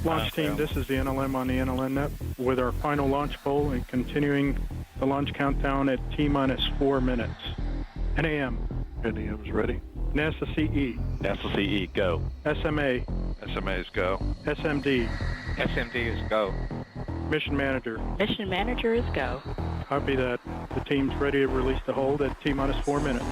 Launch team, this is the NLM on the NLM net with our final launch poll and continuing the launch countdown at T-minus 4 minutes. NAM. NAM is ready. NASA CE. NASA CE, go. SMA. SMA is go. SMD. SMD is go. Mission Manager. Mission Manager is go. Copy that. The team's ready to release the hold at T-minus 4 minutes.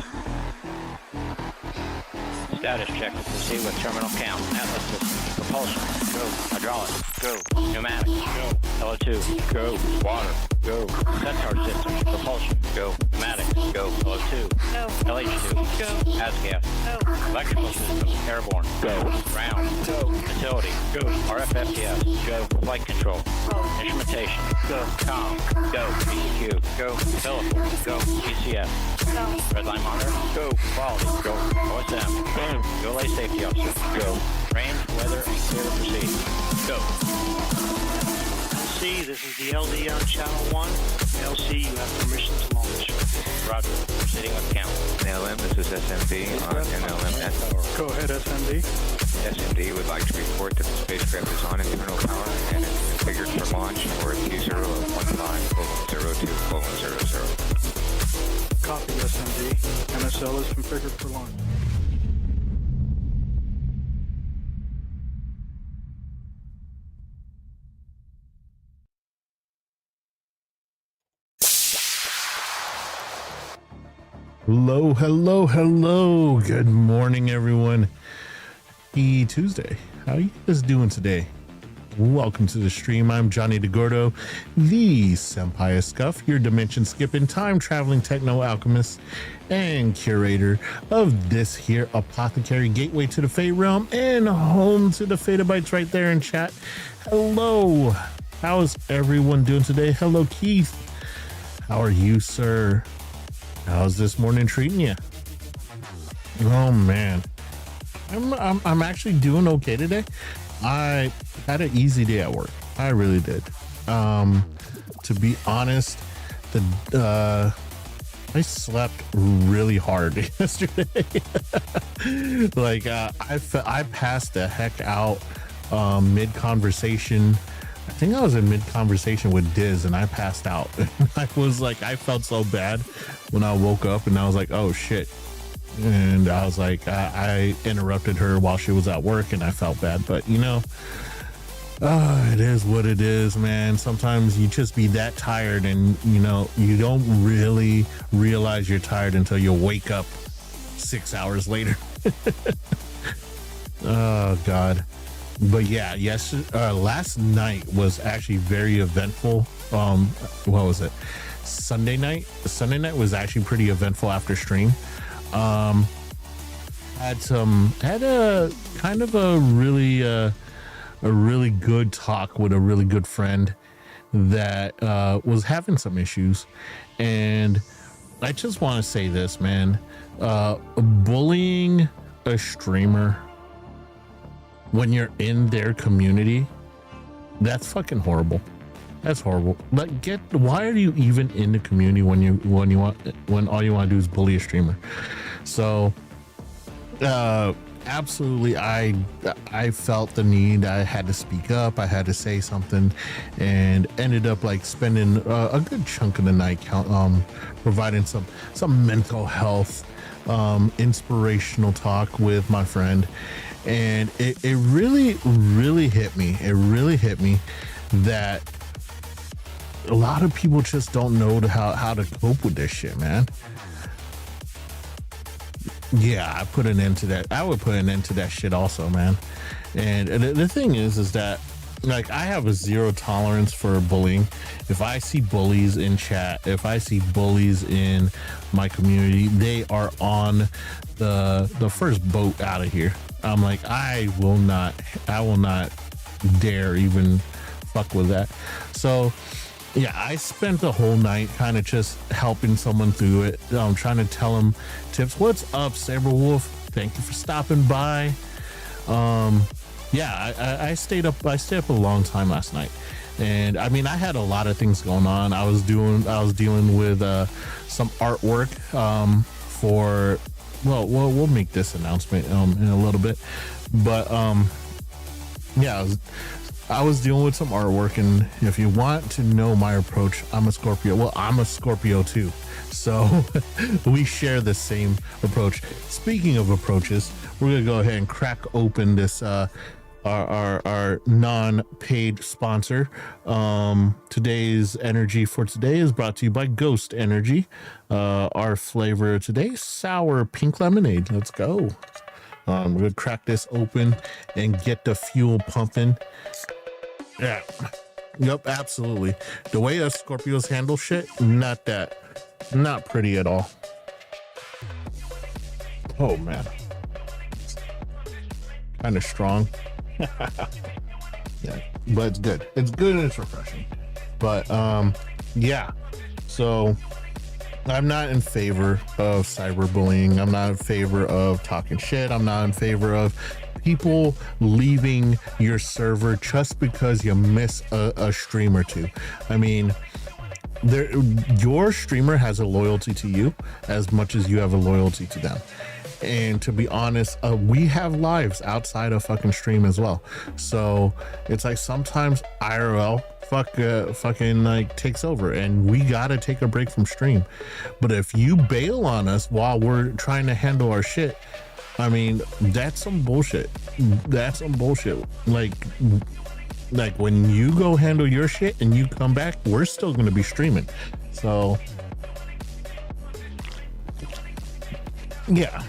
Status check to proceed with terminal count. Atlas system. Propulsion. Go. Hydraulics. Go. Pneumatics. Go. LO2. Go. Water. Go. Sensor systems. Propulsion. Go. Pneumatics. Go. LO2. Go. LH2. Go. ASGAS. Go. Electrical systems. Airborne. Go. Ground. Go. Facility. Go. RFFTS. Go. Flight control. Go. Instrumentation. Go. Com. Go. BEQ. Go. Helical. Go. GCS. Go. Redline monitor. Go. Quality. Go. OSM. Go. Go. Lay safety officer. Go. Range, weather, and clear to proceed. Go. LC, this is the LD on channel 1. LC, you have permission to launch. Roger. Proceeding with count. NLM, this is SMD on NLMS. Go ahead, SMD. SMD would like to report that the spacecraft is on internal power and is configured for launch for a Q0 of 15:02:00. Copy, SMD. NSL is configured for launch. Hello, hello, hello. Good morning, everyone. Happy Tuesday. How you guys doing today? Welcome to the stream. I'm Johnny DeGordo, the Senpai of Scuff, your dimension skipping, time traveling techno alchemist and curator of this here apothecary gateway to the Fate realm and home to the Fatabytes right there in chat. Hello. How is everyone doing today? Hello, Keith. How are you, sir? How's this morning treating you? Oh man, I'm actually doing okay today. I had an easy day at work. I really did. To be honest, I slept really hard yesterday. Like I passed the heck out mid conversation. I think I was in mid-conversation with Diz and I passed out. I was like, I felt so bad when I woke up and I was like, oh shit. And I was like, I interrupted her while she was at work and I felt bad. But you know, It is what it is, man. Sometimes you just be that tired and, you know, you don't really realize you're tired until you wake up 6 hours later. Oh, God. But yeah, last night was actually very eventful. What was it? Sunday night was actually pretty eventful after stream. Had a kind of a really good talk with a really good friend that was having some issues. And I just want to say this, man. Bullying a streamer when you're in their community, that's fucking horrible. That's horrible. Like, why are you even in the community when all you want to do is bully a streamer? So absolutely, I felt the need. I had to speak up. I had to say something, and ended up like spending a good chunk of the night providing some mental health inspirational talk with my friend. And it really hit me. It really hit me that a lot of people just don't know how to cope with this shit, man. Yeah, I put an end to that. I would put an end to that shit also, man. And the thing is that, like, I have a zero tolerance for bullying. If I see bullies in chat, if I see bullies in my community, they are on the first boat out of here. I'm like, I will not dare even fuck with that. So yeah, I spent the whole night kind of just helping someone through it. Trying to tell them tips. What's up, Saberwolf? Thank you for stopping by. Yeah, I stayed up a long time last night. And I mean, I had a lot of things going on. I was dealing with some artwork for, well, we'll make this announcement in a little bit. But yeah, I was dealing with some artwork, and if you want to know my approach, I'm a Scorpio. Well, I'm a Scorpio too, so we share the same approach. Speaking of approaches, we're gonna go ahead and crack open this our non-paid sponsor. Today's energy for today is brought to you by Ghost Energy. Our flavor today, sour pink lemonade. Let's go. We're gonna crack this open and get the fuel pumping. Yeah. Yep, absolutely. The way us Scorpios handle shit, not pretty at all. Oh man. Kind of strong. Yeah, but it's good. It's good and it's refreshing. But yeah. So I'm not in favor of cyberbullying. I'm not in favor of talking shit. I'm not in favor of people leaving your server just because you miss a stream or two. I mean, your streamer has a loyalty to you as much as you have a loyalty to them. And to be honest, we have lives outside of fucking stream as well. So it's like sometimes IRL fucking like takes over, and we gotta take a break from stream. But if you bail on us while we're trying to handle our shit, I mean, that's some bullshit. That's some bullshit. Like when you go handle your shit and you come back, we're still gonna be streaming. So yeah.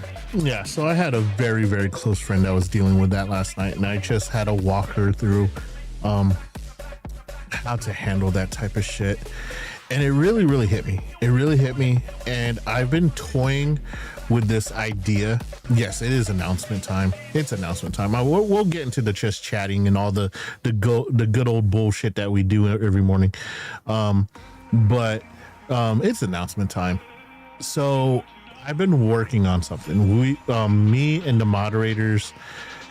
So I had a very, very close friend that was dealing with that last night, and I just had to walk her through how to handle that type of shit. And it really, really hit me. It really hit me. And I've been toying with this idea. Yes, it is announcement time. It's announcement time. We'll get into the just chatting and all the good old bullshit that we do every morning. But it's announcement time. So I've been working on something. Me and the moderators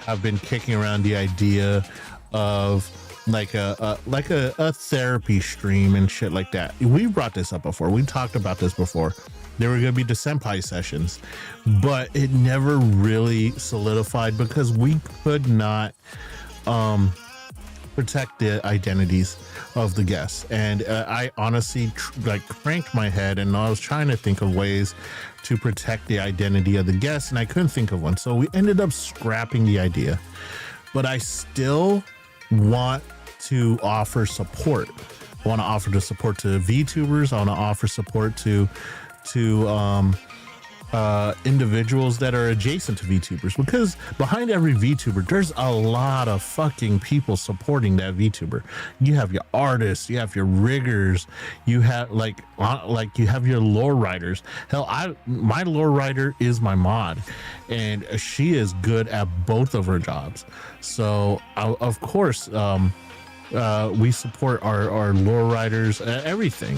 have been kicking around the idea of like a therapy stream and shit like that. We brought this up before. We talked about this before. There were going to be the senpai sessions, but it never really solidified because we could not protect the identities of the guests. And I honestly cranked my head, and I was trying to think of ways to protect the identity of the guests, and I couldn't think of one. So we ended up scrapping the idea. But I still want to offer support. I want to offer the support to VTubers. I want to offer support to individuals that are adjacent to VTubers, because behind every VTuber, there's a lot of fucking people supporting that VTuber. You have your artists, you have your riggers, you have you have your lore writers. Hell, my lore writer is my mod, and she is good at both of her jobs. So of course, we support our lore writers, everything.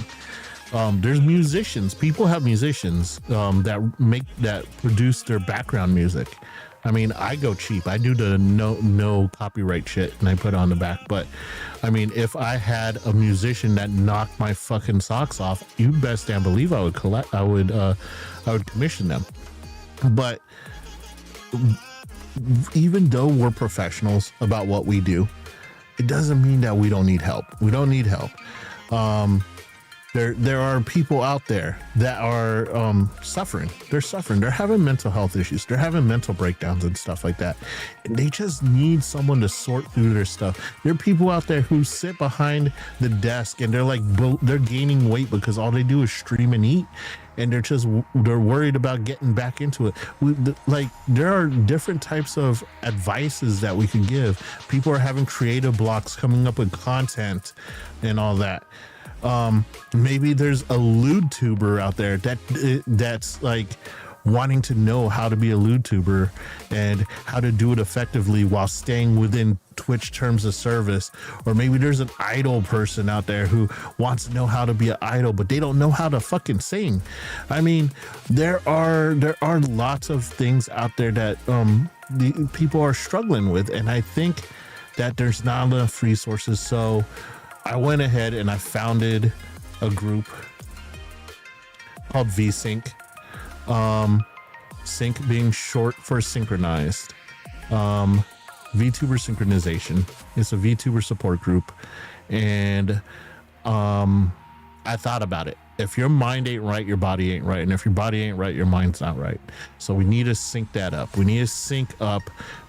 There's musicians. People have musicians that produce their background music. I mean, I go cheap. I do the no copyright shit, and I put it on the back. But I mean, if I had a musician that knocked my fucking socks off, you best damn believe I would commission them. But even though we're professionals about what we do, it doesn't mean that we don't need help. We don't need help. There are people out there that are suffering. They're suffering. They're having mental health issues. They're having mental breakdowns and stuff like that. And they just need someone to sort through their stuff. There are people out there who sit behind the desk and they're gaining weight because all they do is stream and eat. And they're worried about getting back into it. There are different types of advices that we can give. People are having creative blocks, coming up with content and all that. Maybe there's a lewd tuber out there that's like wanting to know how to be a lewd tuber and how to do it effectively while staying within Twitch terms of service. Or maybe there's an idol person out there who wants to know how to be an idol, but they don't know how to fucking sing. I mean, there are lots of things out there that the people are struggling with, and I think that there's not enough resources. So I went ahead and I founded a group called VSync. Sync being short for synchronized. VTuber synchronization. It's a VTuber support group. And I thought about it. If your mind ain't right, your body ain't right. And if your body ain't right, your mind's not right. So we need to sync that up. We need to sync up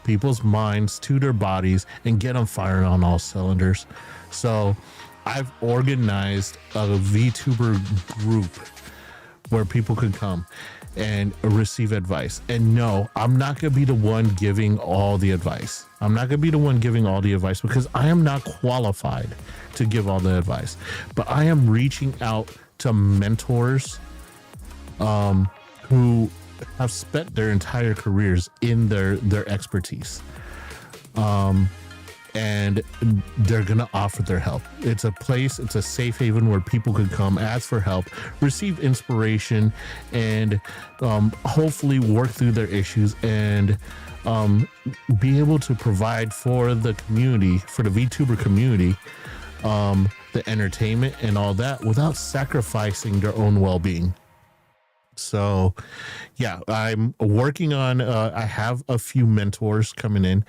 people's minds to their bodies and get them firing on all cylinders. So I've organized a VTuber group where people can come and receive advice. And no, I'm not going to be the one giving all the advice. I'm not going to be the one giving all the advice because I am not qualified to give all the advice. But I am reaching out to mentors who have spent their entire careers in their expertise. And they're going to offer their help. It's a safe haven where people can come, ask for help, receive inspiration, and hopefully work through their issues and be able to provide for the community, for the VTuber community, the entertainment and all that without sacrificing their own well-being. So yeah, I'm working on, I have a few mentors coming in,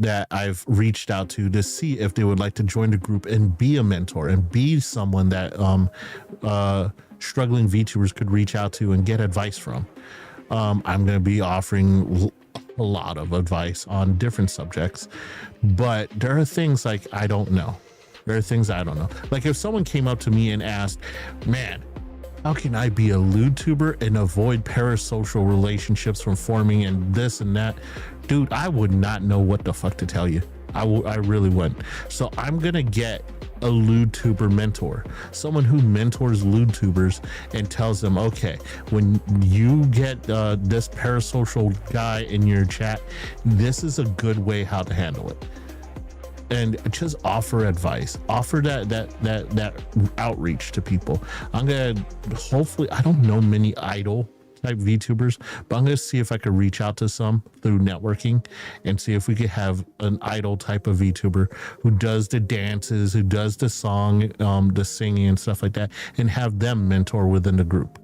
that I've reached out to see if they would like to join the group and be a mentor and be someone that struggling VTubers could reach out to and get advice from. I'm going to be offering a lot of advice on different subjects, but there are things like I don't know. There are things I don't know. Like if someone came up to me and asked, man, how can I be a lewd tuber and avoid parasocial relationships from forming and this and that? Dude, I would not know what the fuck to tell you. I really wouldn't. So I'm going to get a lewd tuber mentor, someone who mentors lewd tubers and tells them, okay, when you get this parasocial guy in your chat, this is a good way how to handle it. And just offer advice, offer that outreach to people. I'm gonna hopefully, I don't know many idol type VTubers, but I'm gonna see if I could reach out to some through networking and see if we could have an idol type of VTuber who does the dances, who does the song, the singing and stuff like that, and have them mentor within the group.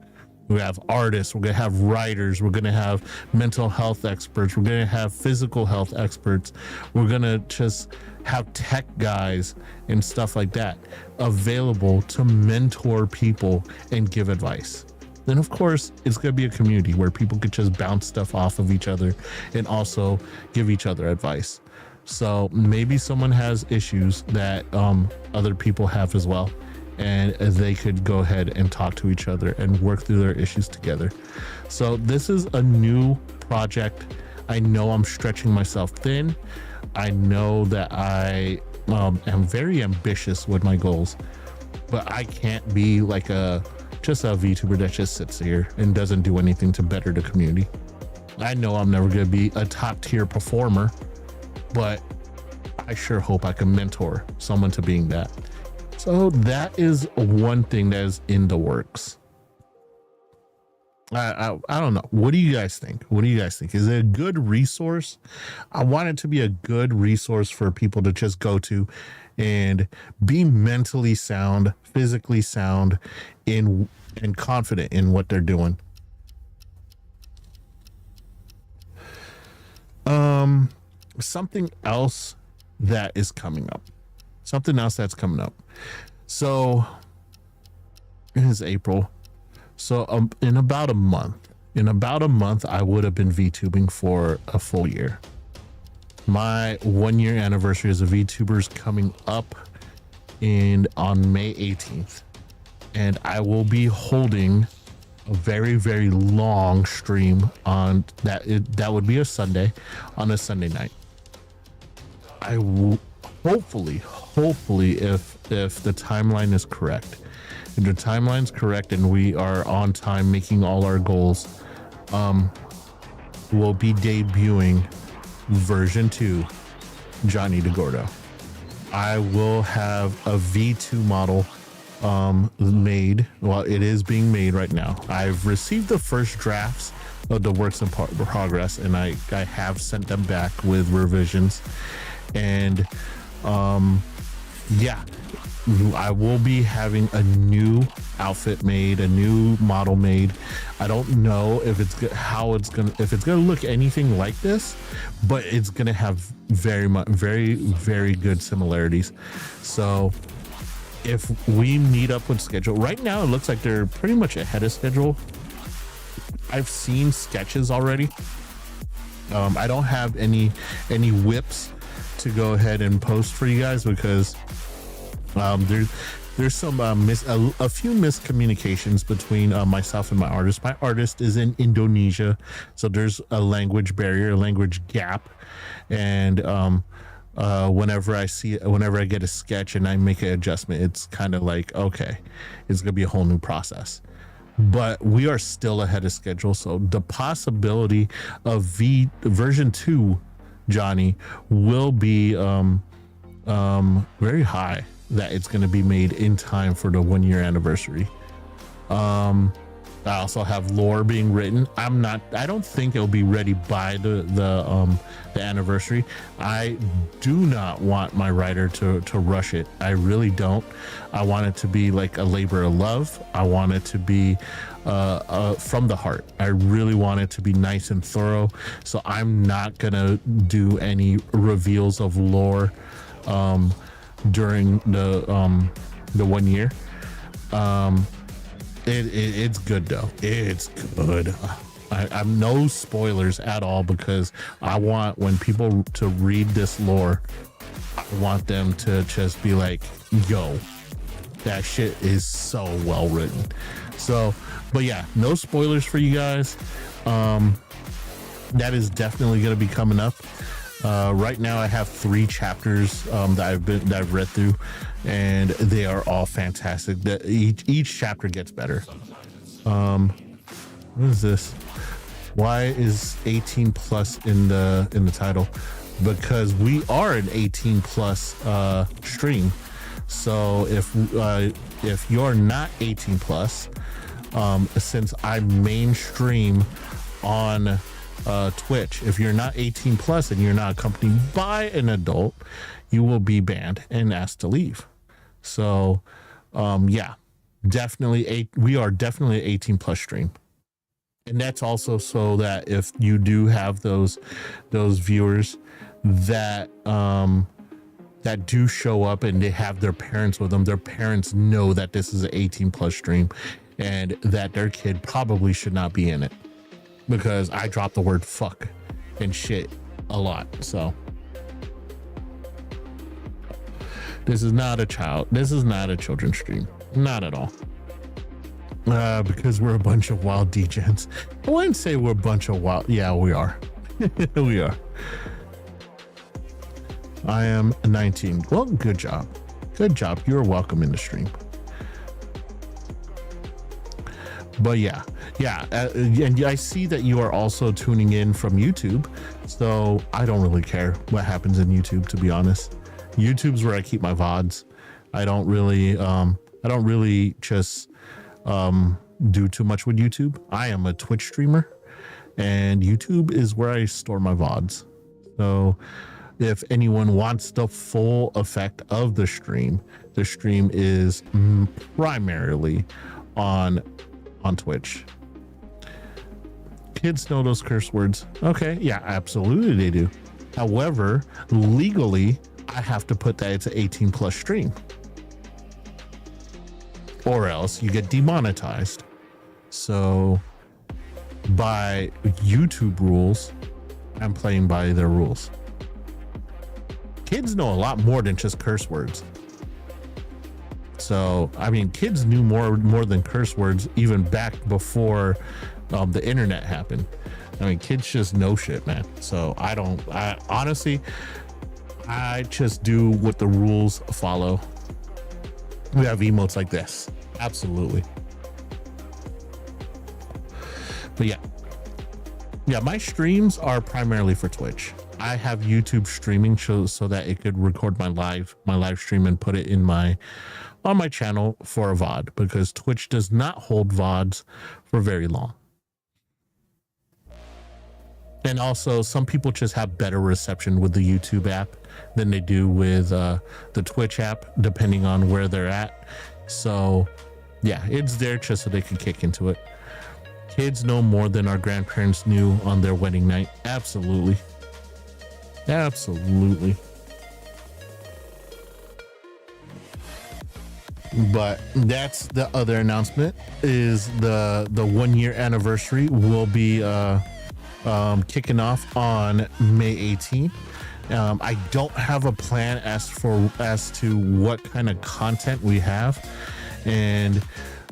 We have artists, we're going to have writers, we're going to have mental health experts, we're going to have physical health experts, we're going to just have tech guys and stuff like that available to mentor people and give advice. Then of course it's going to be a community where people could just bounce stuff off of each other and also give each other advice. So maybe someone has issues that other people have as well, and they could go ahead and talk to each other and work through their issues together. So this is a new project. I know I'm stretching myself thin. I know that I am very ambitious with my goals, but I can't be like just a VTuber that just sits here and doesn't do anything to better the community. I know I'm never going to be a top tier performer, but I sure hope I can mentor someone to being that. So that is one thing that is in the works. I don't know. What do you guys think? Is it a good resource? I want it to be a good resource for people to just go to and be mentally sound, physically sound, and confident in what they're doing. Something else that's coming up. So it is April. So in about a month, I would have been VTubing for a full year. My 1 year anniversary as a VTuber is coming up on May 18th. And I will be holding a very, very long stream on that. That would be a Sunday, on a Sunday night. I will hopefully, if the timeline is correct, if the timeline's correct and we are on time making all our goals, we'll be debuting version 2 Johnny DeGordo. I will have a V2 model made. Well, it is being made right now. I've received the first drafts of the works in progress, and I have sent them back with revisions. And yeah, I will be having a new outfit made, a new model made. I don't know if it's gonna look anything like this, but it's gonna have very, very good similarities. So if we meet up with schedule, right now it looks like they're pretty much ahead of schedule. I've seen sketches already. I don't have any whips to go ahead and post for you guys because there's some a few miscommunications between myself and my artist. My artist is in Indonesia, so there's a language barrier, a language gap, and whenever I get a sketch and I make an adjustment, it's kind of like, okay, it's gonna be a whole new process. But we are still ahead of schedule, so the possibility of version 2 Johnny will be very high that it's going to be made in time for the 1 year anniversary. I also have lore being written. I don't think it'll be ready by the anniversary. I do not want my writer to rush it. I really don't. I want it to be like a labor of love. I want it to be from the heart. I really want it to be nice and thorough. So I'm not gonna do any reveals of lore during the 1 year. It's good though. It's good. I'm no spoilers at all because I want when people to read this lore, I want them to just be like, yo, that shit is so well written. So, but yeah, no spoilers for you guys. That is definitely going to be coming up. Right now I have 3 chapters that I've read through, and they are all fantastic. Each chapter gets better. What is this? Why is 18 plus in the title? Because we are an 18 plus stream. So if you're not 18 plus, since I mainstream on Twitch, if you're not 18 plus and you're not accompanied by an adult, you will be banned and asked to leave. So yeah, definitely we are definitely an 18 plus stream. And that's also so that if you do have those viewers that that do show up and they have their parents with them, their parents know that this is an 18 plus stream and that their kid probably should not be in it, because I drop the word fuck and shit a lot. So This is not a children's stream. Not at all. Because we're a bunch of wild degens. I wouldn't say we're a bunch of wild. Yeah, we are. We are. I am 19. Well, good job. Good job. You're welcome in the stream. But yeah. And I see that you are also tuning in from YouTube. So I don't really care what happens in YouTube, to be honest. YouTube's where I keep my VODs. I don't really just do too much with YouTube. I am a Twitch streamer, and YouTube is where I store my VODs. So if anyone wants the full effect of the stream is primarily on Twitch. Kids know those curse words. Okay, yeah, absolutely they do. However, legally, I have to put that it's an 18 plus stream, or else you get demonetized. So by YouTube rules, I'm playing by their rules. Kids know a lot more than just curse words. So, I mean, kids knew more than curse words even back before the internet happened. I mean, kids just know shit, man. So I honestly just do what the rules follow. We have emotes like this. Absolutely. But yeah, my streams are primarily for Twitch. I have YouTube streaming shows so that it could record my live stream and put it on my channel for a VOD, because Twitch does not hold VODs for very long. And also, some people just have better reception with the YouTube app than they do with the Twitch app, depending on where they're at. So yeah, it's there just so they can kick into it. Kids know more than our grandparents knew on their wedding night. Absolutely. Absolutely. But that's the other announcement, is the 1 year anniversary will be kicking off on May 18th. I don't have a plan as to what kind of content we have, and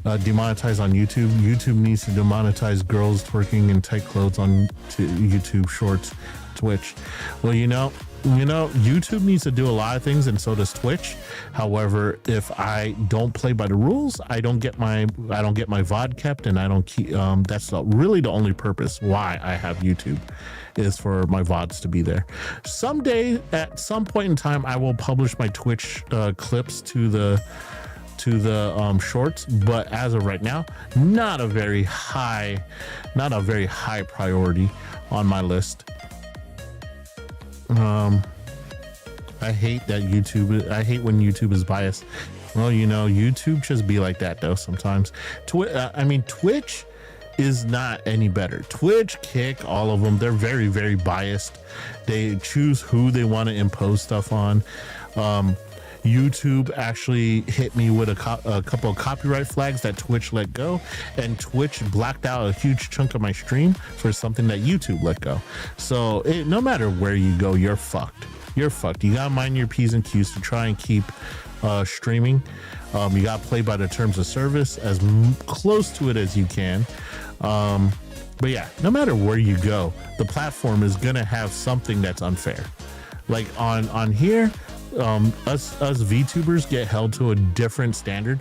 demonetize on YouTube. YouTube needs to demonetize girls twerking in tight clothes on YouTube Shorts. Twitch, well, you know, YouTube needs to do a lot of things, and so does Twitch. However, if I don't play by the rules, I don't get my VOD kept, and I don't keep. That's really the only purpose why I have YouTube, is for my VODs to be there. Someday, at some point in time, I will publish my Twitch clips to the shorts, but as of right now, not a very high priority on my list. I hate that I hate when YouTube is biased. Well, you know, YouTube just be like that though sometimes. Twitch is not any better. Twitch, Kick, all of them, they're very, very biased. They choose who they want to impose stuff on. YouTube actually hit me with a couple of copyright flags that Twitch let go, and Twitch blacked out a huge chunk of my stream for something that YouTube let go. So no matter where you go, you're fucked. You're fucked. You gotta mind your P's and Q's to try and keep streaming. You gotta play by the terms of service as close to it as you can. But yeah, no matter where you go, the platform is gonna have something that's unfair. Like on here, us VTubers get held to a different standard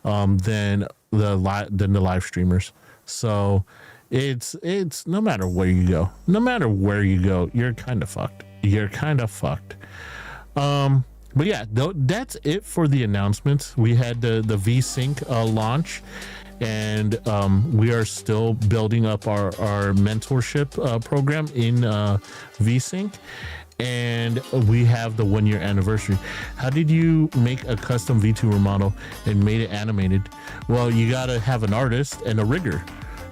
than the live streamers. So it's no matter where you go, you're kind of fucked. But yeah, that's it for the announcements. We had the VSync launch, and we are still building up our mentorship program in VSync. And we have the 1 year anniversary. How did you make a custom VTuber model and made it animated? Well, you gotta have an artist and a rigger,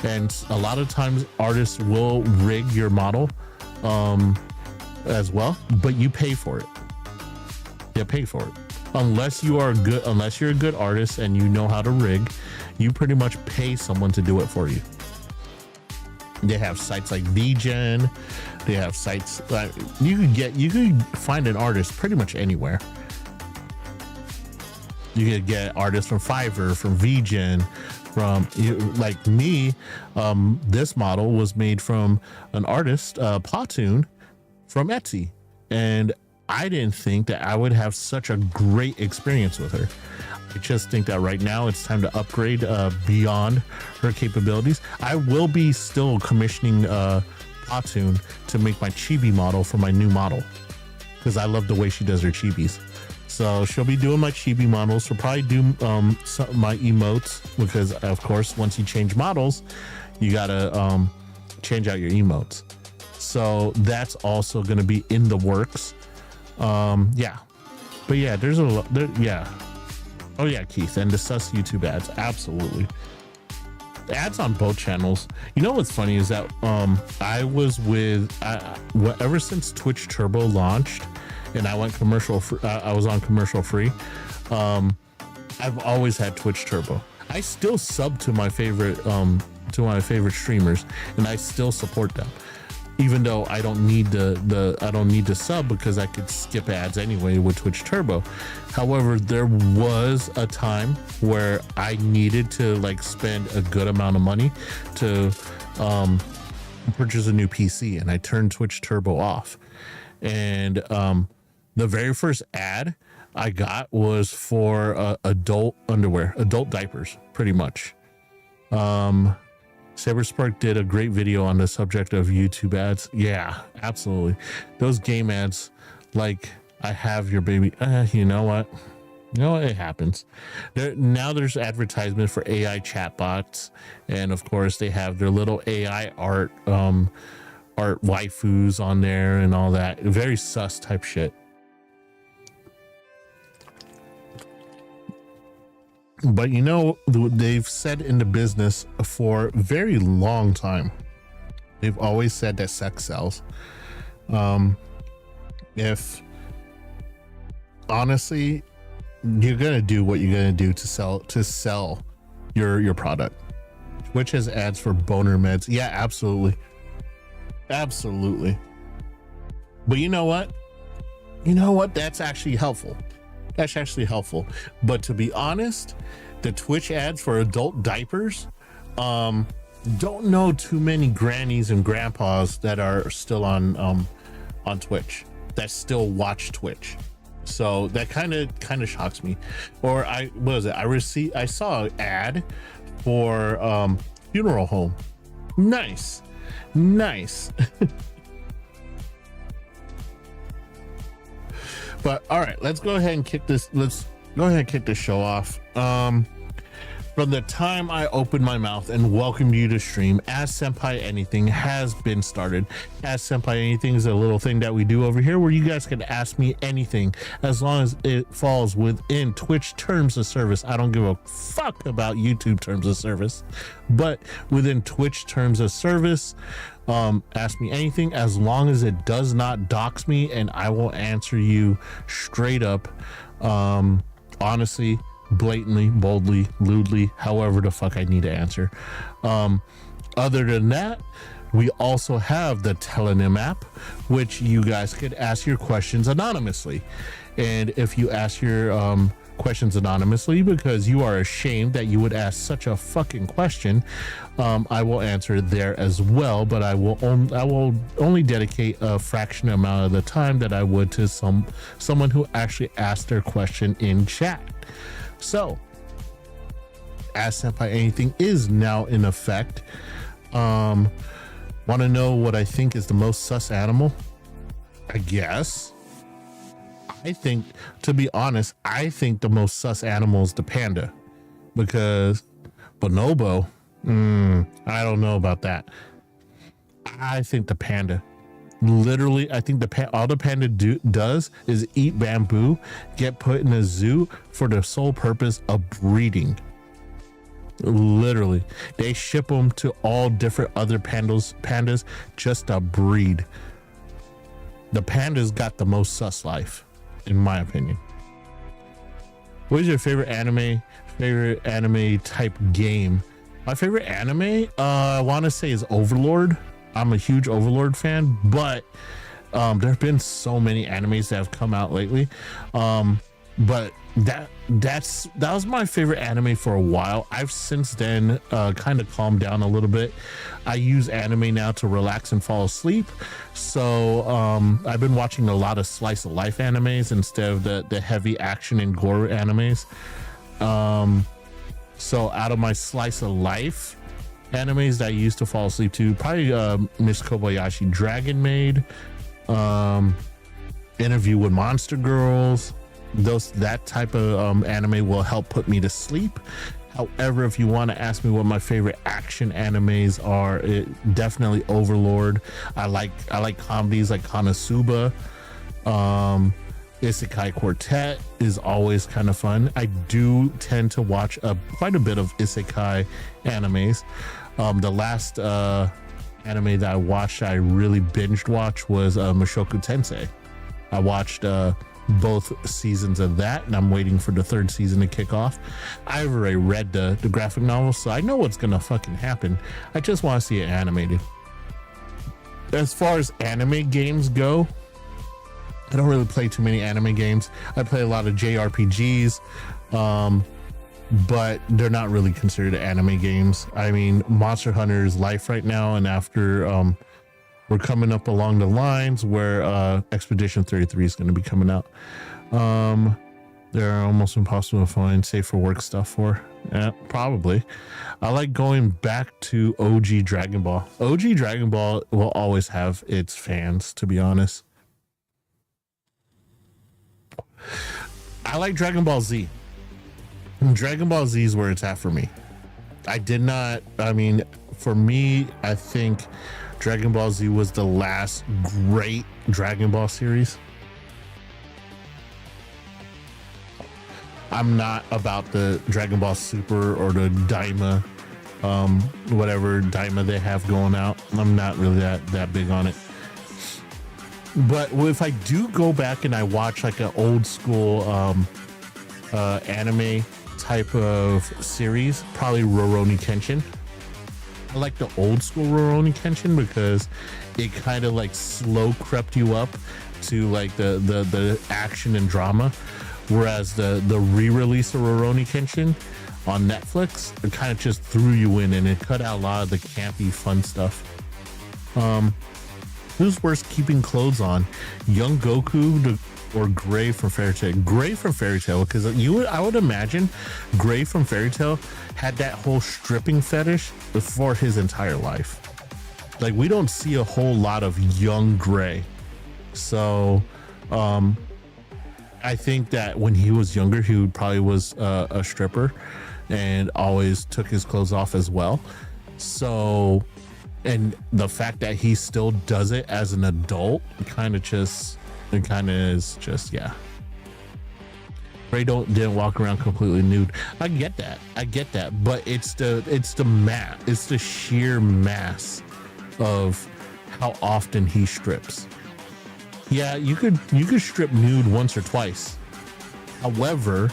and a lot of times artists will rig your model as well, but you pay for it. You pay for it. Unless you're a good artist and you know how to rig, you pretty much pay someone to do it for you. They have sites like VGen. They have sites that you could find an artist pretty much anywhere. You could get artists from Fiverr, from VGen, from like me. This model was made from an artist, Platoon, from Etsy, and I didn't think that I would have such a great experience with her. I just think that right now it's time to upgrade beyond her capabilities. I will be still commissioning Platoon to make my chibi model for my new model, because I love the way she does her chibis. So she'll be doing my chibi models. She'll probably do my emotes, because of course once you change models, you gotta change out your emotes. So that's also going to be in the works. Yeah, but yeah, there's a lot there. Yeah. Oh yeah, Keith, and the sus YouTube ads. Absolutely. The ads on both channels. You know what's funny is that I was with ever since Twitch Turbo launched and I went commercial free, I was on commercial free. I've always had Twitch Turbo. I still sub to my favorite streamers, and I still support them, even though I don't need I don't need to sub, because I could skip ads anyway with Twitch Turbo. However, there was a time where I needed to like spend a good amount of money to purchase a new PC, and I turned Twitch Turbo off. And the very first ad I got was for adult underwear, adult diapers, pretty much. Cyberspark did a great video on the subject of YouTube ads. Yeah, absolutely. Those game ads, like I have your baby. You know what? It happens. Now there's advertisement for AI chatbots, and of course they have their little AI art waifus on there and all that. Very sus type shit. But they've said in the business for a very long time, they've always said that sex sells. If honestly, you're gonna do what you're gonna do to sell your product. Twitch has ads for boner meds. Yeah, absolutely. But you know what? That's actually helpful. But to be honest, the Twitch ads for adult diapers, don't know too many grannies and grandpas that are still on Twitch, that still watch Twitch. So that kind of shocks me. Or I saw an ad for funeral home. Nice. But all right, let's go ahead and kick this show off. From the time I opened my mouth and welcomed you to stream, Ask Senpai Anything has been started. Ask Senpai Anything is a little thing that we do over here where you guys can ask me anything as long as it falls within Twitch terms of service. I don't give a fuck about YouTube terms of service, but within Twitch terms of service, ask me anything as long as it does not dox me, and I will answer you straight up, honestly, blatantly, boldly, lewdly, however the fuck I need to answer. Other than that, we also have the Telenym app, which you guys could ask your questions anonymously. And if you ask your questions anonymously because you are ashamed that you would ask such a fucking question, I will answer there as well, but I will only dedicate a fraction amount of the time that I would to someone who actually asked their question in chat. So, Ask Senpai Anything is now in effect. Want to know what I think is the most sus animal? I guess. I think, to be honest, I think the most sus animal is the panda, because bonobo, I don't know about that. I think the panda. Literally, I think all the panda does is eat bamboo, get put in a zoo for the sole purpose of breeding. Literally, they ship them to all different other pandas just to breed. The pandas got the most sus life, in my opinion. What is your favorite anime type game? My favorite anime, I want to say, is Overlord. I'm a huge Overlord fan, but there have been so many animes that have come out lately. but that was my favorite anime for a while. I've since then kind of calmed down a little bit. I use anime now to relax and fall asleep, so I've been watching a lot of slice of life animes instead of the heavy action and gore animes. So out of my slice of life animes that I used to fall asleep to, probably Miss Kobayashi Dragon Maid, Interview with Monster Girls. That type of anime will help put me to sleep. However, if you want to ask me what my favorite action animes are, it definitely Overlord. I like comedies like Konosuba. Isekai Quartet is always kind of fun. I do tend to watch quite a bit of isekai animes. The last anime that I watched, I really binged watched, was Mushoku Tensei. I watched both seasons of that, and I'm waiting for the third season to kick off. I've already read the graphic novel, so I know what's gonna fucking happen. I just want to see it animated. As far as anime games go, I don't really play too many anime games. I play a lot of JRPGs, but they're not really considered anime games. I mean, Monster Hunter is life right now, and after we're coming up along the lines where Expedition 33 is going to be coming out. They're almost impossible to find safe for work stuff for. Yeah, probably. I like going back to OG Dragon Ball. OG Dragon Ball will always have its fans, to be honest. I like Dragon Ball Z. Dragon Ball Z is where it's at for me. For me, I think Dragon Ball Z was the last great Dragon Ball series. I'm not about the Dragon Ball Super or the Daima, whatever Daima they have going out. I'm not really that big on it. But if I do go back and I watch like an old school anime type of series, probably Rurouni Kenshin. I like the old school Rurouni Kenshin because it kind of like slow crept you up to like the action and drama, whereas the re-release of Rurouni Kenshin on Netflix, it kind of just threw you in and it cut out a lot of the campy fun stuff. Who's worse keeping clothes on, young Goku or Gray from Fairy Tail? Gray from Fairy Tail, because I would imagine Gray from Fairy Tail had that whole stripping fetish for his entire life. Like, we don't see a whole lot of young Gray. So I think that when he was younger, he probably was a stripper and always took his clothes off as well. So, and the fact that he still does it as an adult yeah. Ray didn't walk around completely nude. I get that, but it's the sheer mass of how often he strips. Yeah, you could strip nude once or twice. However,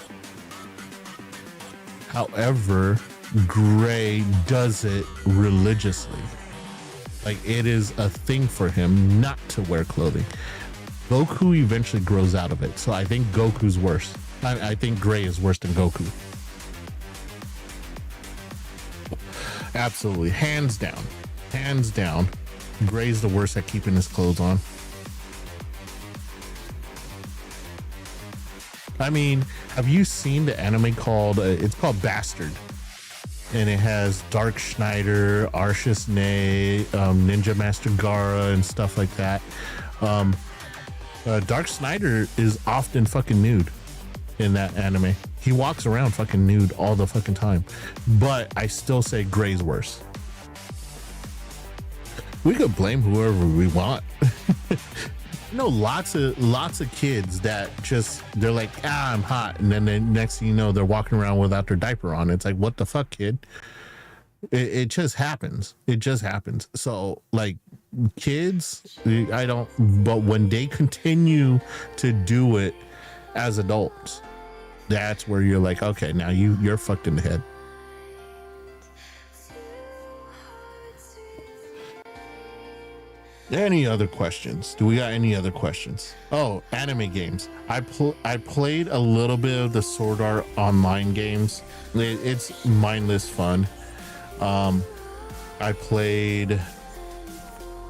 Gray does it religiously. Like, it is a thing for him not to wear clothing. Goku eventually grows out of it, so I think Goku's worse. I think Gray is worse than Goku. Absolutely, hands down. Gray's the worst at keeping his clothes on. I mean, have you seen the anime called it's called Bastard, and it has Dark Schneider, Arceus Nay, Ninja Master Gaara, and stuff like that. Dark Schneider is often fucking nude in that anime. He walks around fucking nude all the fucking time, but I still say Gray's worse. We could blame whoever we want. You know, lots of kids that they're like, I'm hot, and then the next thing you know, they're walking around without their diaper on. It's like, what the fuck, kid? It just happens. So, like, kids, but when they continue to do it as adults, that's where you're like, okay, now you're fucked in the head. Any other questions? Do we got any other questions? Oh, anime games. I played a little bit of the Sword Art Online games. It's mindless fun. I played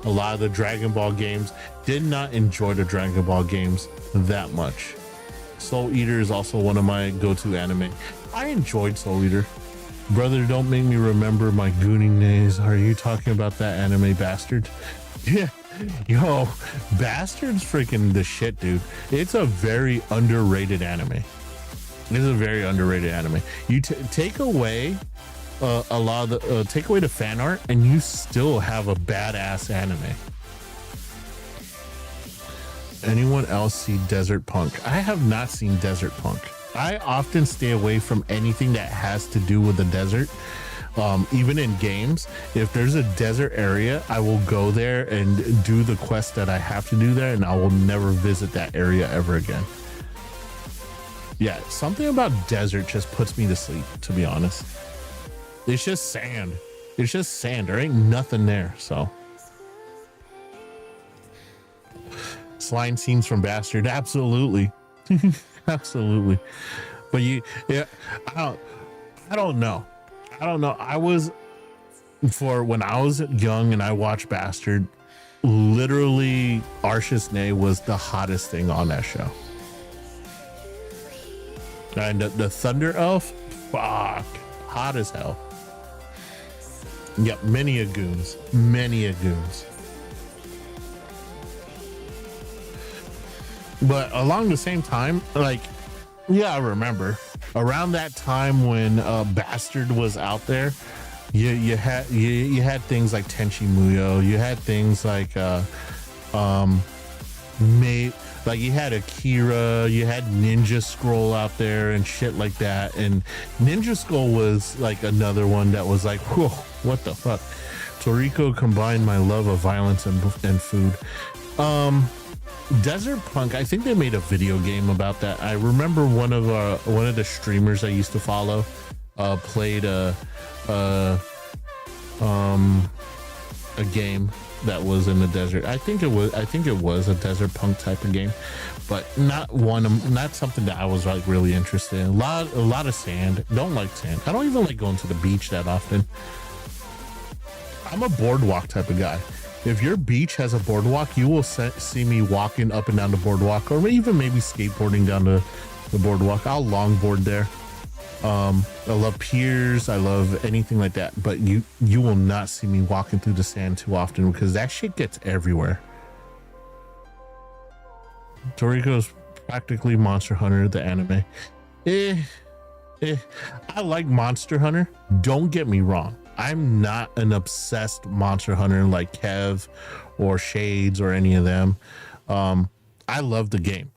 a lot of the Dragon Ball games. Did not enjoy the Dragon Ball games that much. Soul Eater is also one of my go-to anime. I enjoyed Soul Eater. Brother, don't make me remember my gooning days. Are you talking about that anime Bastard? Yeah, yo, Bastard's freaking the shit, dude. It's a very underrated anime. It's a very underrated anime. You take away a lot of the take away the fan art, and you still have a badass anime. Anyone else see Desert Punk? I have not seen Desert Punk. I often stay away from anything that has to do with the desert. Even in games, if there's a desert area, I will go there and do the quest that I have to do there, and I will never visit that area ever again. Yeah, something about desert just puts me to sleep, to be honest. It's just sand. It's just sand. There ain't nothing there, so. Slime scenes from Bastard, absolutely. Absolutely. But I don't know. When I was young and I watched Bastard, literally Arshis was the hottest thing on that show. And the Thunder Elf, fuck, hot as hell. Yep, many a goons. But along the same time, like, yeah, I remember around that time when Bastard was out there, you had things like Tenchi Muyo, you had things like you had Akira, you had Ninja Scroll out there and shit like that. And Ninja Scroll was like another one that was like, whoa, what the fuck? Toriko combined my love of violence and food. Desert Punk, I think they made a video game about that. I remember one of the streamers I used to follow played a game that was in the desert. I think it was a Desert Punk type of game, but not something that I was like really interested in. A lot of sand. Don't like sand. I don't even like going to the beach that often. I'm a boardwalk type of guy. If your beach has a boardwalk, you will see me walking up and down the boardwalk, or even maybe skateboarding down the boardwalk. I'll longboard there. I love piers. I love anything like that. But you will not see me walking through the sand too often, because that shit gets everywhere. Toriko's practically Monster Hunter, the anime. I like Monster Hunter. Don't get me wrong. I'm not an obsessed Monster Hunter like Kev or Shades or any of them. I love the game.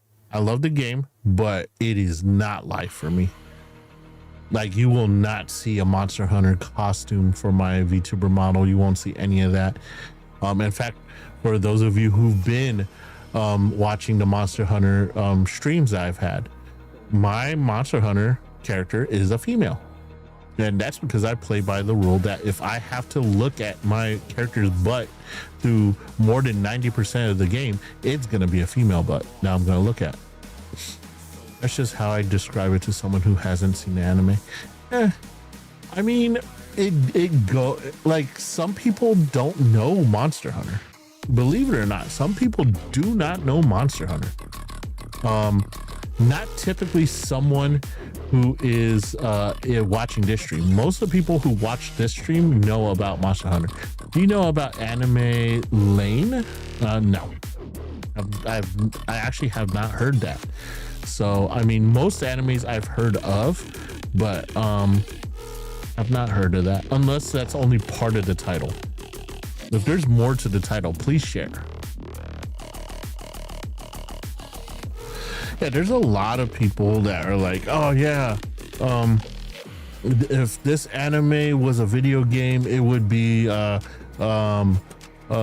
But it is not life for me. Like, you will not see a Monster Hunter costume for my VTuber model. You won't see any of that. In fact, for those of you who've been watching the Monster Hunter streams I've had, my Monster Hunter character is a female. And that's because I play by the rule that if I have to look at my character's butt through more than 90% of the game, it's going to be a female butt now I'm going to look at. That's just how I describe it to someone who hasn't seen the anime. I mean, like, some people don't know Monster Hunter. Believe it or not, some people do not know Monster Hunter. Not typically someone who is watching this stream. Most of the people who watch this stream know about Monster Hunter. Do you know about Anime Lane? No. I actually have not heard that. So, I mean, most animes I've heard of, but I've not heard of that, unless that's only part of the title. If there's more to the title, please share. Yeah, there's a lot of people that are like, oh yeah, if this anime was a video game, it would be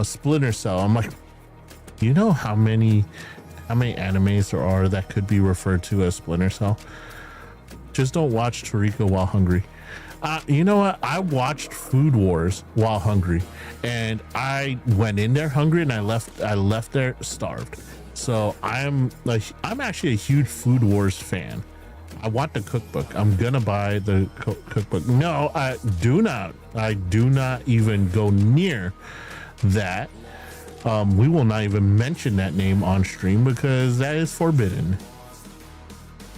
Splinter Cell. I'm like, you know how many animes there are that could be referred to as Splinter Cell? Just don't watch Toriko while hungry. You know what? I watched Food Wars while hungry, and I went in there hungry, and I left there starved. So I'm actually a huge Food Wars fan. I want the cookbook. I'm gonna buy the cookbook. No, I do not. I do not even go near that. We will not even mention that name on stream because that is forbidden.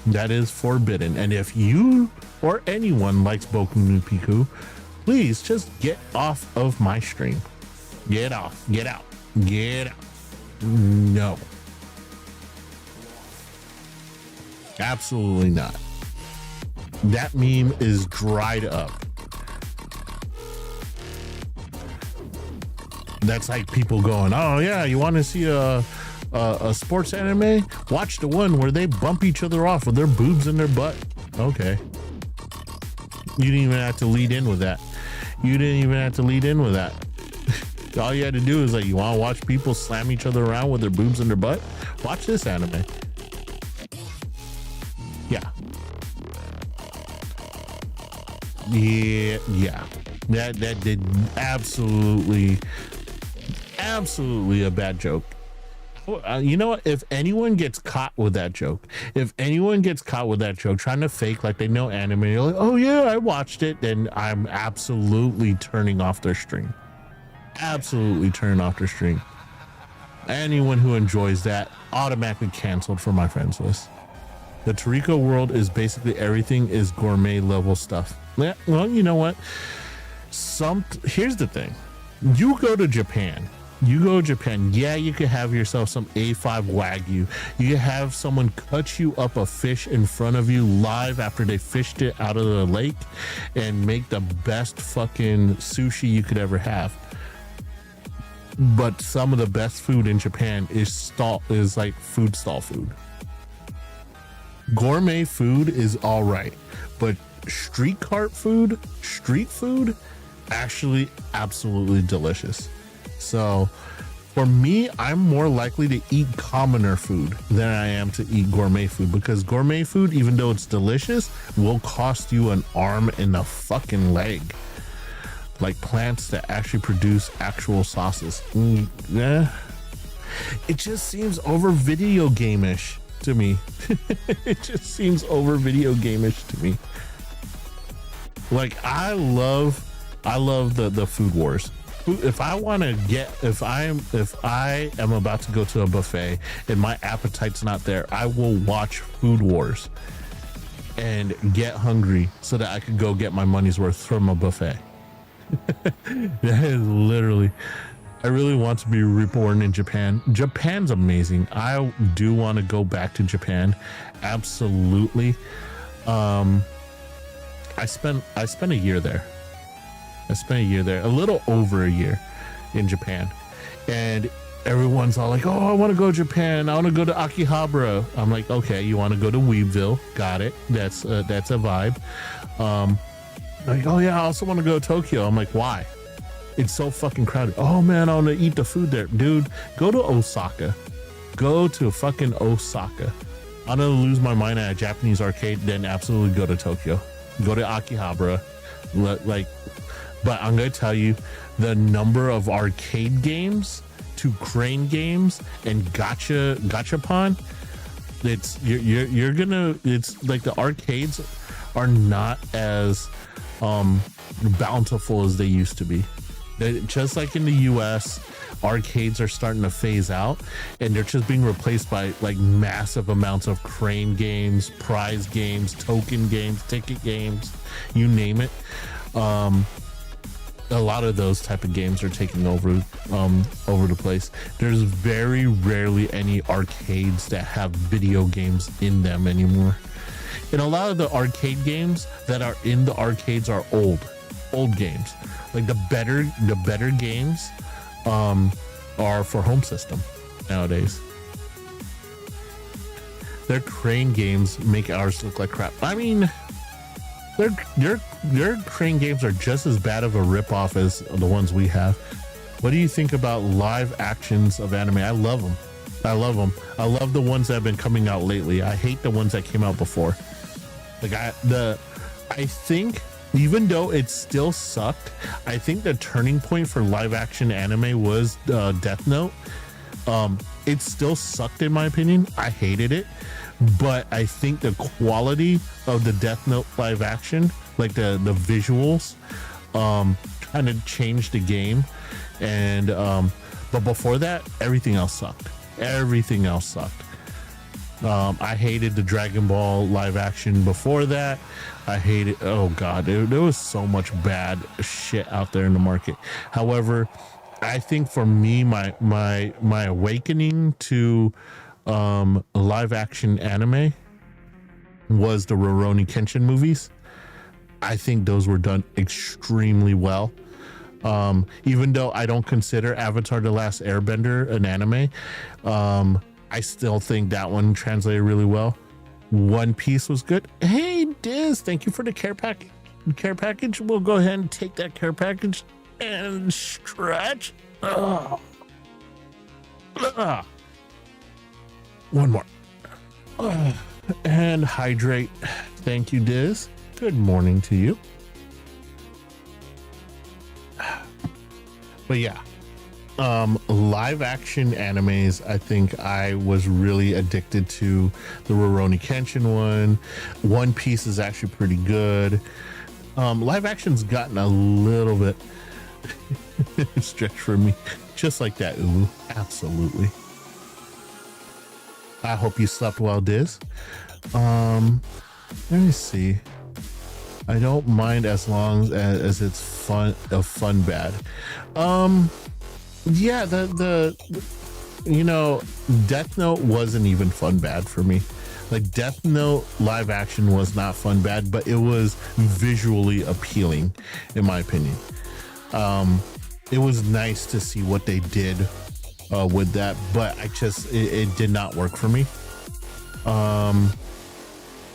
That is forbidden. And if you or anyone likes Boku no Pico, please just get off of my stream. Get off. Get out. Get out. No. Absolutely not. That meme is dried up. That's like people going, oh yeah, you want to see a sports anime? Watch the one where they bump each other off with their boobs in their butt. Okay. You didn't even have to lead in with that. You didn't even have to lead in with that. All you had to do is like, you want to watch people slam each other around with their boobs in their butt? Watch this anime. Yeah. Yeah. That did absolutely a bad joke. You know what? If anyone gets caught with that joke, trying to fake like they know anime, you're like, oh yeah, I watched it, then I'm absolutely turning off their stream. Absolutely turning off their stream. Anyone who enjoys that, automatically canceled from my friends list. The Toriko world is basically everything is gourmet level stuff. Yeah, well, you know what? Here's the thing. You go to Japan. Yeah, you could have yourself some A5 Wagyu. You could have someone cut you up a fish in front of you live after they fished it out of the lake and make the best fucking sushi you could ever have. But some of the best food in Japan is like food stall food. Gourmet food is all right, but street food, actually absolutely delicious. So for me, I'm more likely to eat commoner food than I am to eat gourmet food, because gourmet food, even though it's delicious, will cost you an arm and a fucking leg. Like plants that actually produce actual sauces. Yeah. It just seems over video game-ish to me. It just seems over video game-ish to me. Like I love the Food Wars. If I am about to go to a buffet and my appetite's not there, I will watch Food Wars and get hungry so that I could go get my money's worth from a buffet. That is literally, I really want to be reborn in Japan. Japan's amazing. I do want to go back to Japan. Absolutely. I spent a year there. A little over a year in Japan. And everyone's all like, oh, I want to go to Japan. I want to go to Akihabara. I'm like, okay, you want to go to Weebville. Got it. That's a vibe. Like, oh yeah, I also want to go to Tokyo. I'm like, why? It's so fucking crowded. Oh man, I want to eat the food there. Dude, go to Osaka. Go to fucking Osaka. I'm gonna lose my mind at a Japanese arcade, then absolutely go to Tokyo. Go to Akihabara. But I'm gonna tell you, the number of arcade games to crane games and gachapon, it's like the arcades are not as bountiful as they used to be. Just like in the US, arcades are starting to phase out and they're just being replaced by like massive amounts of crane games, prize games, token games, ticket games, you name it. A lot of those type of games are taking over the place. There's very rarely any arcades that have video games in them anymore. And a lot of the arcade games that are in the arcades are old games. Like the better games are for home system nowadays. Their crane games make ours look like crap. I mean, their crane games are just as bad of a ripoff as the ones we have. What do you think about live actions of anime? I love them. I love the ones that have been coming out lately. I hate the ones that came out before. Like I think even though it still sucked, I think the turning point for live action anime was Death Note. It still sucked in my opinion. I hated it, but I think the quality of the Death Note live action, like the visuals, kind of changed the game. And but before that, everything else sucked. Everything else sucked. I hated the Dragon Ball live action before that. I hated, oh god, there was so much bad shit out there in the market. However, I think for me, my awakening to live action anime was the Rurouni Kenshin movies. I think those were done extremely well. Even though I don't consider Avatar: The Last Airbender an anime, I still think that one translated really well. One Piece was good. Hey Diz, thank you for the care package. We'll go ahead and take that care package and stretch. One more. And hydrate. Thank you, Diz. Good morning to you. But yeah, live action animes, I think I was really addicted to the Rurouni Kenshin one. One Piece is actually pretty good. Live action's gotten a little bit stretched for me, just like that. Ooh, absolutely. I hope you slept well, Diz. Let me see. I don't mind as long as it's fun bad. Yeah, the you know, Death Note wasn't even fun bad for me. Like Death Note live action was not fun bad, but it was visually appealing, in my opinion. It was nice to see what they did with that, but it did not work for me.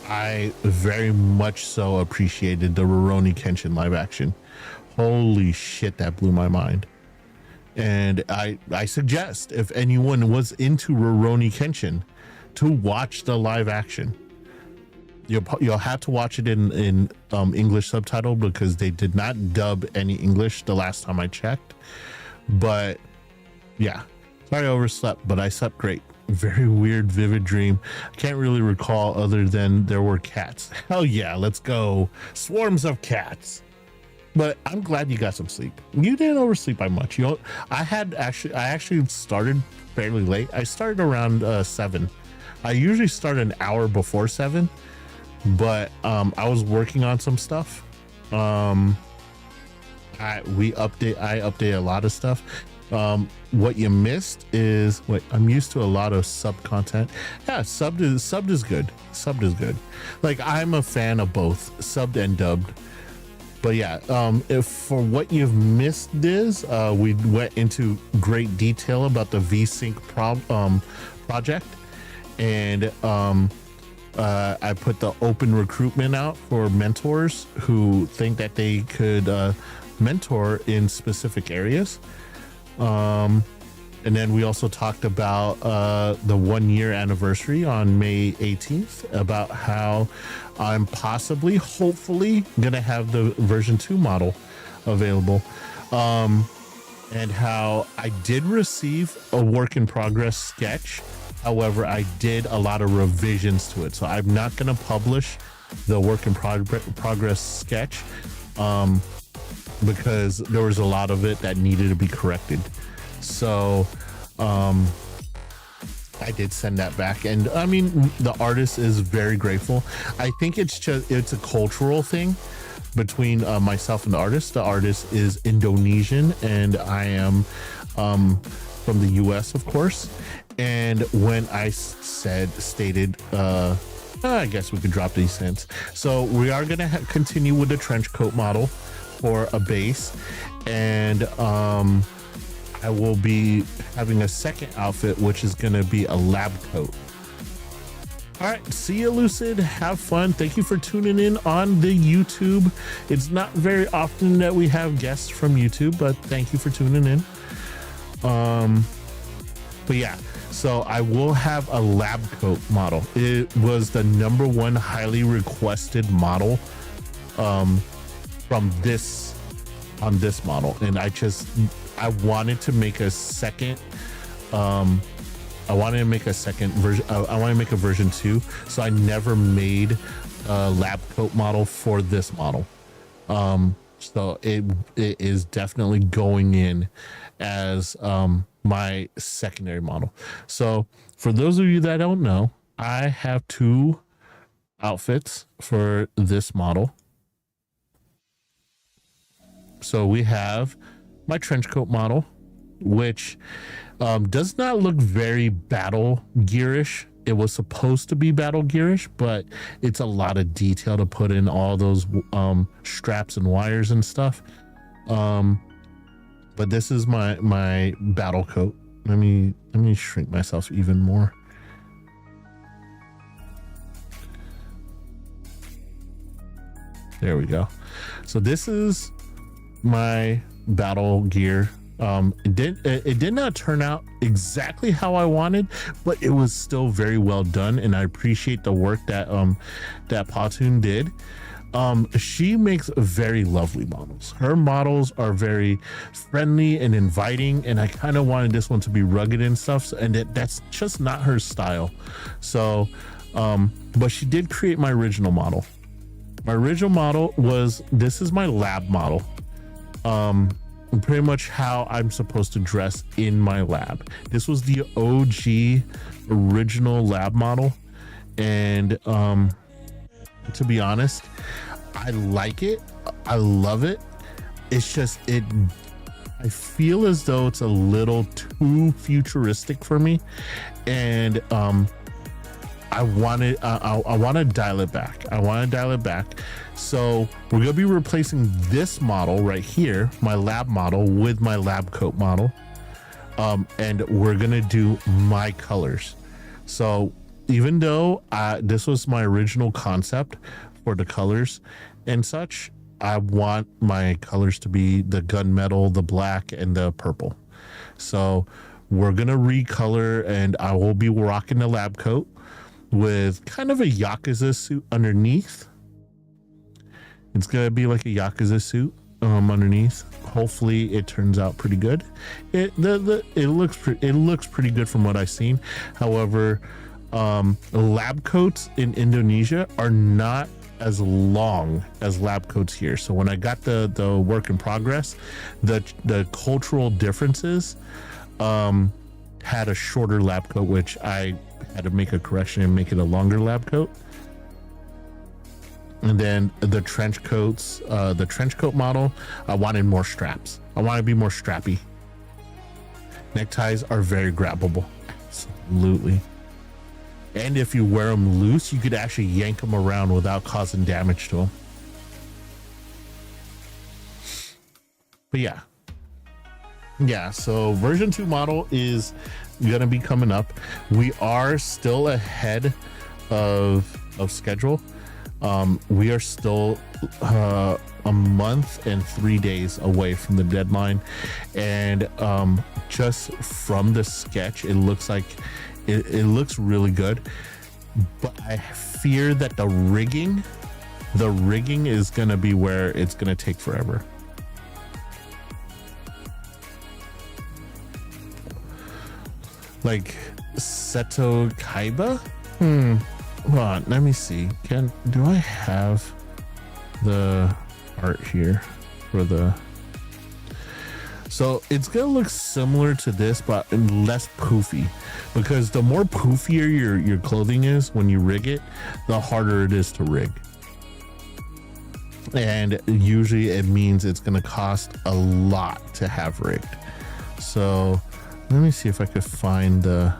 I very much so appreciated the Rurouni Kenshin live action. Holy shit, that blew my mind. And I suggest if anyone was into Rurouni Kenshin to watch the live action. You'll have to watch it in English subtitle because they did not dub any English the last time I checked. But yeah, sorry I overslept, but I slept great. Very weird, vivid dream. I can't really recall other than there were cats. Hell yeah, let's go. Swarms of cats. But I'm glad you got some sleep. You didn't oversleep by much. I actually started fairly late. I started around 7. I usually start an hour before 7, but I was working on some stuff. I update a lot of stuff. What you missed is I'm used to a lot of sub content. Yeah, subbed is good. Subbed is good. Like I'm a fan of both subbed and dubbed. But yeah, if for what you've missed is we went into great detail about the VSync project, and I put the open recruitment out for mentors who think that they could mentor in specific areas. And then we also talked about the 1-year anniversary on May 18th, about how I'm hopefully gonna have the version 2 model available, and how I did receive a work in progress sketch. However, I did a lot of revisions to it, so I'm not gonna publish the work in progress sketch because there was a lot of it that needed to be corrected. So I did send that back, and I mean the artist is very grateful. I think it's a cultural thing between myself and the artist. The artist is Indonesian and I am from the US, of course. And when I stated I guess we could drop these hints. So we are gonna continue with the trench coat model for a base, and I will be having a second outfit, which is going to be a lab coat. All right, see you, Lucid. Have fun. Thank you for tuning in on the YouTube. It's not very often that we have guests from YouTube, but thank you for tuning in. But yeah, so I will have a lab coat model. It was the #1 highly requested model from this on this model, and I wanted to make a second version. I wanted to make a version 2, so I never made a lab coat model for this model. So it is definitely going in as my secondary model. So for those of you that don't know, I have 2 outfits for this model. So we have my trench coat model, which does not look very battle gearish. It was supposed to be battle gearish, but it's a lot of detail to put in all those straps and wires and stuff. But this is my battle coat. Let me shrink myself even more. There we go. So this is my battle gear. It did not turn out exactly how I wanted, but it was still very well done, and I appreciate the work that that Patoon did. She makes very lovely models. Her models are very friendly and inviting, and I kind of wanted this one to be rugged and stuff, and that's just not her style. So but she did create my original model. My original model this is my lab model. Pretty much how I'm supposed to dress in my lab. This was the OG original lab model, and to be honest, I like it. I love it. It's just I feel as though it's a little too futuristic for me, and I want to dial it back. So we're going to be replacing this model right here, my lab model, with my lab coat model. And we're going to do my colors. So even though this was my original concept for the colors and such, I want my colors to be the gunmetal, the black, and the purple. So we're going to recolor, and I will be rocking the lab coat with kind of a Yakuza suit underneath. It's gonna be like a Yakuza suit underneath. Hopefully it turns out pretty good. It looks pretty good from what I've seen. However, lab coats in Indonesia are not as long as lab coats here. So when I got the work in progress, the cultural differences had a shorter lab coat, which I had to make a correction and make it a longer lab coat. And then the trench coats, the trench coat model, I wanted more straps. I want to be more strappy. Neckties are very grabbable. Absolutely. And if you wear them loose, you could actually yank them around without causing damage to them. But yeah, so version 2 model is gonna be coming up. We are still ahead of schedule. We are still a month and 3 days away from the deadline, and just from the sketch, it looks like it looks really good, but I fear that the rigging is gonna be where it's gonna take forever. Like Seto Kaiba? Hold on, let me see. Do I have the art here for the... So it's gonna look similar to this, but less poofy, because the more poofier your clothing is when you rig it, the harder it is to rig. And usually it means it's gonna cost a lot to have rigged. So let me see if I could find the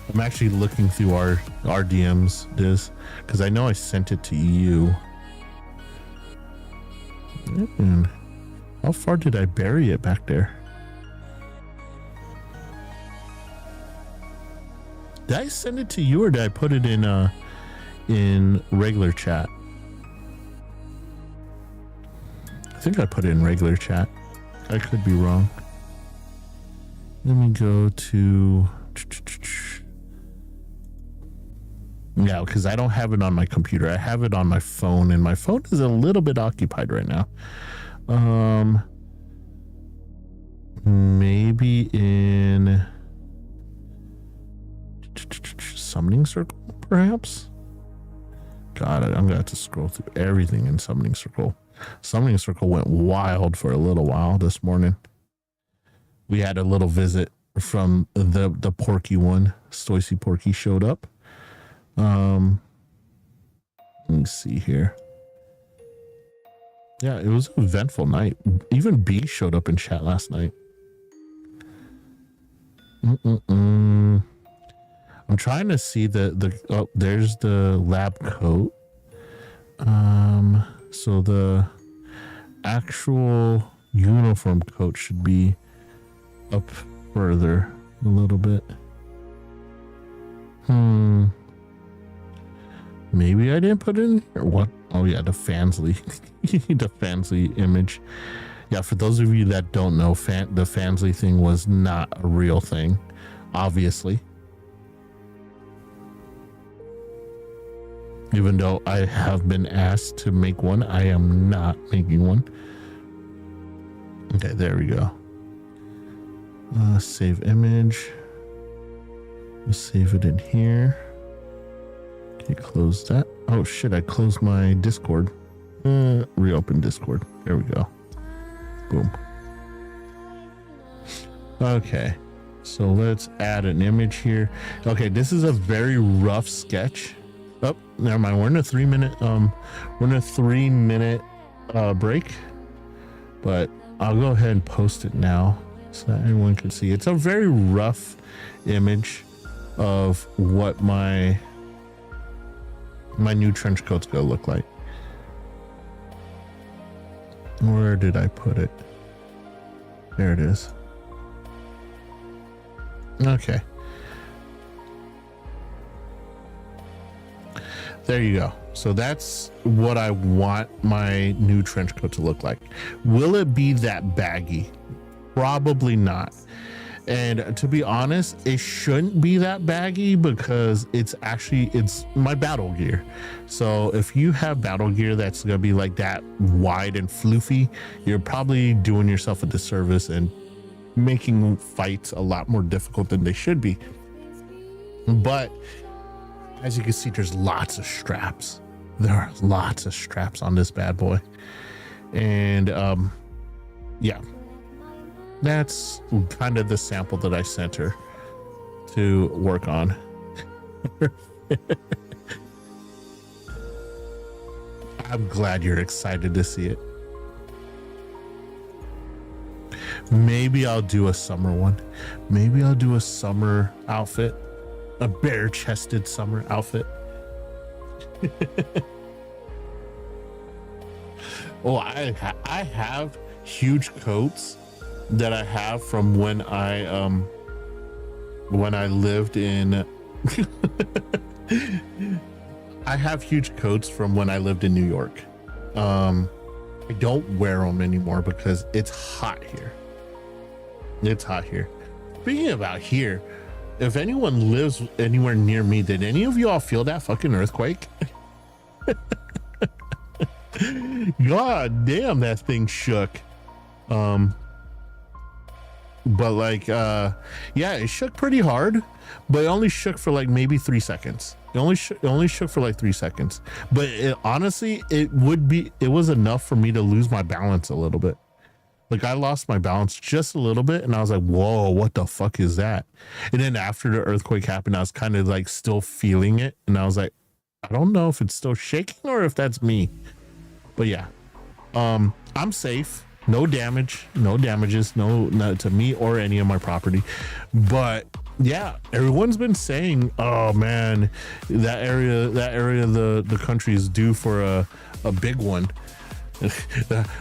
I'm actually looking through our DMs, because I know I sent it to you. And how far did I bury it back there? Did I send it to you, or did I put it in regular chat? I think I put it in regular chat. I could be wrong. Let me go to Yeah, because I don't have it on my computer. I have it on my phone, and my phone is a little bit occupied right now. Maybe in Summoning Circle, perhaps? God, I'm gonna have to scroll through everything in Summoning Circle. Summoning Circle went wild for a little while this morning. We had a little visit from the Porky one. Stoicy Porky showed up. Let me see here. Yeah, it was an eventful night. Even B showed up in chat last night. I'm trying to see oh, there's the lab coat. So the actual uniform coat should be up further a little bit. Maybe I didn't put it in here. What? Oh yeah, the Fansley. The Fansley image. Yeah, for those of you that don't know, the Fansley thing was not a real thing, obviously. Even though I have been asked to make one, I am not making one. Okay, there we go. Save image. We'll save it in here. Okay, close that. Oh shit, I closed my Discord. Reopen Discord. There we go. Boom. Okay, so let's add an image here. Okay, this is a very rough sketch. Oh, never mind. We're in a 3-minute break, but I'll go ahead and post it now so that everyone can see. It's a very rough image of what my new trench coat's gonna look like. Where did I put it? There it is. Okay. There you go. So that's what I want my new trench coat to look like. Will it be that baggy? Probably not. And to be honest, it shouldn't be that baggy because it's my battle gear. So if you have battle gear that's gonna be like that wide and floofy, you're probably doing yourself a disservice and making fights a lot more difficult than they should be. But as you can see, there's lots of straps. There are lots of straps on this bad boy. And yeah, that's kind of the sample that I sent her to work on. I'm glad you're excited to see it. Maybe I'll do a summer one. Maybe I'll do a summer outfit. A bare-chested summer outfit. Oh, I have huge coats that I have from when I lived in I have huge coats from when I lived in New York. I don't wear them anymore because it's hot here. It's hot here. Speaking about here, if anyone lives anywhere near me, did any of y'all feel that fucking earthquake? God damn, that thing shook. But like, yeah, it shook pretty hard, but it only shook for like maybe 3 seconds. It only shook for like 3 seconds. But honestly, it was enough for me to lose my balance a little bit. Like I lost my balance just a little bit and I was like, whoa, what the fuck is that? And then after the earthquake happened, I was kind of like still feeling it. And I was like, I don't know if it's still shaking or if that's me. But yeah, I'm safe. No damage, no damages, no to me or any of my property. But yeah, everyone's been saying, oh man, that area of the country is due for a big one.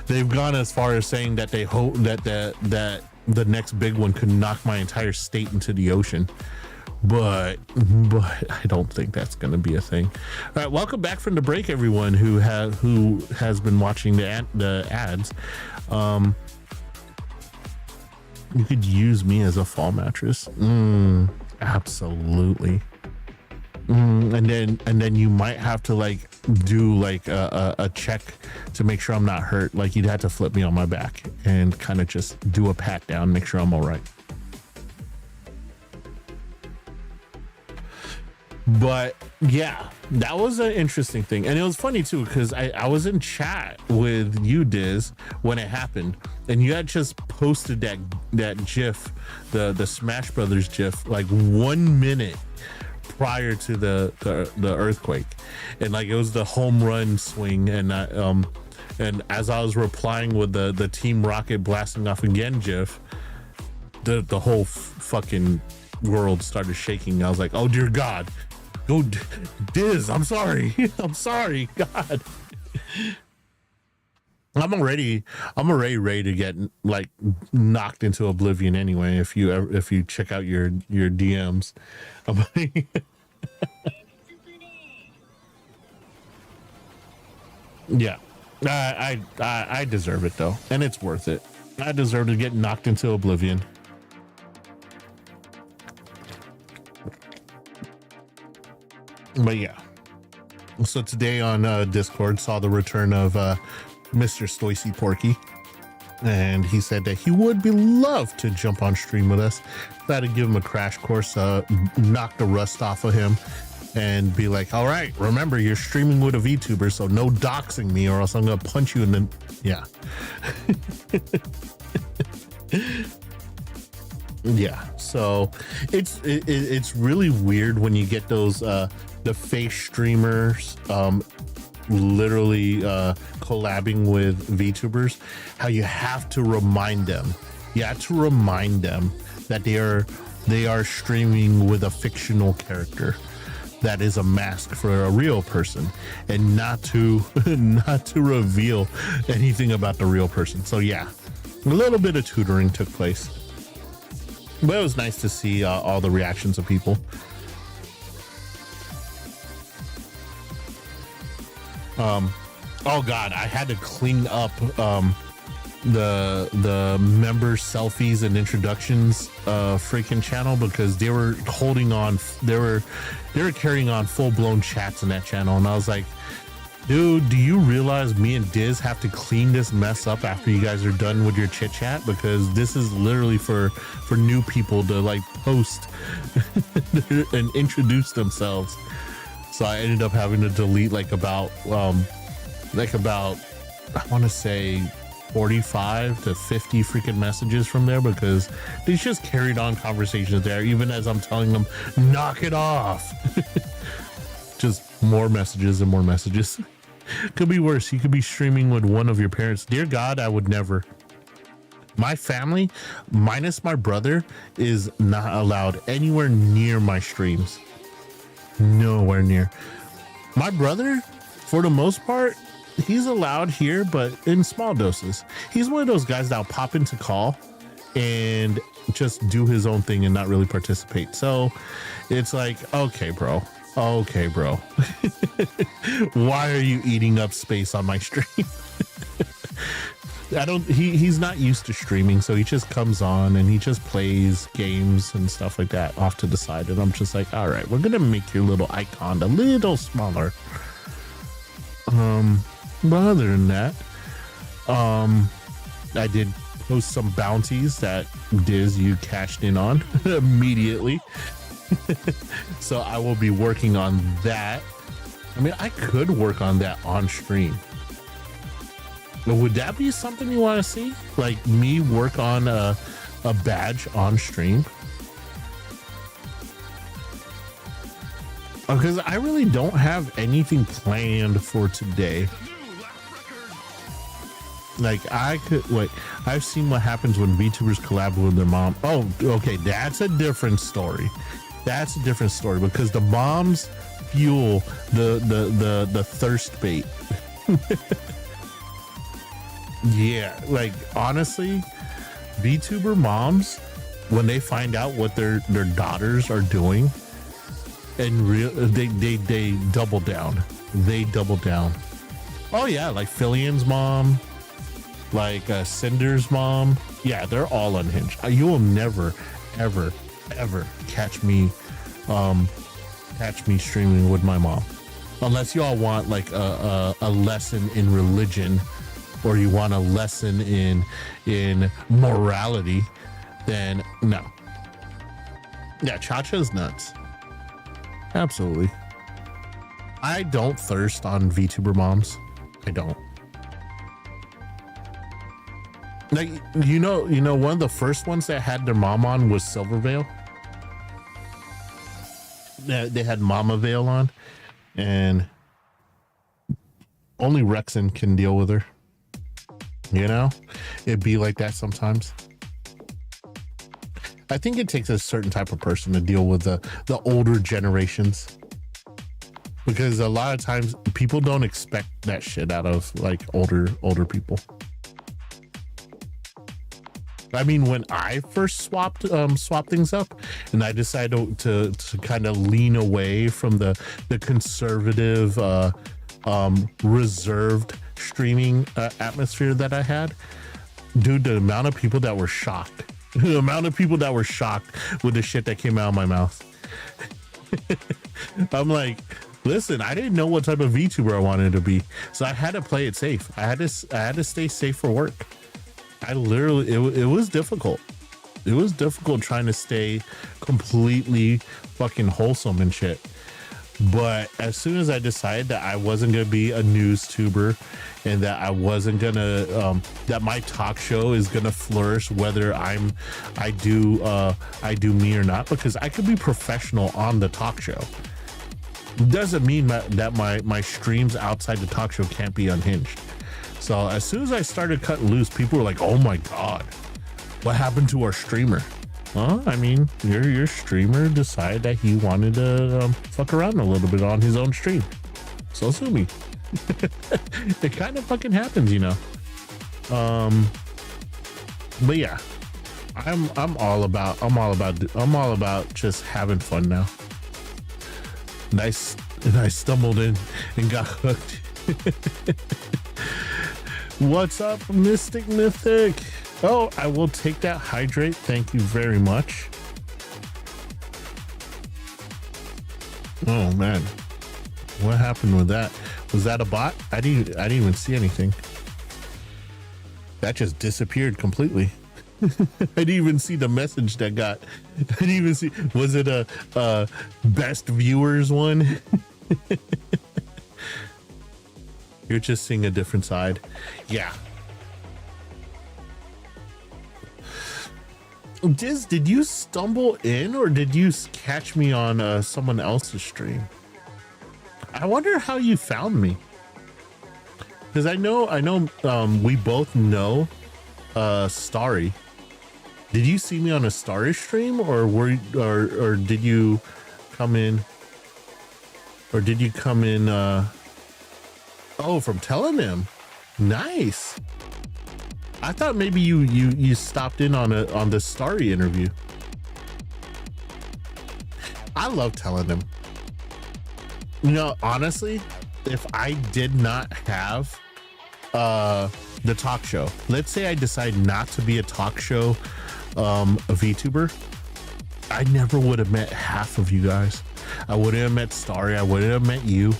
They've gone as far as saying that they hope that the next big one could knock my entire state into the ocean. But I don't think that's going to be a thing. All right, welcome back from the break, everyone who has been watching the ads. You could use me as a fall mattress. Absolutely. and then you might have to like do like a check to make sure I'm not hurt. Like you'd have to flip me on my back and kind of just do a pat down, make sure I'm all right. But yeah, that was an interesting thing. And it was funny too, because I was in chat with you, Diz, when it happened, and you had just posted that GIF, the Smash Brothers GIF, like 1 minute prior to the earthquake. And like it was the home run swing, and as I was replying with the Team Rocket blasting off again GIF, the whole fucking world started shaking. I was like, oh dear God. Oh, Diz, I'm sorry. I'm sorry, God. I'm already ready to get like knocked into oblivion anyway. If you check out your DMs, yeah, I deserve it though, and it's worth it. I deserve to get knocked into oblivion. But yeah, so today on Discord saw the return of Mr. Stoicy Porky, and he said that he would be love to jump on stream with us. I had to give him a crash course, knock the rust off of him, and be like, all right, remember you're streaming with a VTuber, so no doxing me or else I'm gonna punch you in the yeah. Yeah, so it's really weird when you get those the face streamers literally collabing with VTubers, how you have to remind them that they are streaming with a fictional character that is a mask for a real person, and not to reveal anything about the real person. So yeah, a little bit of tutoring took place, but it was nice to see all the reactions of people. Oh God, I had to clean up the member selfies and introductions freaking channel, because they were holding on, they were carrying on full-blown chats in that channel, and I was like, dude, do you realize me and Diz have to clean this mess up after you guys are done with your chit chat? Because this is literally for new people to like post and introduce themselves. So I ended up having to delete like about I want to say 45 to 50 freaking messages from there, because they just carried on conversations there even as I'm telling them knock it off. Just more messages and more messages. Could be worse. You could be streaming with one of your parents. Dear God, I would never. My family, minus my brother, is not allowed anywhere near my streams. Nowhere near. My brother, for the most part, he's allowed here, but in small doses. He's one of those guys that'll pop into call and just do his own thing and not really participate. So it's like, okay, bro. Why are you eating up space on my stream? He's not used to streaming, so he just comes on and he just plays games and stuff like that off to the side, and I'm just like, all right, we're gonna make your little icon a little smaller. But other than that, I did post some bounties that Diz, you cashed in on immediately. So I will be working on that. I mean, I could work on that on stream. Would that be something you want to see? Like me work on a badge on stream? Because I really don't have anything planned for today. Like I could, like, I've seen what happens when VTubers collab with their mom. Oh, okay, that's a different story. That's a different story, because the moms fuel the thirst bait. Yeah, like honestly, VTuber moms, when they find out what their daughters are doing, and they double down. They double down. Oh yeah, like Filian's mom, like Cinder's mom. Yeah, they're all unhinged. You will never, ever catch me catch me streaming with my mom. Unless y'all want like a lesson in religion, or you want a lesson in morality, then no. Yeah, Cha-Cha's nuts. Absolutely. I don't thirst on VTuber moms. I don't. Like, you know, one of the first ones that had their mom on was Silvervale. They had Mama Veil on, and only Rexon can deal with her. You know, it'd be like that sometimes. I think it takes a certain type of person to deal with the older generations, because a lot of times people don't expect that shit out of like older people. I mean, when I first swapped things up, and I decided to kind of lean away from the conservative, reserved streaming atmosphere that I had, dude, the amount of people that were shocked, with the shit that came out of my mouth. I'm like, listen, I didn't know what type of VTuber I wanted to be, so I had to play it safe. I had to stay safe for work. I literally, it was difficult. It was difficult trying to stay completely fucking wholesome and shit. But as soon as I decided that I wasn't going to be a news tuber, and that I wasn't going to, that my talk show is going to flourish whether I do me or not, because I could be professional on the talk show. Doesn't mean that my streams outside the talk show can't be unhinged. So as soon as I started cutting loose, people were like, "Oh my God, what happened to our streamer?" Well, I mean, your streamer decided that he wanted to fuck around a little bit on his own stream. So sue me. It kind of fucking happens, you know. But yeah, I'm all about just having fun now. And I stumbled in and got hooked. What's up, Mystic Mythic? Oh, I will take that hydrate. Thank you very much. Oh man, what happened with that? Was that a bot? I didn't even see anything. That just disappeared completely. I didn't even see the message that got. I didn't even see. Was it a best viewers one? You're just seeing a different side. Yeah. Diz, did you stumble in, or did you catch me on someone else's stream? I wonder how you found me. Because I know we both know Starry. Did you see me on a Starry stream, or did you come in? Or did you come in oh, from telling him? Nice. I thought maybe you stopped in on the Starry interview. I love telling him. You know, honestly, if I did not have the talk show, let's say I decide not to be a talk show a VTuber, I never would have met half of you guys. I wouldn't have met Starry. I wouldn't have met you.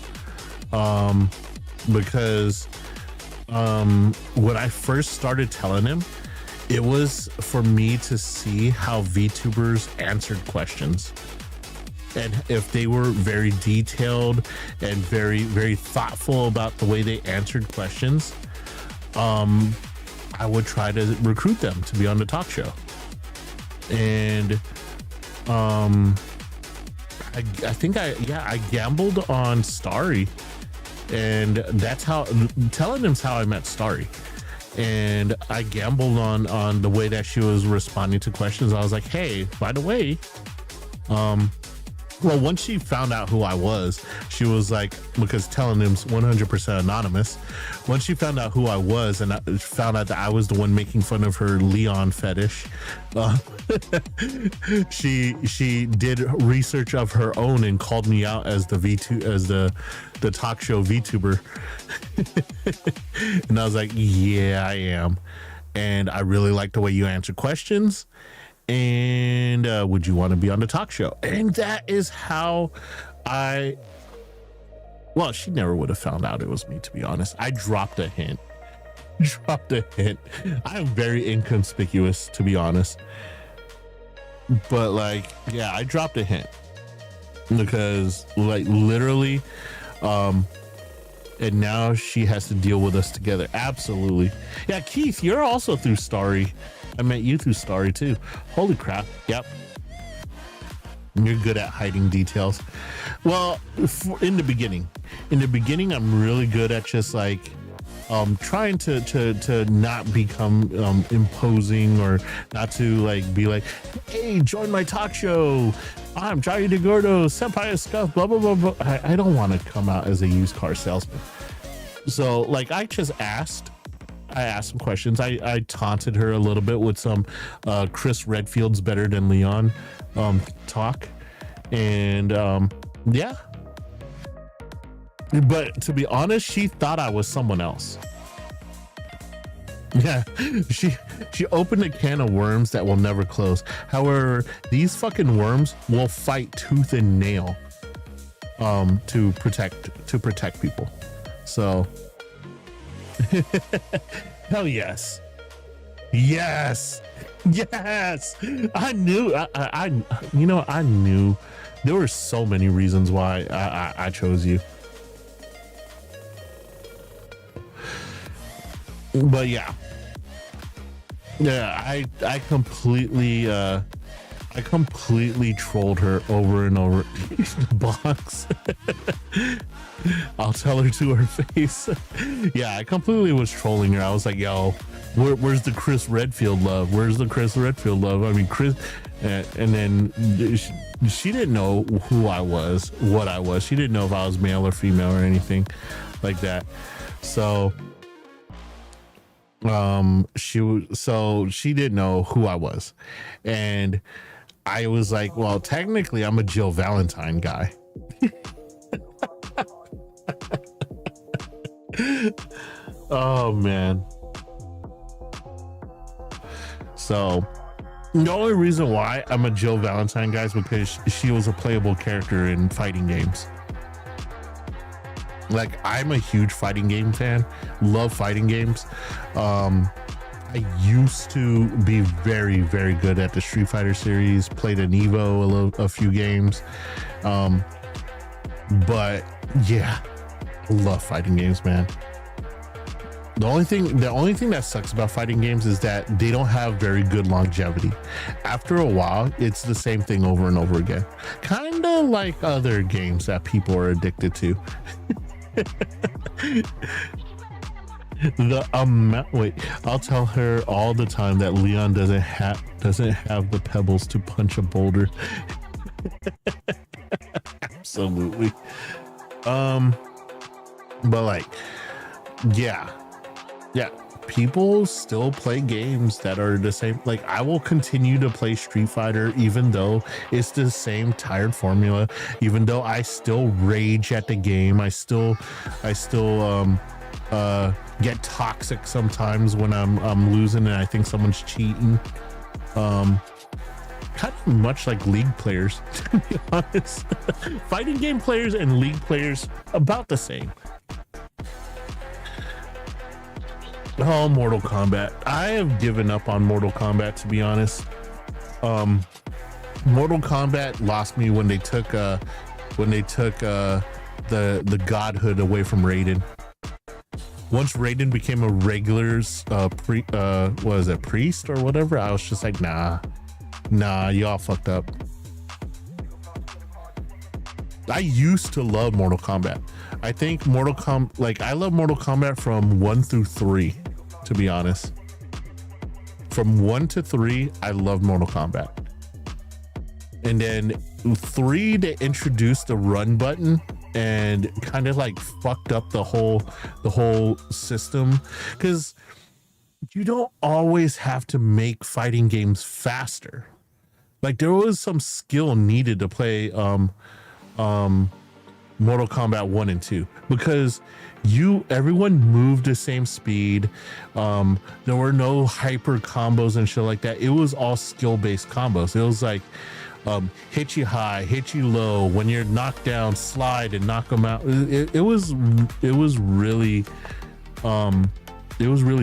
Because when I first started telling him, it was for me to see how VTubers answered questions, and if they were very detailed and very, very thoughtful about the way they answered questions, I would try to recruit them to be on the talk show. And I think I gambled on Starry. And that's how, telling him's how I met Starry. And I gambled on the way that she was responding to questions. I was like, hey, by the way, well, once she found out who I was, she was like, because telling him's 100% anonymous. Once she found out who I was, and I found out that I was the one making fun of her Leon fetish, she did research of her own and called me out as the talk show VTuber. And I was like, yeah, I am, and I really like the way you answer questions. And would you want to be on the talk show? And that is how Well, she never would have found out it was me, to be honest. I dropped a hint. I'm very inconspicuous, to be honest. But like, yeah, I dropped a hint because like literally, and now she has to deal with us together. Absolutely. Yeah, Keith, you're also through Starry. I met you through Starry too. Holy crap. Yep. You're good at hiding details. Well, in the beginning, I'm really good at just like trying to not become imposing, or not to like be like, hey, join my talk show. I'm Johnny DeGordo, Senpai of Scuff, blah, blah, blah, blah. I don't want to come out as a used car salesman. So like I asked some questions. I taunted her a little bit with some Chris Redfield's better than Leon talk. And yeah. But to be honest, she thought I was someone else. Yeah, she opened a can of worms that will never close. However, these fucking worms will fight tooth and nail to protect people. So hell yes. Yes. I knew I knew there were so many reasons why I chose you. But yeah, I completely trolled her over and over. Box. I'll tell her to her face. Yeah, I completely was trolling her. I was like, yo, where's the Chris Redfield love? Where's the Chris Redfield love? I mean, Chris, and then she didn't know who I was, what I was. She didn't know if I was male or female or anything like that. So she didn't know who I was, and I was like, well, technically I'm a Jill Valentine guy. Oh man. So the only reason why I'm a Jill Valentine guy is because she was a playable character in fighting games. Like, I'm a huge fighting game fan, love fighting games. I used to be very, very good at the Street Fighter series, played an Evo a few games. But yeah, I love fighting games, man. The only thing that sucks about fighting games is that they don't have very good longevity. After a while, it's the same thing over and over again. Kind of like other games that people are addicted to. I'll tell her all the time that Leon doesn't have the pebbles to punch a boulder. Absolutely. But like, yeah, people still play games that are the same. Like, I will continue to play Street Fighter even though it's the same tired formula, even though I still rage at the game. I still get toxic sometimes when I'm losing and I think someone's cheating. Kind of much like League players, to be honest. Fighting game players and League players about the same. Oh, Mortal Kombat. I have given up on Mortal Kombat, to be honest. Mortal Kombat lost me when they took the godhood away from Raiden. Once Raiden became a regular priest or whatever, I was just like, nah, y'all fucked up. I used to love Mortal Kombat. I think I love Mortal Kombat from 1 through 3, to be honest. From 1 to 3, I love Mortal Kombat. And then 3, they introduced the run button and kind of like fucked up the whole system, because you don't always have to make fighting games faster. Like, there was some skill needed to play Mortal Kombat 1 and 2, because everyone moved the same speed. There were no hyper combos and shit like that. It was all skill-based combos. It was like hit you high, hit you low. When you're knocked down, slide and knock them out. It was really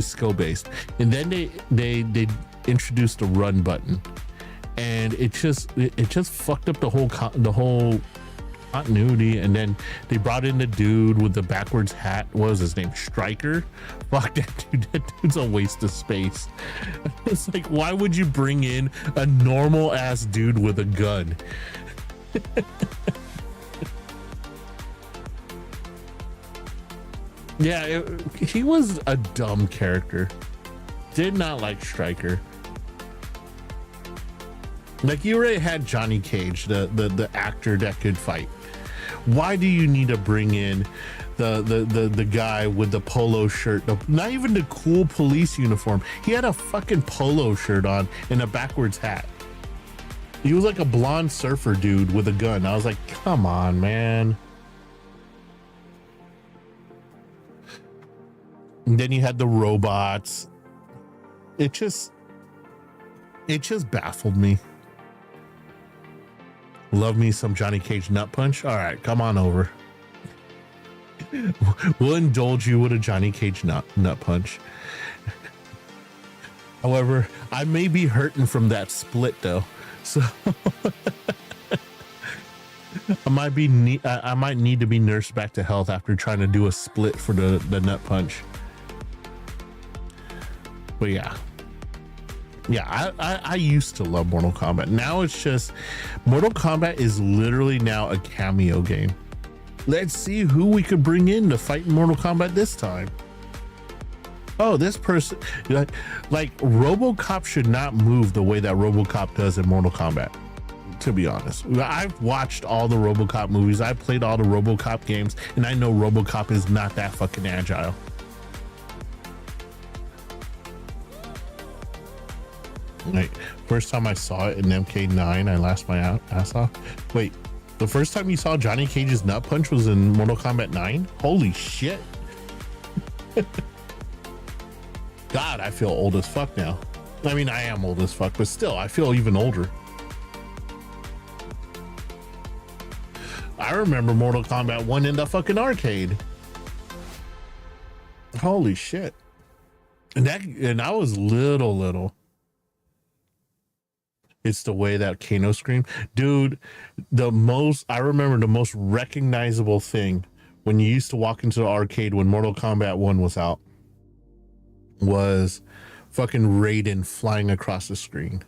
skill based. And then they introduced a run button, and it just fucked up the whole continuity. And then they brought in the dude with the backwards hat. What was his name? Stryker. Fuck that dude. That dude's a waste of space. It's like, why would you bring in a normal ass dude with a gun? Yeah, he was a dumb character. Did not like Stryker. Like, you already had Johnny Cage, the actor that could fight. Why do you need to bring in the guy with the polo shirt? Not even the cool police uniform. He had a fucking polo shirt on and a backwards hat. He was like a blonde surfer dude with a gun. I was like, come on, man. And then you had the robots. It just baffled me. Love me some Johnny Cage nut punch. All right, come on over. We'll indulge you with a Johnny Cage nut punch. However, I may be hurting from that split though, so I might need to be nursed back to health after trying to do a split for the nut punch. But yeah, I used to love Mortal Kombat. Now it's just, Mortal Kombat is literally now a cameo game. Let's see who we could bring in to fight in Mortal Kombat this time. Oh, this person, like RoboCop should not move the way that RoboCop does in Mortal Kombat, to be honest. I've watched all the RoboCop movies. I've played all the RoboCop games, and I know RoboCop is not that fucking agile. Like, first time I saw it in MK9, I laughed my ass off. Wait, the first time you saw Johnny Cage's nut punch was in Mortal Kombat 9? Holy shit. God, I feel old as fuck now. I mean, I am old as fuck, but still, I feel even older. I remember Mortal Kombat 1 in the fucking arcade. Holy shit. And I was little. It's the way that Kano screamed. Dude, I remember the most recognizable thing when you used to walk into the arcade when Mortal Kombat 1 was out was fucking Raiden flying across the screen.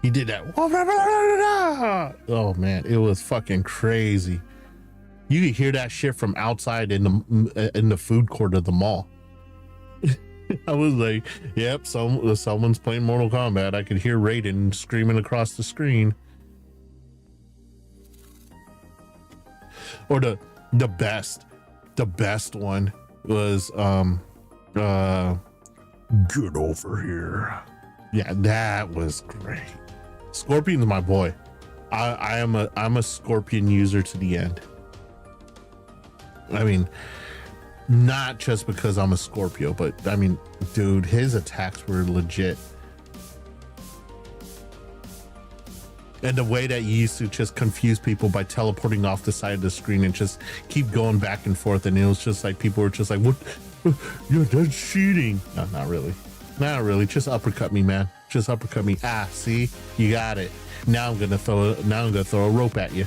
He did that. Oh man, it was fucking crazy. You could hear that shit from outside in the food court of the mall. I was like, yep, someone's playing Mortal Kombat. I could hear Raiden screaming across the screen. Or the best one was get over here. Yeah, that was great. Scorpion's my boy. I'm a Scorpion user to the end. I mean, not just because I'm a Scorpio, but I mean, dude, his attacks were legit. And the way that you used to just confuse people by teleporting off the side of the screen and just keep going back and forth, and it was just like people were just like, what? Yeah, that's cheating. No, not really. Just uppercut me, man. Just uppercut me. Ah, see, you got it. Now I'm gonna throw a rope at you.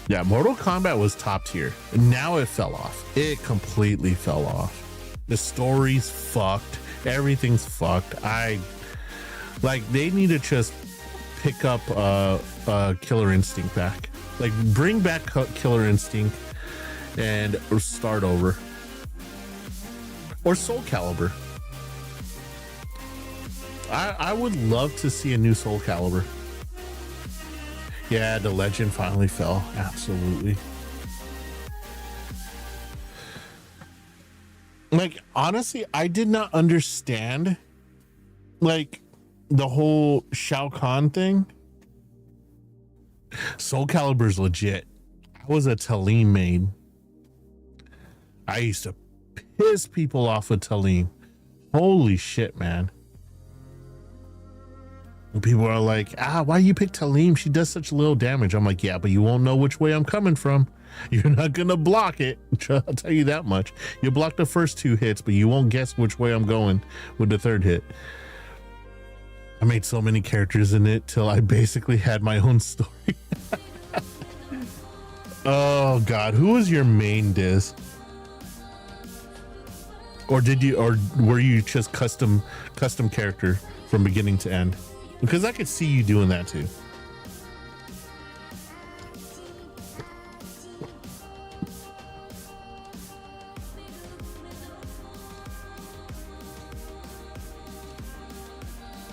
Yeah, Mortal Kombat was top tier. Now it fell off. It completely fell off. The story's fucked. Everything's fucked. They need to just pick up Killer Instinct back. Like, bring back Killer Instinct and start over. Or Soul Calibur. I would love to see a new Soul Calibur. Yeah, the legend finally fell. Absolutely. Like, honestly, I did not understand, like, the whole Shao Kahn thing. Soul Calibur's legit. I was a Talim main. I used to piss people off with Talim. Holy shit, man. People are like, why you pick Talim? She does such little damage. I'm like, yeah, but you won't know which way I'm coming from. You're not gonna block it. I'll tell you that much. You block the first 2 hits, but you won't guess which way I'm going with the 3rd hit. I made so many characters in it till I basically had my own story. Oh God, who was your main Diz? Or were you just custom character from beginning to end? Because I could see you doing that too.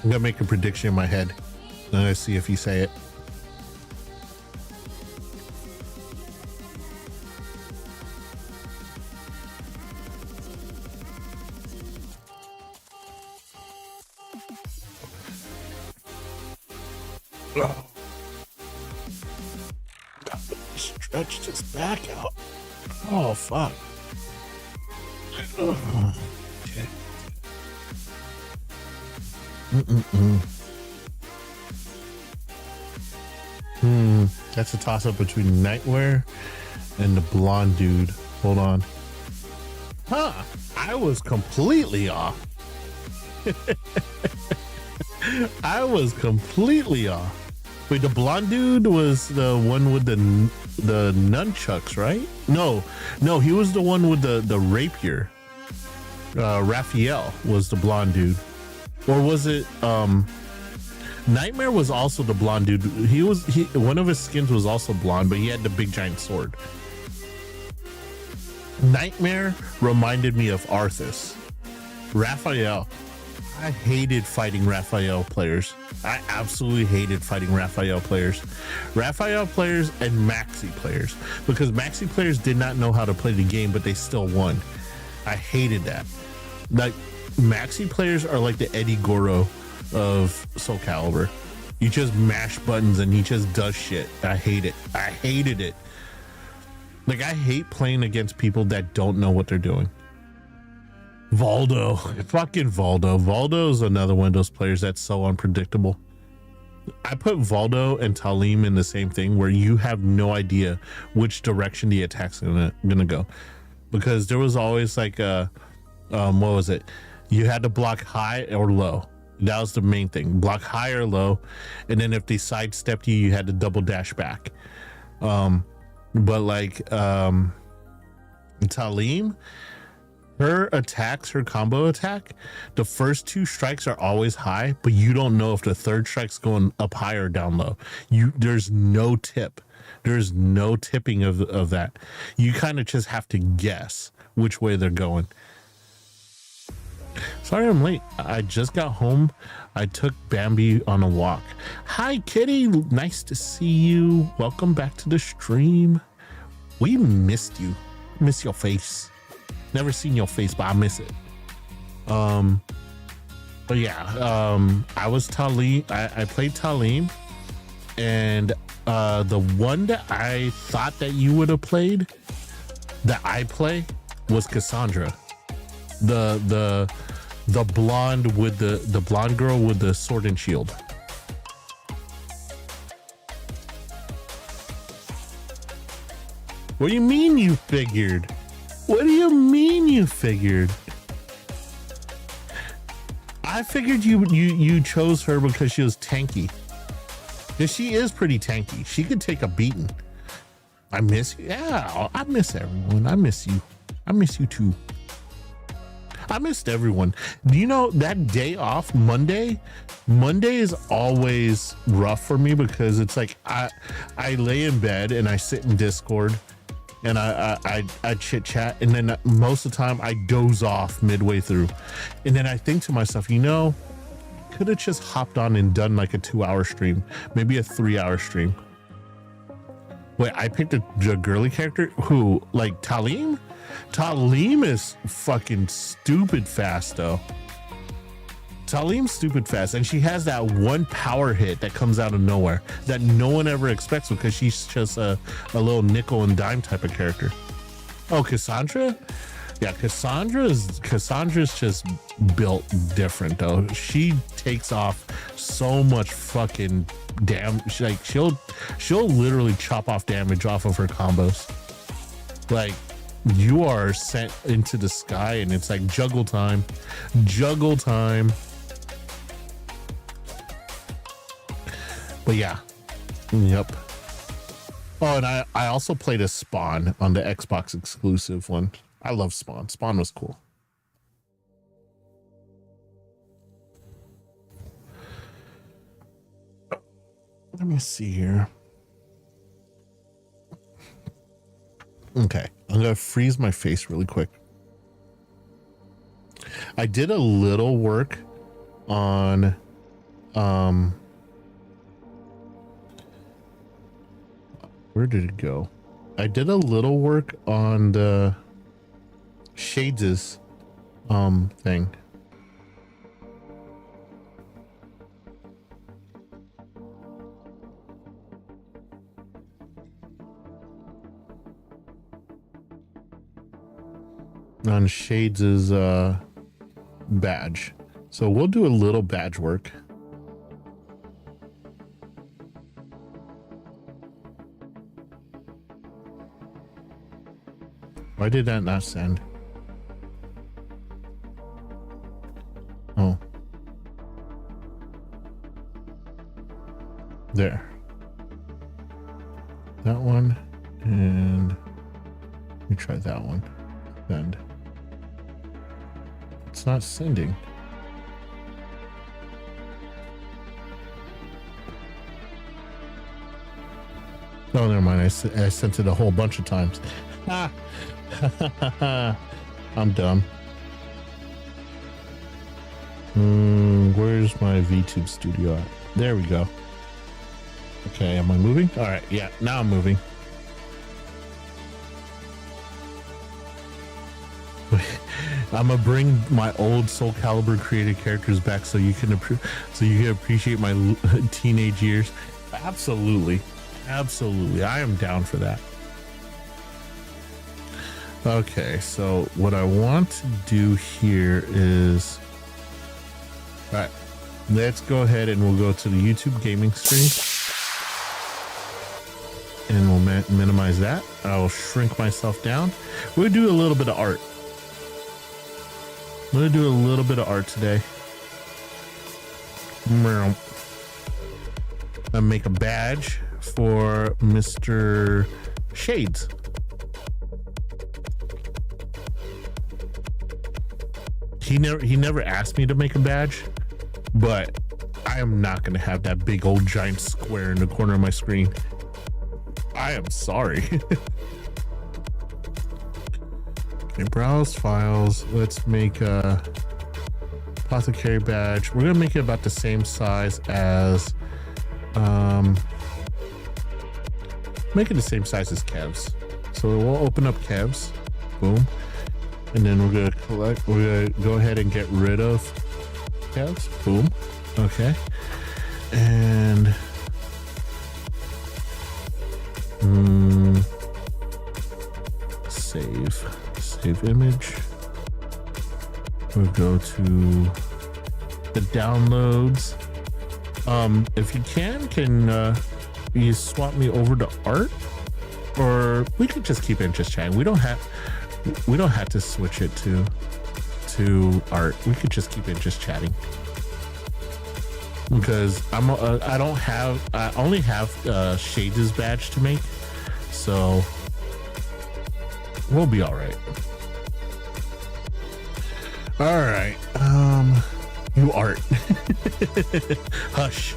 I'm gonna make a prediction in my head. I'm gonna see if you say it. Oh. Stretched his back out. Oh fuck. Oh. Okay. That's a toss up between Nightmare and the blonde dude. Hold on. I was completely off. I was completely off. Wait, the blonde dude was the one with the nunchucks, right? No, he was the one with the rapier. Raphael was the blonde dude. Or was it Nightmare was also the blonde dude. One of his skins was also blonde, but he had the big giant sword. Nightmare reminded me of Arthas. Raphael, I hated fighting Raphael players. I absolutely hated fighting Raphael players. Raphael players and Maxi players, because Maxi players did not know how to play the game, but they still won. I hated that. Like, Maxi players are like the Eddie Goro of Soul Calibur. You just mash buttons and he just does shit. I hate it. I hated it. Like, I hate playing against people that don't know what they're doing. Valdo, fucking Valdo. Valdo is another one of those players that's so unpredictable. I put Valdo and Talim in the same thing, where you have no idea which direction the attack's gonna go, because there was always like what was it? You had to block high or low. That was the main thing. Block high or low, and then if they sidestepped you, you had to double dash back. But like Talim, her attacks, her combo attack, the first 2 strikes are always high, but you don't know if the 3rd strike's going up high or down low. There's no tip. There's no tipping of that. You kind of just have to guess which way they're going. Sorry I'm late. I just got home. I took Bambi on a walk. Hi, Kitty. Nice to see you. Welcome back to the stream. We missed you. Miss your face. Never seen your face, but I miss it. But yeah, I was Talim. I played Talim, and the one that I thought that you would have played, that I play, was Cassandra, the blonde with the blonde girl with the sword and shield. What do you mean you figured? What do you mean you figured? I figured you chose her because she was tanky. Because she is pretty tanky. She could take a beating. I miss you. Yeah, I miss everyone. I miss you. I miss you too. I missed everyone. Do you know that day off, Monday is always rough for me, because it's like I lay in bed and I sit in Discord and I chit chat, and then most of the time I doze off midway through, and then I think to myself, could have just hopped on and done like a 2-hour stream, maybe a 3-hour stream. Wait, I picked a girly character? Who? Like Talim? Talim is fucking stupid fast though. Talim's stupid fast, and she has that one power hit that comes out of nowhere that no one ever expects, because she's just a little nickel and dime type of character. Oh, Cassandra? Yeah, Cassandra's just built different though. She takes off so much fucking damage. Like she'll literally chop off damage off of her combos. Like you are sent into the sky and it's like juggle time. But yeah, yep. Oh, and I also played as Spawn on the Xbox exclusive one. I love Spawn. Spawn was cool. Let me see here. Okay, I'm gonna freeze my face really quick. I did a little work on where did it go? I did a little work on the Shades' thing. On Shades' badge. So we'll do a little badge work. Why did that not send? Oh. There. That one. And let me try that one. Send. It's not sending. Oh, never mind. I sent it a whole bunch of times. Ah. I'm dumb. Where's my VTube studio at? There we go. Okay, am I moving? All right, yeah, now I'm moving. I'm gonna bring my old Soul Calibur created characters back so you can appreciate my teenage years. Absolutely, I am down for that. Okay, so what I want to do here is, all right, let's go ahead and we'll go to the YouTube gaming stream and we'll minimize that. I'll shrink myself down. We'll do a little bit of art. I'm gonna do a little bit of art today. I make a badge for Mr. Shades. He never asked me to make a badge, but I am not gonna have that big old giant square in the corner of my screen. I am sorry. Okay, browse files. Let's make a apothecary badge. We're gonna make it about the same size as make it the same size as Kev's. So we'll open up Kev's. Boom. And then we're gonna go ahead and get rid of Kev's. Boom. Okay. And save image. We'll go to the downloads. If you can you swap me over to art, or we could just keep it just chatting. We don't have to switch it to art. We could just keep it just chatting because I only have Shades' badge to make, so we'll be all right. All right. You art. Hush.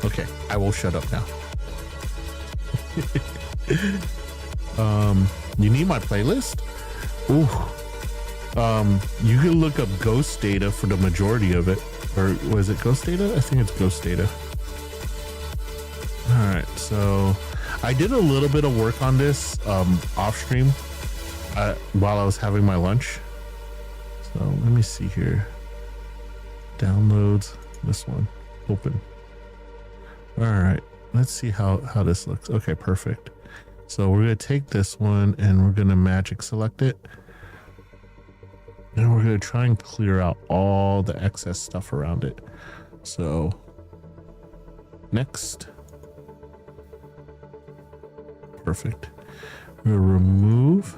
Okay, I will shut up now. You need my playlist? Ooh. You can look up Ghost Data for the majority of it. Or was it Ghost Data? I think it's Ghost Data. All right, so I did a little bit of work on this off stream while I was having my lunch. So let me see here. Downloads, this one, open. All right, let's see how this looks. Okay, perfect. So we're gonna take this one and we're gonna magic select it. And we're going to try and clear out all the excess stuff around it. So next. Perfect. We're going to remove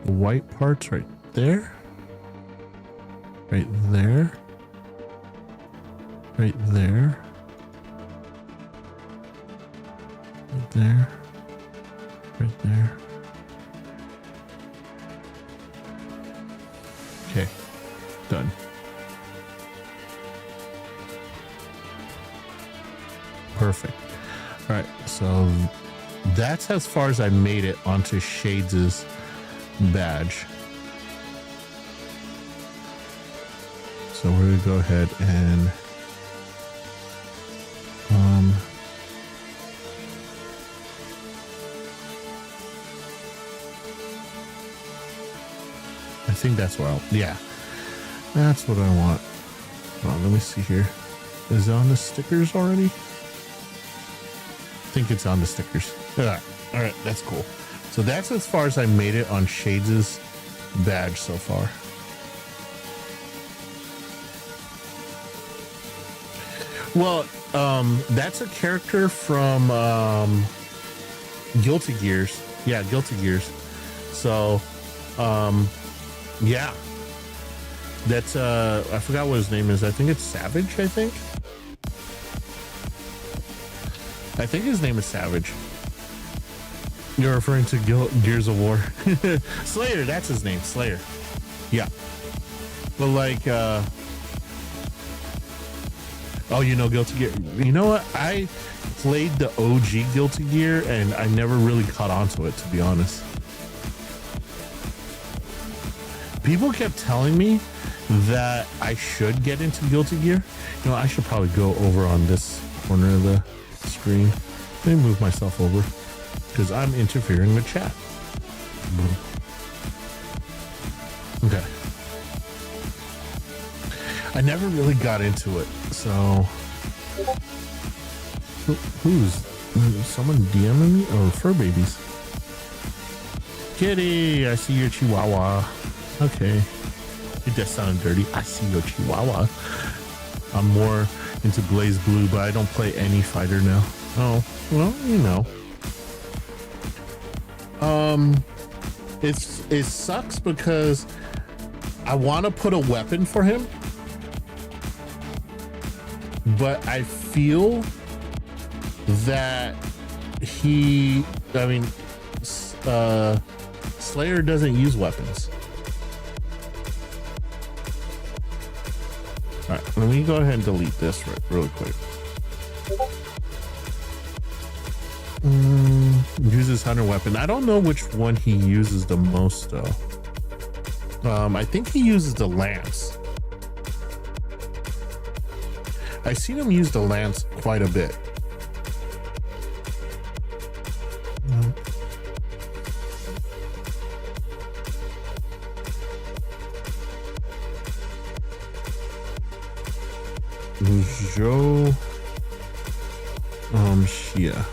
the white parts right there. Right there. Right there. Right there. Right there. Okay, done. Perfect. All right, so that's as far as I made it onto Shades' badge. So we're gonna go ahead and I think that's what that's what I want. Hold on, let me see here. Is it on the stickers already? I think it's on the stickers. Yeah. All right, that's cool. So that's as far as I made it on Shades' badge so far. Well, that's a character from Guilty Gears. Yeah, Guilty Gears. So, yeah. That's I forgot what his name is. I think it's Savage, I think his name is Savage. You're referring to Gears of War. Slayer, that's his name, Slayer. Yeah. But like oh, you know Guilty Gear. You know what? I played the OG Guilty Gear and I never really caught onto it, to be honest. People kept telling me that I should get into Guilty Gear. You know, I should probably go over on this corner of the screen. Let me move myself over because I'm interfering with chat. Okay. I never really got into it, so who's someone DMing me? Oh, fur babies. Kitty, I see your chihuahua. Okay. That sounded dirty. I see your chihuahua. I'm more into Blaze Blue, but I don't play any fighter now. Oh, well, you know. It sucks because I want to put a weapon for him, but I feel that Slayer doesn't use weapons. All right, let me go ahead and delete this really quick. Uses hunter weapon. I don't know which one he uses the most though. I think he uses the lance. I've seen him use the lance quite a bit. Joe Shia.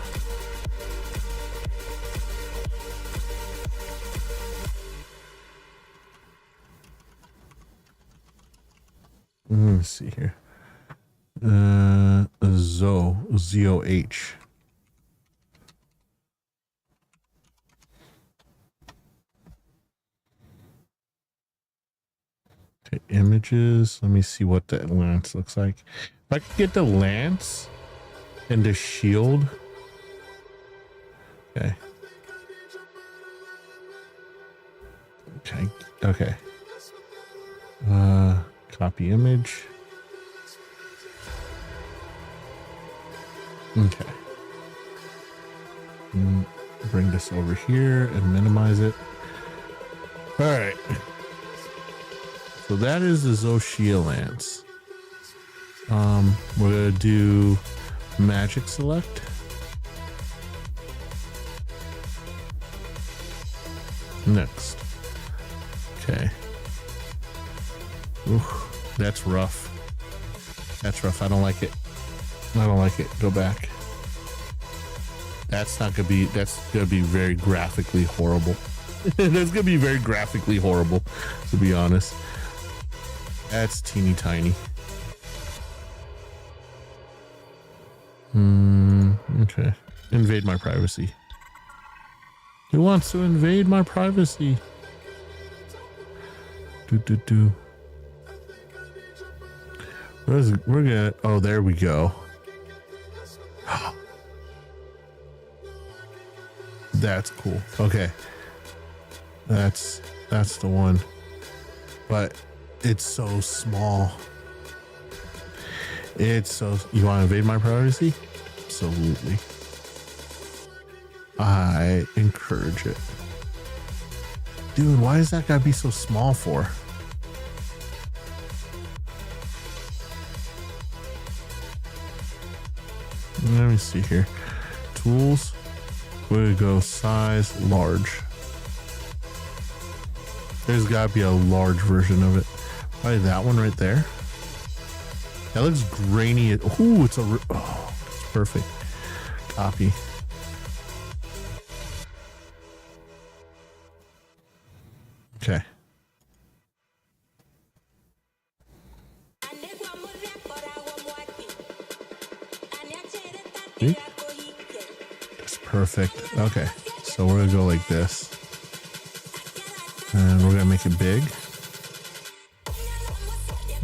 Let me see here. ZOH. Okay, images. Let me see what the lance looks like. If I could get the lance and the shield. Okay. Okay. Copy image. Okay. Bring this over here and minimize it. All right. So that is the Zoshia lance. We're gonna do magic select. Next. Okay. Ooh, that's rough. That's rough. I don't like it. I don't like it. Go back. That's gonna be very graphically horrible. That's gonna be very graphically horrible, to be honest. That's teeny tiny. Okay. Invade my privacy. Who wants to invade my privacy? We're gonna, oh, there we go. That's cool. Okay. That's the one. But it's so small. It's so, you want to invade my privacy? Absolutely. I encourage it. Dude, why does that guy be so small for? Let me see here. Tools. We're gonna go size large. There's gotta be a large version of it. Probably that one right there. That looks grainy. Ooh, it's a. Oh, it's perfect. Copy. Okay. See? That's perfect. Okay, so we're gonna go like this, and we're gonna make it big.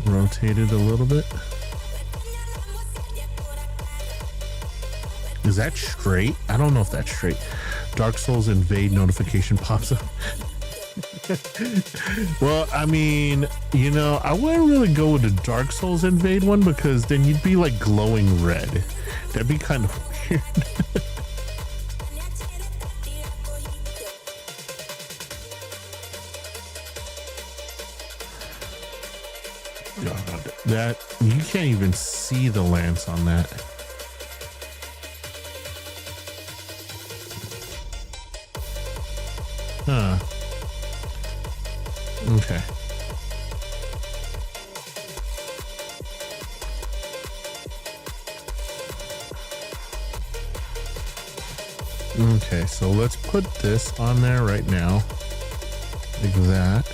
Rotate it a little bit. Is that straight? I don't know if that's straight. Dark Souls invade notification pops up. Well, I mean, you know, I wouldn't really go with the Dark Souls invade one because then you'd be like glowing red. That'd be kind of weird. God, that you can't even see the lance on that. Huh. Okay. Okay, so let's put this on there right now. Like that.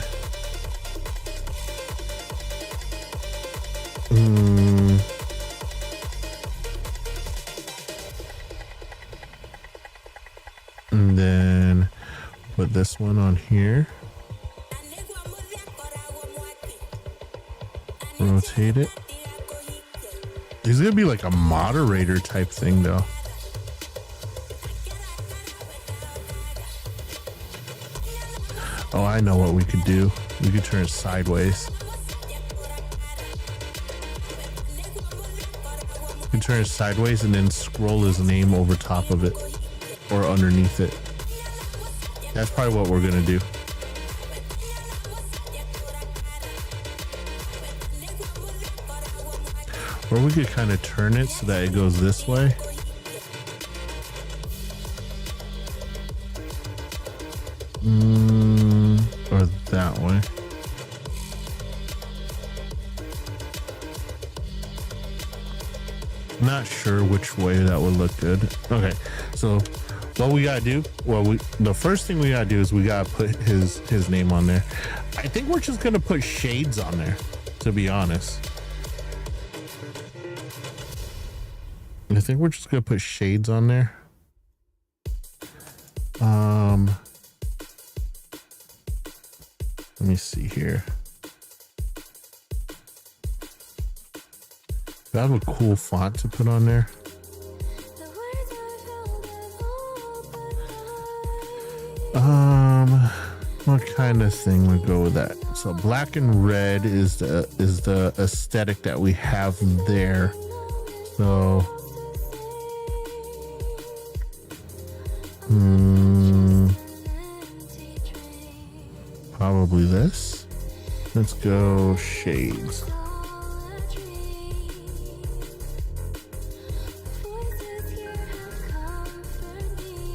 And then put this one on here. Rotate it. He's gonna be like a moderator type thing though. Oh, I know what we could do. We could turn it sideways. We can turn it sideways and then scroll his name over top of it or underneath it. That's probably what we're gonna do. Or we could kind of turn it so that it goes this way. Or that way. Not sure which way that would look good. Okay, so what we gotta do, the first thing we gotta do is we gotta put his name on there. I think we're just gonna put shades on there, to be honest. I think we're just gonna put shades on there. Let me see here. Do I have a cool font to put on there? What kind of thing would go with that? So black and red is the aesthetic that we have there. So probably this. Let's go shades.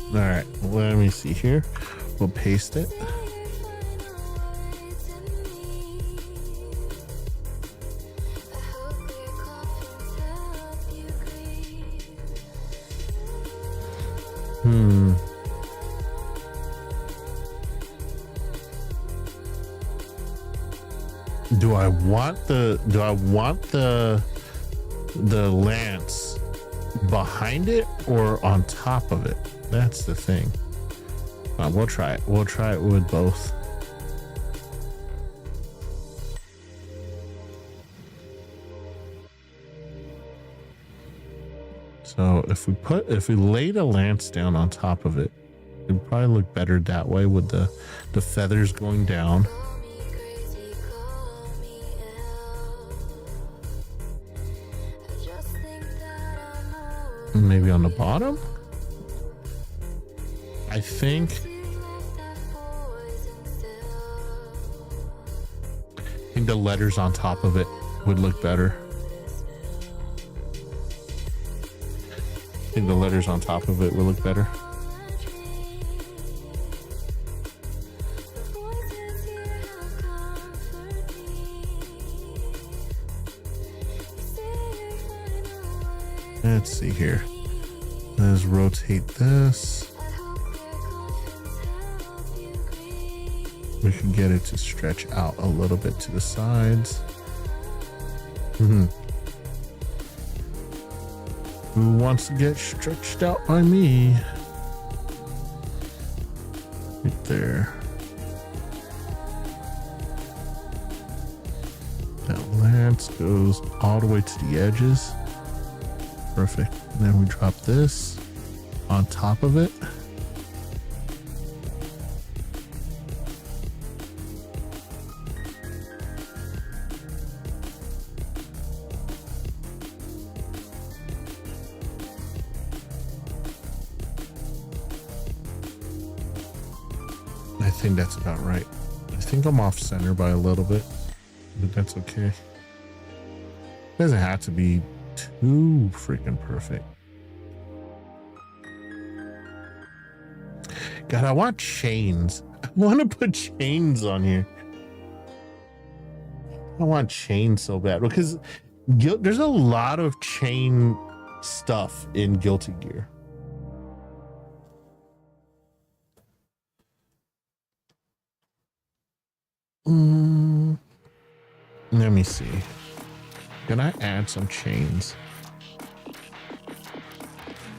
All right, let me see here. We'll paste it. Do I want the lance behind it or on top of it? That's the thing. We'll try it. We'll try it with both. So if we lay the lance down on top of it, it'd probably look better that way with the feathers going down. Maybe on the bottom? I think the letters on top of it would look better. I think the letters on top of it will look better. Let's see here. Let's rotate this. We can get it to stretch out a little bit to the sides. Who wants to get stretched out by me? Right there. That lance goes all the way to the edges. Perfect. And then we drop this on top of it. I think that's about right. I think I'm off center by a little bit, but that's okay. It doesn't have to be too freaking perfect. God, I want chains. I want to put chains on here. I want chains so bad because there's a lot of chain stuff in Guilty Gear. Let me see. Can I add some chains?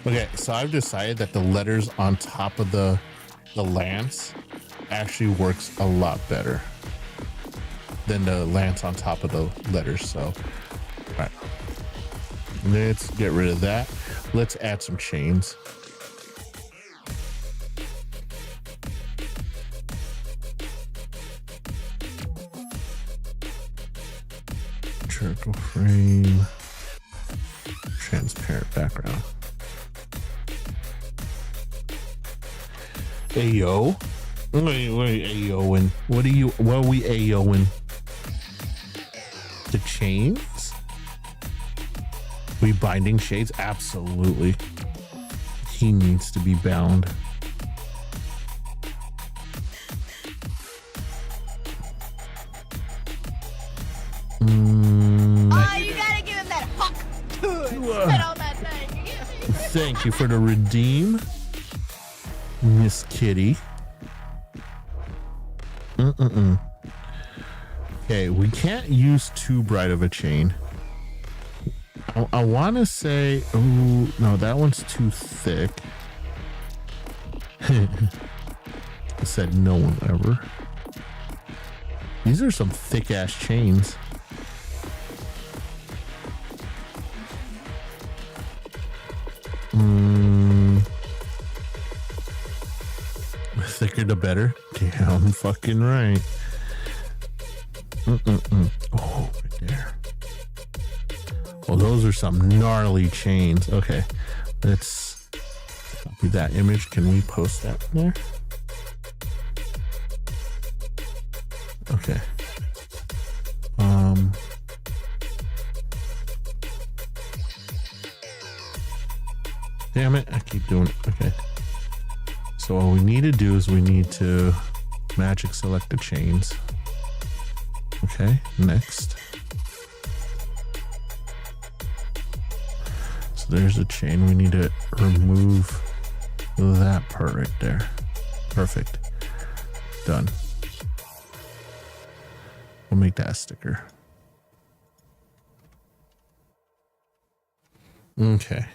Okay, so I've decided that the letters on top of the lance actually works a lot better than the lance on top of the letters. So, all right, let's get rid of that. Let's add some chains. Circle frame, transparent background. Ayo, wait, ayoing. What are we ayoing? The chains? We binding shades? Absolutely. He needs to be bound. You gotta give him that hawk. Spit on that thing. Thank you for the redeem, Miss Kitty. Okay, we can't use too bright of a chain. I want to say, oh no, that one's too thick. I said no one ever. These are some thick ass chains. The thicker the better. Damn fucking right. Oh, right there. Well, those are some gnarly chains. Okay, let's copy that image. Can we post that in there? Okay. Damn it, I keep doing it. Okay. So what we need to do is we need to magic select the chains. Okay, next. So there's a chain. We need to remove that part right there. Perfect. Done. We'll make that a sticker. Okay.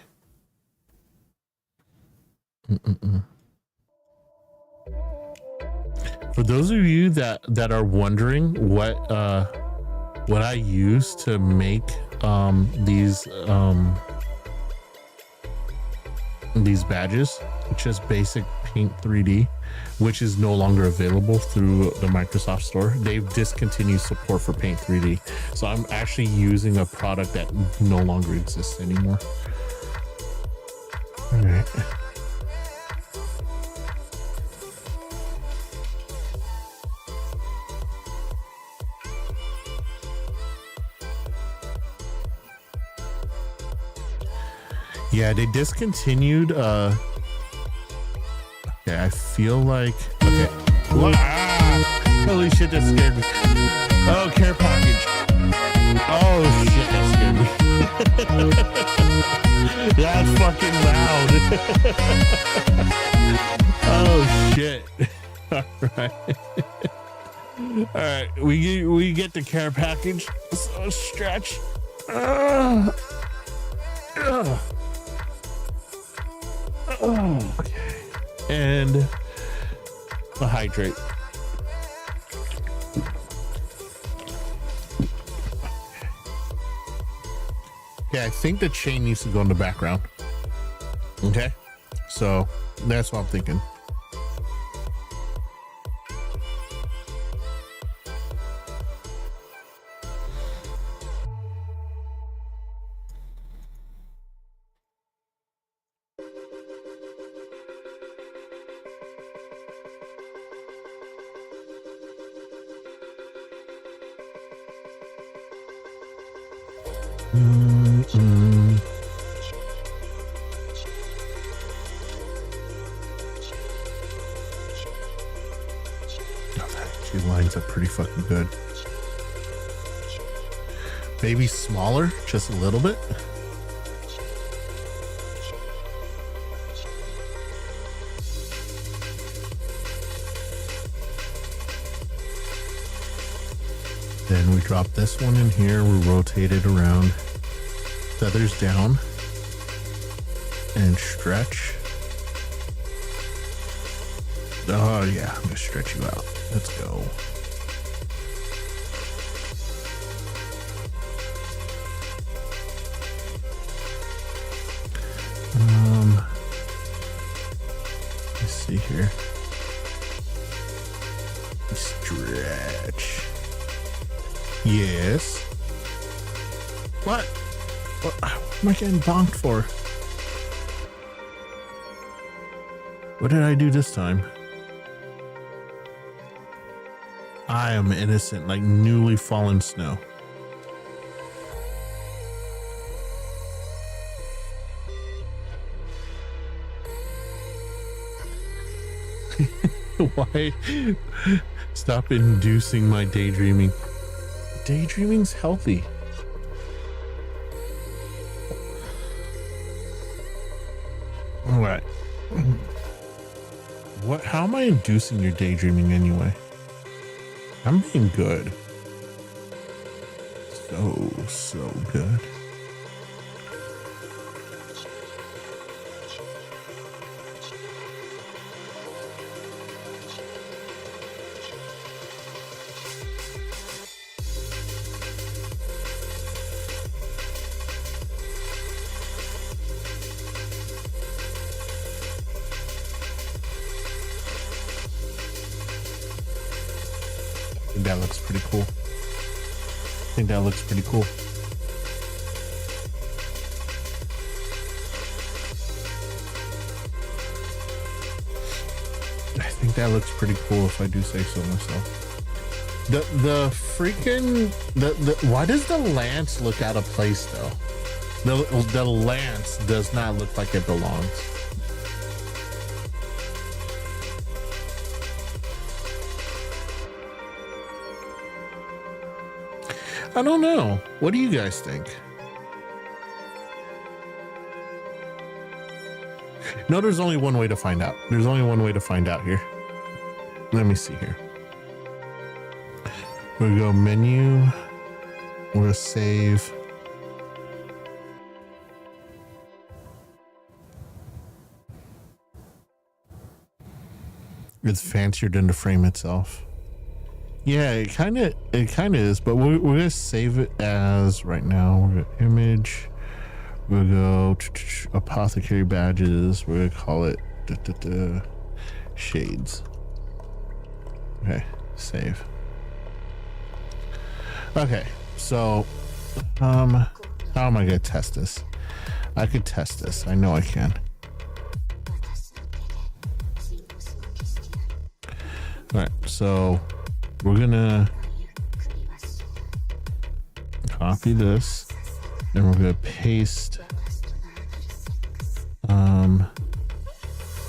For those of you that are wondering what I use to make these badges, just basic Paint 3D, which is no longer available through the Microsoft Store. They've discontinued support for Paint 3D, so I'm actually using a product that no longer exists anymore. All right. Yeah, they discontinued. Okay, I feel like. Okay. Ah, holy shit, that scared me. Oh, care package. Oh shit, that scared me. That's fucking loud. Oh shit. All right. All right, we get the care package. So stretch. Okay. And a hydrate. Okay, I think the chain needs to go in the background. Okay, so that's what I'm thinking. She lines up pretty fucking good. Maybe smaller, just a little bit. Then we drop this one in here. We rotate it around, feathers down, and stretch. Oh yeah, I'm gonna stretch you out. Let's go. Let's see here. Stretch. Yes. What? What am I getting bonked for? What did I do this time? I am innocent, like newly fallen snow. Why? Stop inducing my daydreaming. Daydreaming's healthy. All right. What? How am I inducing your daydreaming anyway? I'm being good. So good. That looks pretty cool. I think that looks pretty cool. I think that looks pretty cool if I do say so myself. The freaking why does the lance look out of place though? The lance does not look like it belongs. I don't know. What do you guys think? No, there's only one way to find out. There's only one way to find out here. Let me see here. We're gonna go menu. We're gonna save. It's fancier than the frame itself. Yeah, it kind of is, but we're gonna save it as right now. We're gonna image. We'll go apothecary badges. We're gonna call it shades. Okay, save. Okay, so how am I gonna test this? I could test this. I know I can. All right, so we're gonna copy this and we're gonna paste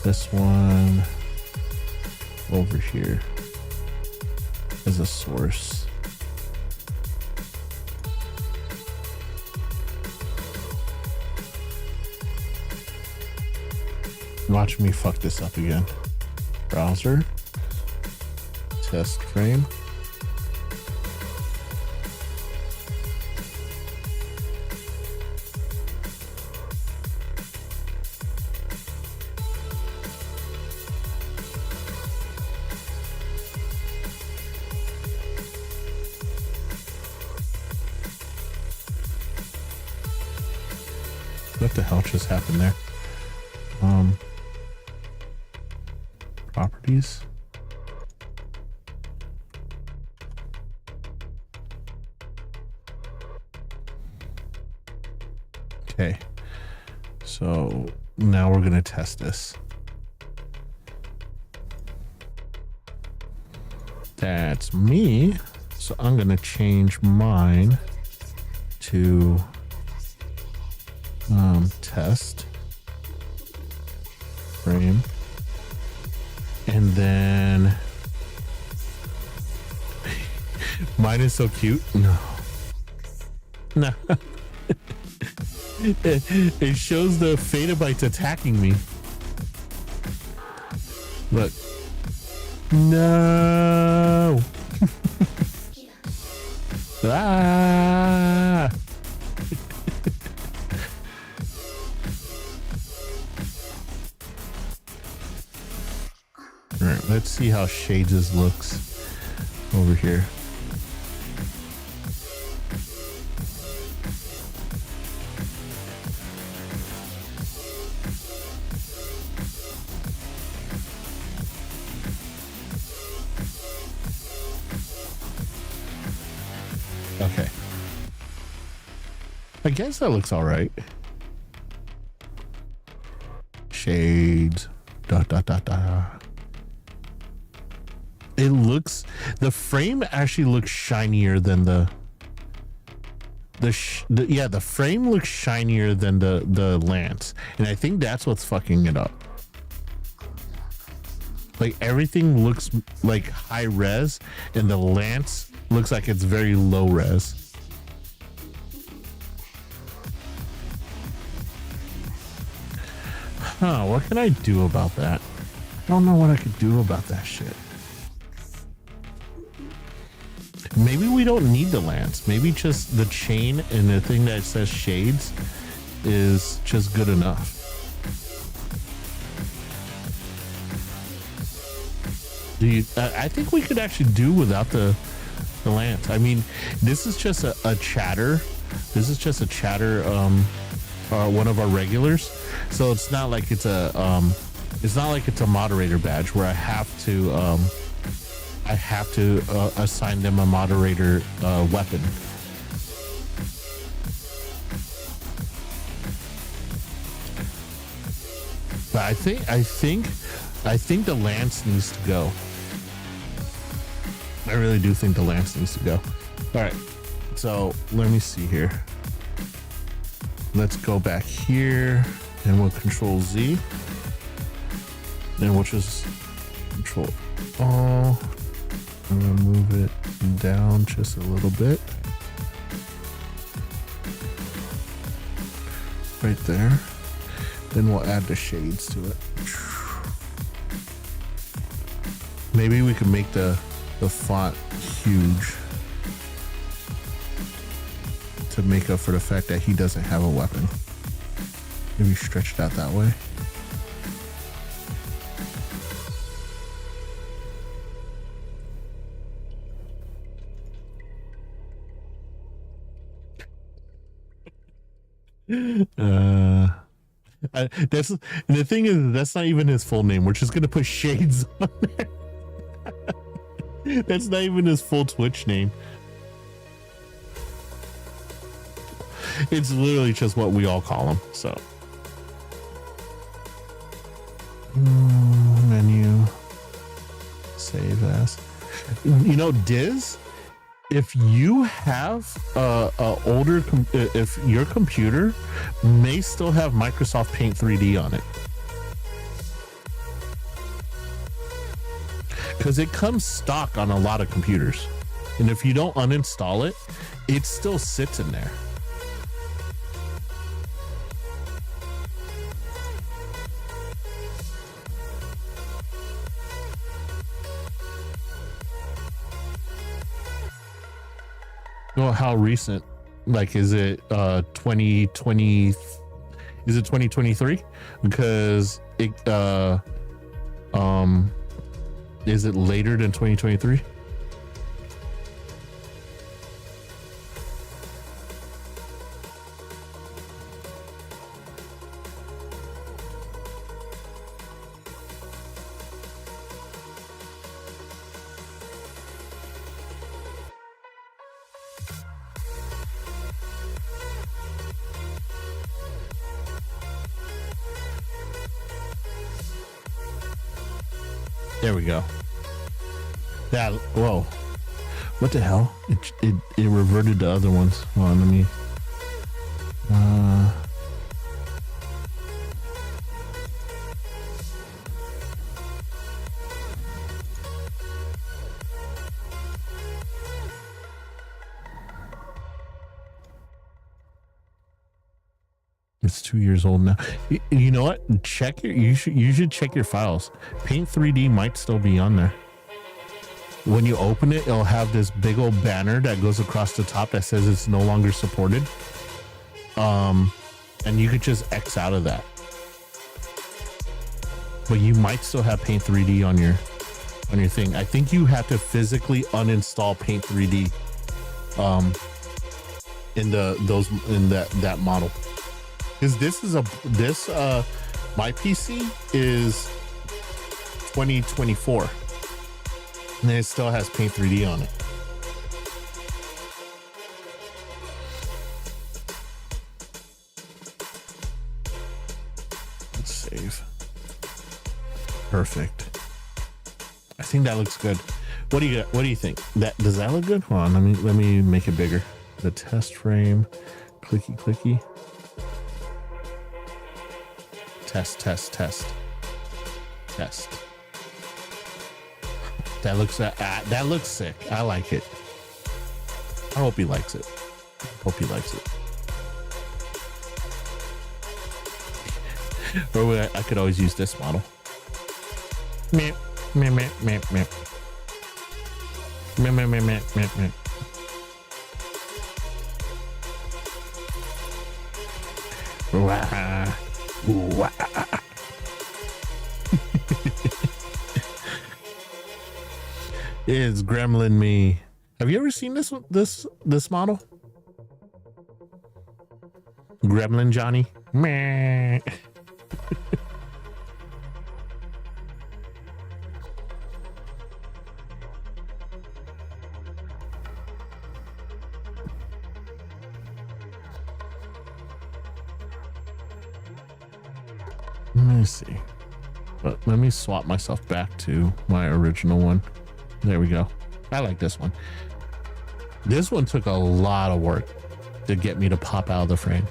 this one over here as a source. Watch me fuck this up again. Browser. Test frame. What the hell just happened there? Properties. Okay, so now we're gonna test this. That's me. So I'm gonna change mine to test frame, and then mine is so cute. No. It shows the Fatabytes attacking me. Look. No. Ah. All right, let's see how Shades' looks over here. Okay. I guess that looks all right. Shades. It looks, the frame actually looks shinier than the frame looks shinier than the lance, and I think that's what's fucking it up. Like everything looks like high res, and the lance looks like it's very low res. Huh, what can I do about that? I don't know what I could do about that shit. Maybe we don't need the lance. Maybe just the chain and the thing that says Shades is just good enough. I think we could actually do without the lance. I mean, this is just a chatter. This is just a chatter, one of our regulars. So it's not like it's a moderator badge where I have to assign them a moderator weapon. But I think the lance needs to go. I really do think the lance needs to go. All right, so let me see here. Let's go back here and we'll control Z. Then we'll just control all. I'm gonna move it down just a little bit. Right there. Then we'll add the shades to it. Maybe we can make the font huge. to make up for the fact that he doesn't have a weapon. Maybe stretch it out that way. That's the thing is, that's not even his full name. We're just gonna put shades on there. That's not even his full Twitch name. It's literally just what we all call him. So menu, save as. You know, Diz, if you have if your computer may still have Microsoft Paint 3D on it, because it comes stock on a lot of computers, and if you don't uninstall it, it still sits in there. Well, how recent? Like, is it 2020? Is it 2023? Because it is it later than 2023? There we go. That, whoa, what the hell? It reverted to other ones. Hold on, let me. It's 2 years old now. You know what? Check you should check your files. Paint 3D might still be on there. When you open it, it'll have this big old banner that goes across the top that says it's no longer supported. And you could just X out of that. But you might still have Paint 3D on your thing. I think you have to physically uninstall Paint 3D in that model. Because my PC is 2024 and it still has Paint 3D on it. Let's save. Perfect. I think that looks good. What do you think? Does that look good? Hold on, let me make it bigger. The test frame, clicky. Test. That looks sick. I like it. I hope he likes it. Or I could always use this model. Meep. It's Gremlin me. Have you ever seen this model? Gremlin Johnny. Meh. Let me see. But let me swap myself back to my original one. There we go. I like this one. This one took a lot of work to get me to pop out of the frame.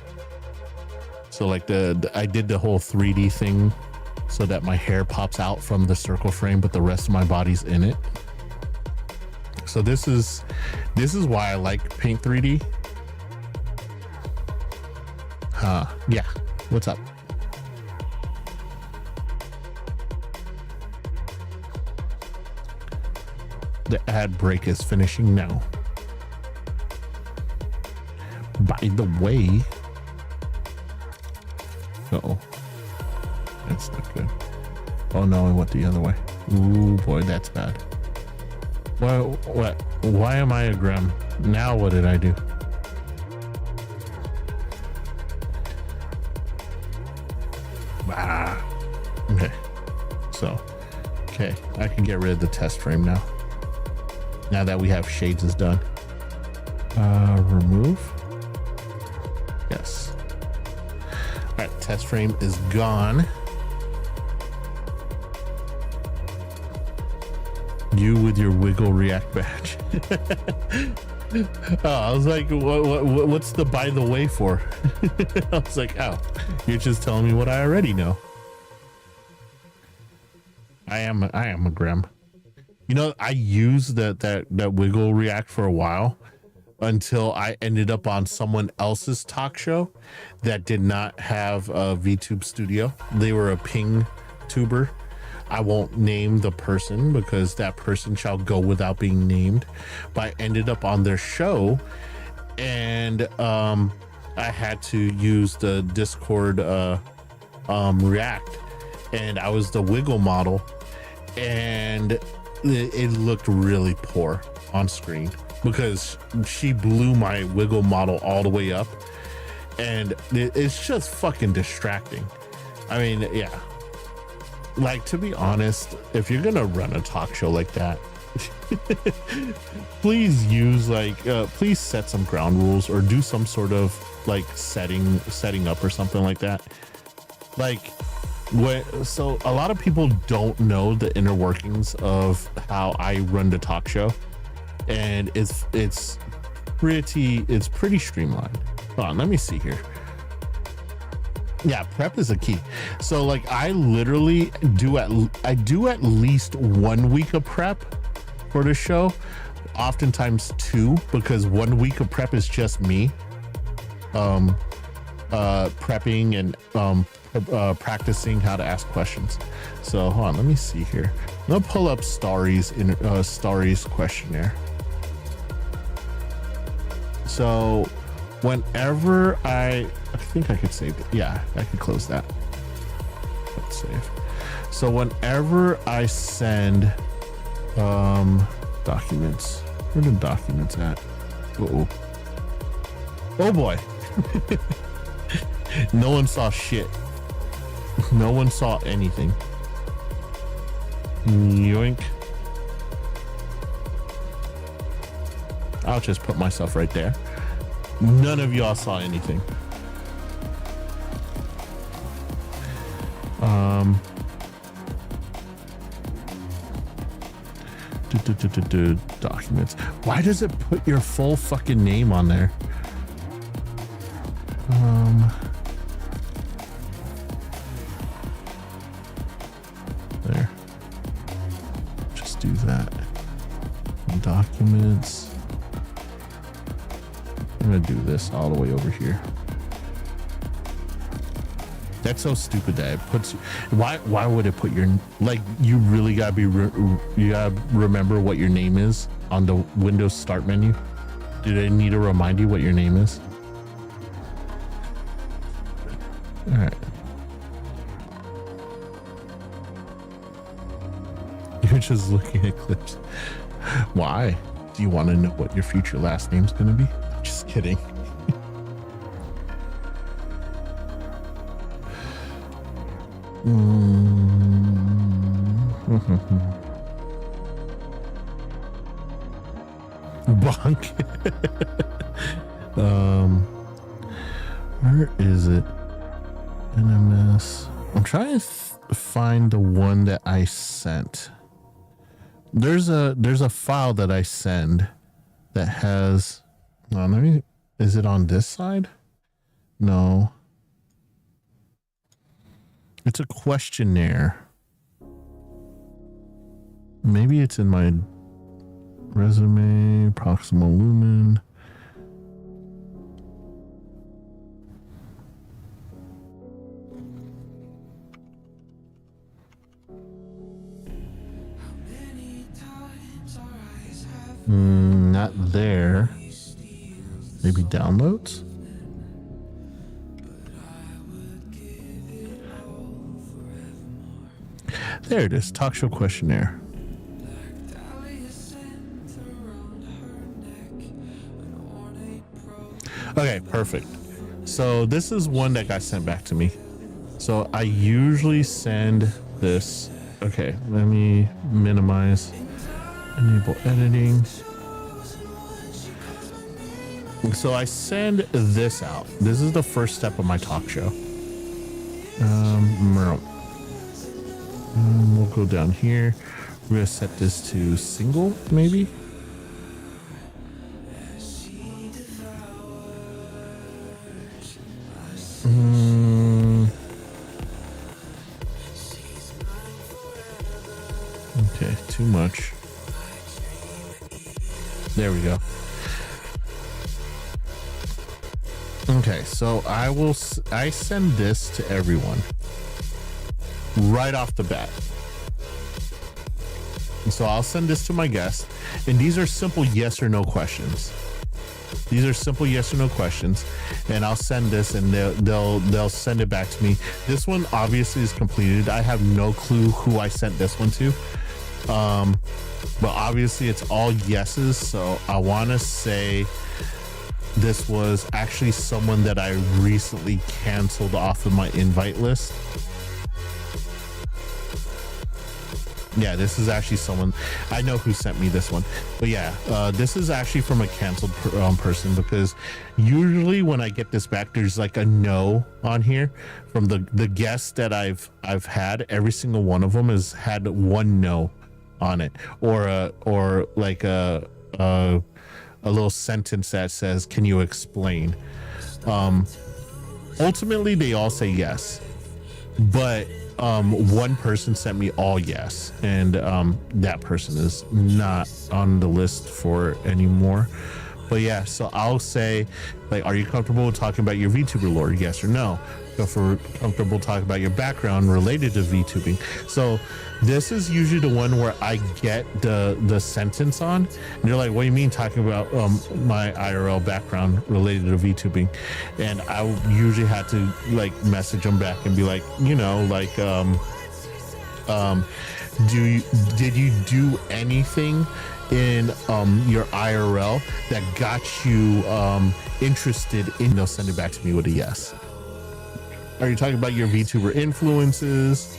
So like I did the whole 3D thing so that my hair pops out from the circle frame, but the rest of my body's in it. So this is why I like Paint 3D. Yeah. What's up? The ad break is finishing now. Bye. by the way. Uh-oh. That's not good. Oh no, I went the other way. Ooh boy, that's bad. What? Why am I a grem? Now what did I do? Ah. Okay. So, okay, I can get rid of the test frame now. Now that we have shades is done. Remove. Yes. All right, test frame is gone. You with your wiggle react badge. Oh, I was like, what's the by the way for? I was like, oh, you're just telling me what I already know. I am a grem. You know, I used that wiggle react for a while until I ended up on someone else's talk show that did not have a VTube studio. They were a ping tuber. I won't name the person because that person shall go without being named. But I ended up on their show, and I had to use the Discord React, and I was the wiggle model, and it looked really poor on screen because she blew my wiggle model all the way up, and it's just fucking distracting. I mean, yeah. Like, to be honest, if you're gonna run a talk show like that, please use please set some ground rules or do some sort of like setting up or something like that. Like, so a lot of people don't know the inner workings of how I run the talk show, and it's pretty streamlined. Hold on, let me see here. Yeah, prep is a key. So like I literally do at least 1 week of prep for the show, oftentimes 2, because 1 week of prep is just me prepping and practicing how to ask questions. So hold on, let me see here. I'm gonna pull up Starry's questionnaire. So whenever I think I could save it. Yeah, I could close that. Let's save. So whenever I send documents, where are the documents at? Uh-oh. Oh boy. No one saw shit. No one saw anything. Yoink. I'll just put myself right there. None of y'all saw anything. Documents. Why does it put your full fucking name on there? There. Just do that. Documents. I'm gonna do this all the way over here. That's so stupid that it puts. Why would it put your, like, you really gotta be you gotta remember what your name is on the Windows start menu? Do they need to remind you what your name is? All right. You're just looking at clips. Why? Do you want to know what your future last name's gonna be? Just kidding. Bonk. Where is it? NMS. I'm trying to find the one that I sent. There's a file that I send that has. Let me. Is it on this side? No. It's a questionnaire. Maybe it's in my resume, proximal lumen. Not there. Maybe downloads? There it is. Talk show questionnaire. Okay, perfect. So this is one that got sent back to me. So I usually send this. Okay, let me minimize, enable editing. So I send this out. This is the first step of my talk show. We'll go down here. We're gonna set this to single, maybe. Okay, too much. There we go. Okay, so I send this to everyone right off the bat. And so I'll send this to my guest, and these are simple yes or no questions. These are simple yes or no questions, and I'll send this, and they'll send it back to me. This one obviously is completed. I have no clue who I sent this one to, but obviously it's all yeses. So I want to say this was actually someone that I recently canceled off of my invite list. Yeah, this is actually someone I know who sent me this one. But yeah, this is actually from a canceled person, because usually when I get this back, there's like a no on here from the guests that I've had. Every single one of them has had one no on it, or like a little sentence that says, "Can you explain?" Ultimately, they all say yes, but one person sent me all yes, and that person is not on the list for anymore. But yeah, so I'll say, like, are you comfortable with talking about your VTuber lore? Yes or no? Comfortable talking about your background related to VTubing? So this is usually the one where I get the sentence on, and they're like, what do you mean talking about my IRL background related to VTubing? And I usually had to like message them back and be like, you know, like did you do anything in your IRL that got you interested in? They'll send it back to me with a yes. Are you talking about your VTuber influences?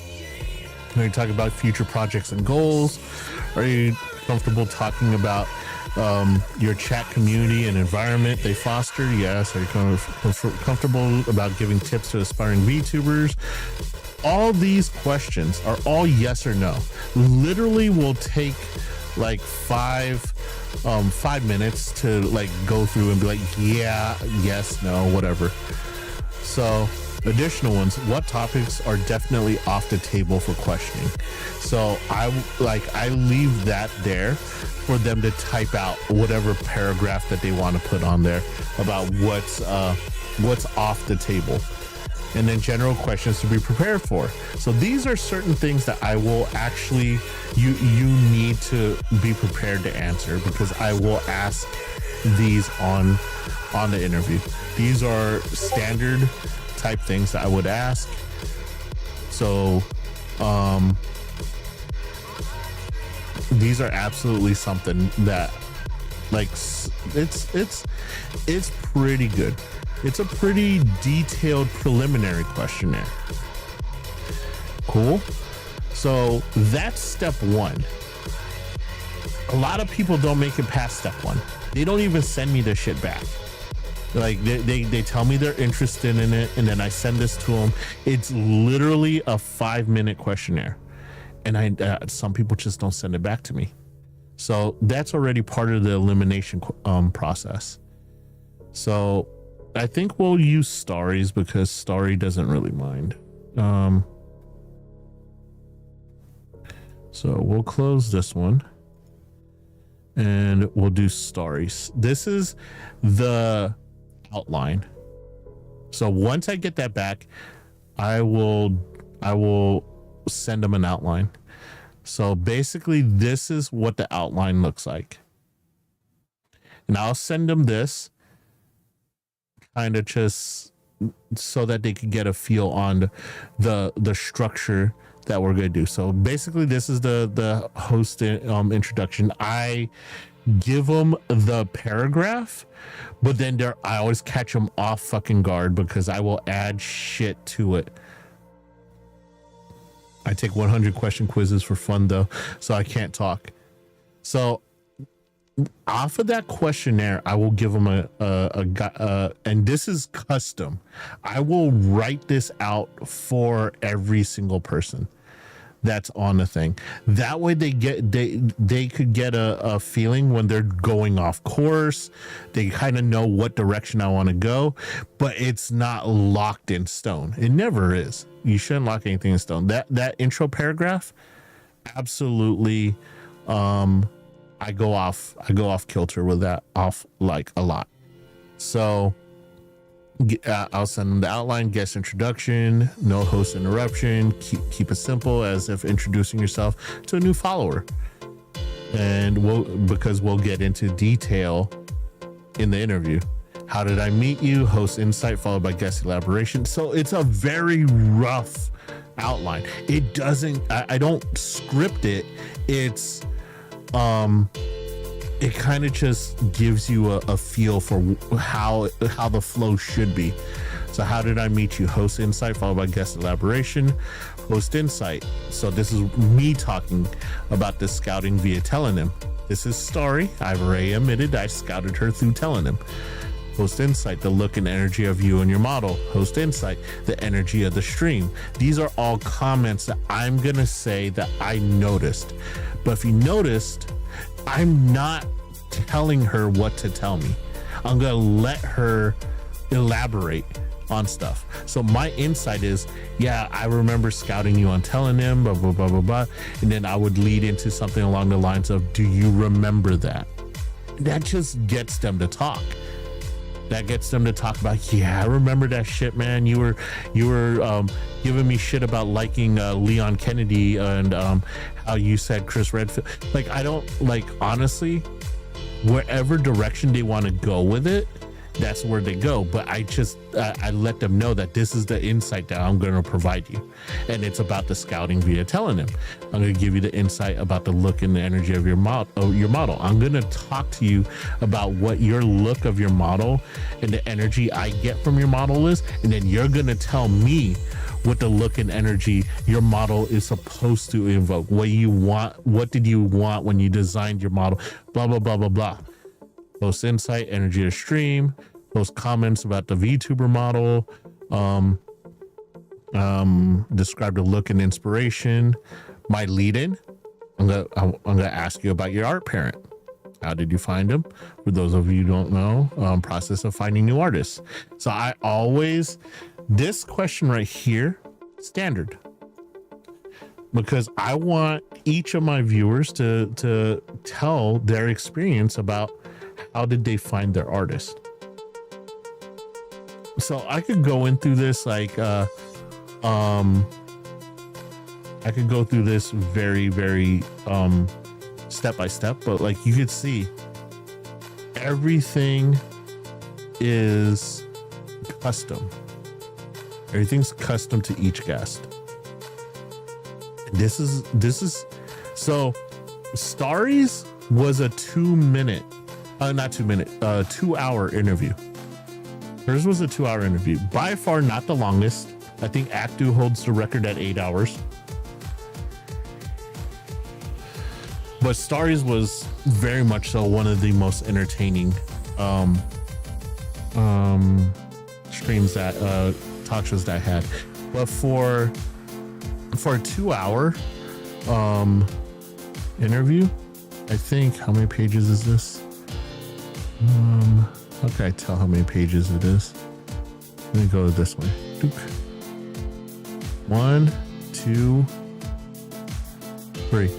Are you talking about future projects and goals? Are you comfortable talking about your chat community and environment they foster? Yes. Are you comfortable about giving tips to aspiring VTubers? All these questions are all yes or no. Literally will take like 5 minutes to like go through and be like, yeah, yes, no, whatever. So additional ones, what topics are definitely off the table for questioning? So I leave that there for them to type out whatever paragraph that they want to put on there about what's off the table. And then general questions to be prepared for. So these are certain things that I will actually, you need to be prepared to answer, because I will ask these on the interview. These are standard type things that I would ask. So these are absolutely something that, like, it's pretty good. It's a pretty detailed preliminary questionnaire. Cool. So that's step one. A lot of people don't make it past step one. They don't even send me their shit back. Like they tell me they're interested in it, and then I send this to them. It's literally a 5-minute questionnaire, and some people just don't send it back to me. So that's already part of the elimination process. So I think we'll use Starries, because Starry doesn't really mind. So we'll close this one and we'll do Starries. This is the outline. So once I get that back, I will send them an outline. So basically this is what the outline looks like. And I'll send them this, kind of just so that they could get a feel on the structure that we're gonna do. So basically, this is the host introduction. I give them the paragraph, but then I always catch them off fucking guard because I will add shit to it. I take 100 question quizzes for fun though, so I can't talk. So off of that questionnaire, I will give them and this is custom. I will write this out for every single person that's on the thing. That way they could get a feeling when they're going off course. They kind of know what direction I want to go, but it's not locked in stone. It never is. You shouldn't lock anything in stone. That intro paragraph, absolutely. I go off kilter with that, off like a lot. So I'll send them the outline, guest introduction, no host interruption, keep it simple as if introducing yourself to a new follower. And because we'll get into detail in the interview. How did I meet you? Host insight followed by guest elaboration. So it's a very rough outline. It doesn't, I don't script it. It's, it kind of just gives you a feel for how the flow should be. So how did I meet you? Host insight followed by guest elaboration. Host insight. So this is me talking about this scouting via Telenym. This is Starry. I've already admitted I scouted her through Telenym. Host insight, the look and energy of you and your model. Host insight, the energy of the stream. These are all comments that I'm gonna say that I noticed. But if you noticed, I'm not telling her what to tell me. I'm gonna let her elaborate on stuff. So my insight is, yeah, I remember scouting you on Telenym, blah, blah, blah, blah, blah. And then I would lead into something along the lines of, do you remember that? That just gets them to talk. That gets them to talk about, yeah, I remember that shit, man. You were giving me shit about liking Leon Kennedy and how you said Chris Redfield. Like, I don't, like, honestly, wherever direction they want to go with it, that's where they go. But I just I let them know that this is the insight that I'm going to provide you, and it's about the scouting via Telenym. I'm going to give you the insight about the look and the energy of your model. I'm going to talk to you about what your look of your model and the energy I get from your model is, and then you're going to tell me what the look and energy your model is supposed to invoke. What you want? What did you want when you designed your model? Blah blah blah blah blah. Post insight, energy of stream, post comments about the VTuber model, describe the look and inspiration. My lead-in, I'm gonna ask you about your art parent. How did you find him? For those of you who don't know, process of finding new artists. So I always, this question right here, standard. Because I want each of my viewers to tell their experience about how did they find their artist. So I could go in through this like I could go through this very, very step by step, but like you could see everything is custom. Everything's custom to each guest. This is so Starry's was a 2-hour interview. Hers was a 2-hour interview. By far not the longest. I think Actu holds the record at 8 hours. But Starry's was very much so one of the most entertaining streams that talk shows that I had. But for a 2-hour interview, I think, how many pages is this? How can I tell how many pages it is? Let me go this way. 1, 2, 3.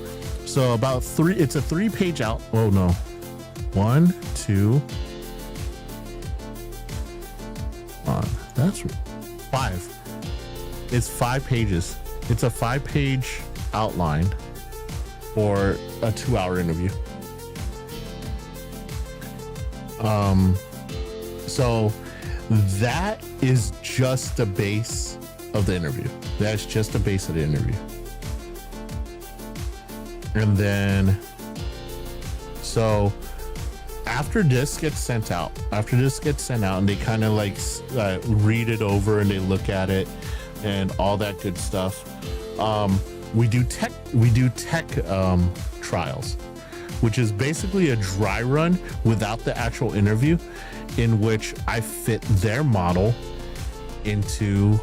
So about 3. It's a 3-page out. Oh no. 1, 2. That's 5. It's 5 pages. It's a 5-page outline for a 2-hour interview. So that is just the base of the interview. That's just the base of the interview. And then, so after this gets sent out, and they kind of like read it over and they look at it and all that good stuff. We do tech trials, which is basically a dry run without the actual interview, in which I fit their model into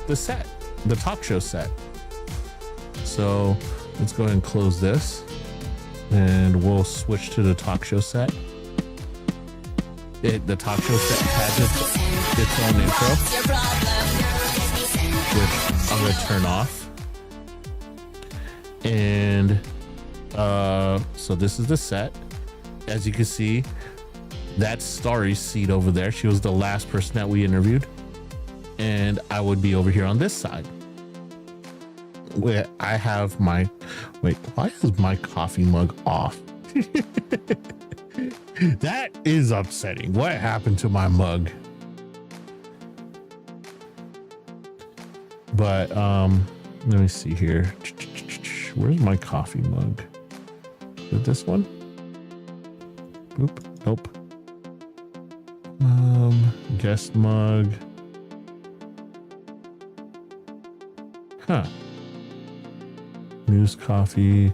the set, the talk show set. So let's go ahead and close this and we'll switch to the talk show set. The talk show set has its own intro, which I'm going to turn off. And so this is the set. As you can see, that's Starry's seat over there. She was the last person that we interviewed. And I would be over here on this side, where I have my, wait, why is my coffee mug off? That is upsetting. What happened to my mug? But let me see here. Where's my coffee mug? Is it this one? Oop, nope. Guest mug. Huh. News coffee.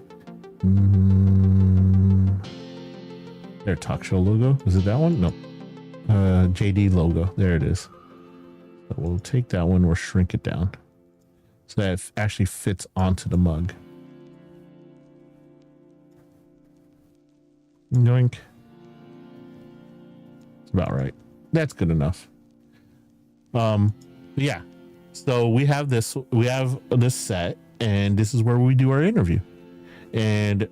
Their talk show logo. Is it that one? No. JD logo. There it is. So we'll take that one. We'll shrink it down so that it actually fits onto the mug. Yoink. It's about right. That's good enough. Yeah. So we have this set, and this is where we do our interview. And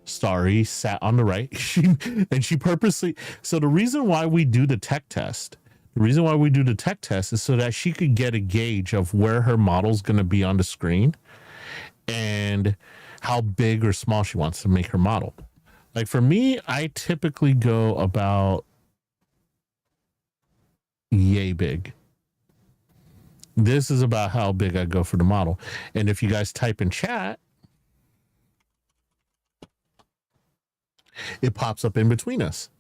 Starry sat on the right. She purposely, so the reason why we do the tech test is so that she could get a gauge of where her model's going to be on the screen and how big or small she wants to make her model. Like for me, I typically go about yay big. This is about how big I go for the model. And if you guys type in chat, it pops up in between us.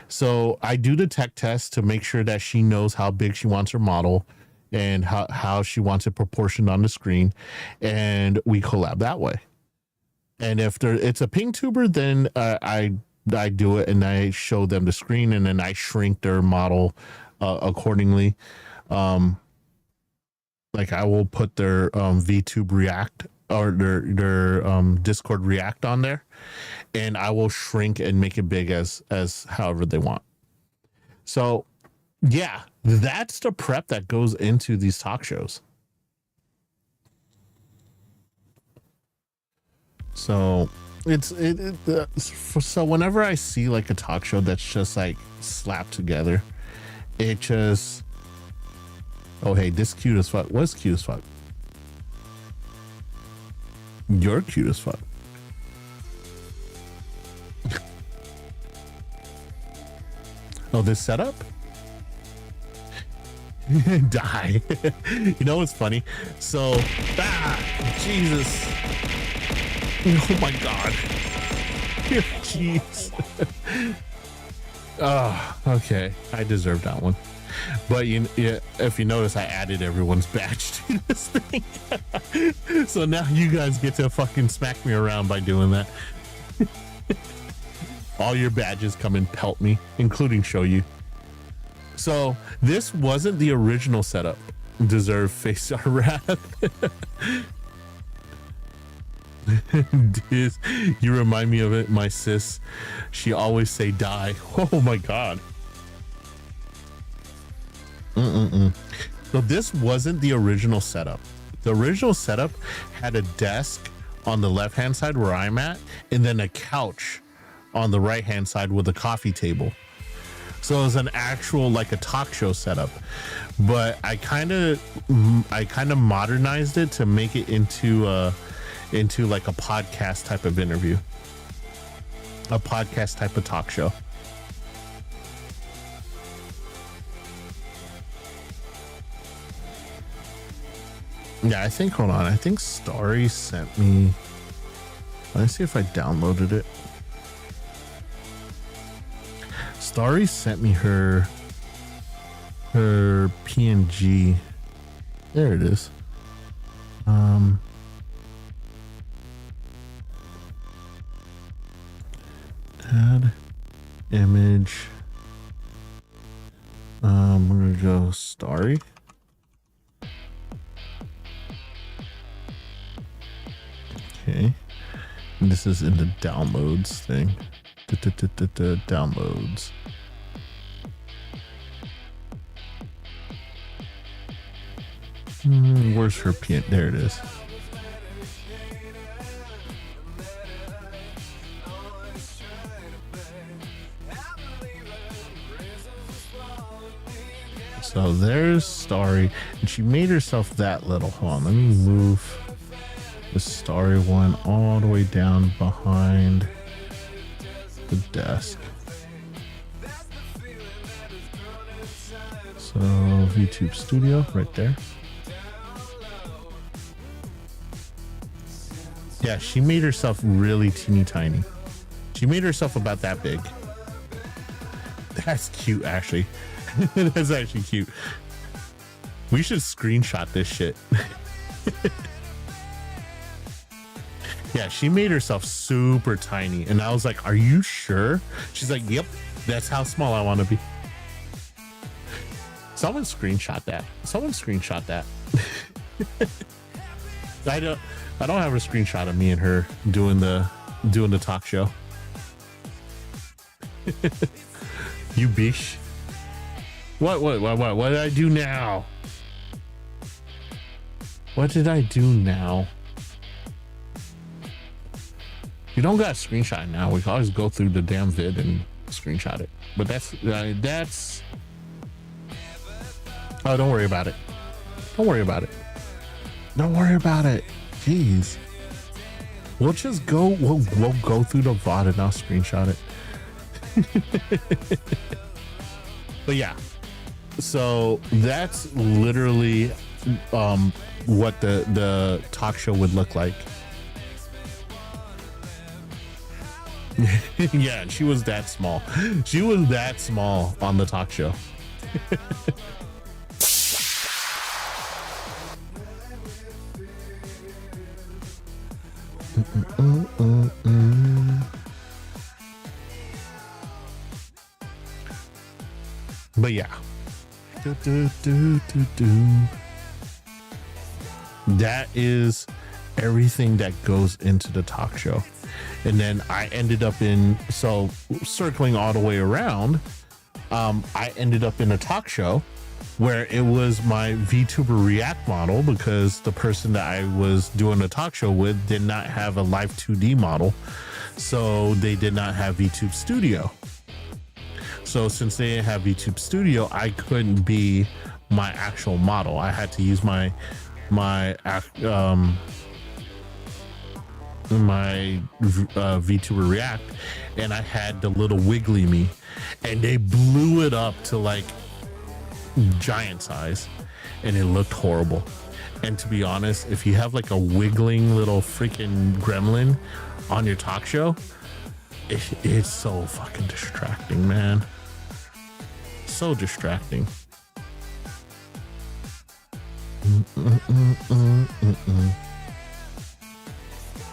So I do the tech test to make sure that she knows how big she wants her model and how she wants it proportioned on the screen. And we collab that way. And if it's a ping tuber, then I do it and I show them the screen, and then I shrink their model accordingly. Like I will put their VTube React or their Discord React on there, and I will shrink and make it big as however they want. So yeah, that's the prep that goes into these talk shows. So so whenever I see like a talk show that's just like slapped together, it just, oh hey, this cute as fuck. What's cute as fuck? You're cute as fuck. Oh, this setup? Die. You know what's funny? So, Jesus. Oh my God. Jeez. Oh, okay. I deserve that one. But if you notice, I added everyone's badge to this thing. So now you guys get to fucking smack me around by doing that. All your badges come and pelt me, including show you. So this wasn't the original setup. Deserve face our wrath. You remind me of it, my sis. She always say die. Oh my God. So this wasn't the original setup. The original setup had a desk on the left hand side where I'm at, and then a couch on the right hand side with a coffee table. So it was an actual like a talk show setup, but I kind of modernized it to make it into like a podcast type of interview, a podcast type of talk show. Yeah, I think, hold on. I think Starry sent me. Let me see if I downloaded it. Starry sent me her PNG. There it is. Add image. We're gonna go Starry. Okay, and this is in the downloads thing. Downloads. Where's her PN? There it is. So there's Starry, and she made herself that little. Hold on, let me move the Starry one all the way down behind the desk. So VTube Studio right there. Yeah, she made herself really teeny tiny. She made herself about that big. That's cute, actually. That's actually cute. We should screenshot this shit. Yeah, she made herself super tiny. And I was like, are you sure? She's like, yep, that's how small I want to be. Someone screenshot that. Someone screenshot that. I don't have a screenshot of me and her doing the talk show. You bish. What did I do now? What did I do now? You don't got a screenshot now. We can always go through the damn vid and screenshot it. But that's oh, don't worry about it. Don't worry about it. Don't worry about it. Jeez. We'll just go. We'll go through the VOD and I'll screenshot it. But yeah. So that's literally what the talk show would look like. Yeah, she was that small. She was that small on the talk show. But yeah. That is everything that goes into the talk show. And then I ended up circling all the way around, I ended up in a talk show where it was my VTuber React model, because the person that I was doing a talk show with did not have a live 2D model. So they did not have VTube Studio. So since they didn't have VTube Studio, I couldn't be my actual model. I had to use my VTuber React, and I had the little wiggly me, and they blew it up to like giant size, and it looked horrible. And to be honest, if you have like a wiggling little freaking gremlin on your talk show, it's so fucking distracting, man. So distracting.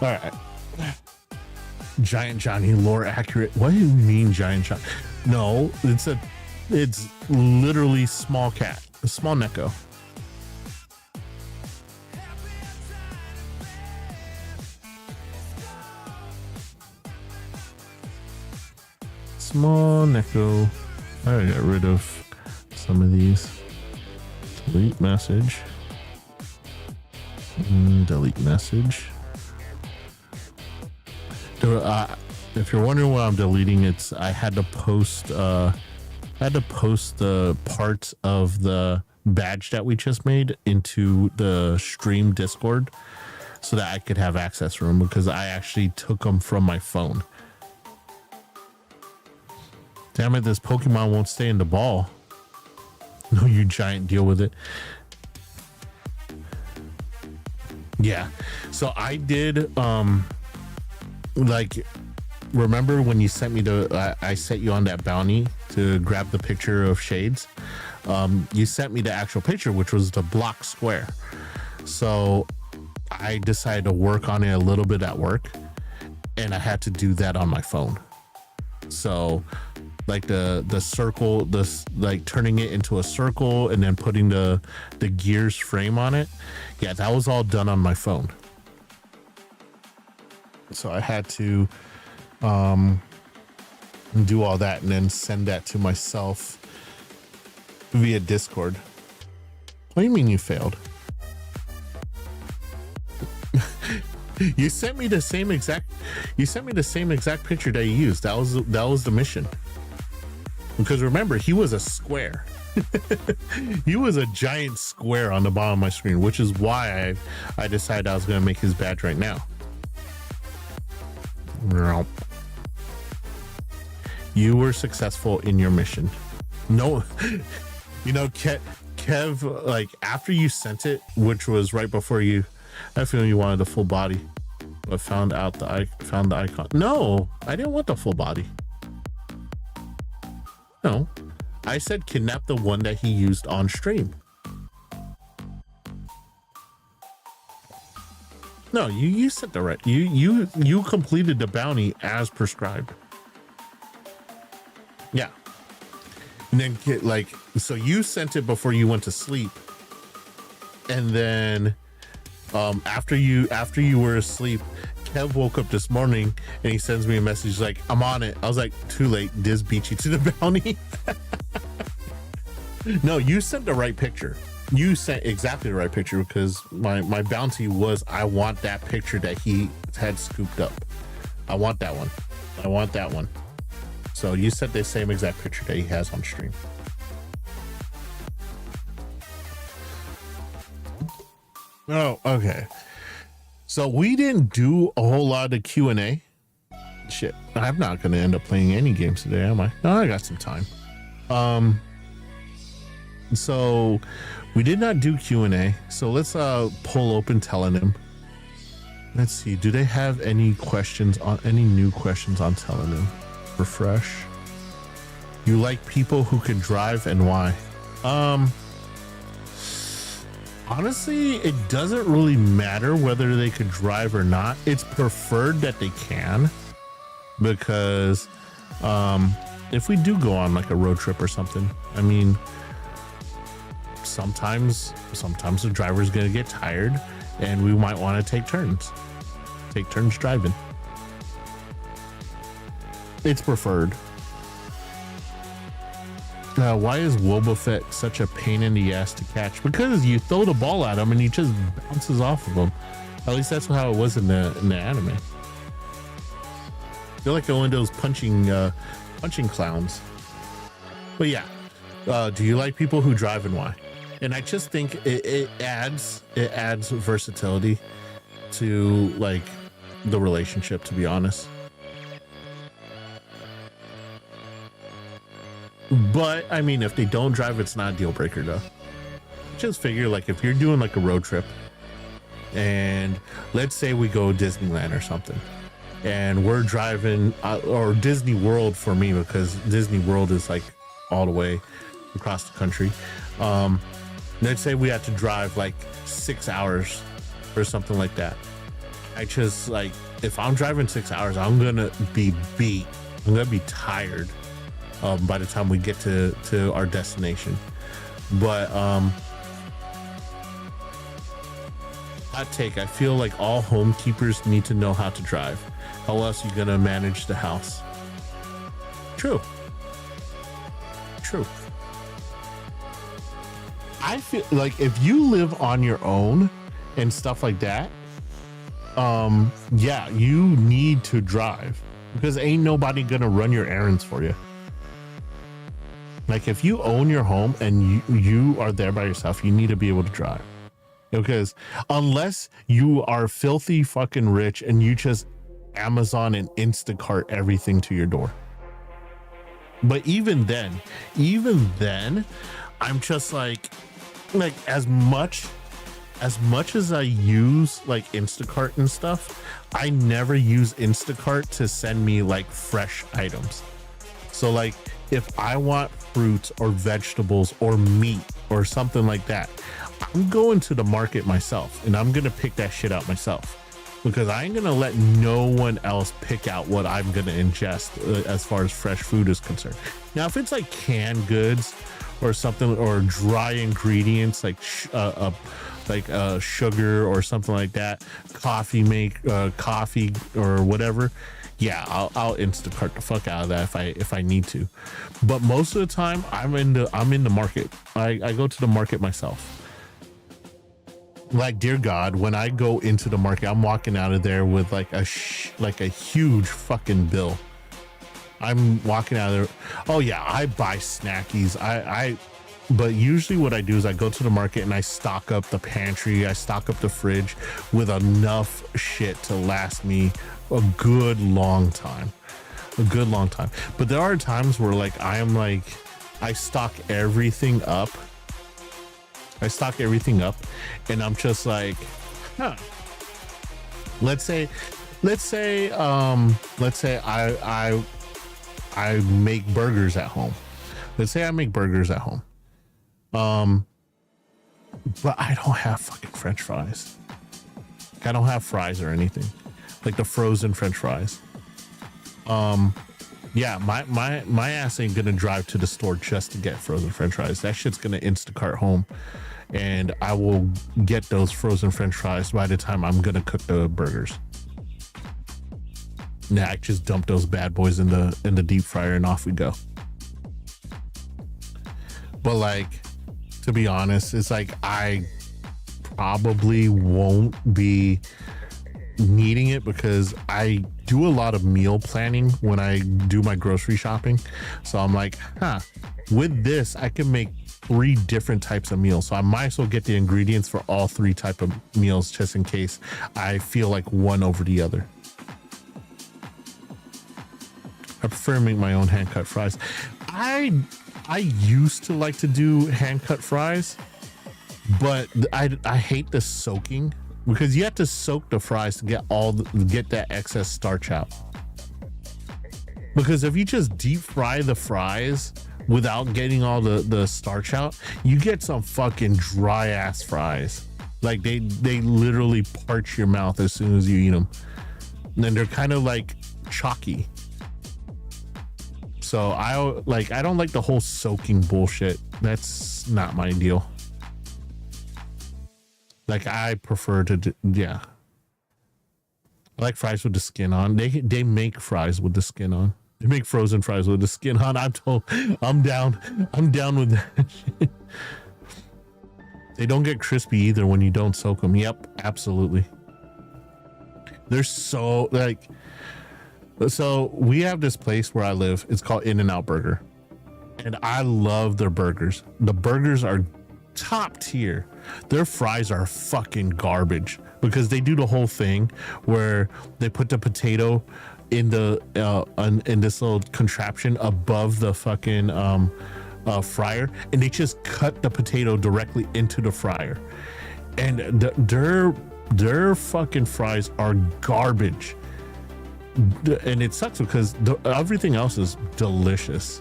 All right. Giant Johnny, lore accurate. What do you mean Giant Johnny? No, it's literally small cat, a small Neko. Small Neko. I gotta get rid of some of these. Delete message. Delete message. If you're wondering why I'm deleting, I had to post the parts of the badge that we just made into the stream Discord so that I could have access room, because I actually took them from my phone. Damn it, this Pokemon won't stay in the ball. No, you giant, deal with it. Yeah. So I did like, remember when you sent me I sent you on that bounty to grab the picture of Shades? You sent me the actual picture, which was the block square. So I decided to work on it a little bit at work, and I had to do that on my phone. So like the circle, like turning it into a circle and then putting the gears frame on it. Yeah, that was all done on my phone. So I had to do all that and then send that to myself via Discord. What do you mean you failed? You sent me the same exact picture that you used. That was the mission. Because remember, he was a square. He was a giant square on the bottom of my screen, which is why I decided I was going to make his badge right now. You were successful in your mission. No, you know, Kev, like after you sent it, which was right before you, I feel you wanted the full body, but found the icon. No, I didn't want the full body. No, I said kidnap the one that he used on stream. No, you said the right. You completed the bounty as prescribed. Yeah. And then like, so you sent it before you went to sleep. And then after you were asleep, Kev woke up this morning and he sends me a message like, I'm on it. I was like, too late. Diz beat you to the bounty. No, you sent the right picture. You sent exactly the right picture because my bounty was, I want that picture that he had scooped up. I want that one. I want that one. So you sent the same exact picture that he has on stream. Oh, okay. So we didn't do a whole lot of Q&A. Shit, I'm not going to end up playing any games today, am I? No, I got some time. So we did not do Q&A. So let's pull open Telenym. Let's see. Do they have any new questions on Telenym? Refresh. You like people who can drive and why? Honestly, it doesn't really matter whether they could drive or not. It's preferred that they can, because if we do go on like a road trip or something, I mean, sometimes the driver's gonna get tired and we might want to take turns driving. It's preferred. Why is Boba Fett such a pain in the ass to catch? Because you throw the ball at him and he just bounces off of him. At least that's how it was in the anime. They're like one of those punching clowns. But yeah, do you like people who drive and why? And I just think it adds versatility to like the relationship, to be honest. But I mean, if they don't drive, it's not a deal breaker though. Just figure like if you're doing like a road trip and let's say we go Disneyland or something and we're driving or Disney World for me, because Disney World is like all the way across the country. Let's say we had to drive like 6 hours or something like that. I just like, if I'm driving 6 hours, I'm going to be beat. I'm going to be tired. By the time we get to our destination. But hot take, I feel like all homekeepers need to know how to drive. How else are you gonna manage the house? True. I feel like if you live on your own and stuff like that, yeah, you need to drive, because ain't nobody gonna run your errands for you. Like if you own your home and you are there by yourself, you need to be able to drive, because unless you are filthy fucking rich and you just Amazon and Instacart everything to your door. But even then, I'm just like as much as much as I use like Instacart and stuff, I never use Instacart to send me like fresh items. So like if I want fruits or vegetables or meat or something like that, I'm going to the market myself and I'm gonna pick that shit out myself, because I ain't gonna let no one else pick out what I'm gonna ingest as far as fresh food is concerned. Now, if it's like canned goods or something, or dry ingredients like sugar or something like that, coffee or whatever, yeah, I'll Instacart the fuck out of that if I need to. But most of the time, I'm in the market. I go to the market myself. Like, dear God, when I go into the market, I'm walking out of there with like a huge fucking bill. I'm walking out of there. Oh yeah, I buy snackies. But usually what I do is I go to the market and I stock up the pantry, I stock up the fridge with enough shit to last me a good long time. But there are times where like I stock everything up. And I'm just like, let's say I make burgers at home. But I don't have fucking French fries. I don't have fries or anything, like the frozen French fries. Yeah, my ass ain't gonna drive to the store just to get frozen French fries. That shit's gonna Instacart home, and I will get those frozen French fries by the time I'm gonna cook the burgers. Nah, I just dump those bad boys in the deep fryer and off we go. But like, to be honest, it's like I probably won't be needing it because I do a lot of meal planning when I do my grocery shopping. So I'm like, with this, I can make 3 different types of meals. So I might as well get the ingredients for all 3 type of meals just in case I feel like one over the other. I prefer to make my own hand-cut fries. I used to like to do hand-cut fries, but I hate the soaking, because you have to soak the fries to get that excess starch out. Because if you just deep fry the fries without getting all the starch out, you get some fucking dry ass fries. Like they literally parch your mouth as soon as you eat them. And then they're kind of like chalky. So I don't like the whole soaking bullshit. That's not my deal. Like I prefer to I like fries with the skin on. They make fries with the skin on. They make frozen fries with the skin on. I'm down with that shit. They don't get crispy either when you don't soak them. Yep, absolutely. They're so like. So we have this place where I live. It's called In-N-Out Burger, and I love their burgers. The burgers are top tier. Their fries are fucking garbage because they do the whole thing where they put the potato in in this little contraption above the fucking fryer, and they just cut the potato directly into the fryer, and their fucking fries are garbage. And it sucks because everything else is delicious.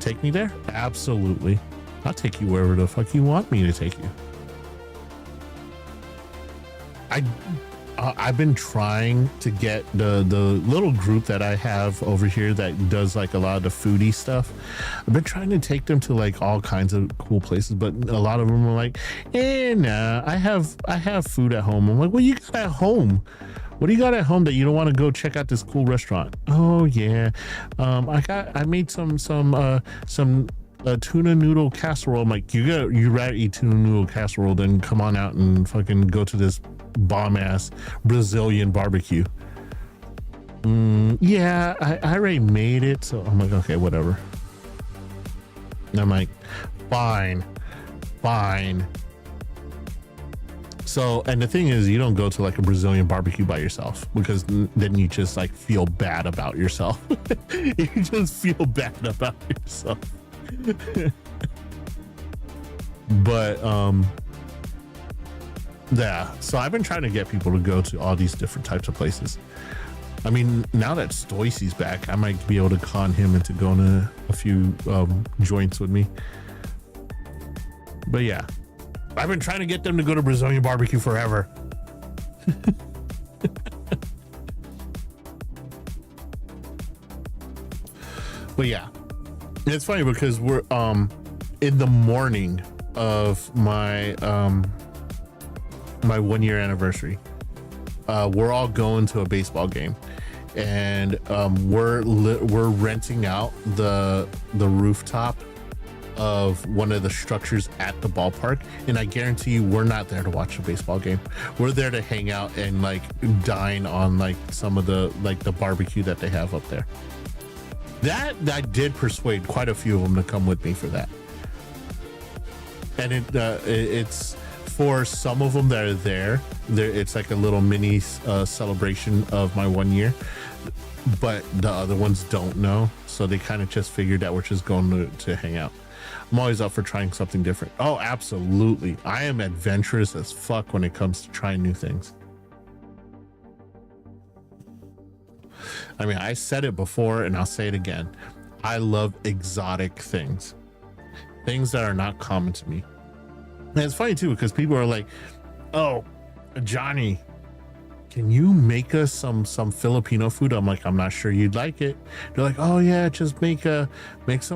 Take me there? Absolutely. I'll take you wherever the fuck you want me to take you. I've been trying to get the little group that I have over here that does like a lot of the foodie stuff. I've been trying to take them to like all kinds of cool places, but a lot of them are like, nah, I have food at home. I'm like, what do you got at home? What do you got at home that you don't want to go check out this cool restaurant? Oh yeah, I made some tuna noodle casserole. I'm like, you rather eat tuna noodle casserole than come on out and fucking go to this bomb ass Brazilian barbecue. Yeah, I already made it, so I'm like, okay, whatever. And I'm like, fine. So, and the thing is, you don't go to like a Brazilian barbecue by yourself, because then you just like feel bad about yourself. You just feel bad about yourself. But Yeah, so I've been trying to get people to go to all these different types of places. I mean, now that Stoicy's back, I might be able to con him into going to a few joints with me. But yeah, I've been trying to get them to go to Brazilian barbecue forever. But yeah, it's funny because we're in the morning of my my 1 year anniversary. We're all going to a baseball game, and we're renting out the rooftop of one of the structures at the ballpark, and I guarantee you we're not there to watch a baseball game. We're there to hang out and like dine on like some of the barbecue that they have up there. That did persuade quite a few of them to come with me for that. And it's for some of them that are there, it's like a little mini celebration of my 1 year, but the other ones don't know, so they kind of just figured that we're just going to hang out. I'm always up for trying something different. Oh, absolutely. I am adventurous as fuck when it comes to trying new things. I mean, I said it before and I'll say it again. I love exotic things that are not common to me. And it's funny too, because people are like, oh, Johnny, can you make us some Filipino food? I'm like, I'm not sure you'd like it. They're like, oh yeah, just make some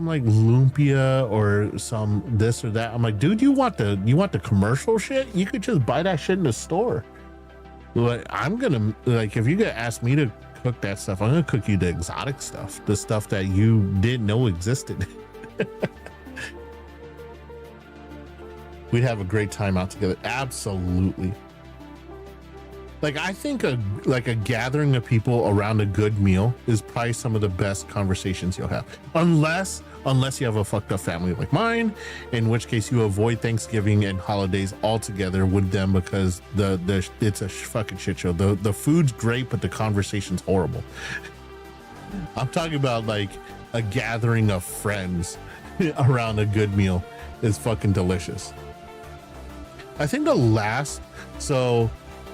like lumpia or some this or that. I'm like, dude, you want the commercial shit? You could just buy that shit in the store. Like, I'm gonna, like, if you could ask me to cook that stuff, I'm gonna cook you the exotic stuff, the stuff that you didn't know existed. We'd have a great time out together. Absolutely. Like, I think a gathering of people around a good meal is probably some of the best conversations you'll have, unless you have a fucked up family like mine, in which case you avoid Thanksgiving and holidays altogether with them, because it's a fucking shit show. The food's great, but the conversation's horrible. I'm talking about like a gathering of friends around a good meal is fucking delicious. I think so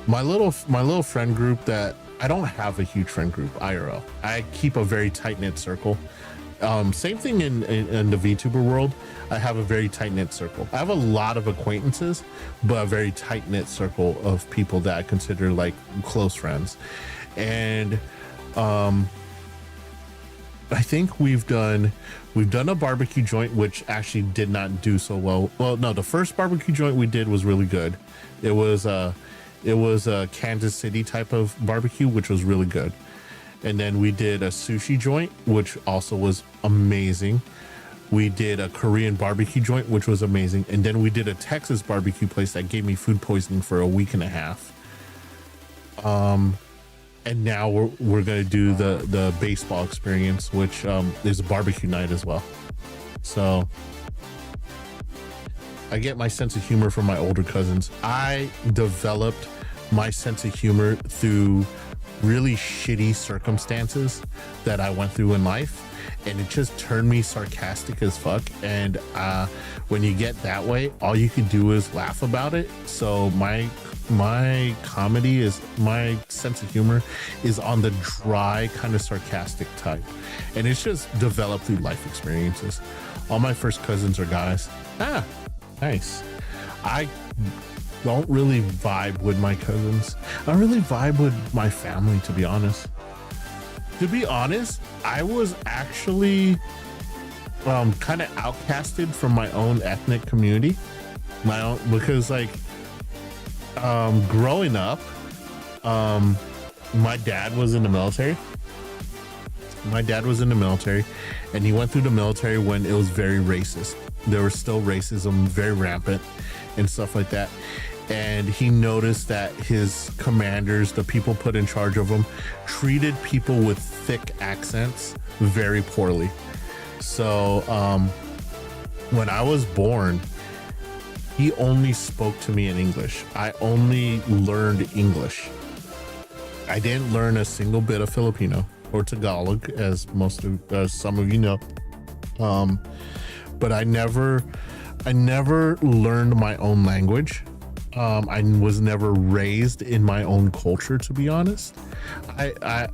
my little friend group, that I don't have a huge friend group IRL. I keep a very tight-knit circle. Same thing in the VTuber world. I have a very tight-knit circle. I have a lot of acquaintances, but a very tight-knit circle of people that I consider like close friends. And I think we've done a barbecue joint, which actually did not do so well. Well, no, the first barbecue joint we did was really good. It was a Kansas City type of barbecue, which was really good. And then we did a sushi joint, which also was amazing. We did a Korean barbecue joint, which was amazing. And then we did a Texas barbecue place that gave me food poisoning for a week and a half. And now we're going to do the baseball experience, which is a barbecue night as well. So I get my sense of humor from my older cousins. I developed my sense of humor through really shitty circumstances that I went through in life, and it just turned me sarcastic as fuck. And when you get that way, all you can do is laugh about it. So my comedy is, my sense of humor is on the dry kind of sarcastic type, and it's just developed through life experiences. All my first cousins are guys. Nice. I don't really vibe with my cousins. I really vibe with my family, to be honest. I was actually kind of outcasted from my own ethnic community, because like growing up, my dad was in the military. And he went through the military when it was very racist. There was still racism very rampant and stuff like that. And he noticed that his commanders, the people put in charge of him, treated people with thick accents very poorly. So when I was born, he only spoke to me in English. I only learned English. I didn't learn a single bit of Filipino or Tagalog, as some of you know. But I never learned my own language I was never raised in my own culture, to be honest. I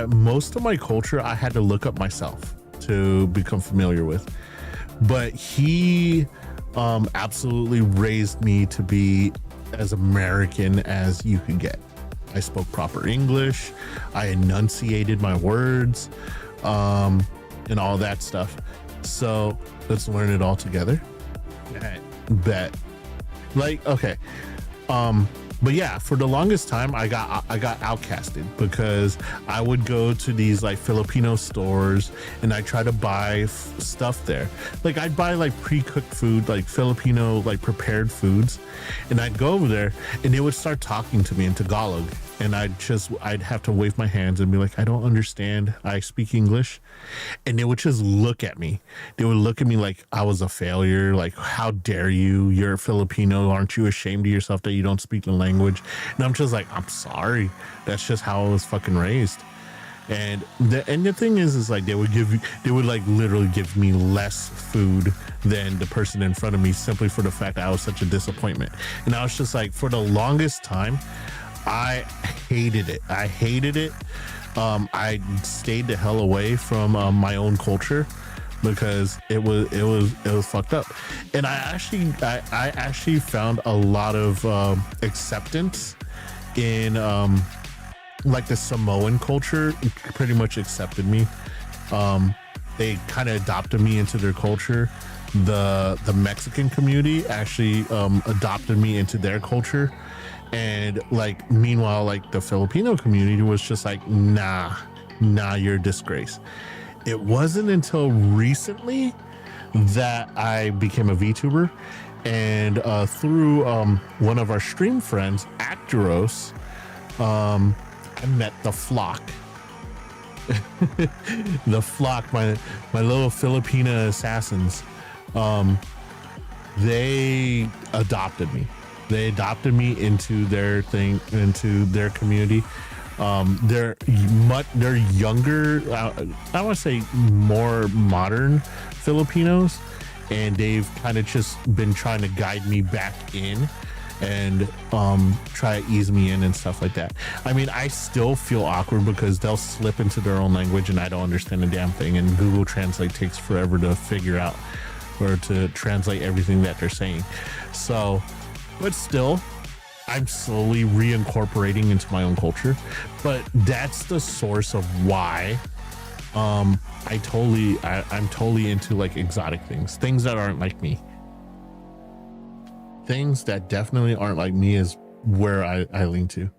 most of my culture I had to look up myself to become familiar with. But he absolutely raised me to be as American as you could get. I spoke proper English. I enunciated my words, and all that stuff. So let's learn it all together. Bet. Like, okay. But yeah, for the longest time, I got outcasted because I would go to these like Filipino stores and I try to buy stuff there. Like I'd buy like pre-cooked food, like Filipino like prepared foods, and I'd go over there and they would start talking to me in Tagalog, and I'd have to wave my hands and be like, I don't understand. I speak English, and they would just look at me. They would look at me like I was a failure. Like, how dare you? You're Filipino. Aren't you ashamed of yourself that you don't speak the language? And I'm just like, I'm sorry. That's just how I was fucking raised. And the thing is like they would like literally give me less food than the person in front of me simply for the fact that I was such a disappointment. And I was just like, for the longest time, I hated it. I stayed the hell away from my own culture because it was fucked up. And I actually found a lot of acceptance in like the Samoan culture. Pretty much accepted me. They kind of adopted me into their culture. The Mexican community actually adopted me into their culture. And like, meanwhile, like the Filipino community was just like, nah, you're a disgrace. It wasn't until recently that I became a VTuber, and through one of our stream friends, Actoros, I met the Flock. The Flock, my little Filipina assassins. They adopted me. They adopted me into their thing, into their community. They're younger, I want to say more modern Filipinos, and they've kind of just been trying to guide me back in and try to ease me in and stuff like that. I mean, I still feel awkward because they'll slip into their own language and I don't understand a damn thing, and Google Translate takes forever to figure out or to translate everything that they're saying. So, but still, I'm slowly reincorporating into my own culture. But that's the source of why I'm totally into like exotic things that aren't like me. Things that definitely aren't like me is where I lean to.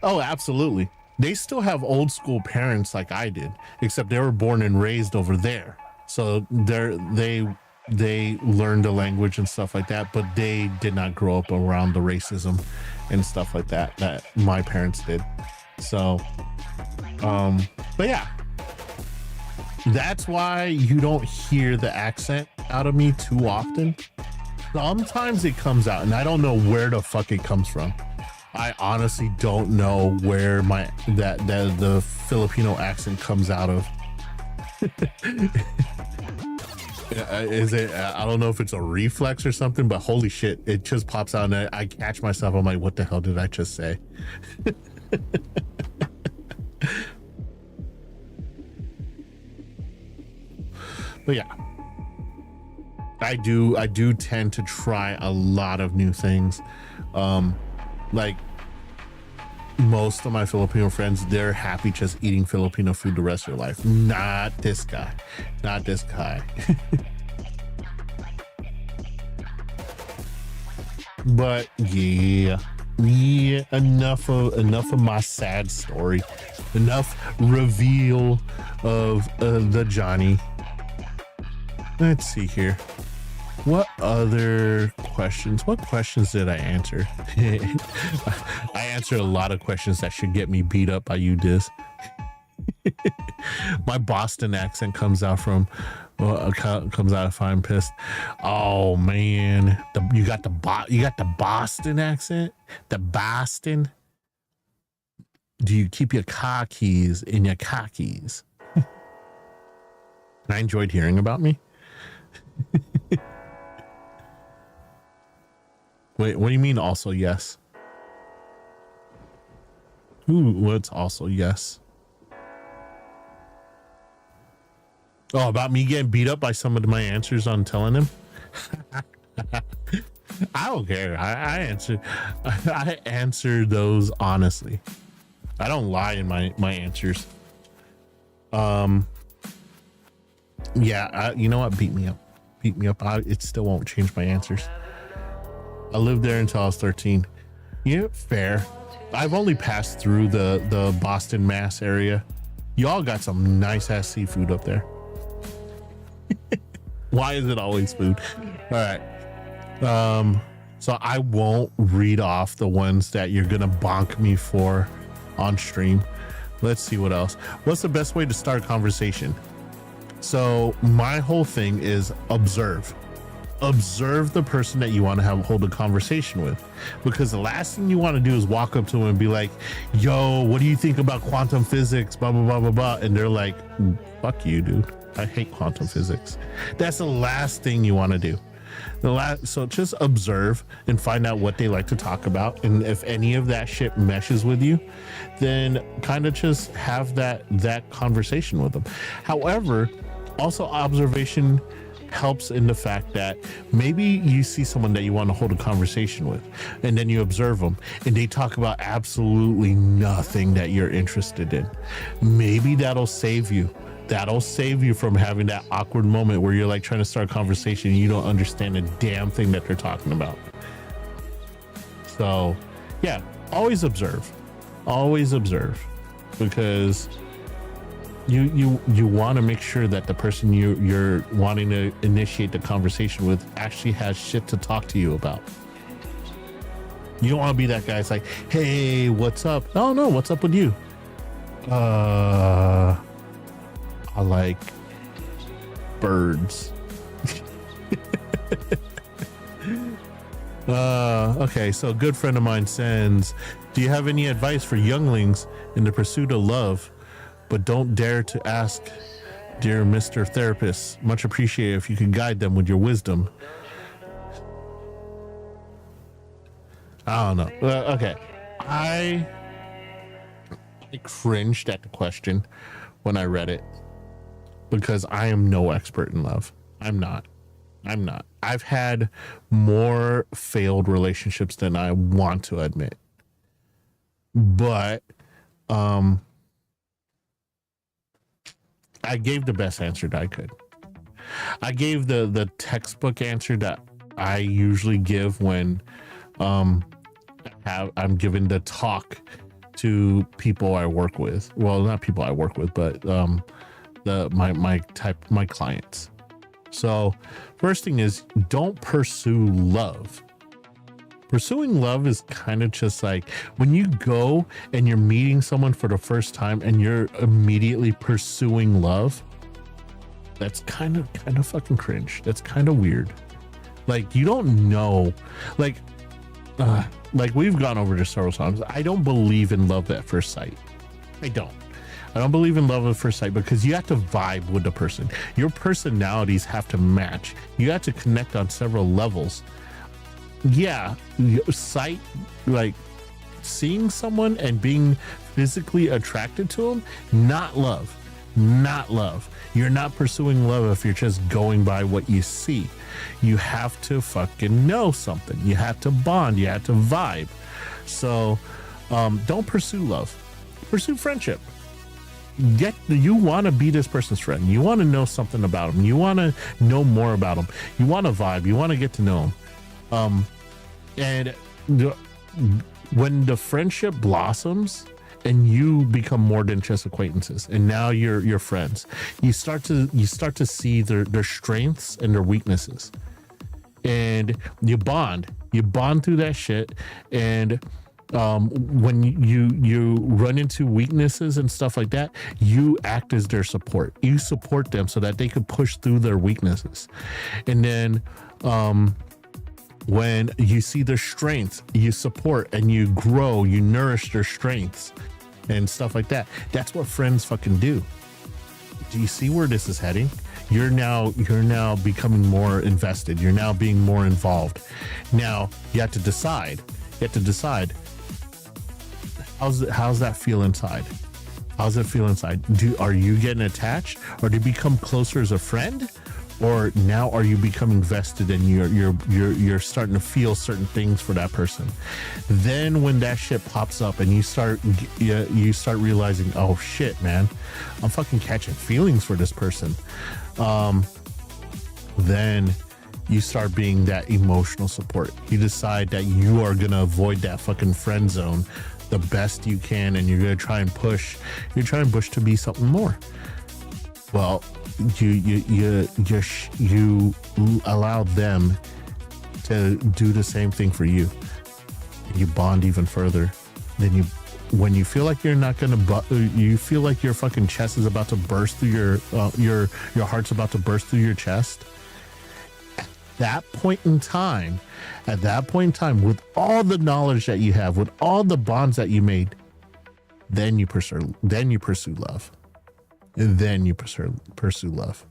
Oh, absolutely. They still have old school parents like I did, except they were born and raised over there. So they learned the language and stuff like that, but they did not grow up around the racism and stuff like that my parents did. So, but yeah, that's why you don't hear the accent out of me too often. Sometimes it comes out and I don't know where the fuck it comes from. I honestly don't know where the Filipino accent comes out of. Is it? I don't know if it's a reflex or something, but holy shit, it just pops out and I catch myself. I'm like, what the hell did I just say? But yeah, I do tend to try a lot of new things. Like most of my Filipino friends, they're happy just eating Filipino food the rest of their life. Not this guy. But yeah, enough of my sad story. Enough reveal of the Johnny. Let's see here. What other questions? What questions did I answer? I answered a lot of questions that should get me beat up by you, Diz. My Boston accent comes out if I'm pissed. Oh man, you got the Boston accent. The Boston. Do you keep your car keys in your car keys? I enjoyed hearing about me. Wait, what do you mean also yes? Ooh, what's also yes? Oh, about me getting beat up by some of my answers on telling him? I don't care. I answer those honestly. I don't lie in my answers. Yeah, you know what? Beat me up. It still won't change my answers. I lived there until I was 13. Yeah, fair. I've only passed through the Boston, Mass area. Y'all got some nice ass seafood up there. Why is it always food? All right. So I won't read off the ones that you're gonna bonk me for on stream. Let's see what else. What's the best way to start a conversation? So my whole thing is observe the person that you want to hold a conversation with, because the last thing you want to do is walk up to them and be like, yo, what do you think about quantum physics, blah blah blah blah blah, and they're like, fuck you, dude, I hate quantum physics. That's the last thing you want to do. So just observe and find out what they like to talk about, and if any of that shit meshes with you, then kind of just have that conversation with them. However, also observation helps in the fact that maybe you see someone that you want to hold a conversation with, and then you observe them and they talk about absolutely nothing that you're interested in. Maybe that'll save you from having that awkward moment where you're like trying to start a conversation and you don't understand a damn thing that they're talking about. So yeah, always observe, because you want to make sure that the person you're wanting to initiate the conversation with actually has shit to talk to you about. You don't want to be that guy. It's like, hey, what's up? Oh no, what's up with you? I like birds. Okay, so a good friend of mine sends, do you have any advice for younglings in the pursuit of love, but don't dare to ask, dear Mr. Therapist? Much appreciated if you could guide them with your wisdom. I don't know. Okay. I cringed at the question when I read it, because I am no expert in love. I'm not. I've had more failed relationships than I want to admit. But I gave the best answer that I could. I gave the textbook answer that I usually give when I'm giving the talk to people I work with. Well, not people I work with, but my clients. So first thing is, don't pursue love. Pursuing love is kind of just like when you go and you're meeting someone for the first time and you're immediately pursuing love. That's kind of fucking cringe. That's kind of weird. Like, you don't know, like we've gone over this several times. I don't believe in love at first sight. I don't believe in love at first sight, because you have to vibe with the person. Your personalities have to match. You have to connect on several levels. Yeah, sight, like seeing someone and being physically attracted to them, not love. You're not pursuing love if you're just going by what you see. You have to fucking know something. You have to bond. You have to vibe. So don't pursue love. Pursue friendship. You want to be this person's friend. You want to know something about them. You want to know more about them. You want to vibe. You want to get to know them. And when the friendship blossoms and you become more than just acquaintances, and now you're friends, you start to see their strengths and their weaknesses, and you bond through that shit. And when you run into weaknesses and stuff like that, you act as their support. You support them so that they could push through their weaknesses. And then when you see their strengths, you support and you grow, you nourish their strengths and stuff like that. That's what friends fucking do. Do you see where this is heading? you're now becoming more invested. You're now being more involved. Now you have to decide. How's that feel inside? How's it feel inside? Are you getting attached, or do you become closer as a friend, or now are you becoming vested and you're starting to feel certain things for that person? Then when that shit pops up and you start realizing, oh shit, man, I'm fucking catching feelings for this person. Then you start being that emotional support. You decide that you are gonna avoid that fucking friend zone the best you can, and you're gonna try and push to be something more. Well, you allow them to do the same thing for you. You bond even further. Then when you feel like you're not gonna, you feel like your fucking chest is about to burst through your heart's about to burst through your chest. At that point in time, with all the knowledge that you have, with all the bonds that you made, then you pursue love. Then you pursue love.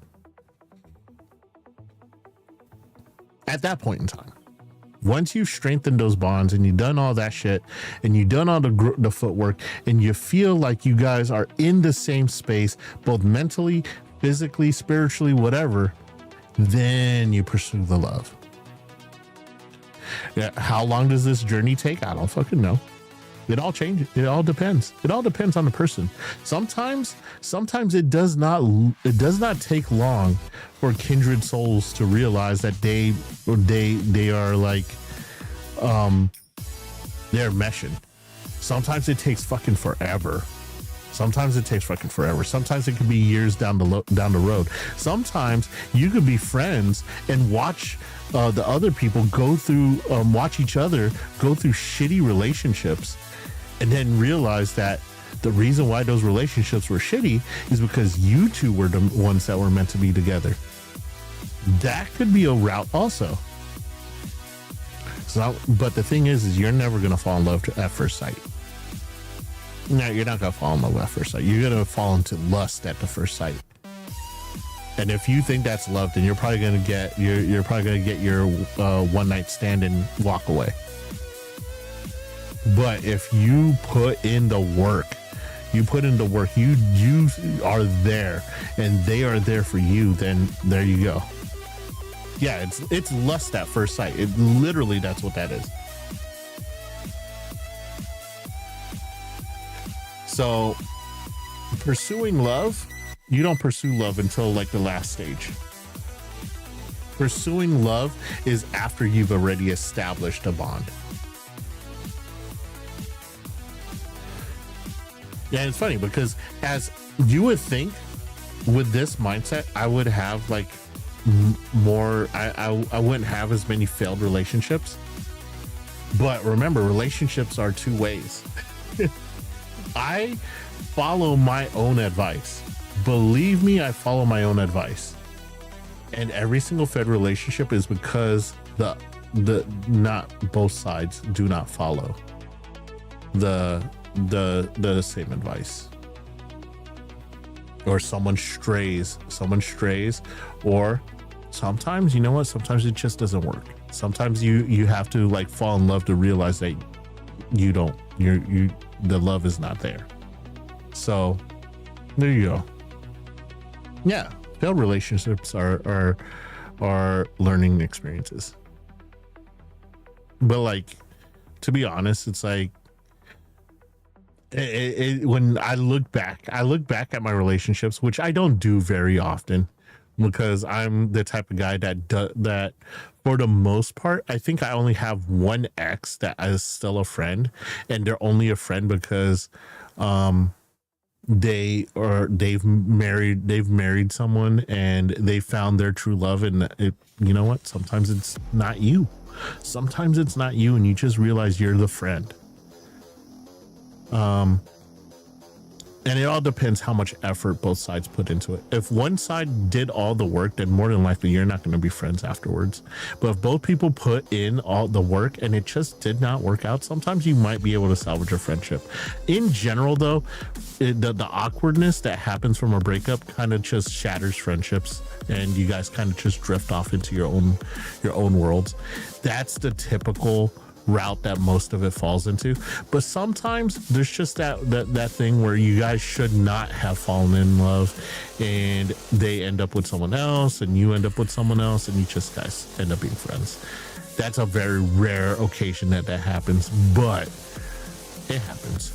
At that point in time, once you've strengthened those bonds and you've done all that shit and you've done all the footwork and you feel like you guys are in the same space, both mentally, physically, spiritually, whatever, then you pursue the love. Yeah, how long does this journey take? I don't fucking know. It all changes. It all depends. It all depends on the person. Sometimes it does not take long for kindred souls to realize that they are like they're meshing. Sometimes it takes fucking forever. Sometimes it can be years down the road. Sometimes you could be friends and watch the other people watch each other go through shitty relationships, and then realize that the reason why those relationships were shitty is because you two were the ones that were meant to be together. That could be a route also. So, but the thing is you're never gonna fall in love at first sight. No, you're not gonna fall in love at first sight. You're gonna fall into lust at the first sight. And if you think that's love, then you're probably gonna get your one night stand and walk away. But if you put in the work, you are there, and they are there for you, then there you go. Yeah, it's lust at first sight. It literally, that's what that is. So pursuing love, you don't pursue love until like the last stage. Pursuing love is after you've already established a bond. Yeah, it's funny because as you would think with this mindset, I would have like more, I wouldn't have as many failed relationships. But remember, relationships are two ways. I follow my own advice. Believe me, I follow my own advice. And every single failed relationship is because the not both sides do not follow the same advice. Or someone strays, or sometimes, you know what? Sometimes it just doesn't work. Sometimes you have to like fall in love to realize that the love is not there. So there you go. Yeah, failed relationships are learning experiences. But like, to be honest, it's like when I look back at my relationships, which I don't do very often, because I'm the type of guy that for the most part, I think I only have one ex that is still a friend, and they're only a friend because they've married someone and they found their true love. And you know what? Sometimes it's not you. And you just realize you're the friend. And it all depends how much effort both sides put into it. If one side did all the work, then more than likely you're not going to be friends afterwards. But if both people put in all the work and it just did not work out, sometimes you might be able to salvage a friendship. In general, though, the awkwardness that happens from a breakup kind of just shatters friendships, and you guys kind of just drift off into your own worlds. That's the typical route that most of it falls into. But sometimes there's just that thing where you guys should not have fallen in love, and they end up with someone else and you end up with someone else, and you just guys end up being friends. That's a very rare occasion that happens, but it happens.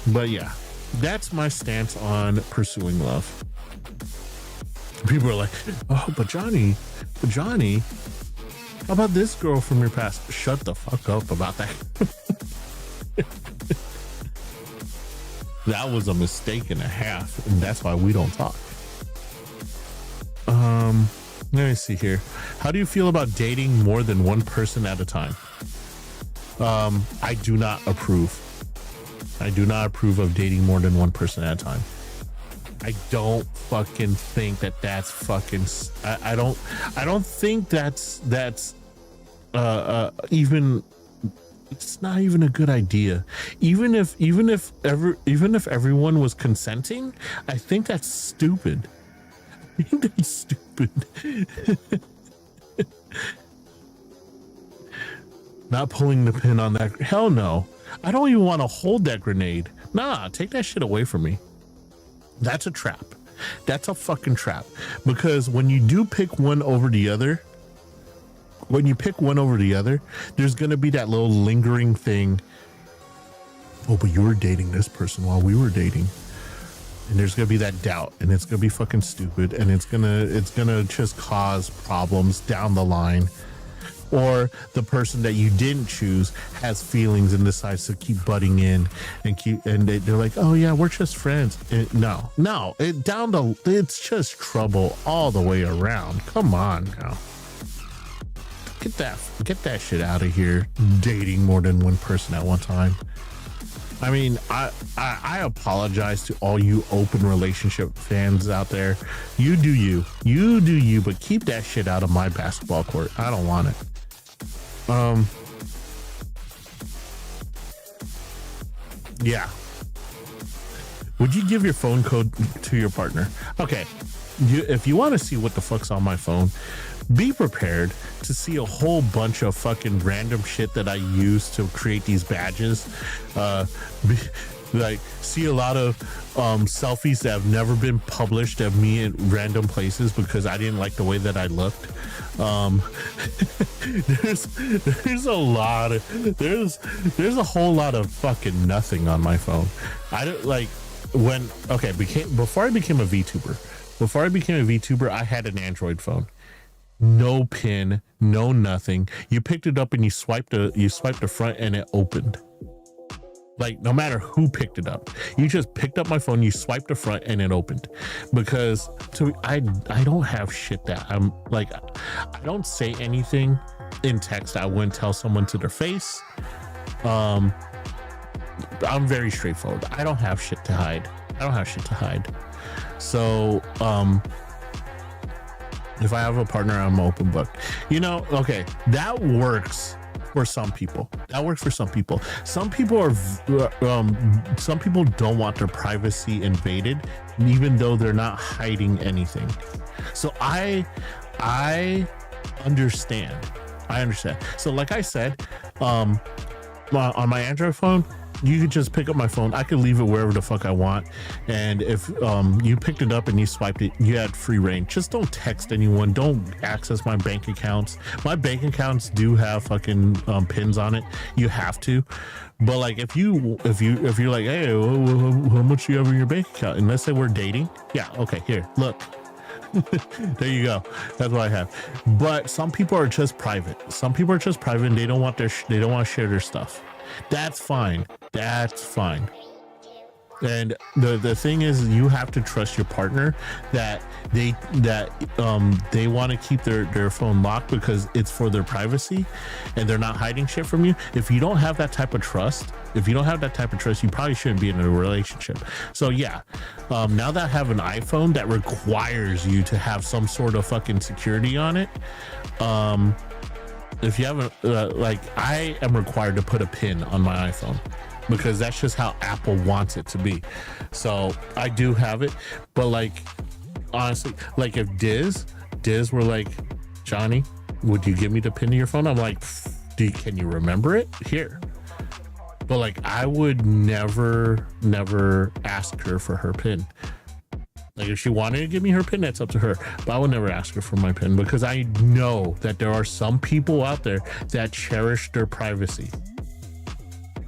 But yeah, that's my stance on pursuing love. People are like, oh, but Johnny, how about this girl from your past? Shut the fuck up about that. That was a mistake and a half, and that's why we don't talk. Let me see here. How do you feel about dating more than one person at a time? I do not approve. I do not approve of dating more than one person at a time. I don't fucking think that's fucking. I don't think that's even. It's not even a good idea. Even if everyone was consenting, I think that's stupid. I think that's stupid. Not pulling the pin on that. Hell no. I don't even want to hold that grenade. Nah, take that shit away from me. That's a trap. That's a fucking trap. Because when you do pick one over the other, there's going to be that little lingering thing. Oh, but you were dating this person while we were dating. And there's going to be that doubt, and it's going to be fucking stupid, and it's going to just cause problems down the line. Or the person that you didn't choose has feelings and decides to keep butting in and they're like, oh yeah, we're just friends. It's just trouble all the way around. Come on now. Get that shit out of here. Dating more than one person at one time. I mean, I apologize to all you open relationship fans out there. You do you, but keep that shit out of my basketball court. I don't want it. Yeah. Would you give your phone code to your partner? Okay. If you want to see what the fuck's on my phone, be prepared to see a whole bunch of fucking random shit that I use to create these badges. See a lot of selfies that have never been published of me in random places because I didn't like the way that I looked. There's a whole lot of fucking nothing on my phone. I don't like before I became a VTuber, I had an Android phone. No pin, no nothing. You picked it up and you swiped the front and it opened. Like, no matter who picked it up, you just picked up my phone, you swiped the front and it opened. Because I don't have shit that I'm like, I don't say anything in text I wouldn't tell someone to their face. I'm very straightforward. I don't have shit to hide. So, if I have a partner, I'm an open book. Okay, that works for some people. Some people don't want their privacy invaded, even though they're not hiding anything. So I understand. So like I said, on my Android phone, you could just pick up my phone. I could leave it wherever the fuck I want. And if you picked it up and you swiped it, you had free reign. Just don't text anyone. Don't access my bank accounts. My bank accounts do have fucking pins on it. You have to. But like if you're like, hey, how much do you have in your bank account? And let's say we're dating. Yeah, okay, here, look. There you go. That's what I have. But some people are just private. And they don't want to share their stuff. That's fine. And the thing is, you have to trust your partner that they want to keep their phone locked because it's for their privacy and they're not hiding shit from you. If you don't have that type of trust, you probably shouldn't be in a relationship. So yeah, now that I have an iPhone that requires you to have some sort of fucking security on it, if you haven't, like, I am required to put a pin on my iPhone because that's just how Apple wants it to be. So I do have it, but like, honestly, like if Diz were like, Johnny, would you give me the pin to your phone? I'm like, can you remember it? Here. But like, I would never ask her for her pin. Like if she wanted to give me her pin, that's up to her. But I would never ask her for my pin because I know that there are some people out there that cherish their privacy.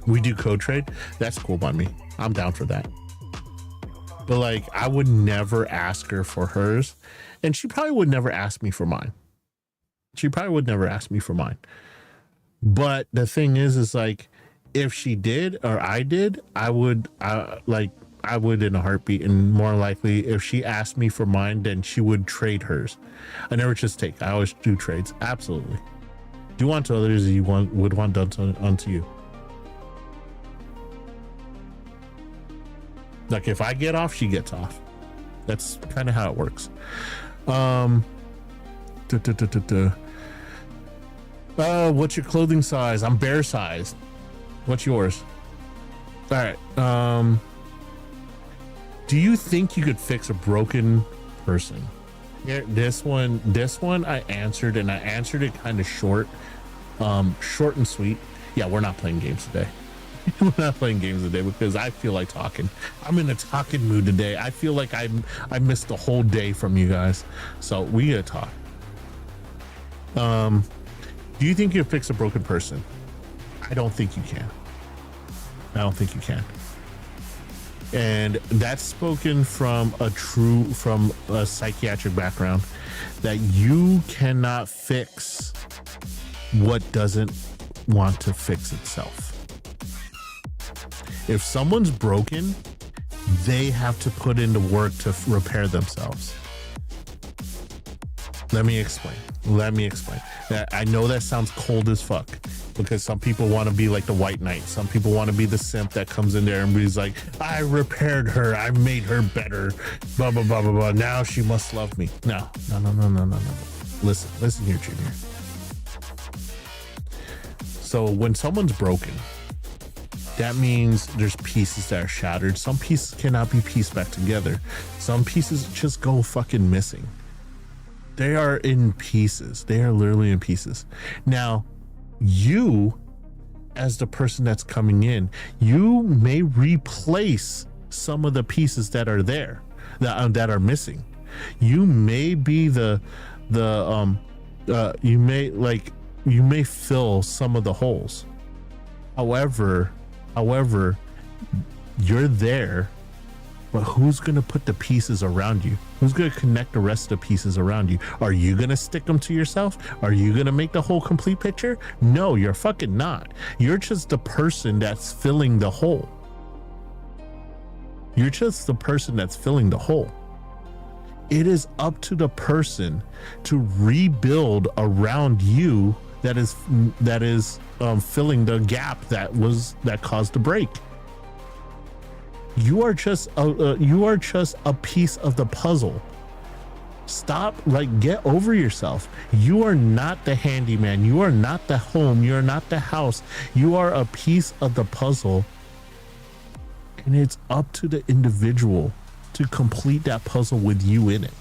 We do code trade. That's cool by me. I'm down for that. But like, I would never ask her for hers. And she probably would never ask me for mine. But the thing is like, if she did or I did, I would in a heartbeat. And more likely, if she asked me for mine, then she would trade hers. I never just take. I always do trades. Absolutely. Do unto others as you would want done unto you. Like if I get off, she gets off. That's kind of how it works. What's your clothing size? I'm bear sized. What's yours? All right. Do you think you could fix a broken person? Yeah, this one I answered, and I answered it kind of short and sweet. Yeah, we're not playing games today. We're not playing games today because I feel like talking. I'm in a talking mood today. I feel like I missed the whole day from you guys. So we gotta talk. Do you think you can fix a broken person? I don't think you can. And that's spoken from a psychiatric background, that you cannot fix what doesn't want to fix itself. If someone's broken, they have to put in the work to repair themselves. Let me explain. I know that sounds cold as fuck because some people want to be like the white knight. Some people want to be the simp that comes in there and is like, I repaired her. I made her better. Blah, blah, blah, blah, blah. Now she must love me. No. Listen here, Junior. So when someone's broken, that means there's pieces that are shattered. Some pieces cannot be pieced back together. Some pieces just go fucking missing. They are in pieces. They are literally in pieces. Now, you, as the person that's coming in, you may replace some of the pieces that are there, that are missing. You may be you may fill some of the holes. However, you're there, but who's going to put the pieces around you? Who's going to connect the rest of the pieces around you? Are you going to stick them to yourself? Are you going to make the whole complete picture? No, you're fucking not. You're just the person that's filling the hole. You're just the person that's filling the hole. It is up to the person to rebuild around you that is filling the gap that caused the break. You are just a piece of the puzzle. Stop, get over yourself. You are not the handyman. You are not the home. You are not the house. You are a piece of the puzzle. And it's up to the individual to complete that puzzle with you in it.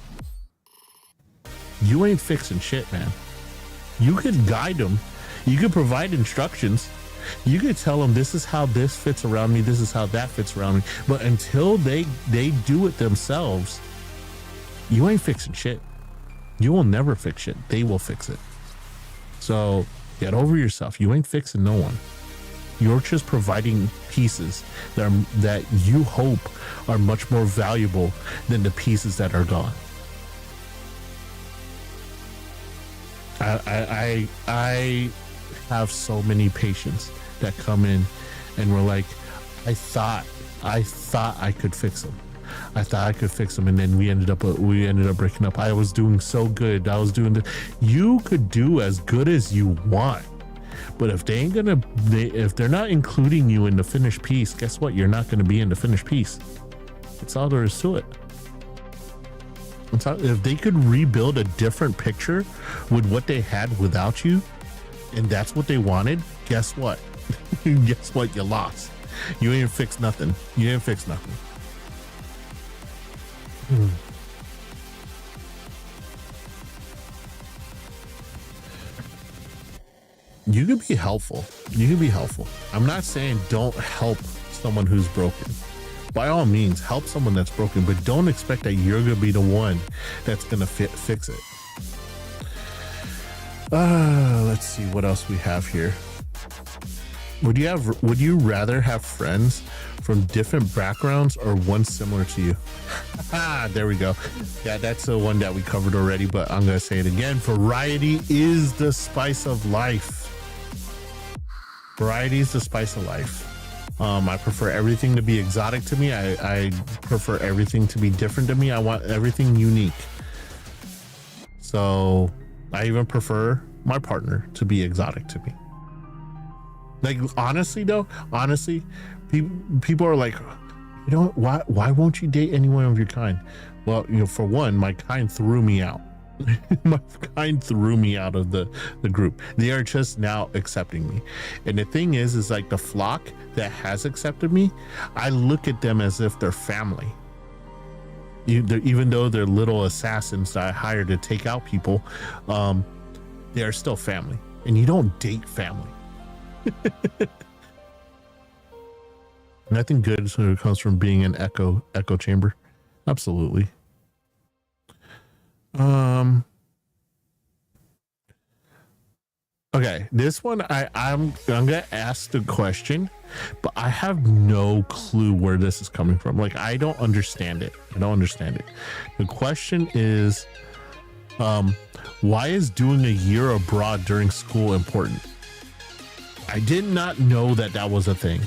You ain't fixing shit, man. You could guide them. You could provide instructions. You could tell them this is how this fits around me. This is how that fits around me. But until they do it themselves, you ain't fixing shit. You will never fix shit. They will fix it. So get over yourself. You ain't fixing no one. You're just providing pieces that you hope are much more valuable than the pieces that are gone. I have so many patients that come in and we're like, I thought I thought I could fix them. And then we ended up breaking up. I was doing so good. You could do as good as you want, but if if they're not including you in the finished piece, guess what? You're not going to be in the finished piece. That's all there is to it. If they could rebuild a different picture with what they had without you, and that's what they wanted, guess what? Guess what? You lost. You ain't fixed nothing. You could be helpful. I'm not saying don't help someone who's broken. By all means, help someone that's broken, but don't expect that you're gonna be the one that's gonna fix it. Let's see what else we have here. Would you rather have friends from different backgrounds or one similar to you? There we go. Yeah, that's the one that we covered already, but I'm gonna say it again. Variety is the spice of life. I prefer everything to be exotic to me. I prefer everything to be different to me. I want everything unique. So I even prefer my partner to be exotic to me. Like, honestly, people are like, why won't you date anyone of your kind? Well, for one, my kind threw me out. My kind threw me out of the group. They are just now accepting me. And the thing is like the flock that has accepted me, I look at them as if they're family. Even though they're little assassins that I hired to take out people, they are still family. And you don't date family. Nothing good comes from being an echo chamber. Absolutely. Okay, this one I'm gonna ask the question, but I have no clue where this is coming from. Like, I don't understand it. The question is, why is doing a year abroad during school important? I did not know that was a thing.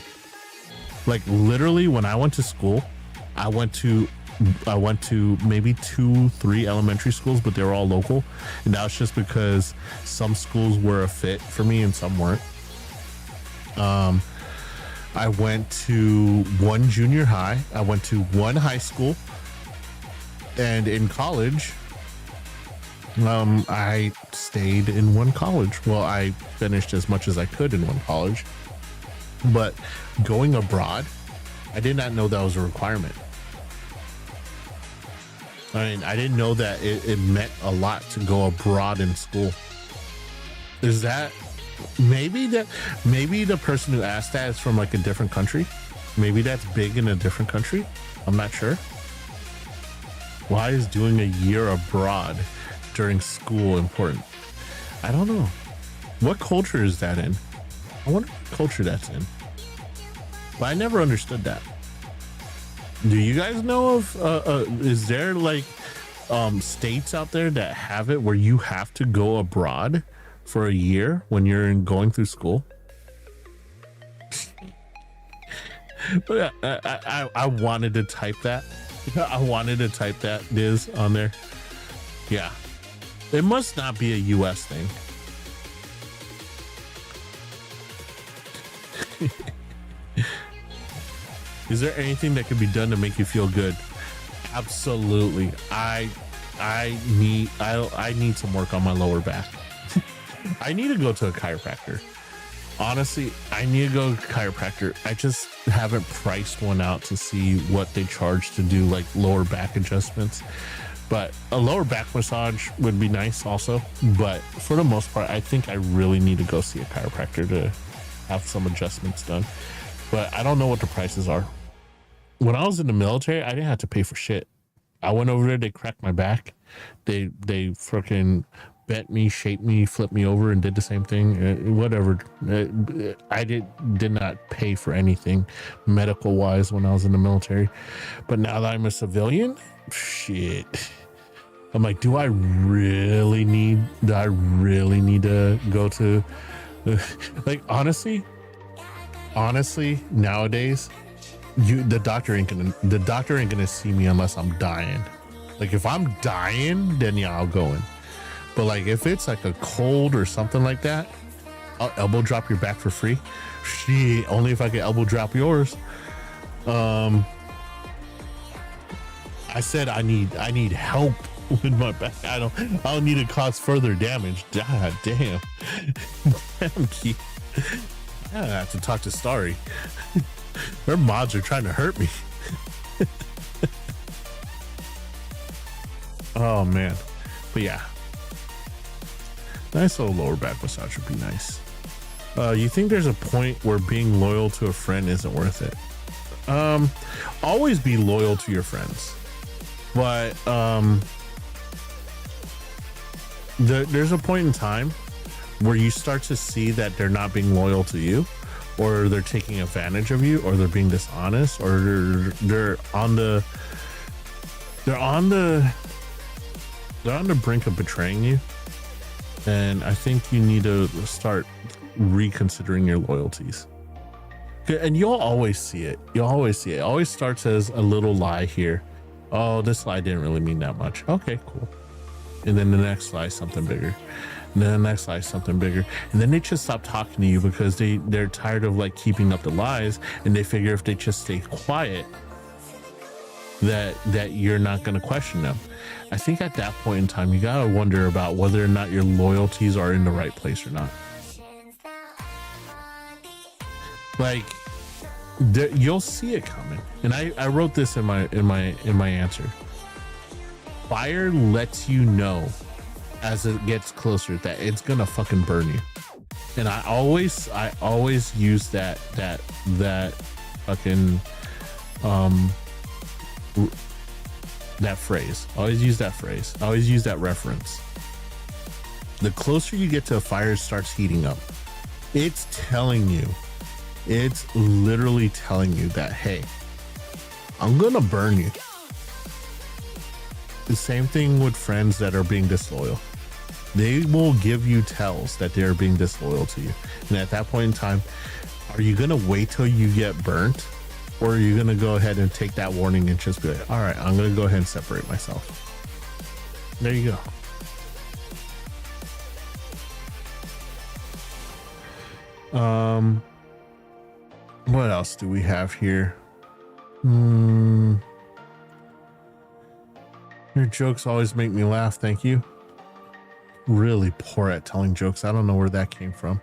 Like, literally, when I went to school, I went to maybe 2-3 elementary schools, but they were all local, and that was just because some schools were a fit for me and some weren't. I went to one junior high, I went to one high school, and in college, I stayed in one college. Well, I finished as much as I could in one college, but going abroad, I did not know that was a requirement. I mean, I didn't know that it meant a lot to go abroad in school. Is that maybe the person who asked that is from like a different country? Maybe that's big in a different country. I'm not sure. Why is doing a year abroad during school important? I don't know. What culture is that in? I wonder what culture that's in. But I never understood that. Do you guys know of is there like states out there that have it where you have to go abroad for a year when you're going through school? But I wanted to type that. Diz on there. Yeah, it must not be a US thing. Is there anything that can be done to make you feel good? Absolutely. I need some work on my lower back. I need to go to a chiropractor. Honestly, I need to go to a chiropractor. I just haven't priced one out to see what they charge to do like lower back adjustments. But a lower back massage would be nice also. But for the most part, I think I really need to go see a chiropractor to have some adjustments done. But I don't know what the prices are. When I was in the military, I didn't have to pay for shit. I went over there, they cracked my back. They freaking bent me, shaped me, flipped me over, and did the same thing. Whatever. I did not pay for anything medical wise when I was in the military. But now that I'm a civilian, shit. I'm like, do I really need to go to like honestly nowadays, the doctor ain't gonna see me unless I'm dying. Like if I'm dying, then yeah, I'll go in. But like if it's like a cold or something like that, I'll elbow drop your back for free. Shit, only if I can elbow drop yours. I said I need help with my back. I don't need to cause further damage. God damn. Damn, Keith. I have to talk to Starry. Their mods are trying to hurt me. Oh man. But yeah. Nice little lower back massage would be nice. You think there's a point where being loyal to a friend isn't worth it? Always be loyal to your friends. But there's a point in time where you start to see that they're not being loyal to you, or they're taking advantage of you, or they're being dishonest, or they're on the brink of betraying you. And I think you need to start reconsidering your loyalties. And you'll always see it. It always starts as a little lie here. Oh, this lie didn't really mean that much. Okay, cool. And then the next lie, something bigger. And then the next lie, something bigger. And then they just stop talking to you because they're tired of like keeping up the lies, and they figure if they just stay quiet, that you're not going to question them. I think at that point in time, you got to wonder about whether or not your loyalties are in the right place or not. Like you'll see it coming. And I wrote this in my answer. Fire lets you know as it gets closer that it's going to fucking burn you. And I always use that fucking that phrase. I always use that phrase. I always use that reference. The closer you get to a fire, it starts heating up. It's telling you, it's literally telling you that, hey, I'm gonna burn you. The same thing with friends that are being disloyal. They will give you tells that they're being disloyal to you. And at that point in time, are you gonna wait till you get burnt? Or are you going to go ahead and take that warning and just be like, all right, I'm going to go ahead and separate myself. There you go. What else do we have here? Your jokes always make me laugh. Thank you. Really poor at telling jokes. I don't know where that came from.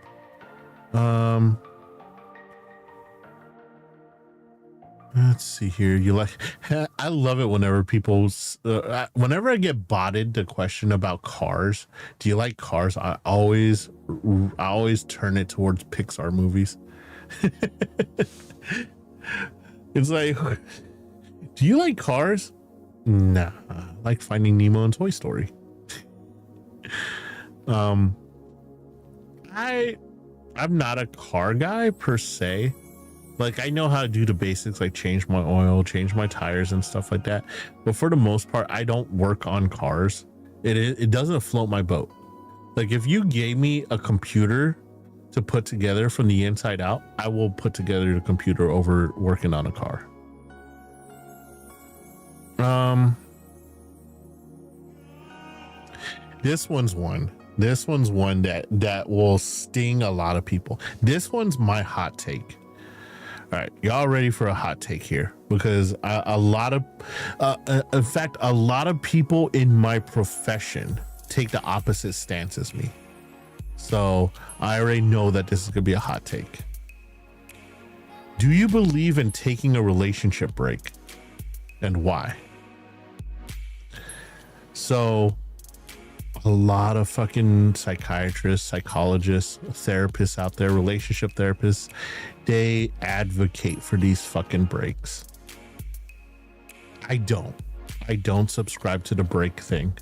Let's see here. I love it whenever whenever I get botted the question about cars. Do you like cars? I always turn it towards Pixar movies. It's like, do you like cars? Nah, I like Finding Nemo and Toy Story. I'm not a car guy per se. Like I know how to do the basics, like change my oil, change my tires and stuff like that. But for the most part, I don't work on cars. It doesn't float my boat. Like if you gave me a computer to put together from the inside out, I will put together the computer over working on a car. This one's one that will sting a lot of people. This one's my hot take. All right, y'all ready for a hot take here? Because a lot of people in my profession take the opposite stance as me. So I already know that this is gonna be a hot take. Do you believe in taking a relationship break, and why? So a lot of fucking psychiatrists, psychologists, therapists out there, relationship therapists, they advocate for these fucking breaks. I don't subscribe to the break thing.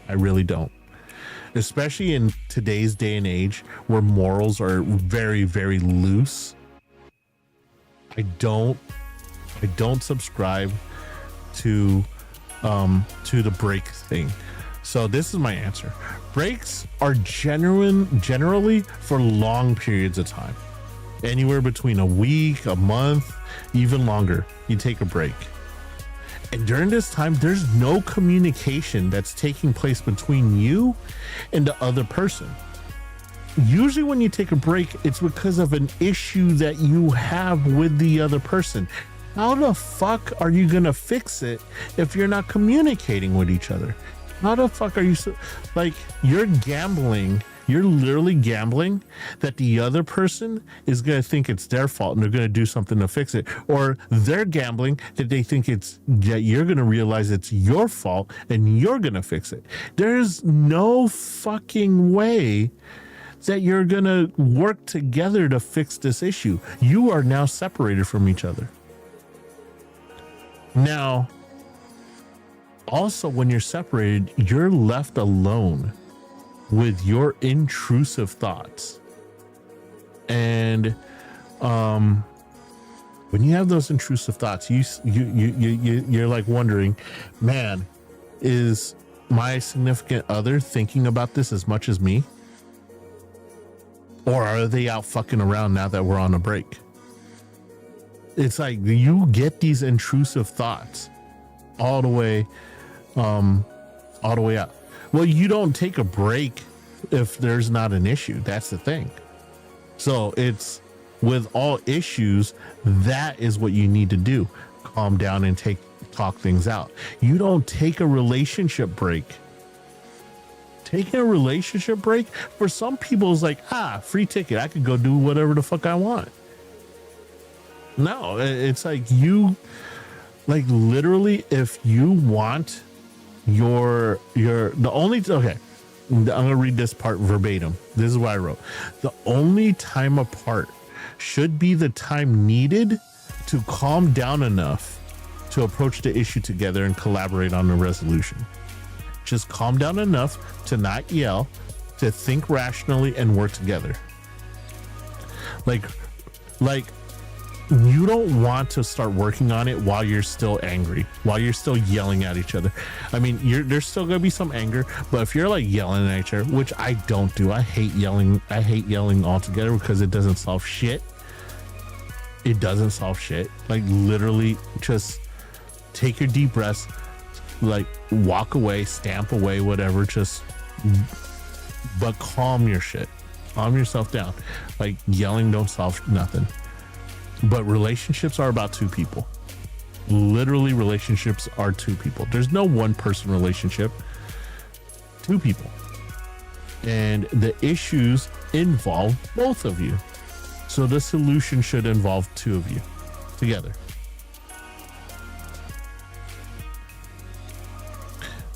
I really don't. Especially in today's day and age where morals are very, very loose. I don't subscribe to the break thing. So this is my answer. Breaks are generally for long periods of time. anywhere between a week, a month, even longer. You take a break. And during this time, there's no communication that's taking place between you and the other person. Usually when you take a break, it's because of an issue that you have with the other person. How the fuck are you gonna fix it if you're not communicating with each other? How the fuck are you you're gambling? You're literally gambling that the other person is going to think it's their fault and they're going to do something to fix it. Or they're gambling that they think that you're going to realize it's your fault and you're going to fix it. There's no fucking way that you're going to work together to fix this issue. You are now separated from each other. Now, also when you're separated, you're left alone with your intrusive thoughts. And when you have those intrusive thoughts, you're like wondering, man, is my significant other thinking about this as much as me? Or are they out fucking around now that we're on a break? It's like you get these intrusive thoughts all the way out. Well, you don't take a break if there's not an issue. That's the thing. So it's with all issues, that is what you need to do. Calm down and talk things out. You don't take a relationship break. Taking a relationship break for some people is like, free ticket. I could go do whatever the fuck I want. No, it's like literally, if you want okay, I'm gonna read this part verbatim. This is what I wrote. The only time apart should be the time needed to calm down enough to approach the issue together and collaborate on a resolution. Just calm down enough to not yell, to think rationally and work together. Like you don't want to start working on it while you're still angry, while you're still yelling at each other. I mean, there's still gonna be some anger, but if you're like yelling at each other, which I don't do, I hate yelling altogether because it doesn't solve shit. It doesn't solve shit. Like literally just take your deep breaths, like walk away, stamp away, whatever, but calm your shit. Calm yourself down. Like yelling don't solve nothing. But relationships are about two people. Literally, relationships are two people. There's no one person relationship. Two people. And the issues involve both of you. So the solution should involve two of you together.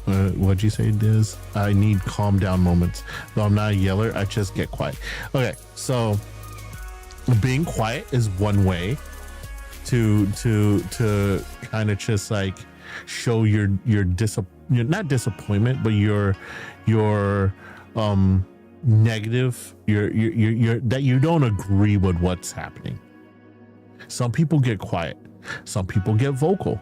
What'd you say, Diz? I need calm down moments. Though I'm not a yeller, I just get quiet. Okay, so being quiet is one way to kind of just like show your not disappointment, but your negative, your that you don't agree with what's happening. Some people get quiet, some people get vocal.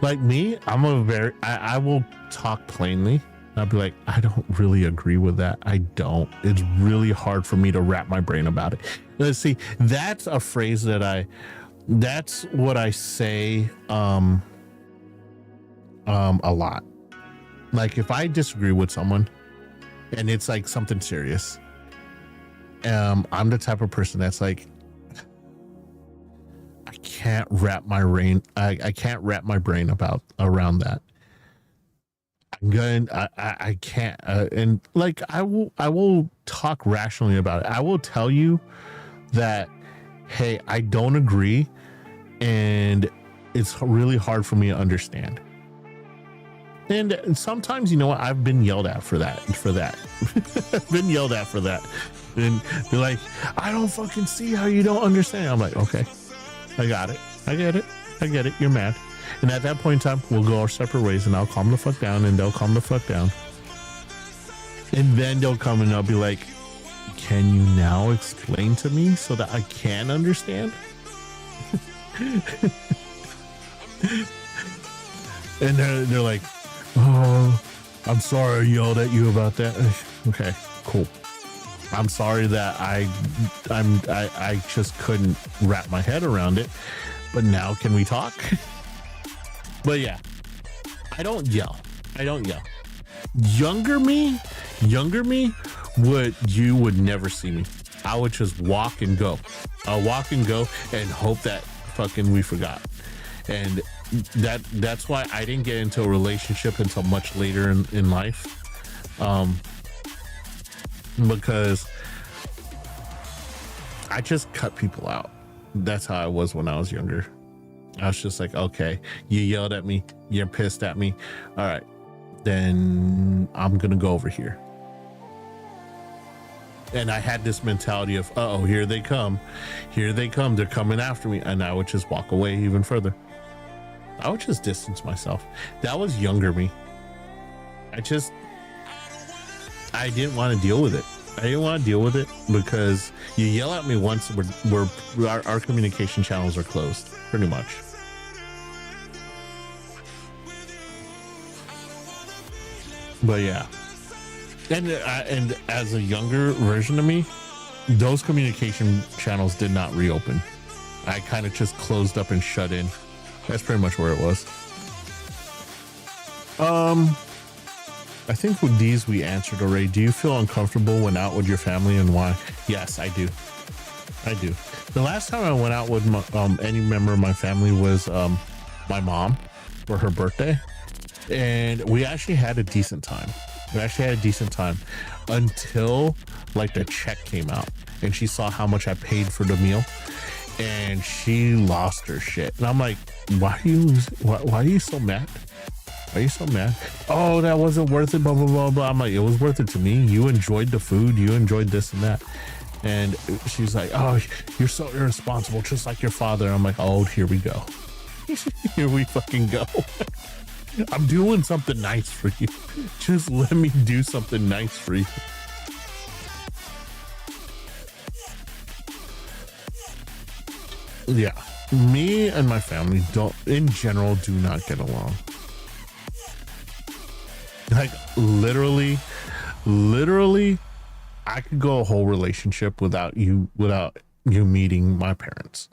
Like me, I will talk plainly. I'll be like, I don't really agree with that. I don't. It's really hard for me to wrap my brain about it. Let's see. That's a phrase that's what I say a lot. Like if I disagree with someone and it's like something serious, I'm the type of person that's like, I can't wrap my brain. I can't wrap my brain around that. I can't, and like I will talk rationally about it. I will tell you that, hey, I don't agree, and it's really hard for me to understand. And sometimes, you know what, I've been yelled at for that. I've been yelled at for that, and they're like, I don't fucking see how you don't understand. I'm like, okay, I got it. I get it. You're mad. And at that point in time, we'll go our separate ways, and I'll calm the fuck down, and they'll calm the fuck down. And then they'll come and they'll be like, can you now explain to me so that I can understand? And they're like, oh, I'm sorry I yelled at you about that. Okay, cool. I'm sorry that I just couldn't wrap my head around it. But now can we talk? But yeah, I don't yell. Younger me you would never see me. I would just walk and go. I'll walk and go and hope that fucking we forgot. And that's why I didn't get into a relationship until much later in life. Because I just cut people out. That's how I was when I was younger. I was just like, okay, you yelled at me, you're pissed at me. All right, then I'm gonna go over here. And I had this mentality of, uh-oh, here they come, they're coming after me. And I would just walk away even further. I would just distance myself. That was younger me. I didn't want to deal with it. Because you yell at me once, our communication channels are closed, pretty much. But yeah, and as a younger version of me, those communication channels did not reopen. I kind of just closed up and shut in. That's pretty much where it was. I think with these we answered already. Do you feel uncomfortable when out with your family and why? Yes, I do. The last time I went out with any member of my family was my mom for her birthday. And we actually had a decent time. Until like the check came out and she saw how much I paid for the meal and she lost her shit. And I'm like, why are you so mad? Oh, that wasn't worth it, blah, blah, blah, blah. I'm like, it was worth it to me. You enjoyed the food. You enjoyed this and that. And she's like, oh, you're so irresponsible, just like your father. I'm like, oh, here we go. Here we fucking go. I'm doing something nice for you. Just let me do something nice for you. Yeah. Me and my family in general, do not get along. Like literally, I could go a whole relationship without you meeting my parents.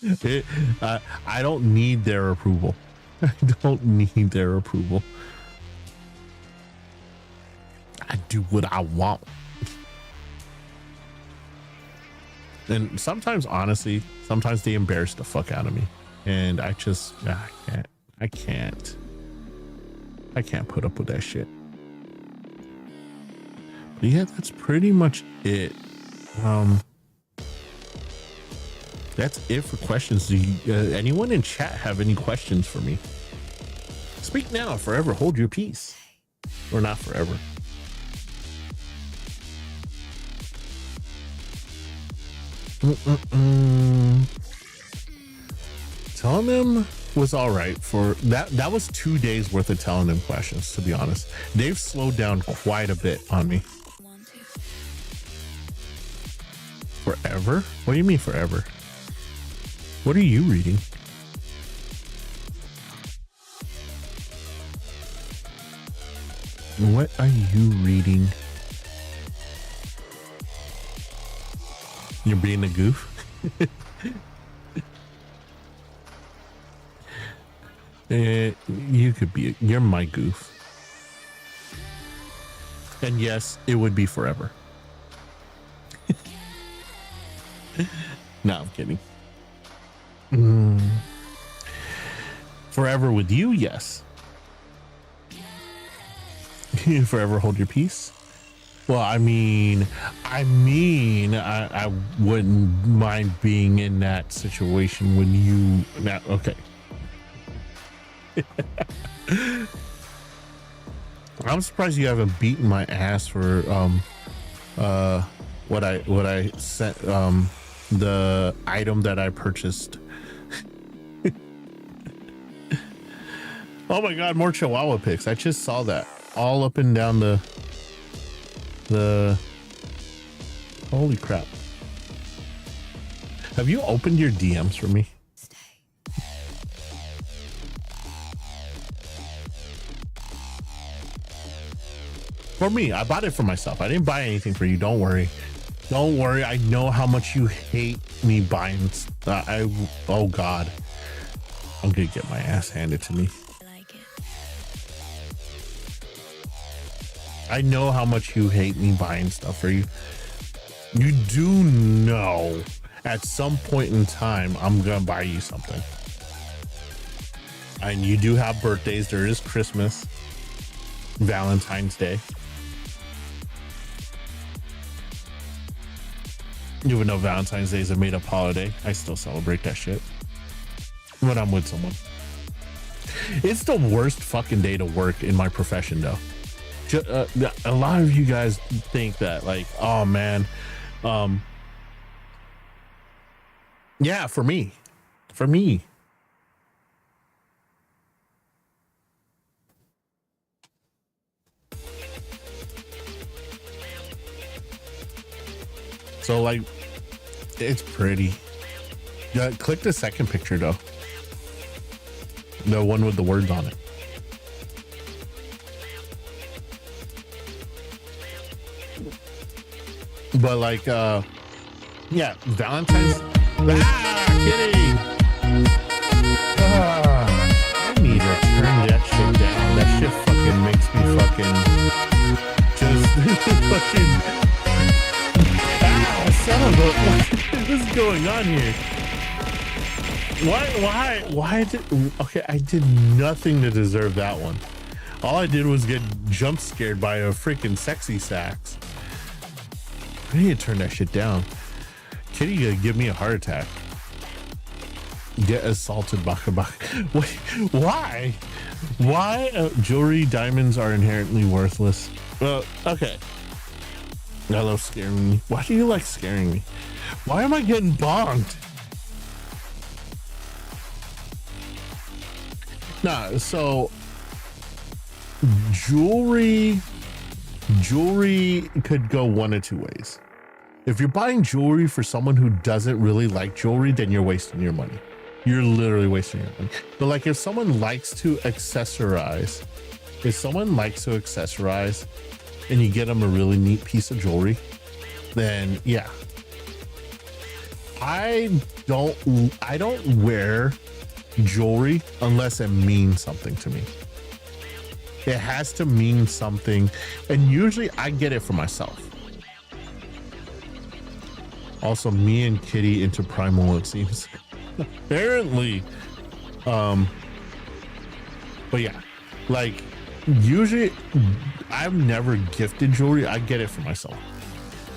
I don't need their approval. I do what I want. And sometimes, honestly, they embarrass the fuck out of me. And I can't put up with that shit. But yeah, that's pretty much it. That's it for questions. Do anyone in chat have any questions for me? Speak now, forever hold your peace. Or not forever. Telling them was all right for that. That was 2 days worth of telling them questions, to be honest. They've slowed down quite a bit on me. Forever? What do you mean forever? What are you reading? What are you reading? You're being a goof? You could be. You're my goof. And yes, it would be forever. No, I'm kidding. Forever with you, yes. Forever hold your peace. Well, I wouldn't mind being in that situation when you. Now, okay. I'm surprised you haven't beaten my ass for what I sent the item that I purchased. Oh my god, more Chihuahua pics. I just saw that all up and down the holy crap. Have you opened your DMs for me? For me, I bought it for myself. I didn't buy anything for you. Don't worry. Don't worry. I know how much you hate me buying. Oh God, I'm gonna get my ass handed to me. I know how much you hate me buying stuff for you. You do know at some point in time, I'm gonna buy you something. And you do have birthdays. There is Christmas, Valentine's Day. Even though Valentine's Day is a made up holiday, I still celebrate that shit when I'm with someone. It's the worst fucking day to work in my profession though. A lot of you guys think that like, oh man, yeah, for me. So like, it's pretty. Yeah, click the second picture though. The one with the words on it. But like, yeah, Valentine's. Kidding. I need to turn that shit down. That shit fucking makes me fucking just fucking. Son of a, what is going on here? Why did, okay, I did nothing to deserve that one. All I did was get jump scared by a freaking sexy sax. I need to turn that shit down. Kitty gonna give me a heart attack. Get assaulted, baka baka. Wait, why? Why jewelry diamonds are inherently worthless? Well, okay. I love scaring me. Why do you like scaring me? Why am I getting bonked? Nah, so jewelry could go one of two ways. If you're buying jewelry for someone who doesn't really like jewelry, then you're wasting your money. You're literally wasting your money. But like if someone likes to accessorize, and you get them a really neat piece of jewelry, then yeah. I don't wear jewelry unless it means something to me. It has to mean something, and usually I get it for myself. Also, me and Kitty into Primal, it seems. Apparently. But yeah, like usually I've never gifted jewelry. I get it for myself,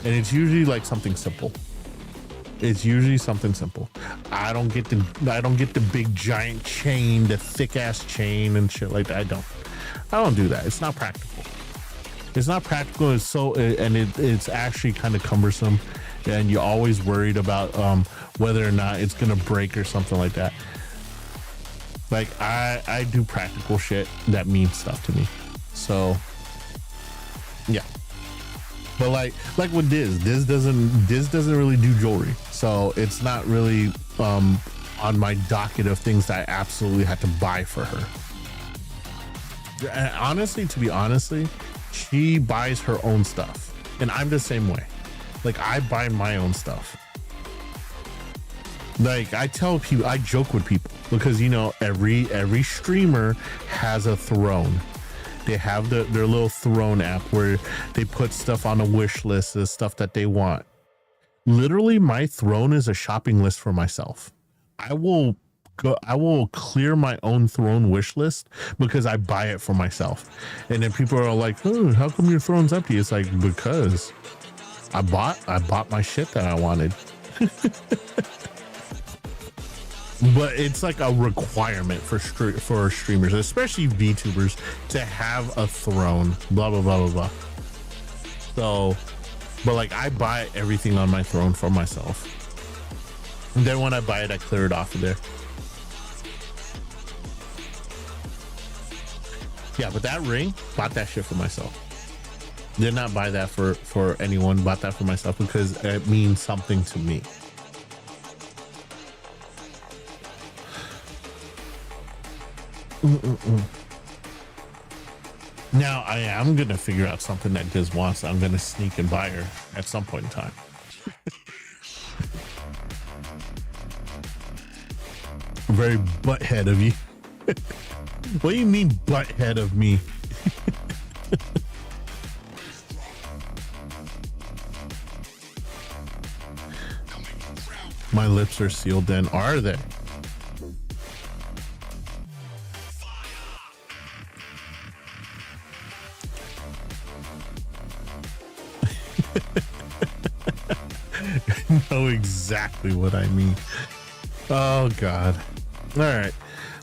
and it's usually like something simple. I don't get the big giant chain, the thick ass chain and shit like that. I don't do that. It's not practical. It's so, and it's actually kind of cumbersome, and you're always worried about whether or not it's gonna break or something like that. Like I do practical shit that means stuff to me. So yeah. But like with Diz doesn't really do jewelry, so it's not really on my docket of things that I absolutely had to buy for her. And honestly, she buys her own stuff, and I'm the same way. Like I buy my own stuff. Like I tell people, I joke with people because you know every streamer has a throne. They have their little throne app where they put stuff on a wish list, the stuff that they want. Literally, my throne is a shopping list for myself. I will clear my own throne wish list because I buy it for myself. And then people are like, "Oh, how come your throne's empty?" It's like, because I bought my shit that I wanted. But it's like a requirement for streamers, especially VTubers, to have a throne, blah, blah, blah, blah, blah. So, but like I buy everything on my throne for myself. And then when I buy it, I clear it off of there. Yeah, but that ring, bought that shit for myself. Did not buy that for anyone, bought that for myself because it means something to me. Now I am gonna figure out something that Diz wants. I'm gonna sneak and buy her at some point in time. Very butthead of you. What do you mean butthead of me? My lips are sealed then, are they? Know exactly what I mean. Oh God. All right,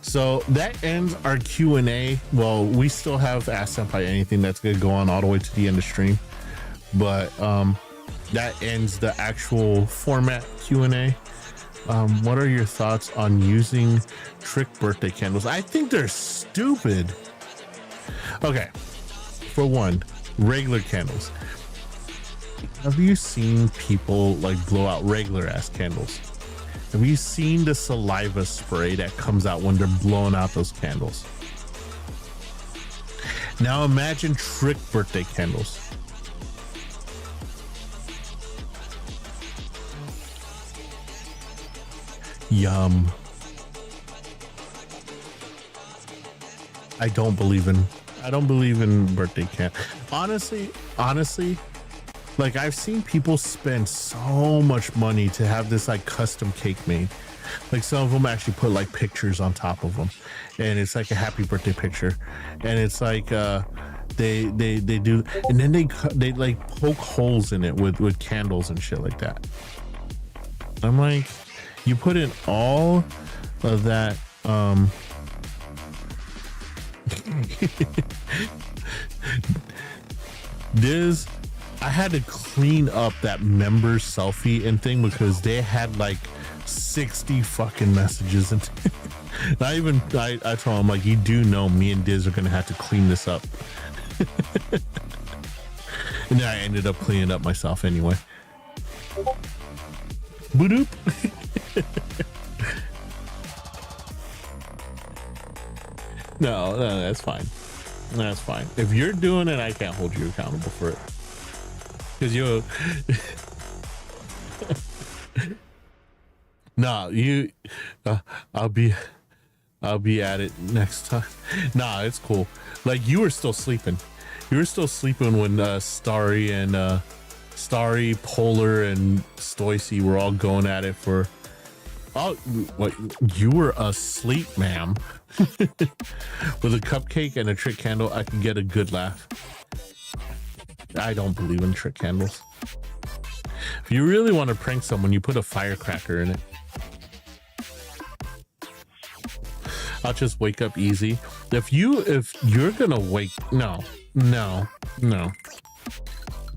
so that ends our Q&A. Well, we still have Ask Senpai Anything that's gonna go on all the way to the end of stream, but that ends the actual format Q&A. What are your thoughts on using trick birthday candles? I think they're stupid. Okay, for one, regular candles. Have you seen people like blow out regular ass candles? Have you seen the saliva spray that comes out when they're blowing out those candles? Now imagine trick birthday candles. Yum. I don't believe in birthday candles. Honestly, like I've seen people spend so much money to have this like custom cake made. Like some of them actually put like pictures on top of them, and it's like a happy birthday picture, and it's like they do, and then they like poke holes in it with candles and shit like that. I'm like, you put in all of that this. I had to clean up that member selfie and thing because they had like 60 fucking messages, and I told him like, you do know me and Diz are gonna have to clean this up. And then I ended up cleaning up myself anyway. Boop. No, that's fine. That's fine. If you're doing it, I can't hold you accountable for it. Because you nah, you I'll be at it next time. Nah, it's cool. Like you were still sleeping when Starry, Polar, and Stoicy were all going at it for what, you were asleep, ma'am. With a cupcake and a trick candle, I could get a good laugh. I don't believe in trick candles. If you really want to prank someone, you put a firecracker in it. I'll just wake up easy. If you're gonna wake, no.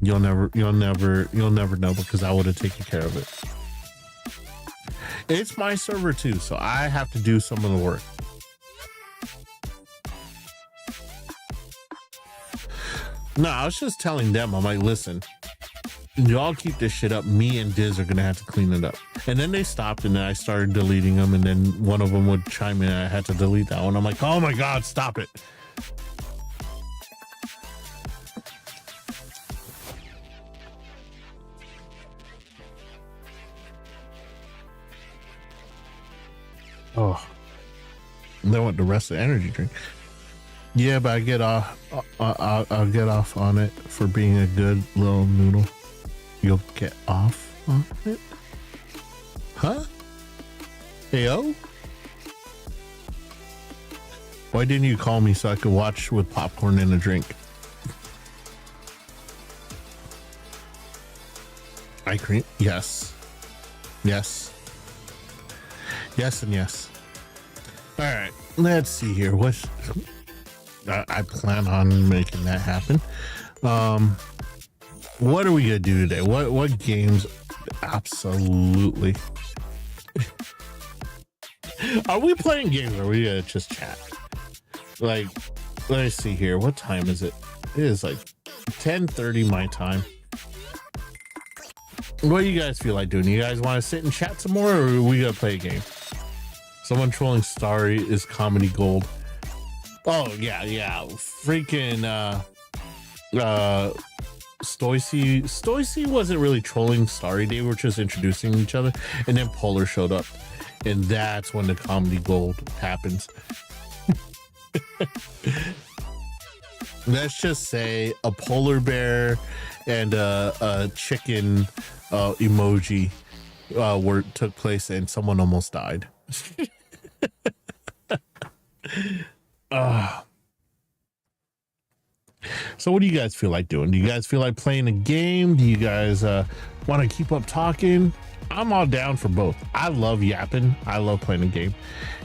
You'll never know because I would have taken care of it. It's my server too, so I have to do some of the work. No, I was just telling them, I'm like, listen, y'all keep this shit up. Me and Diz are gonna have to clean it up. And then they stopped, and then I started deleting them, and then one of them would chime in, and I had to delete that one. I'm like, oh my God, stop it. Oh, and then went the rest of the energy drink. Yeah, but I get off. I'll get off on it for being a good little noodle. You'll get off on it, huh? Heyo. Why didn't you call me so I could watch with popcorn and a drink? Eye cream? Yes. Yes. Yes and yes. All right, let's see here. What? I plan on making that happen. What are we gonna do today? What games? Absolutely. Are we playing games or are we gonna just chat? Like, let's see here. What time is it? It is like 10:30 my time. What do you guys feel like doing? You guys want to sit and chat some more, or are we gonna play a game? Someone trolling Starry is comedy gold. Oh yeah, freaking Stoicy wasn't really trolling Starry. They were just introducing each other, and then Polar showed up, and that's when the comedy gold happens. Let's just say a polar bear and a chicken emoji took place, and someone almost died. So what do you guys feel like doing? Do you guys feel like playing a game? Do you guys want to keep up talking? I'm all down for both. I love yapping. I love playing a game.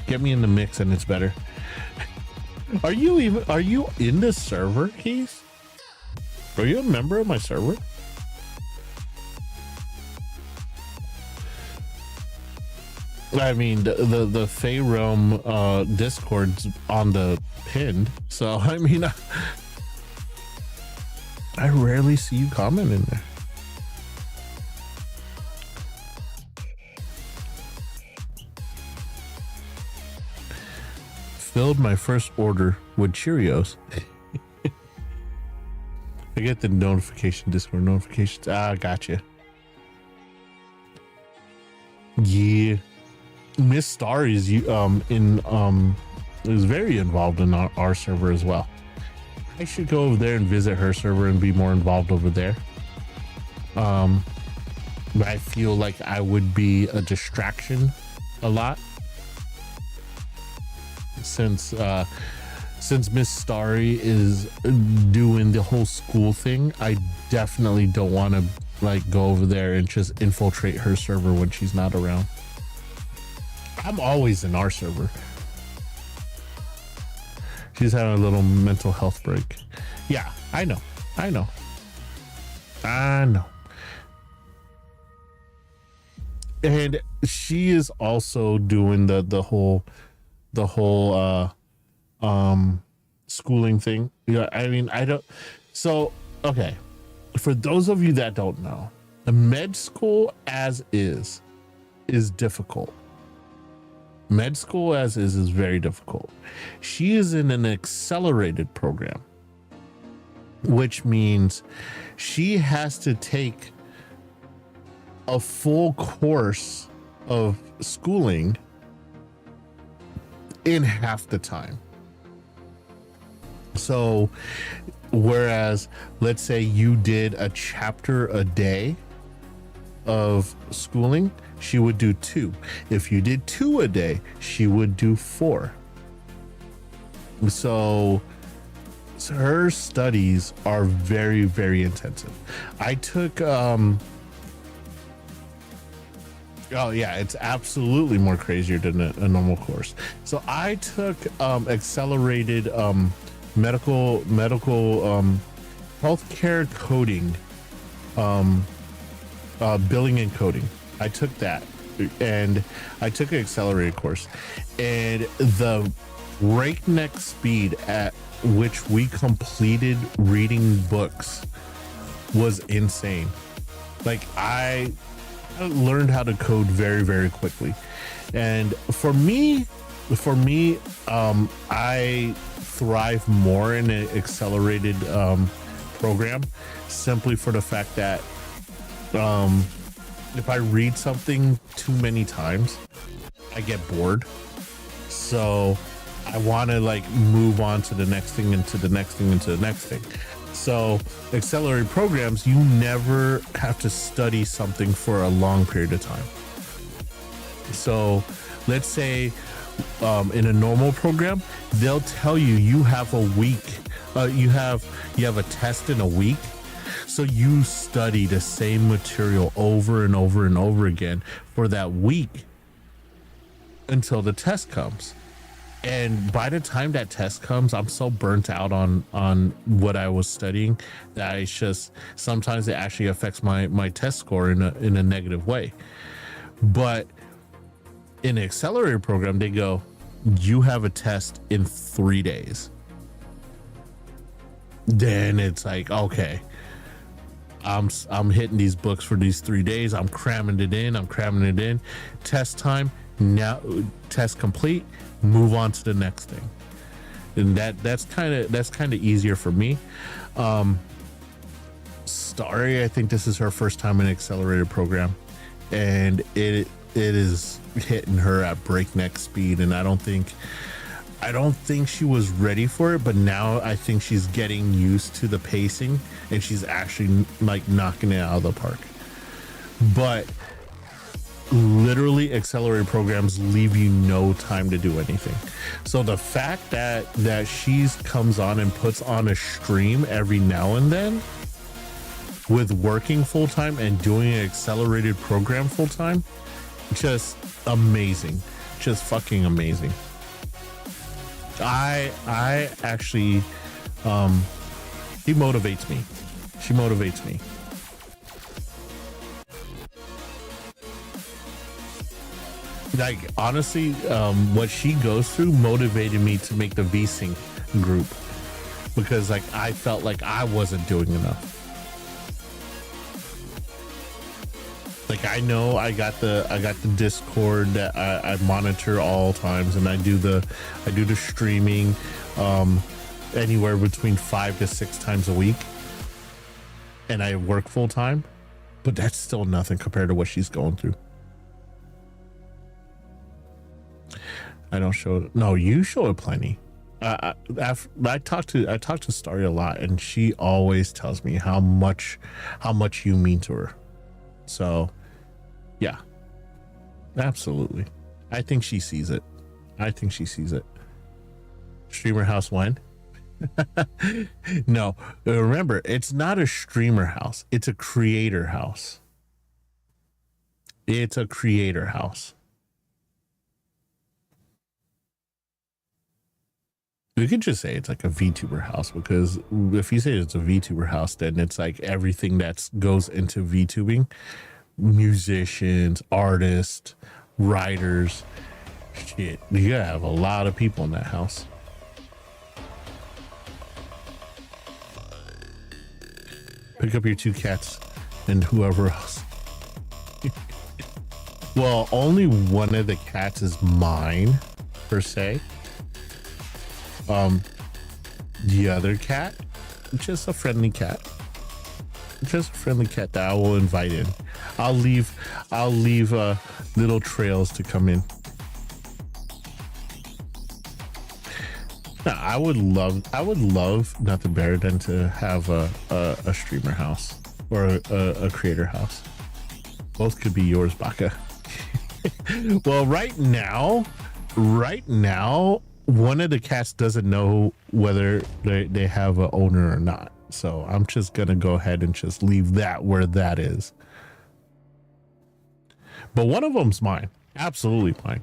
Get me in the mix and it's better. Are you in the server, Keys? Are you a member of my server? I mean, the Fey Realm Discord's on the pinned, so I mean, I rarely see you comment in there. Filled my first order with Cheerios. I get the Discord notifications. Ah, gotcha. Yeah. Miss Star is is very involved in our server as well. I should go over there and visit her server and be more involved over there. But I feel like I would be a distraction a lot since Miss Starry is doing the whole school thing. I definitely don't want to like go over there and just infiltrate her server when she's not around. I'm always in our server. She's having a little mental health break. Yeah, I know. And she is also doing the whole schooling thing. Yeah, I mean, I don't. So, okay. For those of you that don't know, the med school as is difficult. Med school as is very difficult. She is in an accelerated program, which means she has to take a full course of schooling in half the time. So whereas let's say you did a chapter a day of schooling, she would do 2. If you did 2 a day, she would do 4. So her studies are very, very intensive. I took oh yeah, it's absolutely more crazier than a normal course. So I took accelerated medical healthcare coding, billing and coding. I took that, and I took an accelerated course, and the breakneck speed at which we completed reading books was insane. Like I learned how to code very, very quickly. And for me, I thrive more in an accelerated program simply for the fact that if I read something too many times, I get bored. So I want to like move on to the next thing and to the next thing and to the next thing. So accelerated programs, you never have to study something for a long period of time. So let's say in a normal program, they'll tell you you have a week, you have a test in a week. So you study the same material over and over and over again for that week until the test comes. And by the time that test comes, I'm so burnt out on what I was studying that it's just sometimes it actually affects my test score in a negative way. But in an accelerated program, they go, you have a test in 3 days. Then it's like, okay, I'm hitting these books for these 3 days. I'm cramming it in. Test time. Now test complete. Move on to the next thing. and that's kind of easier for me. Starry, I think this is her first time in an accelerated program, and it is hitting her at breakneck speed, and I don't think she was ready for it, but now I think she's getting used to the pacing, and she's actually like knocking it out of the park. But literally, accelerated programs leave you no time to do anything. So the fact that she's comes on and puts on a stream every now and then, with working full time and doing an accelerated program full time, just amazing, just fucking amazing. I actually, she motivates me. She motivates me. Like, honestly, what she goes through motivated me to make the VSync group, because like I felt like I wasn't doing enough. Like, I know I got the Discord that I monitor all times, and I do the streaming anywhere between 5 to 6 times a week, and I work full time, but that's still nothing compared to what she's going through. I don't show it. No, you show it plenty. I talk to Starry a lot, and she always tells me how much you mean to her. So, yeah, absolutely. I think she sees it. Streamer house when? No, remember, it's not a streamer house. It's a creator house. It's a creator house. We could just say it's like a VTuber house, because if you say it's a VTuber house, then it's like everything that goes into VTubing: musicians, artists, writers. Shit, you gotta have a lot of people in that house. Pick up your 2 cats and whoever else. Well, only one of the cats is mine, per se. The other cat, just a friendly cat. Just a friendly cat that I will invite in. I'll leave little trails to come in. Now, I would love nothing better than to have a streamer house or a creator house. Both could be yours, Baka. Well, right now, one of the cats doesn't know whether they have an owner or not. So I'm just gonna go ahead and just leave that where that is. But one of them's mine. Absolutely mine.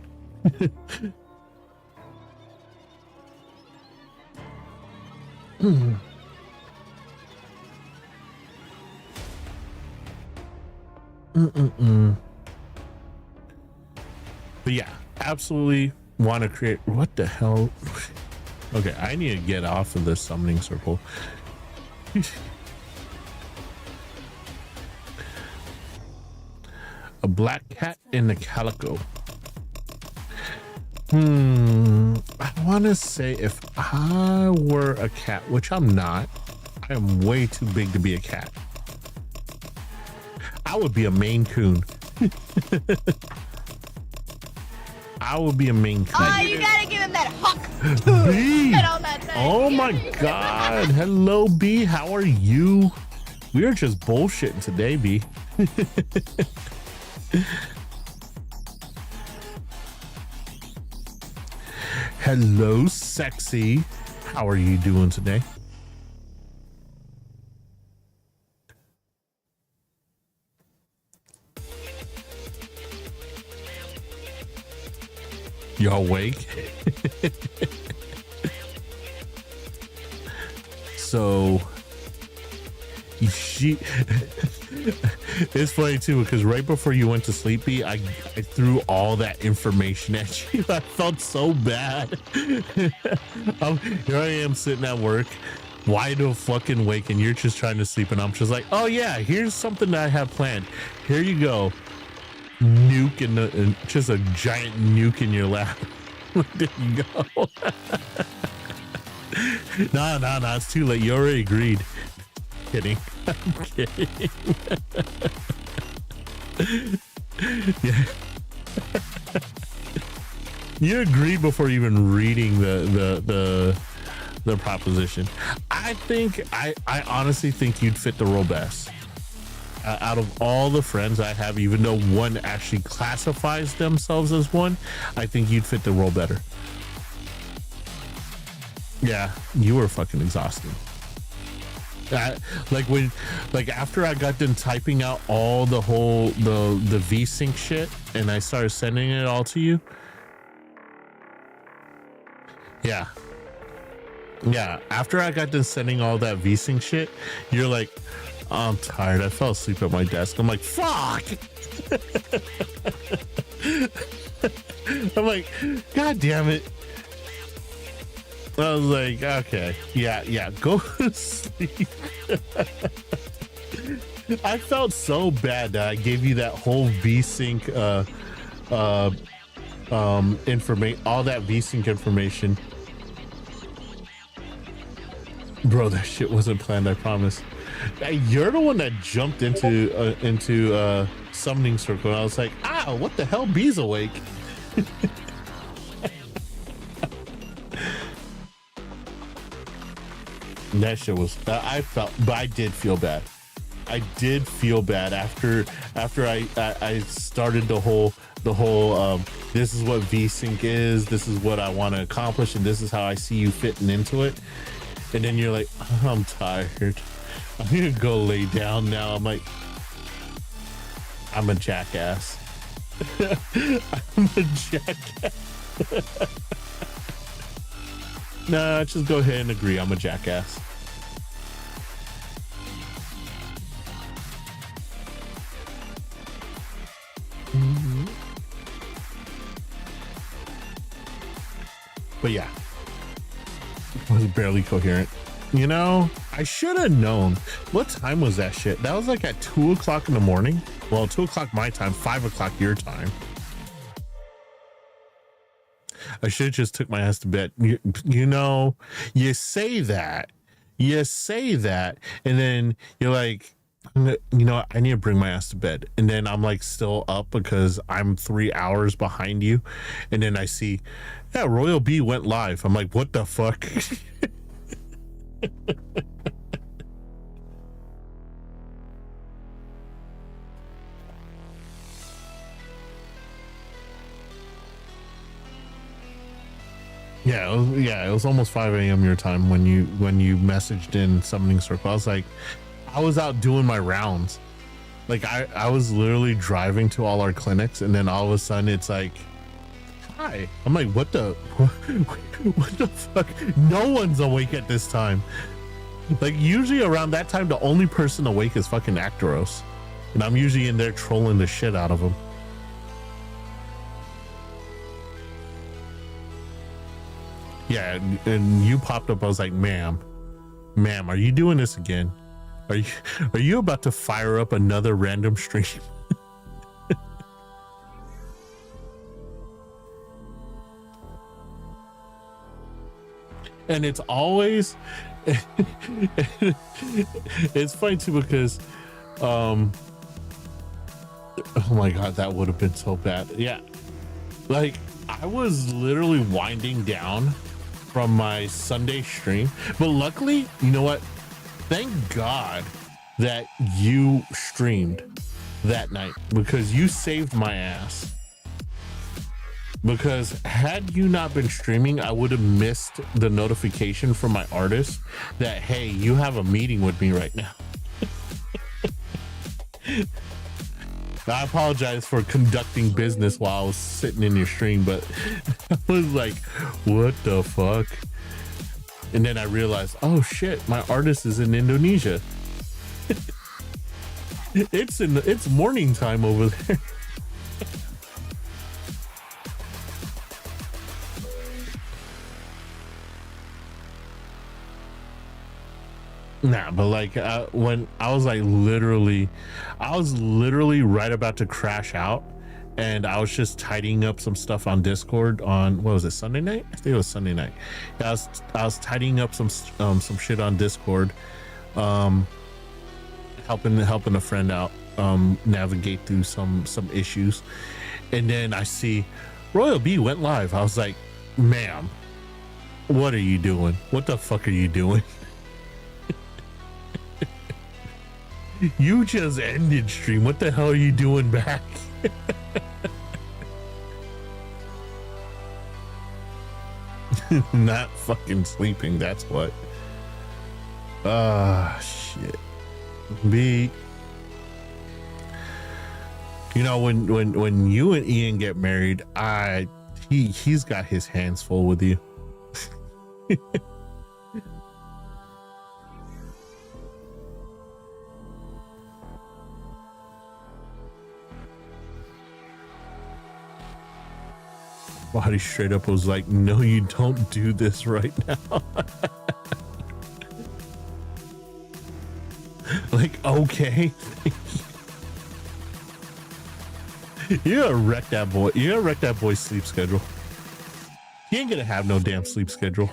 But yeah, absolutely want to create. What the hell? Okay, I need to get off of this summoning circle. A black cat in the calico. I want to say, if I were a cat, which I'm not, I am way too big to be a cat. I would be a Maine Coon. I would be a Maine Coon. Oh, you gotta give him that huck. B. And all that thing. Oh my God. Hello, B. How are you? We are just bullshitting today, B. Hello, sexy. How are you doing today? You awake? So she it's funny too, because right before you went to sleep, B, I threw all that information at you. I felt so bad. Here I am sitting at work, wide fucking awake, and you're just trying to sleep, and I'm just like, oh yeah, here's something that I have planned. Here you go. Nuke in the just a giant nuke in your lap. There you go. No, it's too late. You already agreed. Kidding. I'm kidding. Yeah. You agreed before even reading the proposition. I honestly think you'd fit the role best. Out of all the friends I have, even though one actually classifies themselves as one, I think you'd fit the role better. Yeah, you were fucking exhausting. After I got done typing out all the VSync shit and I started sending it all to you. Yeah. After I got done sending all that VSync shit, you're like, I'm tired. I fell asleep at my desk. I'm like, fuck. I'm like, God damn it. I was like, okay, yeah, go to sleep. I felt so bad that I gave you that whole VSync information, all that VSync information. Bro, that shit wasn't planned, I promise. You're the one that jumped into summoning circle, and I was like, ow, what the hell? Bee's awake. That shit was, but I did feel bad. I did feel bad after I started the whole this is what VSync is, this is what I want to accomplish, and this is how I see you fitting into it. And then you're like, I'm tired. I'm gonna go lay down now. I'm like, I'm a jackass. I'm a jackass. Nah, just go ahead and agree. I'm a jackass. Mm-hmm. But yeah, it was barely coherent. You know, I should have known. What time was that shit? That was like at 2 o'clock in the morning. Well, 2 o'clock my time, 5 o'clock your time. I should have just took my ass to bed. You know, you say that, and then you're like, you know, I need to bring my ass to bed. And then I'm like still up because I'm 3 hours behind you. And then I see, yeah, Royal B went live. I'm like, what the fuck? It was almost 5 a.m. your time when you messaged in summoning circle. I was like, I was out doing my rounds. Like I was literally driving to all our clinics, and then all of a sudden it's like, hi. I'm like, what the fuck? No one's awake at this time. Like usually around that time, the only person awake is fucking Actoros, and I'm usually in there trolling the shit out of him. Yeah, and you popped up. I was like, ma'am, are you doing this again? Are you about to fire up another random stream? And it's always it's funny too because oh my god, that would have been so bad. Yeah, like I was literally winding down from my Sunday stream, but luckily, you know what, thank god that you streamed that night, because you saved my ass. Because had you not been streaming, I would have missed the notification from my artist that, hey, you have a meeting with me right now. I apologize for conducting business while I was sitting in your stream, but I was like, what the fuck? And then I realized, oh shit, my artist is in Indonesia. It's morning time over there. Nah, but like when I was literally right about to crash out, and I was just tidying up some stuff on Discord on, what was it, Sunday night? I think it was Sunday night. Yeah, I was tidying up some shit on Discord, helping a friend out, navigate through some issues, and then I see Royal B went live. I was like, ma'am, what are you doing? What the fuck are you doing? You just ended stream. What the hell are you doing back? Not fucking sleeping, that's what. Shit. B. You know, when you and Ian get married, he's got his hands full with you. Body straight up was like, no, you don't do this right now. Like, okay. You gotta wreck that boy. You gotta wreck that boy's sleep schedule. He ain't gonna have no damn sleep schedule.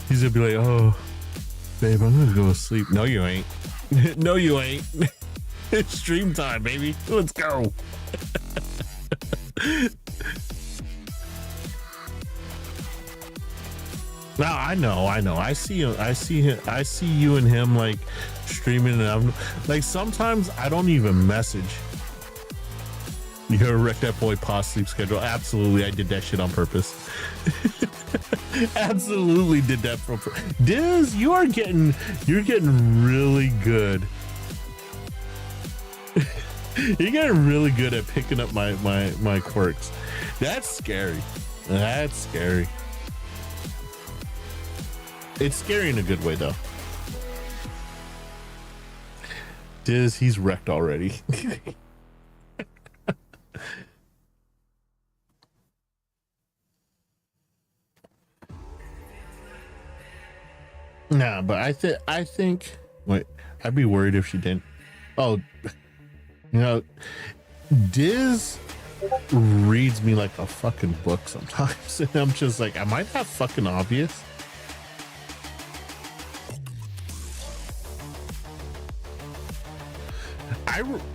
He's gonna be like, oh, babe, I'm gonna go to sleep. No, you ain't. No, you ain't. It's stream time, baby. Let's go. No, I know. I see you and him like streaming, and I'm like, sometimes I don't even message. You gotta wreck that boy pause sleep schedule. Absolutely, I did that shit on purpose. Absolutely did that for Diz, you're getting really good. You're getting really good at picking up my quirks. That's scary. That's scary. It's scary in a good way though. Diz, he's wrecked already. Nah, but I think wait, I'd be worried if she didn't. Oh, you know, Diz reads me like a fucking book sometimes, and I'm just like, am I that fucking obvious?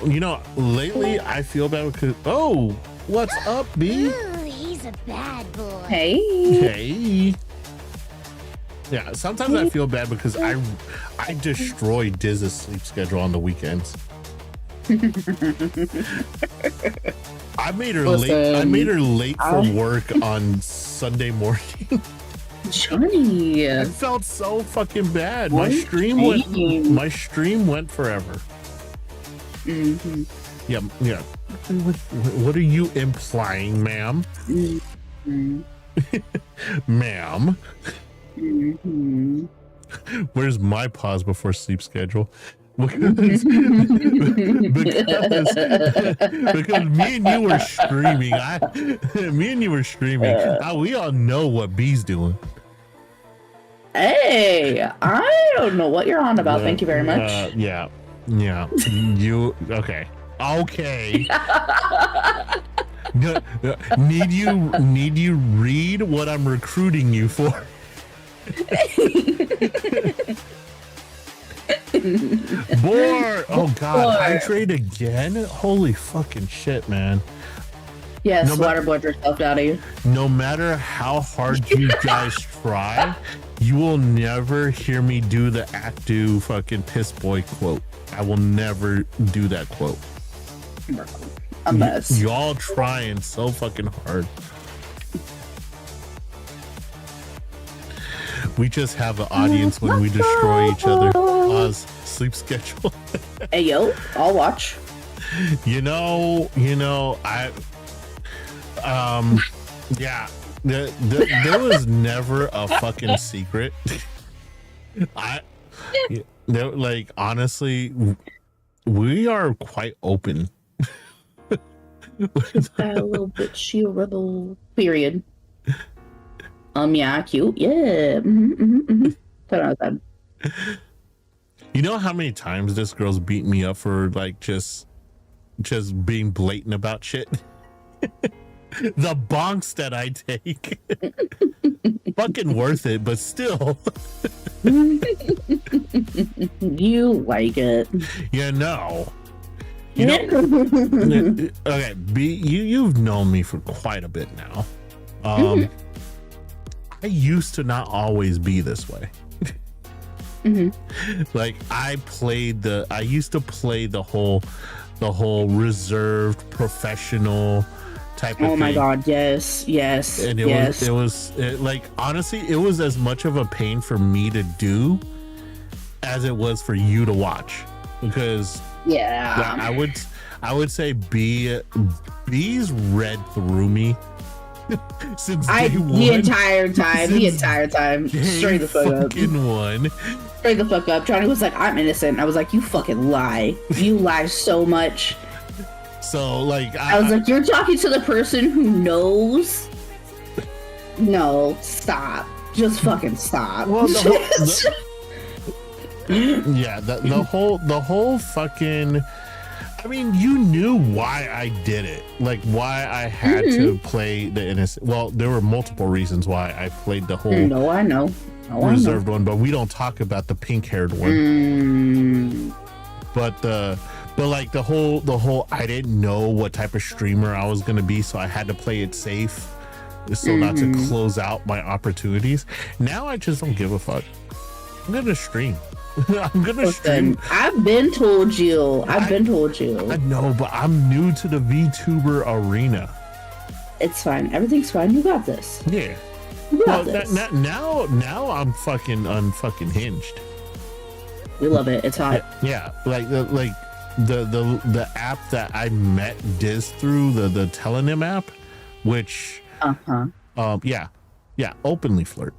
You know, lately I feel bad because, oh, what's up, B? Ooh, he's a bad boy. Hey. Yeah, sometimes I feel bad because I destroy Diz's sleep schedule on the weekends. I made her late. I made her late for work on Sunday morning. Johnny, I felt so fucking bad. My stream went forever. Mm-hmm. Yeah. What are you implying, ma'am? Mm-hmm. Ma'am. Mm-hmm. Where's my pause before sleep schedule? Because me and you were streaming. We all know what B's doing. Hey, I don't know what you're on about. Thank you very much. Yeah. You okay? Need you read what I'm recruiting you for? Boar! Oh god, hydrate again? Holy fucking shit, man. Yes, water bled yourself out of you. No matter how hard you guys try, you will never hear me do the Actu fucking piss boy quote. I will never do that quote. A mess. Y'all trying so fucking hard. We just have an audience when we destroy each other. Pause sleep schedule. Hey yo, I'll watch. You know, yeah, there was never a fucking secret. Like, honestly, we are quite open. A little bit, she a rebel. Period. Yeah, cute. Yeah. Turn on that. You know how many times this girl's beat me up for like just being blatant about shit? The bonks that I take. Fucking worth it, but still. You like it. You know. You know. Okay, you've known me for quite a bit now. I used to not always be this way. Like I used to play the whole reserved professional type of thing. Oh my god, yes. And it was like, honestly, it was as much of a pain for me to do as it was for you to watch, because I would say B's read through me since day one. The entire time. Straight the fuck up. One. Straight the fuck up. Johnny was like, I'm innocent. I was like, you fucking lie. You lie so much. So like I was like, you're talking to the person who knows. No, stop. Just fucking stop. Well, the whole fucking, I mean, you knew why I did it, like why I had to play the innocent. Well, there were multiple reasons why I played the whole I know reserved one, but we don't talk about the pink-haired one. But like the whole I didn't know what type of streamer I was gonna be, so I had to play it safe, so not to close out my opportunities. Now I just don't give a fuck. I'm gonna stream. Stream. I've been told you. I know, but I'm new to the VTuber arena. It's fine. Everything's fine. You got this. Yeah. You got this. Now I'm fucking hinged. We love it. It's hot. Yeah, like the app that I met Diz through, the Telenym app, which openly flirt.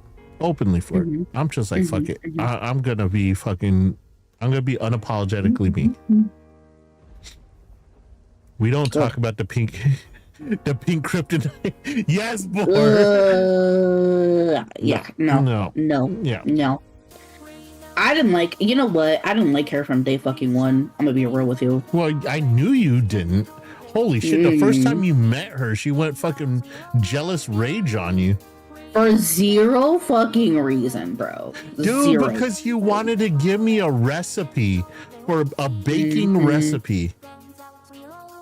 I'm just like, fuck it. I'm gonna be unapologetically me. We don't talk about the pink kryptonite. Yes, boy. No. I didn't like, you know what? I didn't like her from day fucking one. I'm gonna be real with you. Well, I knew you didn't. Holy shit, the first time you met her, she went fucking jealous rage on you. For zero fucking reason, bro. Dude, because you wanted to give me a recipe for a baking recipe.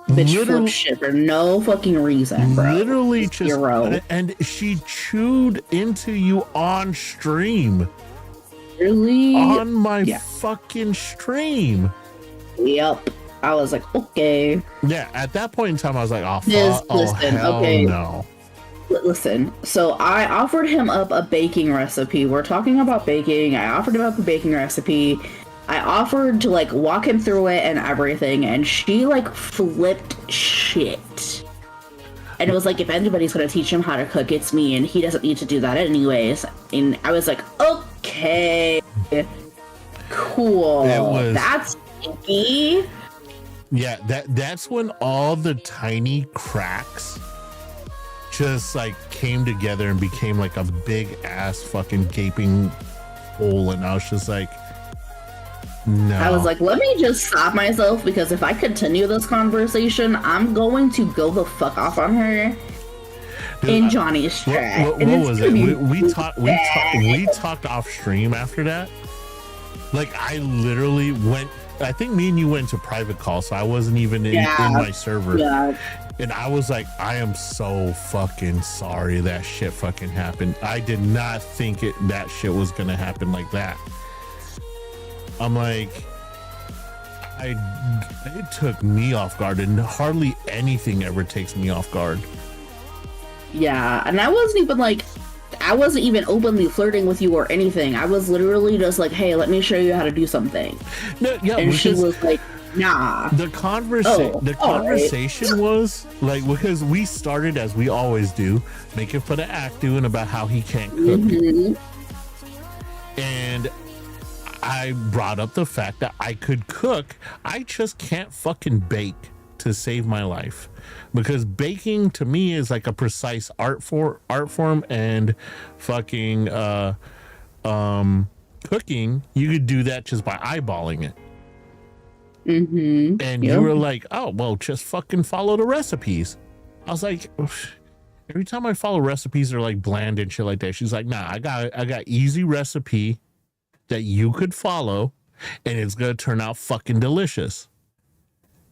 Bitch flip shit for no fucking reason, bro. Literally just zero. And she chewed into you on stream. Really? On my fucking stream. Yep. I was like, okay. Yeah, at that point in time, I was like, hell no. Listen, so I offered him up a baking recipe. We're talking about baking. I offered him up a baking recipe. I offered to like walk him through it and everything, and she like flipped shit. And it was like, if anybody's gonna teach him how to cook, it's me, and he doesn't need to do that anyways. And I was like, okay, cool. That's icky. Yeah, that's when all the tiny cracks just like came together and became like a big ass fucking gaping hole, and I was just like, no. I was like, let me just stop myself, because if I continue this conversation, I'm going to go the fuck off on her. Dude, in Johnny's chat. What was it? We talked off stream after that. Like, I literally went, I think me and you went to private call, so I wasn't even in my server. Yeah. And I was like, I am so fucking sorry that shit fucking happened. I did not think that shit was gonna happen like that. I'm like, it took me off guard, and hardly anything ever takes me off guard. Yeah, and I wasn't even openly flirting with you or anything. I was literally just like, hey, let me show you how to do something. No, yeah, and she was like, nah. The conversation was like, because we started as we always do, making fun of Actu and about how he can't cook. And I brought up the fact that I could cook. I just can't fucking bake to save my life, because baking to me is like a precise art form and fucking cooking, you could do that just by eyeballing it. Mm-hmm. And you were like, oh, well, just fucking follow the recipes. I was like, every time I follow recipes, they're like bland and shit like that. She's like, nah, I got easy recipe that you could follow, and it's gonna turn out fucking delicious.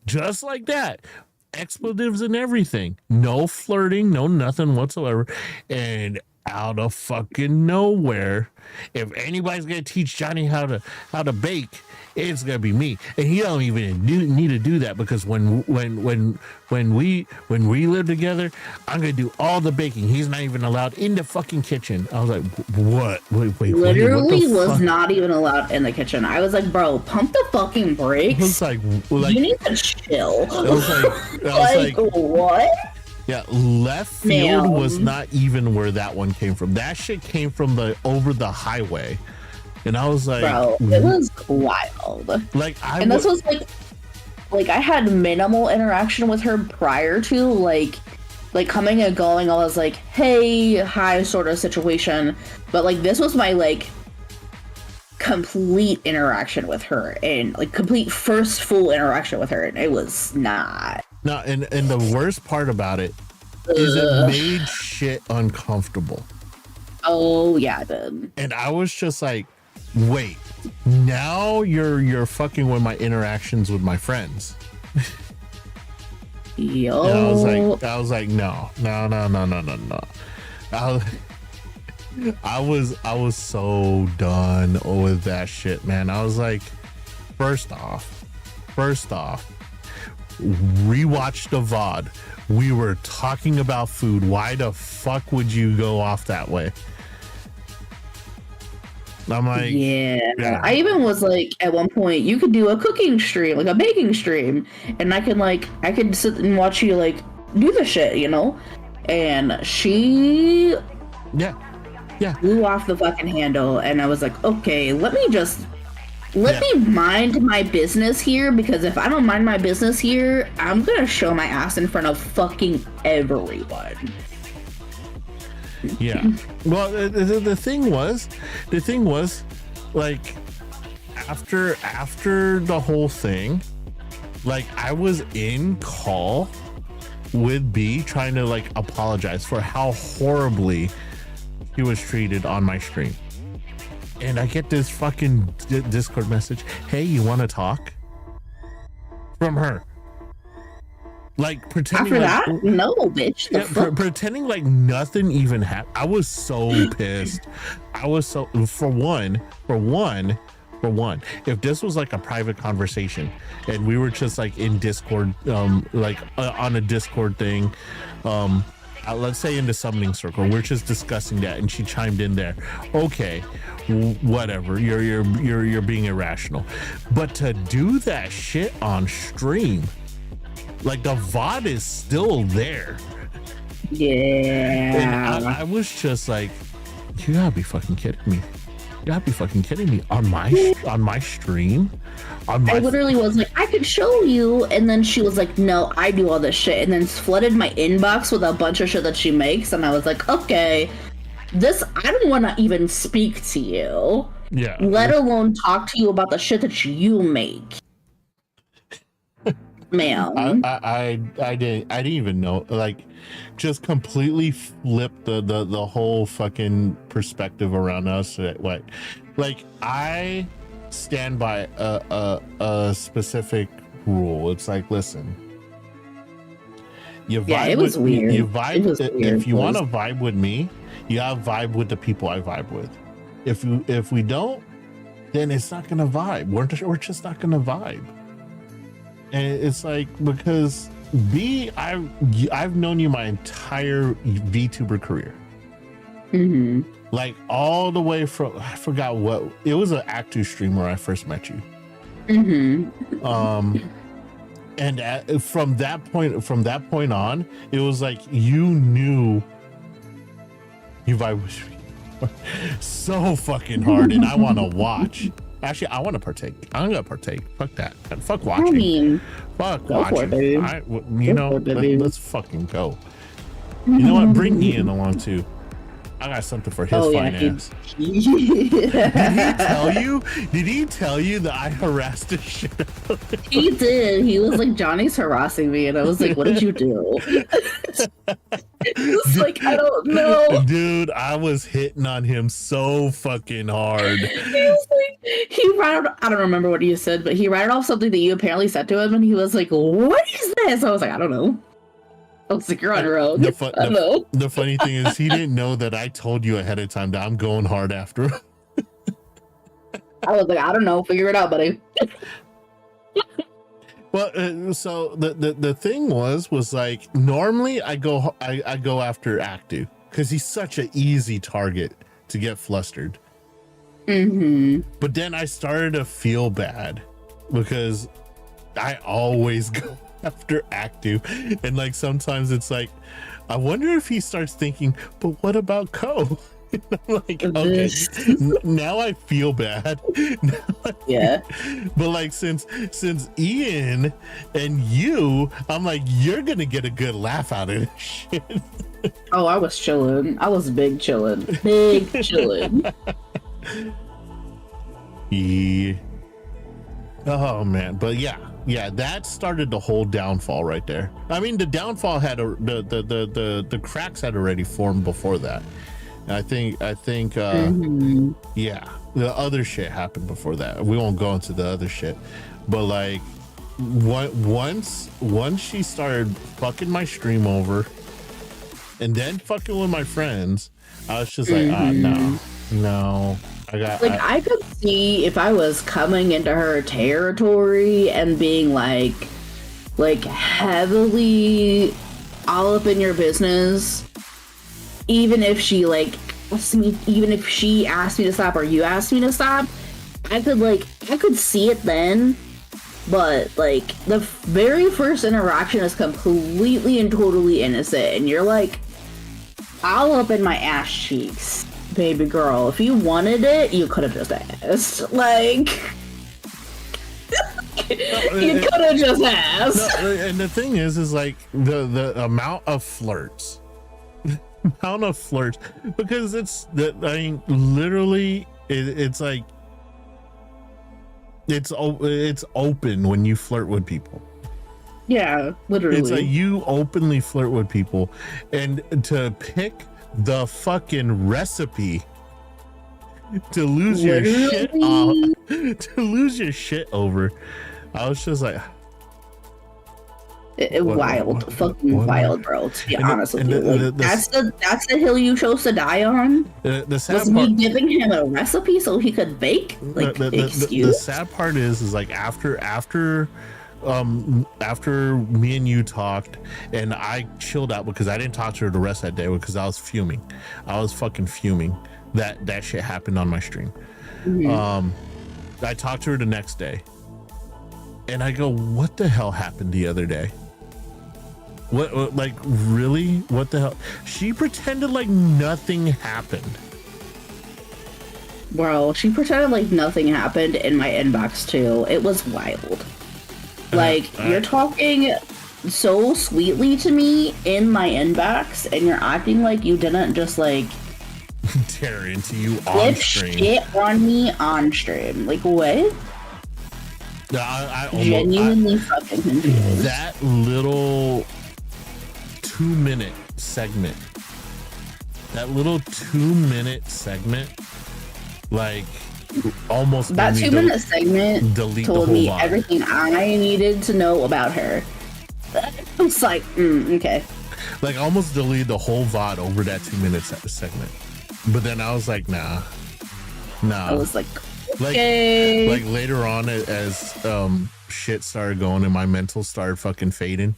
Just like that. Expletives and everything. No flirting, no nothing whatsoever. And out of fucking nowhere, if anybody's gonna teach Johnny how to bake, it's gonna be me. And he don't even need to do that, because when we live together, I'm gonna do all the baking. He's not even allowed in the fucking kitchen. I was like, what? Wait, literally what was not even allowed in the kitchen. I was like, bro, pump the fucking brakes. I was like you need to chill. I was like, what? Yeah, left field was not even where that one came from. That shit came from over the highway. And I was like, bro, it was wild. Like, this was like I had minimal interaction with her prior to like coming and going. I was like, hey, hi, sort of situation. But like, this was my like complete interaction with her, and like complete first full interaction with her, and it was not. No, and the worst part about it is it made shit uncomfortable. Oh yeah, it did. And I was just like, wait, now you're fucking with my interactions with my friends. Yo. And I was like, no. I was so done with that shit, man. I was like, first off, rewatch the VOD. We were talking about food. Why the fuck would you go off that way? I'm like, yeah. I even was like, at one point, you could do a cooking stream, like a baking stream, and I could sit and watch you like do the shit, you know? And she blew off the fucking handle, and I was like, okay, let me mind my business here, because if I don't mind my business here, I'm gonna show my ass in front of fucking everyone. Yeah. Well, the thing was, like, after the whole thing, like, I was in call with B trying to like apologize for how horribly he was treated on my stream. And I get this fucking Discord message, hey, you want to talk? From her. Like, pretending after like, that? No, bitch. Pretending like nothing even happened. I was so pissed. I was so, for one, if this was like a private conversation and we were just like in Discord, on a Discord thing, let's say in the summoning circle, we're just discussing that, and she chimed in there. Okay, whatever. You're being irrational, but to do that shit on stream, like, the VOD is still there. Yeah. And I was just like, you gotta be fucking kidding me. You gotta be fucking kidding me. On my stream? I literally was like, I could show you. And then she was like, no, I do all this shit. And then flooded my inbox with a bunch of shit that she makes. And I was like, okay, I don't want to even speak to you. Yeah. Let alone talk to you about the shit that you make. Man. I didn't even know, like, just completely flipped the whole fucking perspective around us. Like, I stand by a specific rule. It's like, listen, you vibe it was weird. You vibe. It was weird. If you want to vibe with me, you gotta vibe with the people I vibe with. If we don't, then it's not gonna vibe. We're just not gonna vibe. And it's like, because I've known you my entire VTuber career. Mm-hmm. Like, all the way from, I forgot what, it was an Act 2 stream where I first met you. Mm-hmm. And from that point on, it was like, you knew you vibe with me so fucking hard, and I want to watch. Actually, I want to partake. I'm gonna partake. Fuck that. Fuck watching. I mean, fuck go watching. for it, babe. Let's fucking go. You know what? Bring Ian along too. I got something for his Oh fine yeah, ass. Did he tell you? Did he tell you that I harassed the shit out of him? he did. He was like, Johnny's harassing me, and I was like, what did you do? It's like, I don't know. Dude, I was hitting on him so fucking hard. He was like, he rattled. I don't remember what he said, but he rattled off something that you apparently said to him, and he was like, "What is this?" I was like, "I don't know." I was like, "You're on your own." I don't know. The funny thing is, he didn't know that I told you ahead of time that I'm going hard after him. I was like, "I don't know. Figure it out, buddy." Well, so the thing was like normally I go after Actu because he's such an easy target to get flustered. But then I started to feel bad because I always go after Actu, and like sometimes it's like I wonder if he starts thinking, but what about Ko? I'm like, okay, now I feel bad. Yeah. But like since Ian and you, I'm like, you're gonna get a good laugh out of this shit. Oh, I was chilling. I was big chilling. Big chilling. Yeah. Oh man, but yeah, that started the whole downfall right there. I mean, the downfall had the cracks had already formed before that. I think yeah, the other shit happened before that. We won't go into the other shit, but like once she started fucking my stream over and then fucking with my friends, I was just like, no. I could see if I was coming into her territory and being like heavily all up in your business. Even if she asked me to stop or you asked me to stop, I could see it then. But like the very first interaction is completely and totally innocent, and you're like all up in my ass cheeks, baby girl. If you wanted it, you could have just asked. Like you could have just asked. No, and the thing is like the amount of flirts. Because it's literally it's like it's open when you flirt with people. Yeah, literally. It's like you openly flirt with people, and to pick the fucking recipe to lose your shit over, I was just like wild, bro. To be honest with you, that's the hill you chose to die on. The sad was part, me giving him a recipe so he could bake. Like, the sad part is like after me and you talked, and I chilled out because I didn't talk to her the rest of that day because I was fuming. I was fucking fuming that shit happened on my stream. I talked to her the next day, and I go, "What the hell happened the other day? What like really? What the hell?" She pretended like nothing happened. Well, she pretended like nothing happened in my inbox too. It was wild. Like, you're talking so sweetly to me in my inbox, and you're acting like you didn't just like tear into you on stream. Shit on me on stream. Like, what? I genuinely fucking confused. That little 2-minute segment. Like almost that 2-minute segment told me VOD. Everything I needed to know about her. I was like, okay. Like almost deleted the whole VOD over that 2-minute segment. But then I was like, nah. I was like, okay. Like later on as shit started going and my mental started fucking fading,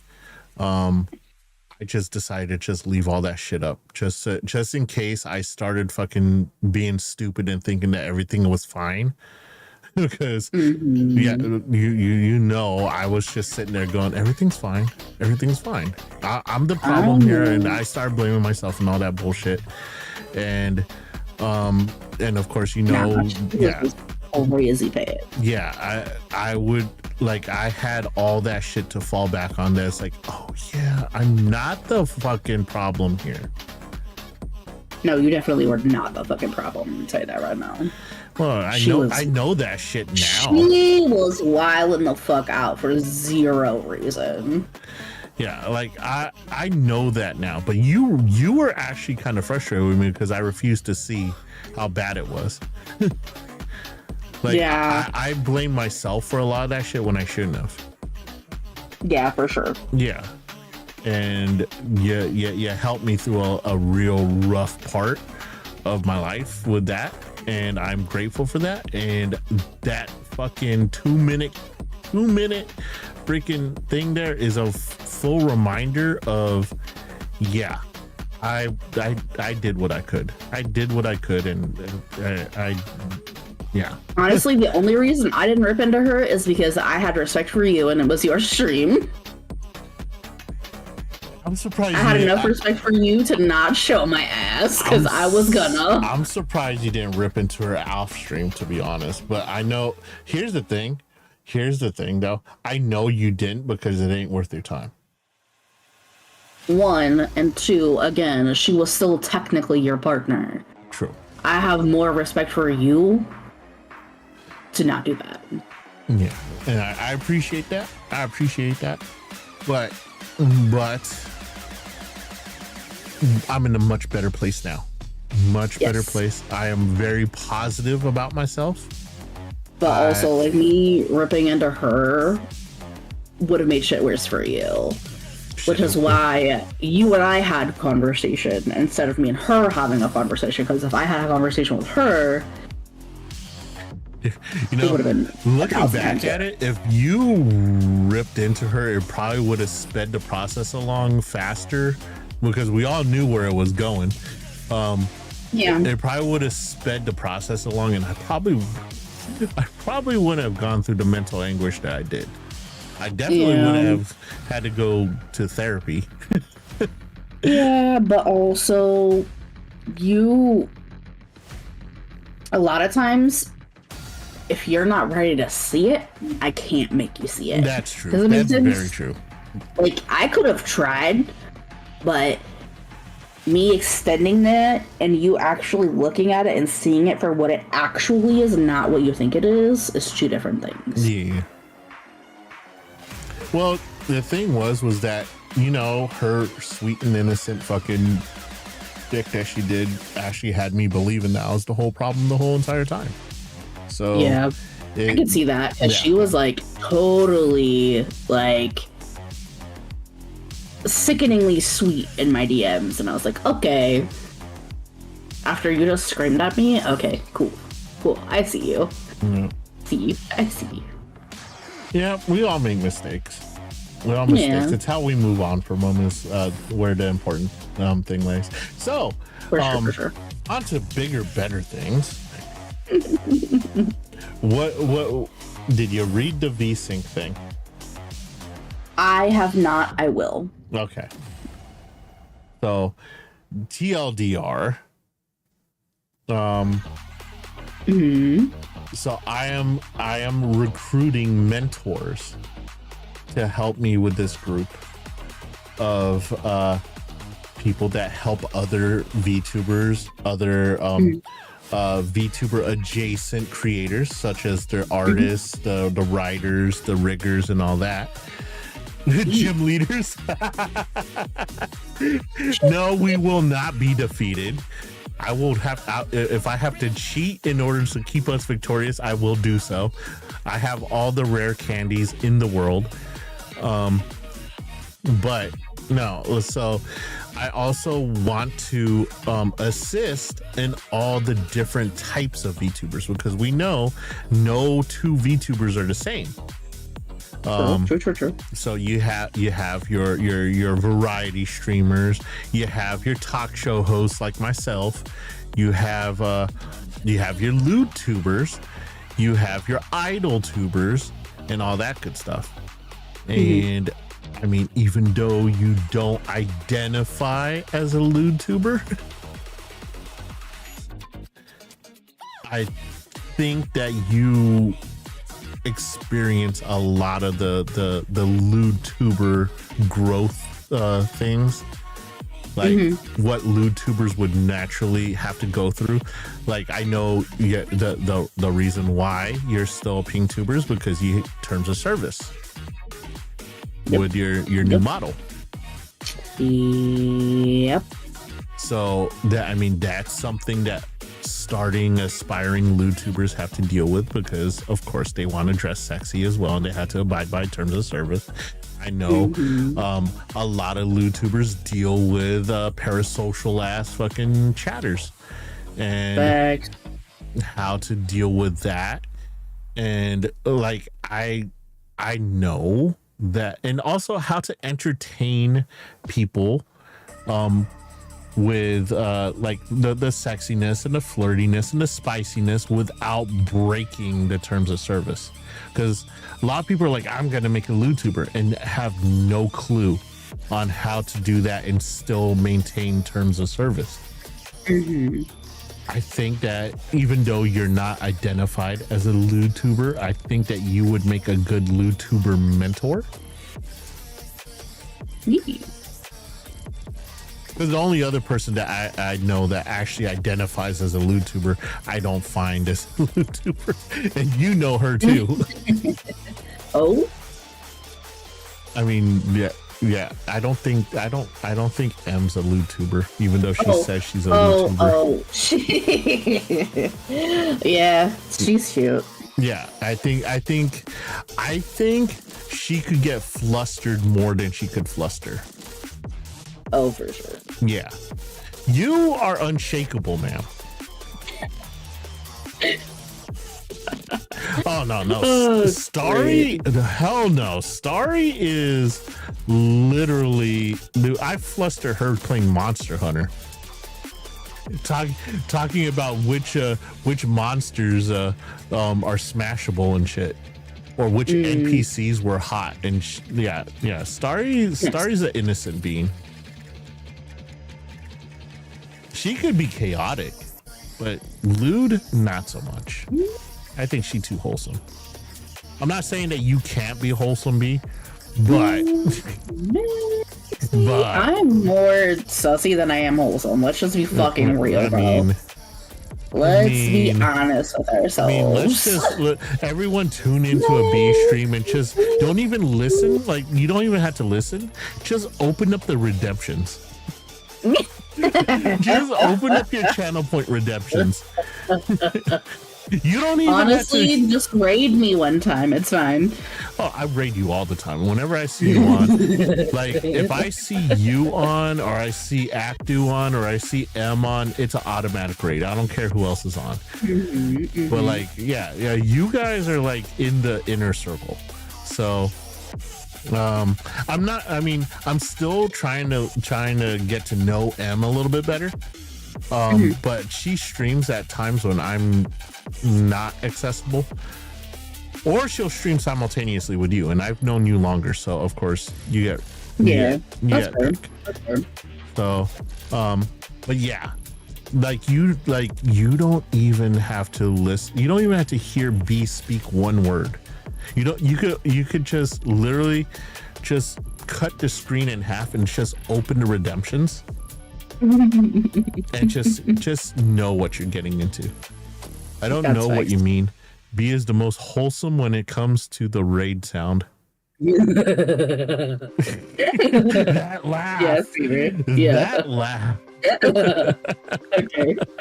I just decided to just leave all that shit up, just in case I started fucking being stupid and thinking that everything was fine. Because yeah, you know, I was just sitting there going, everything's fine. I'm the problem here, and I started blaming myself and all that bullshit. And of course, you know, crazy bad. Yeah, I would. Like, I had all that shit to fall back on. That's like, oh yeah, I'm not the fucking problem here. No, you definitely were not the fucking problem. I'll tell you that right now. Well, I know that shit now. She was wilding the fuck out for zero reason. Yeah, like I know that now, but you were actually kind of frustrated with me because I refused to see how bad it was. Like, yeah, I blame myself for a lot of that shit when I shouldn't have. Yeah, for sure. Yeah, and you helped me through a real rough part of my life with that, and I'm grateful for that. And that fucking 2 minute freaking thing there is a full reminder of, yeah, I did what I could. I did what I could, and I yeah. Honestly, the only reason I didn't rip into her is because I had respect for you, and it was your stream. I'm surprised. I had enough respect for you to not show my ass because I was gonna. I'm surprised you didn't rip into her off stream, to be honest. But I know. Here's the thing, though. I know you didn't because it ain't worth your time. 1 and 2. Again, she was still technically your partner. True. I have more respect for you to not do that. Yeah, and I appreciate that. But I'm in a much better place now. Better place. I am very positive about myself. But also, like, me ripping into her would have made shit worse for you. Which is why you and I had a conversation instead of me and her having a conversation. Because if I had a conversation with her, you know, looking back at it, if you ripped into her, it probably would have sped the process along faster because we all knew where it was going. Yeah, it probably would have sped the process along, and I probably wouldn't have gone through the mental anguish that I did. I definitely would have had to go to therapy. Yeah, but also a lot of times, if you're not ready to see it, I can't make you see it. That's true. That's very true. Like, I could have tried, but me extending that and you actually looking at it and seeing it for what it actually is, not what you think it is two different things. Yeah. Well, the thing was that, you know, her sweet and innocent fucking dick that she did actually had me believing that was the whole problem the whole entire time. So yeah, I could see that because she was like totally like sickeningly sweet in my DMs, and I was like, okay. After you just screamed at me, okay, cool, I see you. Yeah. I see you. Yeah, we all make mistakes. Yeah. It's how we move on from moments where the important thing lays. So, for sure. On to bigger, better things. What did you read the VSync thing? I have not. I will. Okay. So, TLDR. So I am recruiting mentors to help me with this group of people that help other VTubers, other VTuber adjacent creators, such as their artists, the writers, the riggers, and all that. Gym leaders. No, we will not be defeated. I will have, if I have to cheat in order to keep us victorious, I will do so. I have all the rare candies in the world. But no, so I also want to assist in all the different types of VTubers, because we know no two VTubers are the same. True. So you have your variety streamers, you have your talk show hosts like myself, you have your lewd tubers, you have your idol tubers, and all that good stuff. And I mean, even though you don't identify as a lewd tuber, I think that you experience a lot of the lewd tuber growth things. like what lewd tubers would naturally have to go through. Like I know the reason why you're still ping tubers because you terms of service with your new model. Yep. So that's something that starting aspiring lewd tubers have to deal with because of course they want to dress sexy as well and they have to abide by terms of service. I know a lot of lewd tubers deal with parasocial ass fucking chatters and how to deal with that. And like I know that, and also how to entertain people with like the sexiness and the flirtiness and the spiciness without breaking the terms of service. Because a lot of people are like, I'm gonna make a lewd tuber and have no clue on how to do that and still maintain terms of service. I think that even though you're not identified as a lewd tuber, I think that you would make a good lewd tuber mentor. Because the only other person that I know that actually identifies as a lewd tuber, I don't find as a lewd tuber, and you know her too. Oh, I mean, yeah. I don't think M's a lewd tuber, even though she says she's a lewd tuber. Yeah, she's cute. Yeah, I think she could get flustered more than she could fluster. Oh, for sure. Yeah. You are unshakable, ma'am. Oh, no. Starry? Hell no. Starry is literally... Dude, I fluster her playing Monster Hunter. Talking about which monsters are smashable and shit. Or which NPCs were hot. And yeah. Starry's an innocent being. She could be chaotic, but lewd, not so much. I think she's too wholesome. I'm not saying that you can't be wholesome, B, but I'm more sussy than I am wholesome. Let's just be fucking real, bro. Let's be honest with ourselves. Everyone tune into a B stream and just don't even listen. Like, you don't even have to listen. Just open up the redemptions. Just open up your channel point redemptions. You don't even honestly have to... just raid me one time. It's fine. Oh, I raid you all the time. Whenever I see you on, like if I see you on, or I see Actu on, or I see M on, it's an automatic raid. I don't care who else is on. But like, yeah, you guys are like in the inner circle. So I'm still trying to get to know M a little bit better. But she streams at times when I'm not accessible, or she'll stream simultaneously with you, and I've known you longer, so of course you get that's fair. So but yeah, you don't even have to listen. You don't even have to hear B speak one word. You could just literally just cut the screen in half and just open the redemptions and just know what you're getting into. I don't know what you mean. B is the most wholesome when it comes to the raid sound. That laugh. Yes, yeah. That laugh.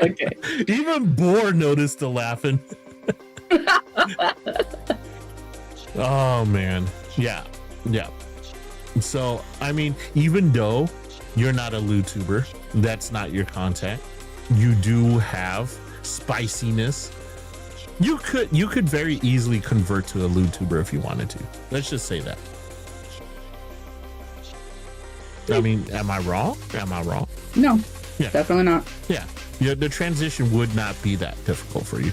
Okay. Even Boar noticed the laughing. Oh man. Yeah. So I mean, even though you're not a lewd tuber, that's not your content, you do have spiciness. You could very easily convert to a lewd tuber if you wanted to. Let's just say that. I mean, am I wrong? No, yeah, definitely not. Yeah, the transition would not be that difficult for you,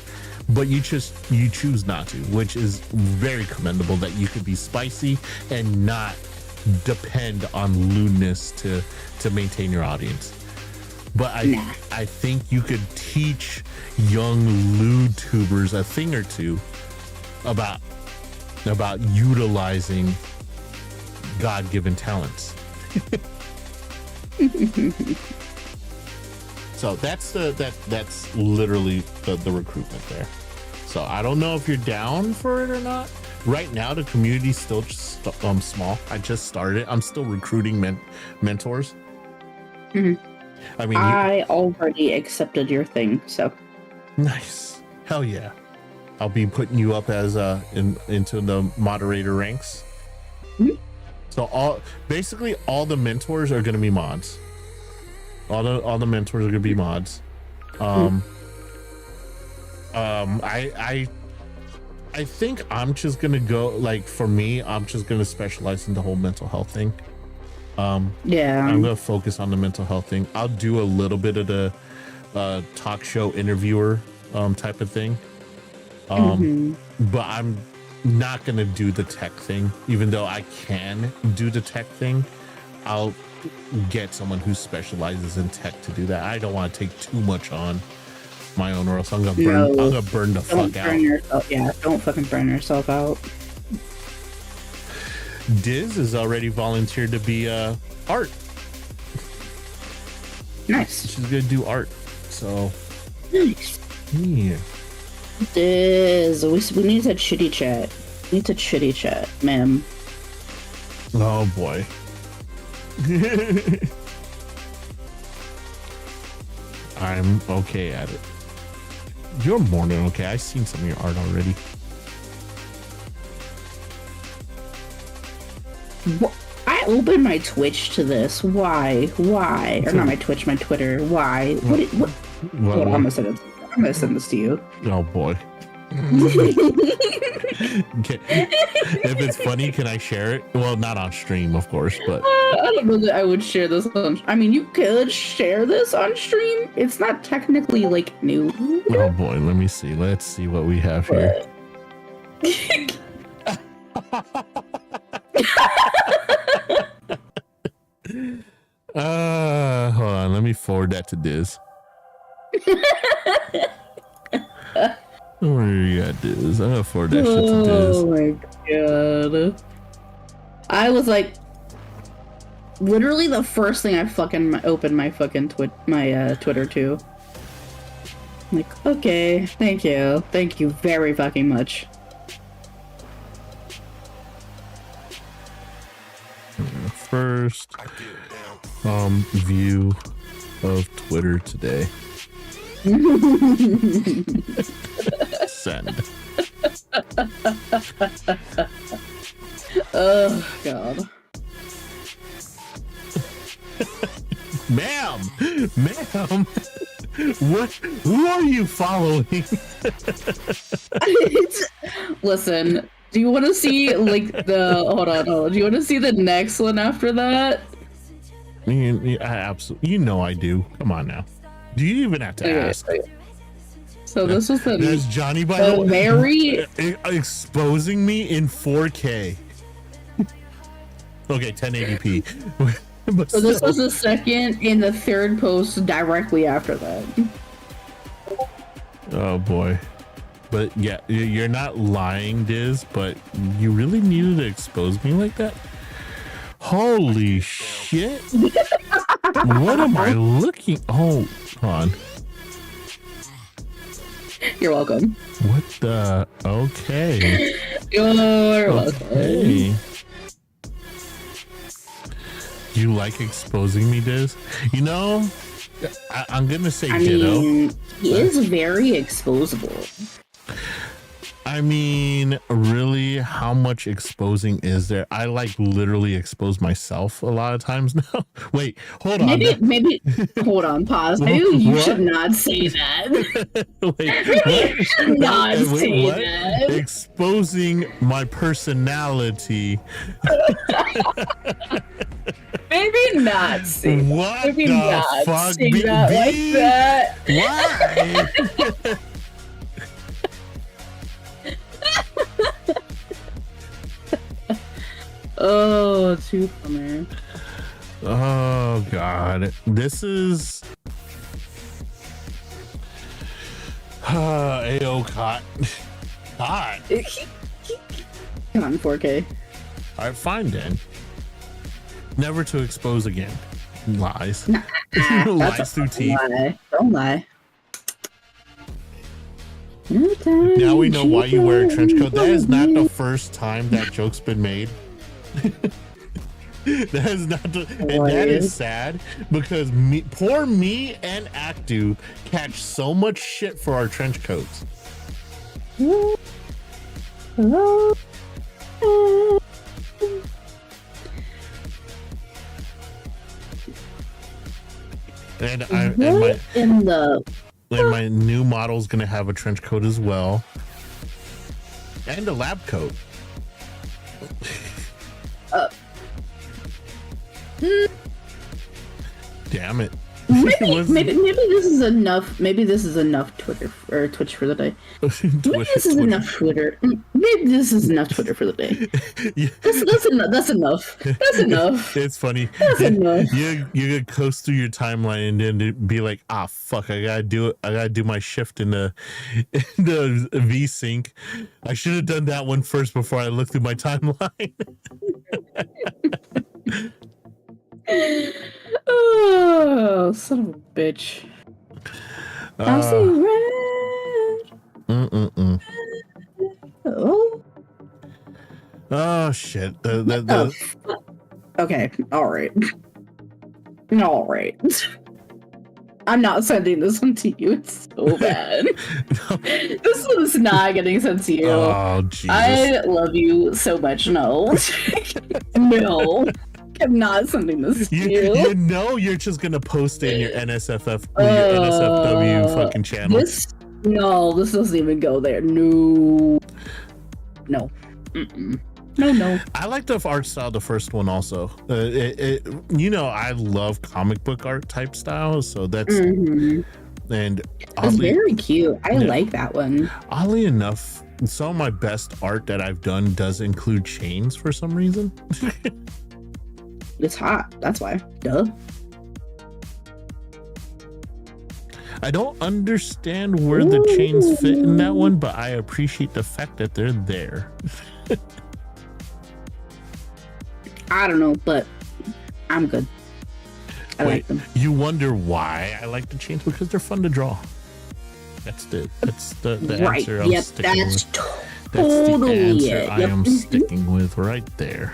but you choose not to, which is very commendable. That you could be spicy and not depend on lewdness to maintain your audience. But I think you could teach young lewd tubers a thing or two about utilizing God-given talents. So that's literally the recruitment there. So I don't know if you're down for it or not. Right now, the community's still just, small. I just started. I'm still recruiting mentors. Mhm. I mean, I already accepted your thing, so nice. Hell yeah. I'll be putting you up as into the moderator ranks. Mhm. So basically all the mentors are going to be mods. All the mentors are going to be mods. I think I'm just gonna go, like, for me, I'm just gonna specialize in the whole mental health thing. yeah, I'm gonna focus on the mental health thing. I'll do a little bit of the talk show interviewer type of thing. But I'm not gonna do the tech thing, even though I can do the tech thing. I'll get someone who specializes in tech to do that. I don't want to take too much on my own, or else I'm gonna burn. I'm gonna burn the fuck out. Don't fucking burn yourself out. Diz is already volunteered to be art. Nice. She's gonna do art. So Nice. yeah. We need to chitty chat. We need to chitty chat, ma'am. Oh boy. I'm okay at it. You're more than okay. I've seen some of your art already. I opened my Twitch to this. Why? Or not my Twitch, my Twitter. Why? What? Hold on, I'm gonna send this to you. Oh boy. If it's funny, can I share it? Well, not on stream, of course, but I don't know that I would share this on. I mean, you could share this on stream. It's not technically like new. oh boy, let me see. Let's see what we have here. Hold on, let me forward that to Diz. Where you at, Diz? I'm gonna forward that shit to Diz. Oh my god. I was like, literally the first thing I fucking opened my fucking Twitter to. I'm like, okay, thank you very fucking much. First view of Twitter today. Send. Oh god. Ma'am, who are you following? Listen, do you want to see like the hold on, do you want to see the next one after that? I absolutely, you know I do. Come on now. Do you even have to ask? Okay. So this was There's Johnny by the way, very exposing me in 4K. Okay, 1080p. But so this was the second and the third post directly after that. Oh boy. But yeah, you're not lying, Diz, but you really needed to expose me like that? Holy shit. What am I looking? Oh, hold on. You're welcome. What the? Okay. You're welcome. Okay. You like exposing me, Diz? You know, I'm gonna say ditto. Mean, he is very exposable. I mean, really, how much exposing is there? I like literally expose myself a lot of times now. Wait, hold on. Maybe hold on, pause. Maybe you should not say that. Wait, you should not say that. Exposing my personality. Maybe not say that. What Maybe the not fuck? say that like that. Why? Oh, too funny. Oh god, this is AO caught. Hot. On 4K. All right, fine then. Never to expose again. Lies. Nah, Lies through teeth. lie. Don't lie. Now we know why you wear a trench coat. That is not the first time that joke's been made. That is not the, and that is sad because poor me and Actu catch so much shit for our trench coats. And my new model is gonna have a trench coat as well, and a lab coat. Damn it! Maybe this is enough. Maybe this is enough Twitter or Twitch for the day. Maybe this is enough Twitter. Maybe this is enough Twitter for the day. Yeah. That's enough. That's enough. It's funny. That's enough. You could coast through your timeline and then be like, ah, fuck, I gotta do it. I gotta do my shift in the V-Sync. I should have done that one first before I looked through my timeline. Oh, son of a bitch. I see red. Oh shit. Okay, alright. Alright. I'm not sending this one to you. It's so bad. This one's not getting sent to you. Oh, Jesus. I love you so much. No. No. I'm not sending this to you. You know you're just gonna post in your NSFW fucking channel. This doesn't even go there. No. Mm-mm. No. I like the art style of the first one also. I love comic book art type styles, so that's and it's very cute. I like that one. Oddly enough, some of my best art that I've done does include chains for some reason. It's hot. That's why. Duh. I don't understand where the chains fit in that one, but I appreciate the fact that they're there. I don't know, but I'm good. I like them. You wonder why I like the chains? Because they're fun to draw. That's the right. answer I'm sticking with. Totally That's the answer I am sticking with right there.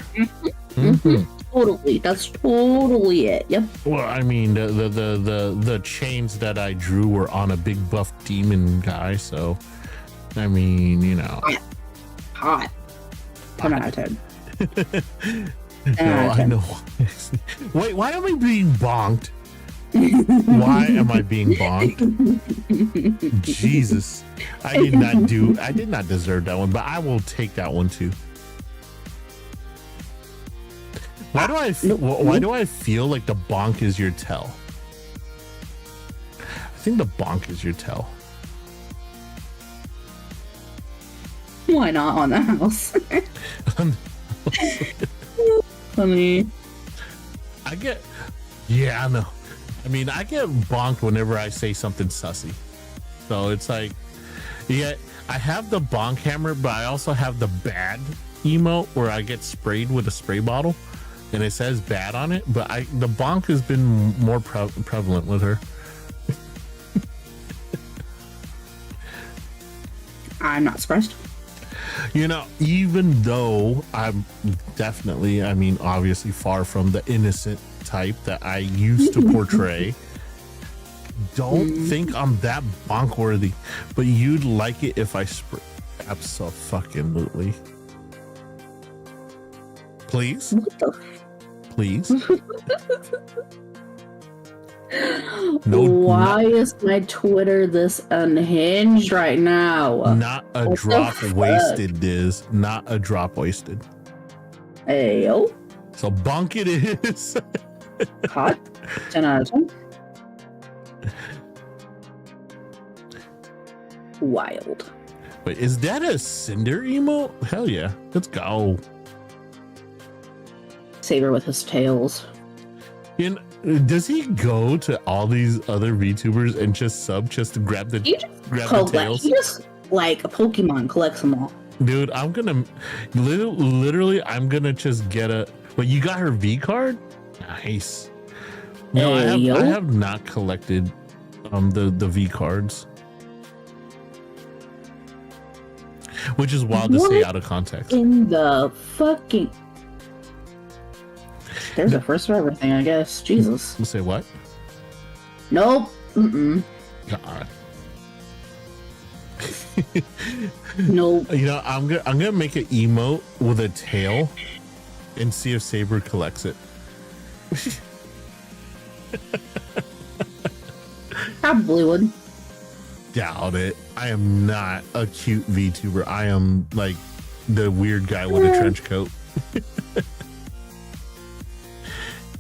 Totally. That's totally it. Yep. Well, I mean, the chains that I drew were on a big buff demon guy, so I mean, you know. Hot. 10 out of 10. No, I know. Wait, why am I being bonked? Why am I being bonked? Jesus. I did not deserve that one, but I will take that one too. Why do I feel like the bonk is your tell? I think the bonk is your tell. Why not on the house? Funny. I know. I mean, I get bonked whenever I say something sussy. So it's like, yeah, I have the bonk hammer, but I also have the bad emote where I get sprayed with a spray bottle and it says bad on it, but the bonk has been more prevalent with her. I'm not surprised. You know, even though I'm definitely, I mean, obviously far from the innocent type that I used to portray, don't think I'm that bonk worthy, but you'd like it if I spray. Abso-fucking-lutely. Please? Please? No. Why is my Twitter this unhinged right now? Not a drop wasted, Diz. Not a drop wasted. Ayo. So bonk it is. Hot. 10 out of 10. Wild. Wait, is that a Cinder emote? Hell yeah. Let's go. Saber with his tails. Does he go to all these other VTubers and just sub just to grab the tails? He just like a Pokemon collects them all. Dude, I'm gonna literally I'm gonna just get a. But you got her V card? Nice. No, Hey, I have not collected the V cards, which is wild to say What out of context. in the fucking... There's a first for everything, I guess. Jesus. You say what? Nope. Mm-mm. God. Nope. You know, I'm gonna make an emote with a tail and see if Saber collects it. Probably would. Doubt it. I am not a cute VTuber. I am like the weird guy with a trench coat.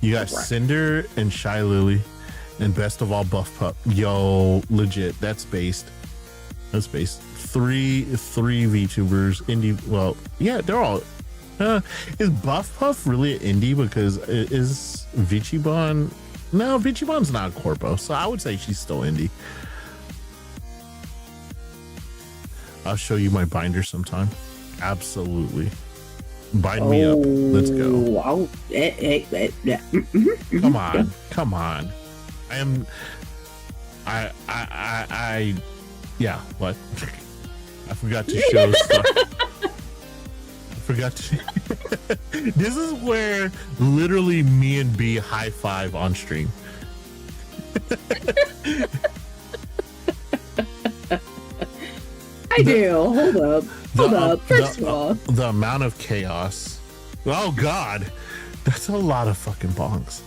You got Cinder and Shy Lily, and best of all, Buff Pup. Yo, legit. That's based. That's based. Three VTubers. Indie. Well, yeah, they're all. Is Buff Puff really an indie? Because is Vichibon? No, Vichibon's not a corpo, so I would say she's still indie. I'll show you my binder sometime. Absolutely. Bind me up. Let's go. Wow. Come on. Come on. Yeah, what? I forgot to show stuff. I forgot to. This is where literally me and B high five on stream. I do. Hold up. Hold up. First of all, the amount of chaos. Oh God, that's a lot of fucking bongs.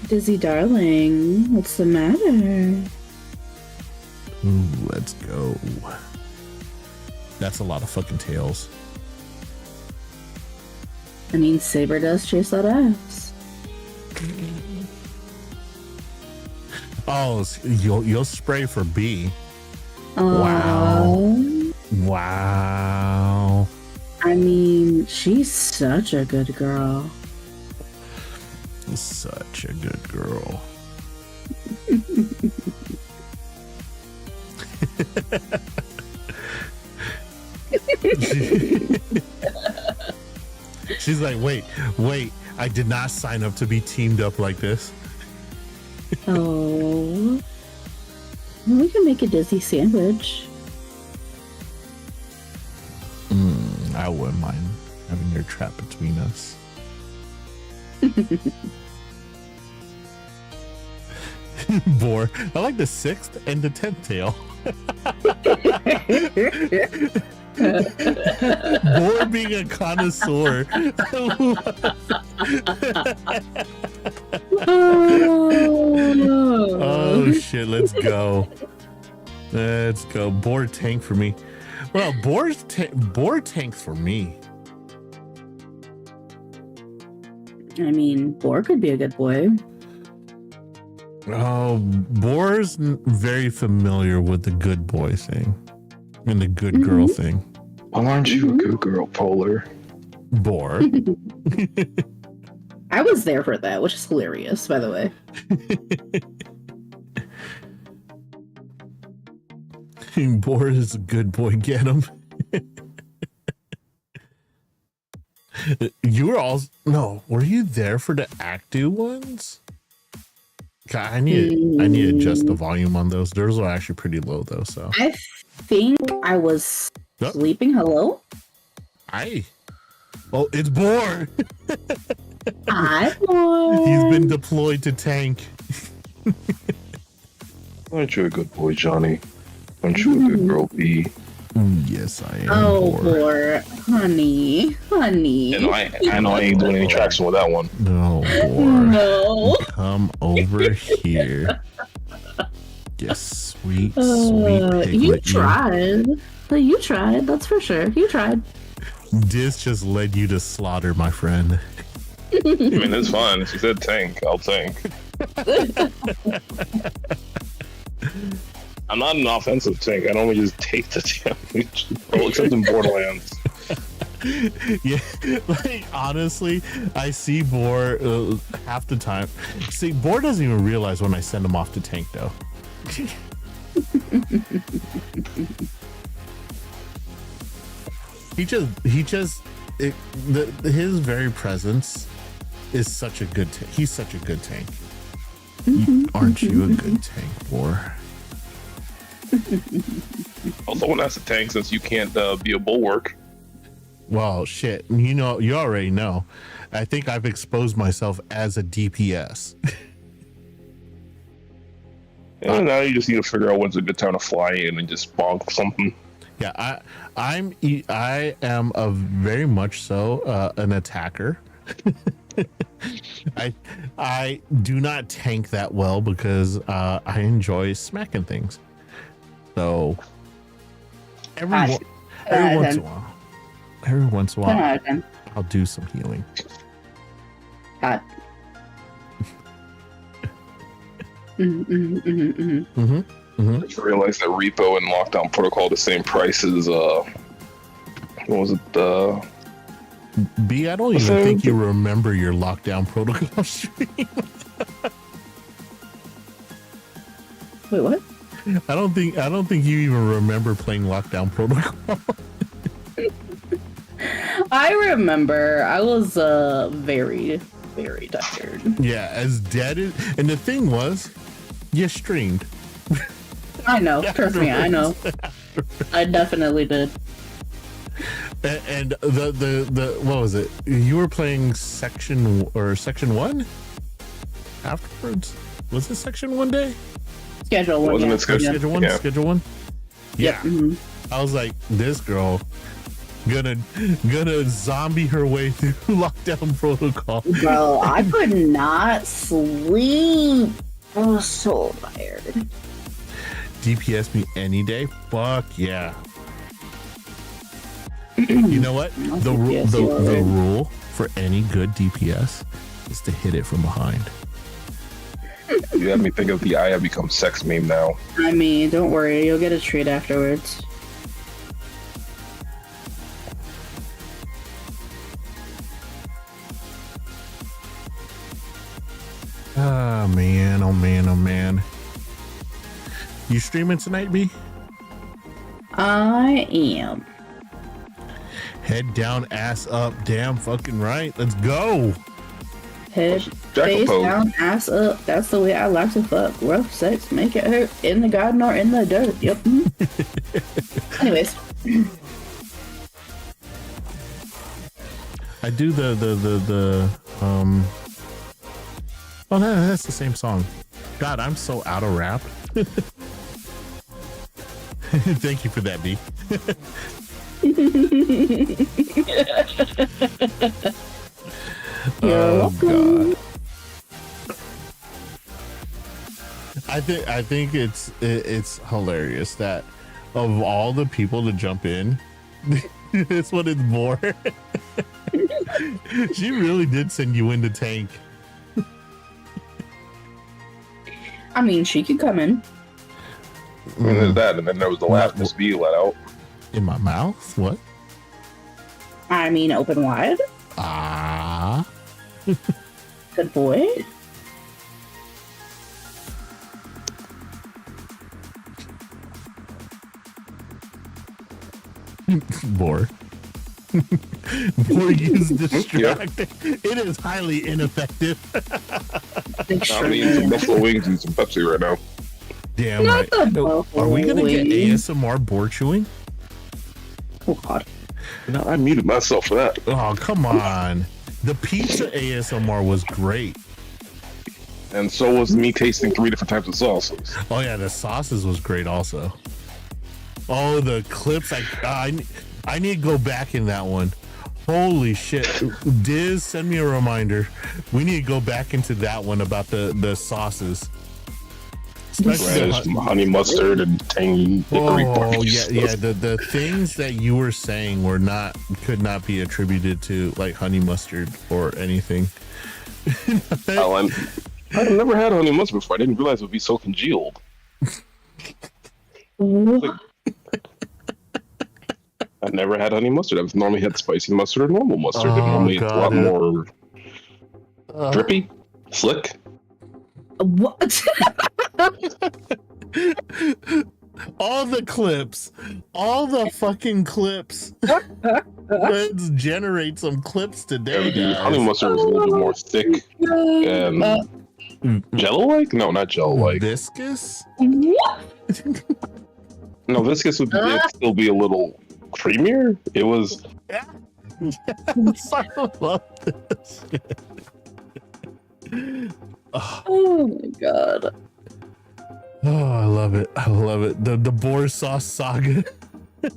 Dizzy darling, what's the matter? Ooh, let's go. That's a lot of fucking tails. I mean, Saber does chase that ass. Oh, you'll spray for B. Wow. Wow. I mean, she's such a good girl. Such a good girl. She's like, wait, I did not sign up to be teamed up like this. Oh. We can make a Dizzy sandwich. I wouldn't mind having your trap between us. Boar. I like the 6th and the 10th tail. Boar being a connoisseur. Oh shit, let's go. Let's go. Boar tank for me. Well, Boar tanks for me. I mean, Boar could be a good boy. Oh, Boar's very familiar with the good boy thing and the good girl thing. Well, aren't you a good girl, Polar? Boar. I was there for that, which is hilarious, by the way. Boar is a good boy. Get him. You were all were you there for the Actu ones? God, I need to adjust the volume on those. Those are actually pretty low though. So I think I was sleeping. Hello? Hi. Oh, it's Boar. Hi, Boar. He's been deployed to tank. Aren't you a good boy, Johnny? Aren't you a good girl, B? Yes, I am. Oh, Boar. Honey. And I know I ain't doing any traction with that one. No, Boar. No. Come over here. Yes, sweet piglet. You tried. You tried, that's for sure. You tried. This just led you to slaughter, my friend. I mean, it's fine. If you said tank, I'll tank. I'm not an offensive tank. I don't just take the damage. Well, except in Borderlands. Yeah, like honestly, I see Boar half the time. See, Boar doesn't even realize when I send him off to tank, though. His very presence is such a good. He's such a good tank. Aren't you a good tank, war? Also, one has a tank since you can't be a bulwark. Well, shit. You already know. I think I've exposed myself as a DPS. And now you just need to figure out when's a good time to fly in and just bonk something. Yeah, I am a very much so an attacker. I do not tank that well because I enjoy smacking things. So every once in a while, I'll do some healing. Hot. I just realized that repo and lockdown protocol are the same price as what was it? B, I don't even think you remember your lockdown protocol stream. Wait, what? I don't think you even remember playing lockdown protocol. I remember. I was very, very tired. Yeah, as dead as, and the thing was, you streamed. I know. Trust me, I know. I definitely did. And the what was it? You were playing section 1 afterwards. Was it section 1 day? Schedule 1. Wasn't it Schedule 1? Yeah. Schedule 1? Yeah. Yep. Mm-hmm. I was like, this girl gonna zombie her way through lockdown protocol. Bro, I could not sleep. I was so tired. DPS me any day? Fuck yeah. You know what? The rule for any good DPS is to hit it from behind. You have me think of the I have become sex meme now. I mean, don't worry, you'll get a treat afterwards. Oh man, oh man, oh man. You streaming tonight, B? I am. Head down, ass up, damn fucking right. Let's go. Head face down, ass up. That's the way I like to fuck. Rough sex, make it hurt. In the garden or in the dirt. Yep. Anyways. I do the oh, that's the same song. God, I'm so out of rap. Thank you for that, B. Oh God. I think it's hilarious that of all the people to jump in, this one is more. She really did send you in the tank. I mean, she could come in. And there's that, and then there was the last Miss B let out. In my mouth? What? I mean, open wide. Ah. Good boy. Bore. Bore use distracting. It is highly ineffective. I'm eating some buffalo wings and some Pepsi right now. Damn right. Are we gonna get ASMR board chewing? Oh God. No, I muted myself for that. Oh come on. The pizza ASMR was great. And so was me tasting 3 different types of sauces. Oh yeah, the sauces was great also. Oh, the clips! I need to go back in that one. Holy shit! Diz, send me a reminder. We need to go back into that one about the sauces. Especially honey mustard and tangy hickory. Oh yeah. The things that you were saying could not be attributed to like honey mustard or anything. I've never had honey mustard before. I didn't realize it would be so congealed. Like, I never had honey mustard. I've normally had spicy mustard or normal mustard. And normally it's a lot more drippy, slick. What? All the fucking clips. Let's generate some clips today, guys. Honey mustard is a little bit more thick and Jello-like? No, not Jello-like. Viscous? What? No, viscous would still be a little creamier. It was. Yes, I love this. Oh my god. Oh, I love it. I love it. The boar sauce saga. Oh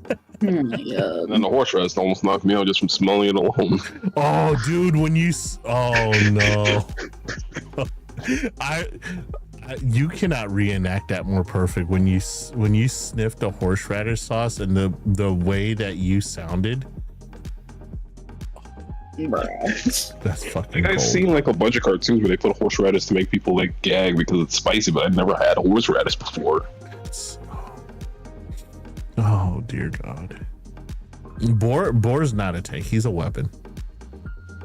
my god. And then the horseradish almost knocked me out just from smelling it alone. Oh, dude, when you oh no. You cannot reenact that more perfect when you sniffed the horseradish sauce and the way that you sounded. That's fucking Like, I've cold. seen like a bunch of cartoons where they put horseradish to make people like gag because it's spicy, but I've never had horseradish before. Oh dear God. Boar's not a tank. He's a weapon.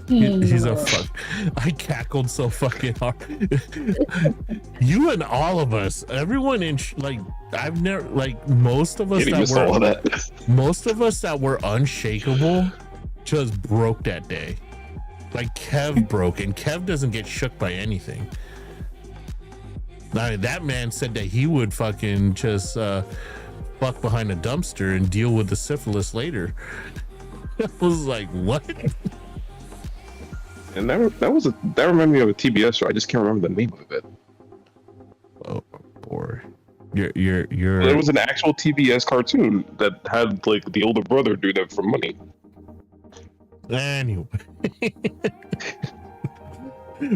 He's a fuck. I cackled so fucking hard. You and all of us, everyone in like I've never like most of us most of us that were unshakable just broke that day. Like Kev broke, and Kev doesn't get shook by anything. I mean, that man said that he would fucking just fuck behind a dumpster and deal with the syphilis later. I was like, what? And that reminded me of a TBS show. I just can't remember the name of it. Oh boy, you're. There was an actual TBS cartoon that had like the older brother do that for money. Anyway,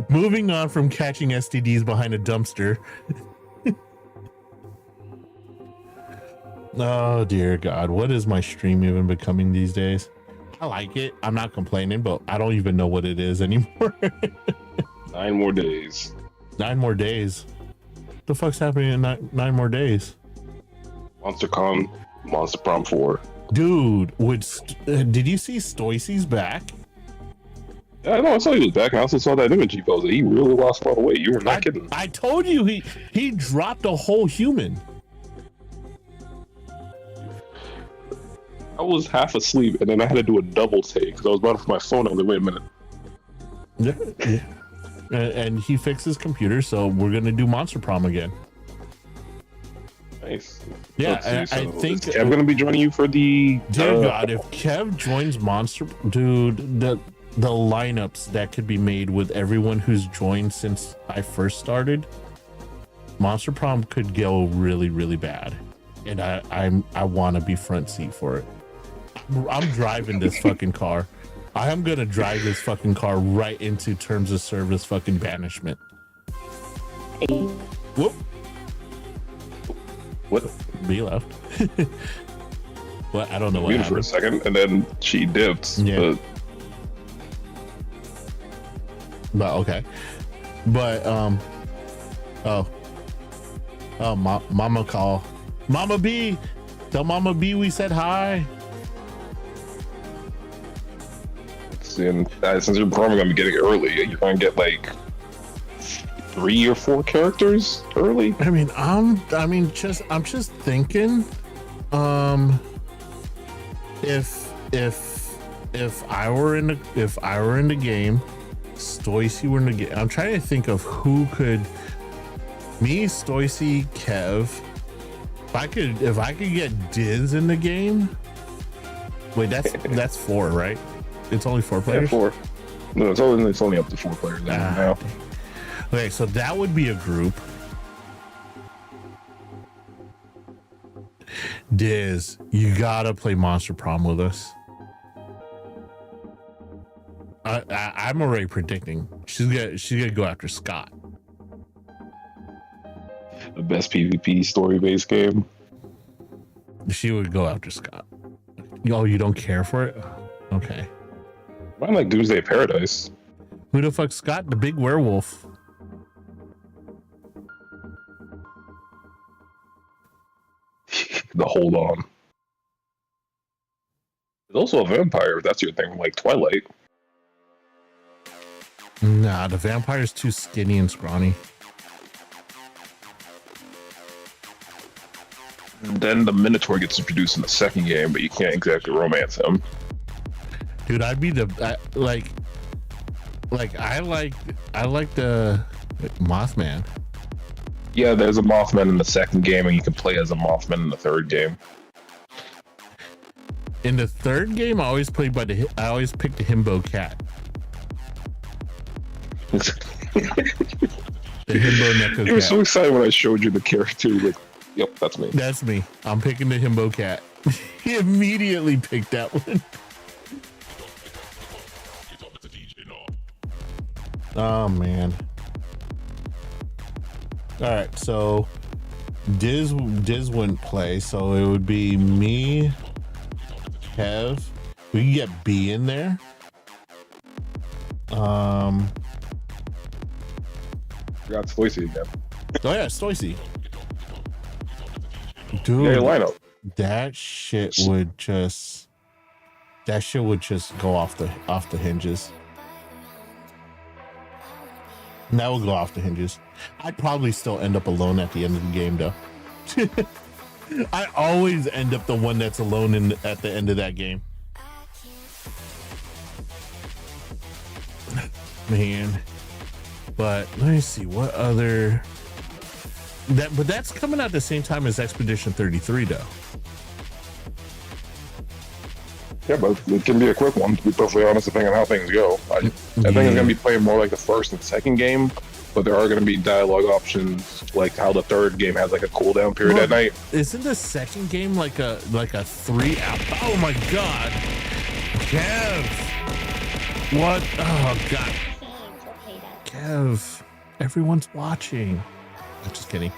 moving on from catching STDs behind a dumpster. Oh dear God, what is my stream even becoming these days? I like it. I'm not complaining, but I don't even know what it is anymore. 9 more days. 9 more days. What the fuck's happening in 9 more days? MonsterCon, Monster Prom 4. Dude, did you see Stoicy's back? Yeah, I know. I saw he was back. I also saw that image he posted. He really lost a lot of weight. You were not kidding. I told you he dropped a whole human. I was half asleep, and then I had to do a double take because I was about to put my phone on. Wait a minute. Yeah. And he fixed his computer, so we're gonna do Monster Prom again. Nice. Yeah, I think is Kev gonna be joining you for the. Dear God, if Kev joins Monster, dude, the lineups that could be made with everyone who's joined since I first started, Monster Prom could go really, really bad, and I want to be front seat for it. I'm driving this fucking car. I am gonna drive this fucking car right into terms of service fucking banishment. Whoop. What? B left. Well, I don't know what happened happened. For a second, and then she dipped. Yeah. But okay. But Mama call. Mama B. Tell Mama B we said hi. And since you're probably gonna be getting it early, you're gonna get like 3 or 4 characters early. I mean, I'm just thinking, if I were in the game, Stoicy were in the game. I'm trying to think of who could. Me, Stoicy, Kev. If I could get Diz in the game. Wait, that's 4, right? It's only 4 players. Yeah, 4. No, it's only up to 4 players now. Okay, so that would be a group. Diz, you gotta play Monster Prom with us. I'm already predicting she's gonna go after Scott. The best PvP story-based game. She would go after Scott. Oh, you don't care for it? Okay. I like Doomsday Paradise. Who the fuck's Scott? The big werewolf. The Hold On. There's also a vampire, if that's your thing, like Twilight. Nah, the vampire's too skinny and scrawny. And then the Minotaur gets introduced in the second game, but you can't exactly romance him. Dude, I'd be I like the Mothman. Yeah, there's a Mothman in the second game, and you can play as a Mothman in the third game. In the third game, I always picked the himbo cat. The himbo neko You were cat. so excited when I showed you the character. Like, yep, that's me. That's me. I'm picking the himbo cat. He immediately picked that one. Oh man. All right, so Diz wouldn't play, so it would be me, Kev. We can get B in there. Forgot Stoicy again. Oh yeah, Stoicy. Dude, Yeah, your lineup. that shit would just go off the hinges. That would go off the hinges. I'd probably still end up alone at the end of the game, though. I always end up the one that's alone at the end of that game. Man. But let me see what other but that's coming out the same time as Expedition 33, though. Yeah, but it can be a quick one, to be perfectly honest, depending on how things go. I think it's going to be playing more like the first and second game, but there are going to be dialogue options, like how the third game has like a cooldown period at night. Isn't the second game like a 3 out? Oh my god. Kev. What? Oh god. Kev. Everyone's watching. I'm just kidding.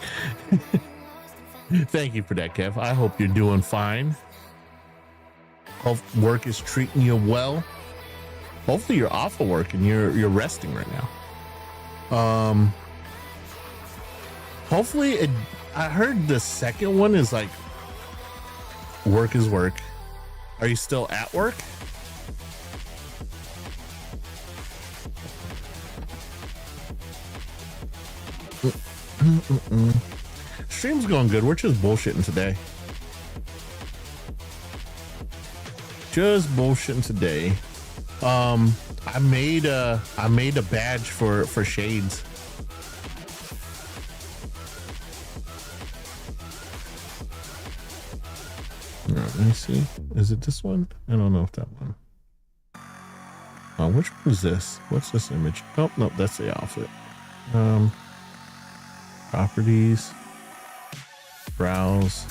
Thank you for that, Kev. I hope you're doing fine. Hope work is treating you well. Hopefully you're off of work and you're resting right now. Hopefully I heard the second one is like work is work. Are you still at work? Stream's going good. We're just bullshitting today. Just bullshitting today. I made a badge for Shades. All right, let me see. Is it this one? I don't know if that one. Which one is this? What's this image? Oh, no, that's the outfit. Properties. Browse.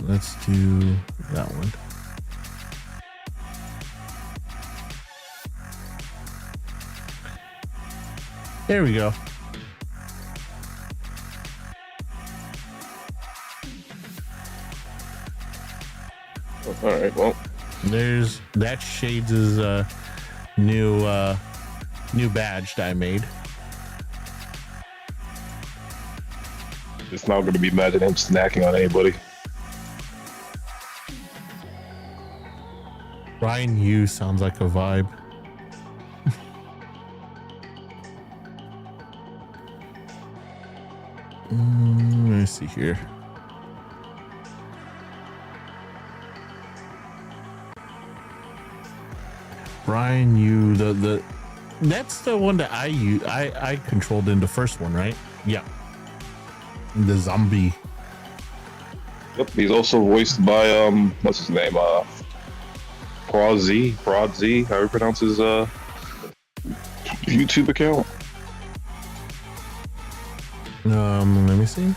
Let's do that one. There we go. All right, well, There's that Shades' new badge that I made. it's not going to be mad at him snacking on anybody. Ryan Yu sounds like a vibe. Let me see here. Brian Yu, the that's the one that I controlled in the first one, right? Yeah. The zombie. Yep, he's also voiced by what's his name? Prod Z, how he pronounces YouTube account. Let me see.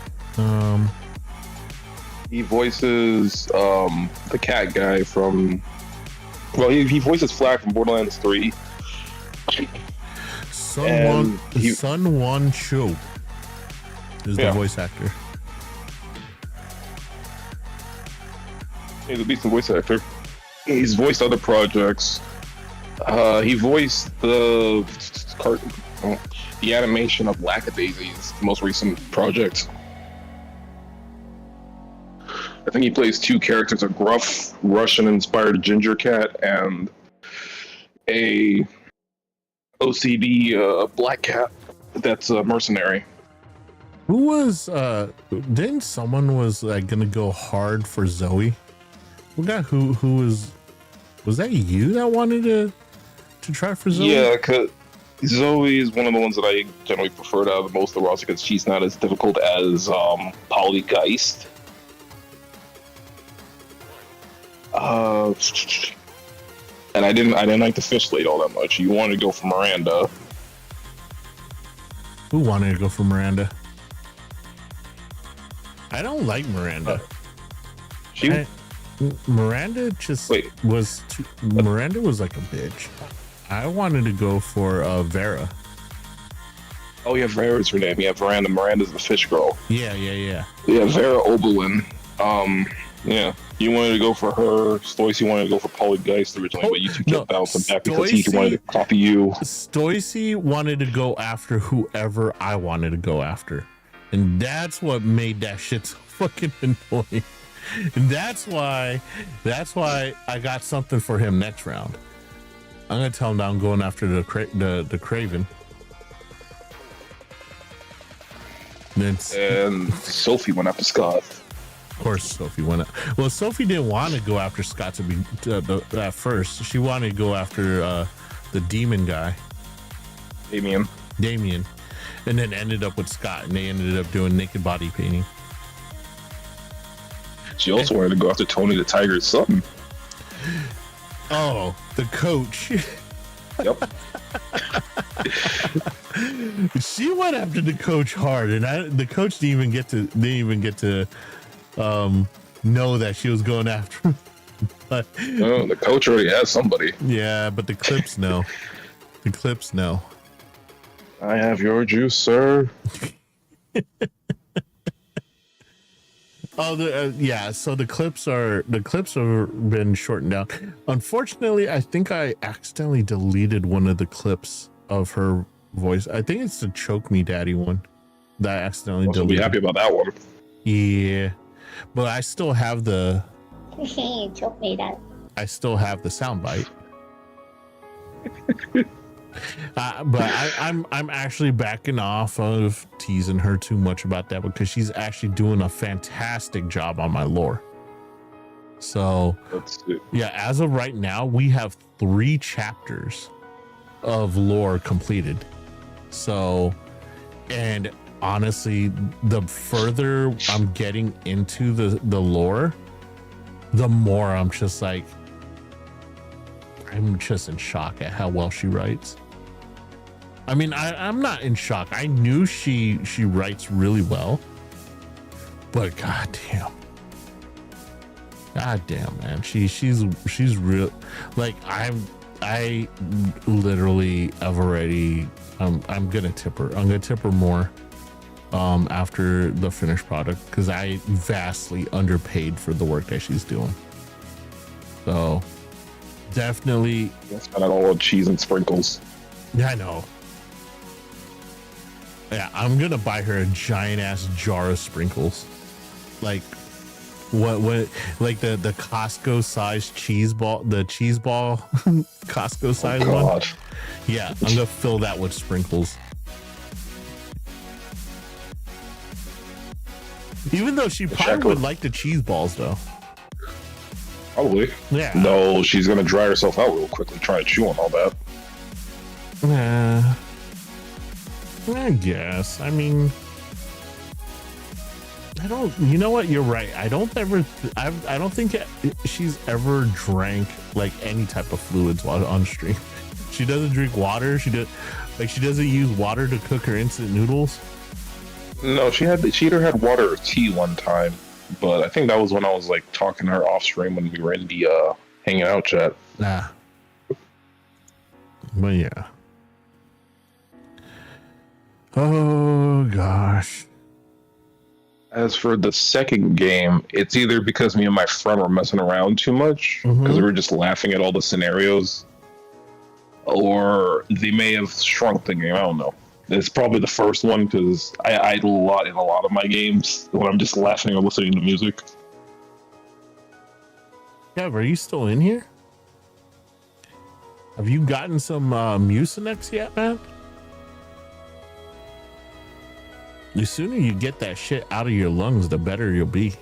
He voices the cat guy from. Well, he voices Flag from Borderlands 3. Sun Won Cho is the voice actor. He's a decent voice actor. He's voiced other projects. He voiced the animation of Lackadaisy's most recent project. I think he plays two characters: a gruff Russian-inspired ginger cat and a OCD black cat that's a mercenary. Who was didn't someone was like gonna go hard for Zoe? who was that you that wanted to try for Zoe? Yeah, cause Zoe is one of the ones that I generally prefer out of most of the roster because she's not as difficult as Polygeist. And I didn't like the fish lady all that much. You wanted to go for Miranda. Who wanted to go for Miranda? I don't like Miranda. Miranda just Miranda was like a bitch. I wanted to go for Vera. Oh yeah, Vera's her name. Yeah, Miranda's the fish girl. Yeah. Yeah, Vera Oberlin. Yeah. You wanted to go for her. Stoicy wanted to go for Polygeist originally, but you two kept bouncing back because he wanted to copy you. Stoicy wanted to go after whoever I wanted to go after. And that's what made that shit so fucking annoying. And that's why I got something for him next round. I'm gonna tell him that I'm going after the Craven. And Sophie went after Scott. Of course, Sophie went. Well, Sophie didn't want to go after Scott to be at first. She wanted to go after the demon guy, Damien, and then ended up with Scott, and they ended up doing naked body painting. She also wanted to go after Tony the Tiger's son. Oh, the coach. Yep. She went after the coach hard, and the coach didn't even get to know that she was going after him. But the coach already has somebody. Yeah, but the Clips know. The Clips know. I have your juice, sir. Oh, so the clips are been shortened down. Unfortunately, I think I accidentally deleted one of the clips of her voice. I think it's the Choke Me Daddy one that I accidentally deleted. Be happy about that one. Yeah, but I still have the Choke me, Dad. I still have the soundbite. But I'm actually backing off of teasing her too much about that because she's actually doing a fantastic job on my lore. So yeah, as of right now, we have 3 chapters of lore completed. So, and honestly, the further I'm getting into the lore, the more I'm just like, I'm just in shock at how well she writes. I mean, I'm not in shock. I knew she writes really well, but goddamn, man, she's real. Like I literally have already. I'm gonna tip her. I'm gonna tip her more after the finished product because I vastly underpaid for the work that she's doing. So. Definitely. That's not all cheese and sprinkles. Yeah, I know. Yeah, I'm gonna buy her a giant ass jar of sprinkles, like what like the Costco size cheese ball, the cheese ball Costco size one. Yeah, I'm gonna fill that with sprinkles. Even though she probably would like the cheese balls though. Probably. Yeah. No, she's gonna dry herself out real quickly, try to chew on all that. I guess. I mean, I don't. You know what? You're right. I don't think she's ever drank like any type of fluids while on stream. She doesn't drink water. She doesn't use water to cook her instant noodles. No, she either had water or tea one time. But I think that was when I was like talking to her off stream when we were in the hanging out chat. Nah. But yeah. Oh gosh. As for the second game, it's either because me and my friend were messing around too much because we were just laughing at all the scenarios, or they may have shrunk the game. I don't know. It's probably the first one because I idle a lot in a lot of my games when I'm just laughing or listening to music. Kev, are you still in here? Have you gotten some Mucinex yet, man? The sooner you get that shit out of your lungs, the better you'll be.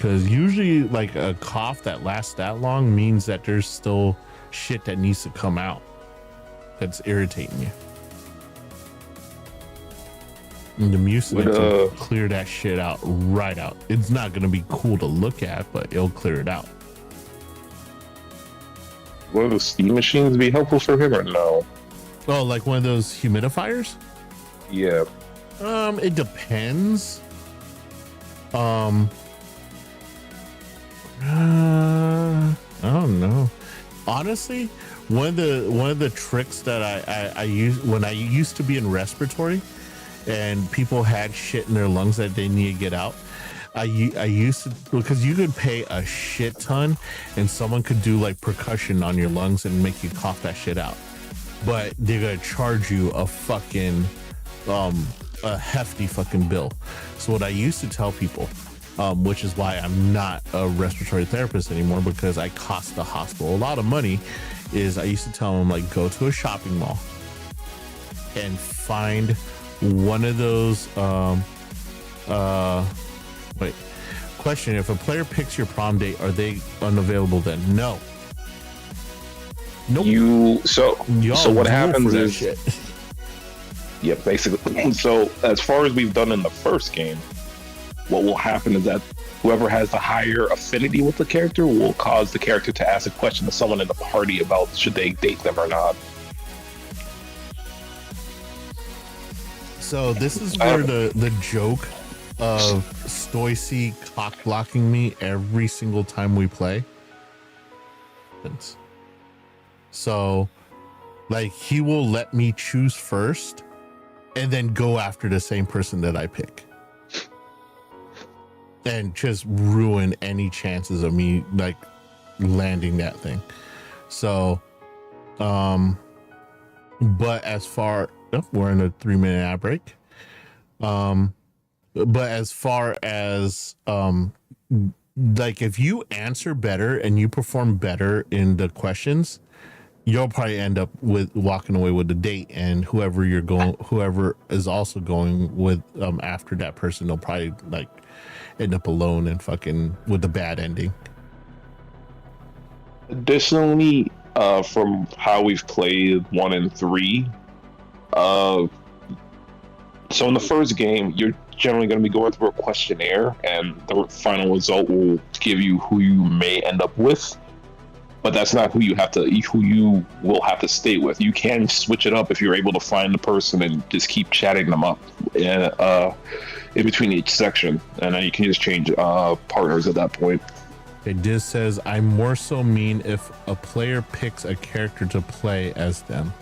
Because usually, like, a cough that lasts that long means that there's still shit that needs to come out that's irritating you. And the mucilage will clear that shit out right out. It's not going to be cool to look at, but it'll clear it out. One of those steam machines be helpful for him or no? Oh, like one of those humidifiers? Yeah. It depends. I don't know. Honestly, one of the tricks that I use when I used to be in respiratory and people had shit in their lungs that they need to get out, I used to, because you could pay a shit ton and someone could do like percussion on your lungs and make you cough that shit out, but they're gonna charge you a fucking a hefty fucking bill. So what I used to tell people, which is why I'm not a respiratory therapist anymore, because I cost the hospital a lot of money, is I used to tell them, like, go to a shopping mall and find one of those question, if a player picks your prom date, are they unavailable then? No. Nope. So what happens is shit. Yeah, basically. So as far as we've done in the first game, what will happen is that whoever has the higher affinity with the character will cause the character to ask a question to someone in the party about should they date them or not. So this is where the joke of Stoicy cock blocking me every single time we play. So, like, he will let me choose first and then go after the same person that I pick. And just ruin any chances of me, like, landing that thing. So, but as far, we're in a 3-minute ad break. But as far as, like, if you answer better and you perform better in the questions, you'll probably end up with walking away with the date, and whoever is also going with, after that person, they'll probably, like, end up alone and fucking with a bad ending. Additionally, from how we've played 1 and 3, so in the first game, you're generally going to be going through a questionnaire, and the final result will give you who you may end up with. But that's not who you will have to stay with. You can switch it up if you're able to find the person and just keep chatting them up in between each section, and then you can just change partners at that point. It just says, I'm more so mean if a player picks a character to play as them.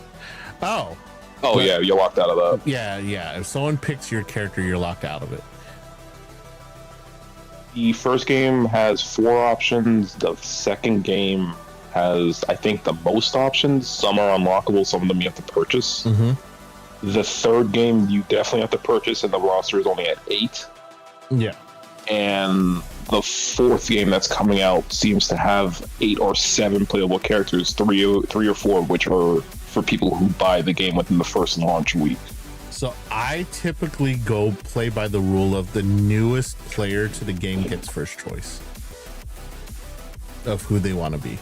Yeah, you're locked out of that. Yeah. If someone picks your character, you're locked out of it. The first game has 4 options. The second game has, I think, the most options. Some are unlockable, some of them you have to purchase. Mm-hmm. The third game you definitely have to purchase, and the roster is only at 8. Yeah. And the fourth game that's coming out seems to have 8 or 7 playable characters, 3 or 4 of which are for people who buy the game within the first launch week. So I typically go play by the rule of the newest player to the game gets first choice of who they want to be.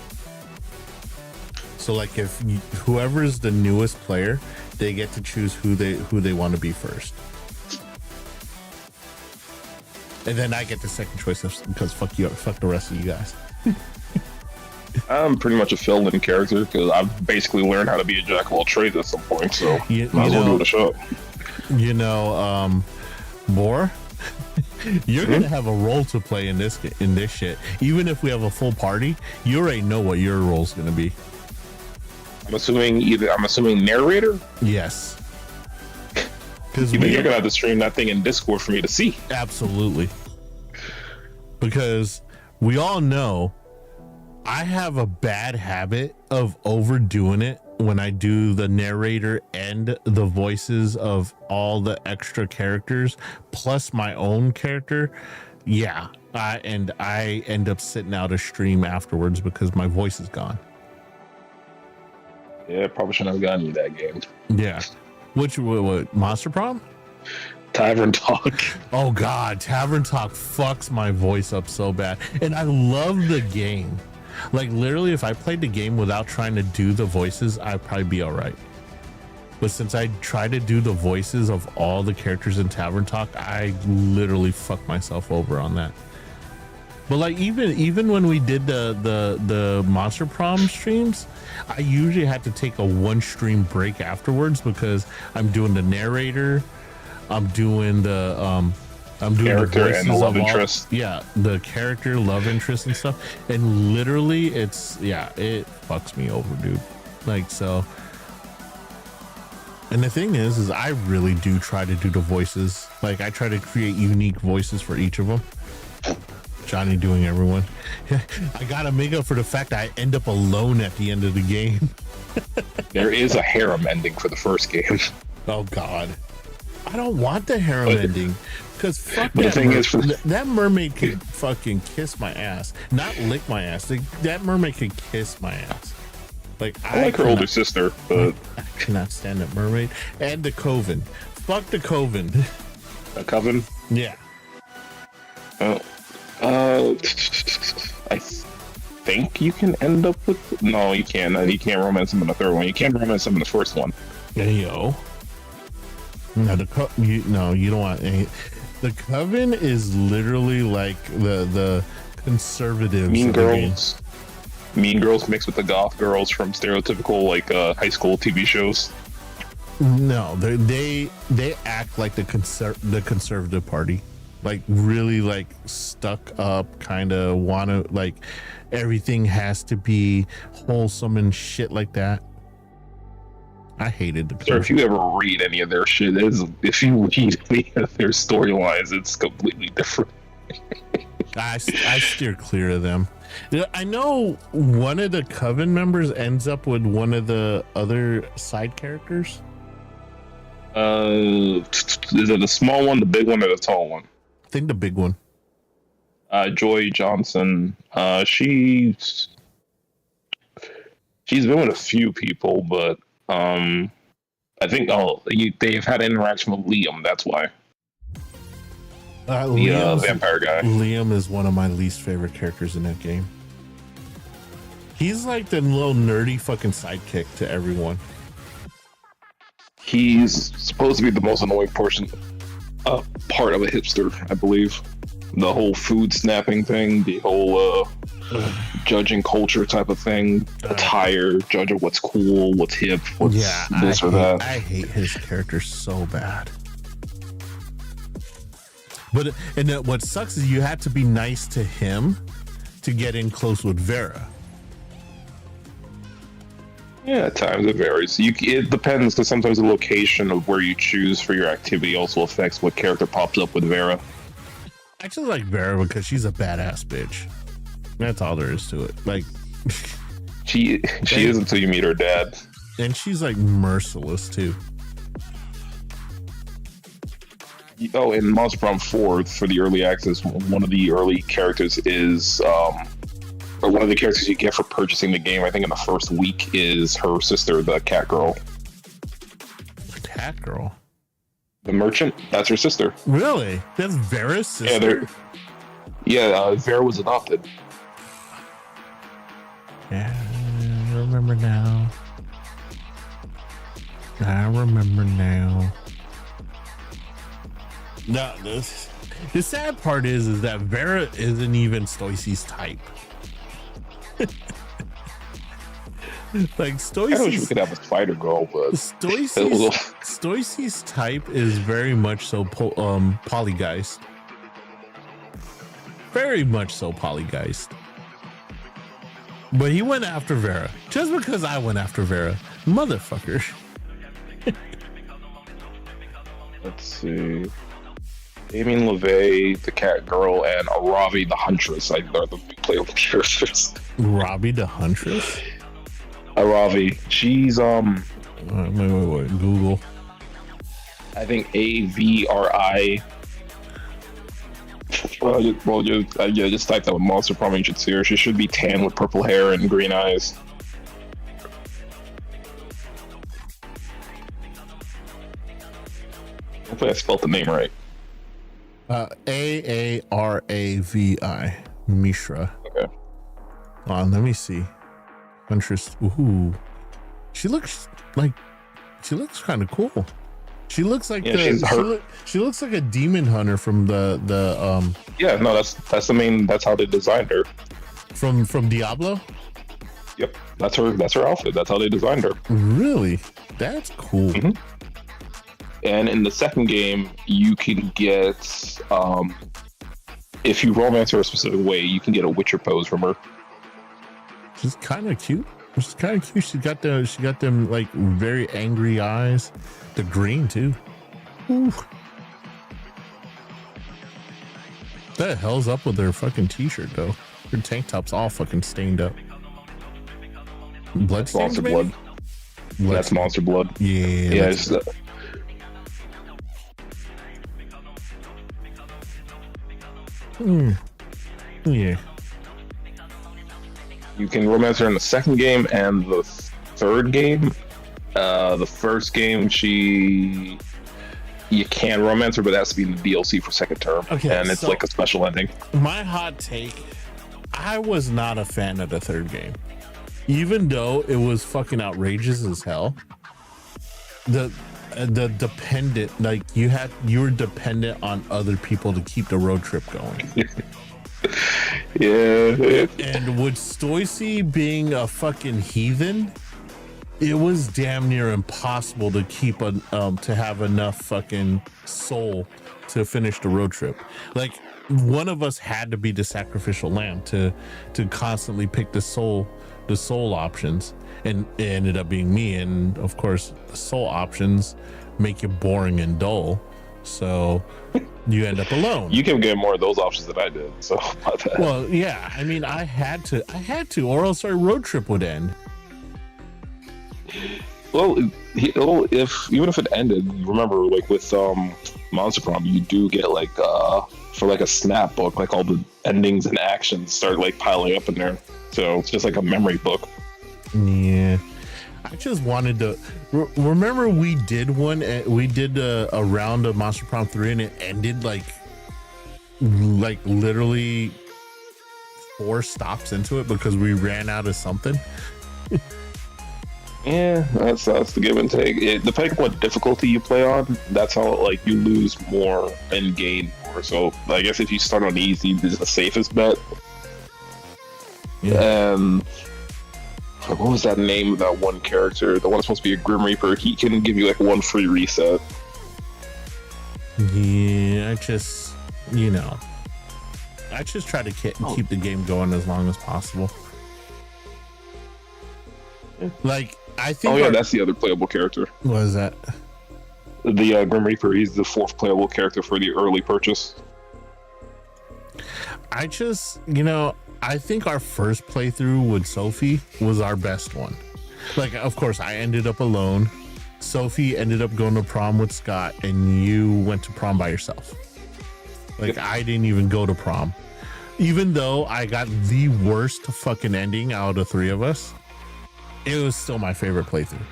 So, like, if whoever is the newest player, they get to choose who they want to be first. And then I get the second choice because fuck the rest of you guys. I'm pretty much a fill-in character because I've basically learned how to be a jack of all trades at some point, so might as well do the show. You know, Moore, you're gonna have a role to play in this shit. Even if we have a full party, you already know what your role's gonna be. I'm assuming narrator? Yes. Because you're gonna have to stream that thing in Discord for me to see. Absolutely. Because we all know I have a bad habit of overdoing it when I do the narrator and the voices of all the extra characters plus my own character. Yeah. And I end up sitting out a stream afterwards because my voice is gone. Yeah, probably shouldn't have gotten you that game. Yeah. What Monster Prom? Tavern Talk. Oh God, Tavern Talk fucks my voice up so bad. And I love the game. Like literally, if I played the game without trying to do the voices, I'd probably be all right. But since I try to do the voices of all the characters in Tavern Talk, I literally fuck myself over on that. But like even when we did the Monster Prom streams, I usually had to take a 1 stream break afterwards because I'm doing the narrator, I'm doing the Character the voices and the love of all- interest. yeah, the character, love interest and stuff. And literally it fucks me over, dude. Like so. And the thing is I really do try to do the voices. Like I try to create unique voices for each of them. Johnny doing everyone. I gotta make up for the fact that I end up alone at the end of the game. There is a harem ending for the first game. Oh God, I don't want the harem ending because fuck But the that. thing is, for That mermaid could fucking kiss my ass, not lick my ass. That mermaid could kiss my ass. Like I like her older sister, but I cannot stand that mermaid and the coven. Fuck the coven. a coven. Yeah. I think you can end up with. No, you can't. You can't romance him in the third one. You can't romance him in the first one. Yo. No, you don't want any. The coven is literally like the conservatives. Mean of the game. Girls. Mean Girls mixed with the goth girls from stereotypical like high school TV shows. No, they act like the conservative party, like really like stuck up, kind of want to like everything has to be wholesome and shit like that. I hated the. So if you ever read any of their shit, if you read any of their storylines, it's completely different. I steer clear of them. I know one of the coven members ends up with one of the other side characters. Is it the small one, the big one, or the tall one? I think the big one. Joy Johnson. She's been with a few people, but I think they've had an interaction with Liam. That's why. The vampire guy. Liam is one of my least favorite characters in that game. He's like the little nerdy fucking sidekick to everyone. He's supposed to be the most annoying part of a hipster, I believe. The whole food snapping thing, the whole judging culture type of thing, attire, judging what's cool, what's hip, what's this or that. I hate his character so bad. But what sucks is you had to be nice to him to get in close with Vera. Yeah, at times it varies. It depends because sometimes the location of where you choose for your activity also affects what character pops up with Vera. I actually like Vera because she's a badass bitch. That's all there is to it. Like she is until you meet her dad. And she's like merciless too. Oh, in Monster Prom 4 for the early access, one of the early characters is or one of the characters you get for purchasing the game, I think in the first week, is her sister, the cat girl. The cat girl? The merchant? That's her sister. Really? That's Vera's sister? Vera was adopted. Yeah, I remember now. No, the sad part is that Vera isn't even Stoicy's type. Like Stoicy's, I wish we could have a spider girl, but Stoicy's type is very much so polygeist. Very much so polygeist. But he went after Vera just because I went after Vera, motherfucker. Let's see. Damien LaVey, the cat girl, and Aravi the Huntress. I are the playable characters. Robbie the Huntress? Aravi. She's wait, Google. I think AVRI. Just type that with Monster Prom. You should see her. She should be tan with purple hair and green eyes. Hopefully I spelled the name right. Aaravi, Mishra. Okay. Let me see. Huntress. Ooh, she looks kind of cool. She looks like she looks like a demon hunter from the Yeah, no, that's the main. That's how they designed her. from Diablo. Yep, that's her outfit. That's how they designed her. Really, that's cool. Mhm. And in the second game, you can get if you romance her a specific way, you can get a Witcher pose from her. She's kind of cute. She's kind of cute. She got them like very angry eyes. The green too. Ooh. The hell's up with her fucking t-shirt though? Her tank top's all fucking stained up. Blood stains, Monster maybe? blood. That's monster blood. Yeah. Yeah. It's, Yeah. you can romance her in the second game and the third game. The first game, you can romance her, but it has to be in the DLC for second term. Okay, and it's so- like a special ending. My hot take, I was not a fan of the third game. Even though it was fucking outrageous as hell. The dependent, like you were dependent on other people to keep the road trip going. Yeah. And with Stoicy being a fucking heathen, it was damn near impossible to keep to have enough fucking soul to finish the road trip. Like one of us had to be the sacrificial lamb to constantly pick the soul options, and it ended up being me. And of course, the soul options make you boring and dull, so you end up alone. You can get more of those options than I did. So about that. Well, yeah, I mean, I had to, or else our road trip would end. Well, even if it ended, remember, like with Monster Prom, you do get like for like a snap book, like all the endings and actions start like piling up in there. So it's just like a memory book. Yeah, I just wanted to remember we did a round of Monster Prom 3 and it ended like literally 4 stops into it because we ran out of something. Yeah, that's the give and take. Depending on what difficulty you play on, that's how like you lose more and gain more. So I guess if you start on easy, this is the safest bet. Yeah. And what was that name of that one character? The one that's supposed to be a Grim Reaper. He can give you like 1 free reset. Yeah, I just try to keep the game going as long as possible. Like, I think. Oh yeah, that's the other playable character. What is that? The Grim Reaper. He's the 4th playable character for the early purchase. I just, I think our first playthrough with Sophie was our best one. Like, of course, I ended up alone. Sophie ended up going to prom with Scott, and you went to prom by yourself. Like, I didn't even go to prom. Even though I got the worst fucking ending out of the 3 of us, it was still my favorite playthrough.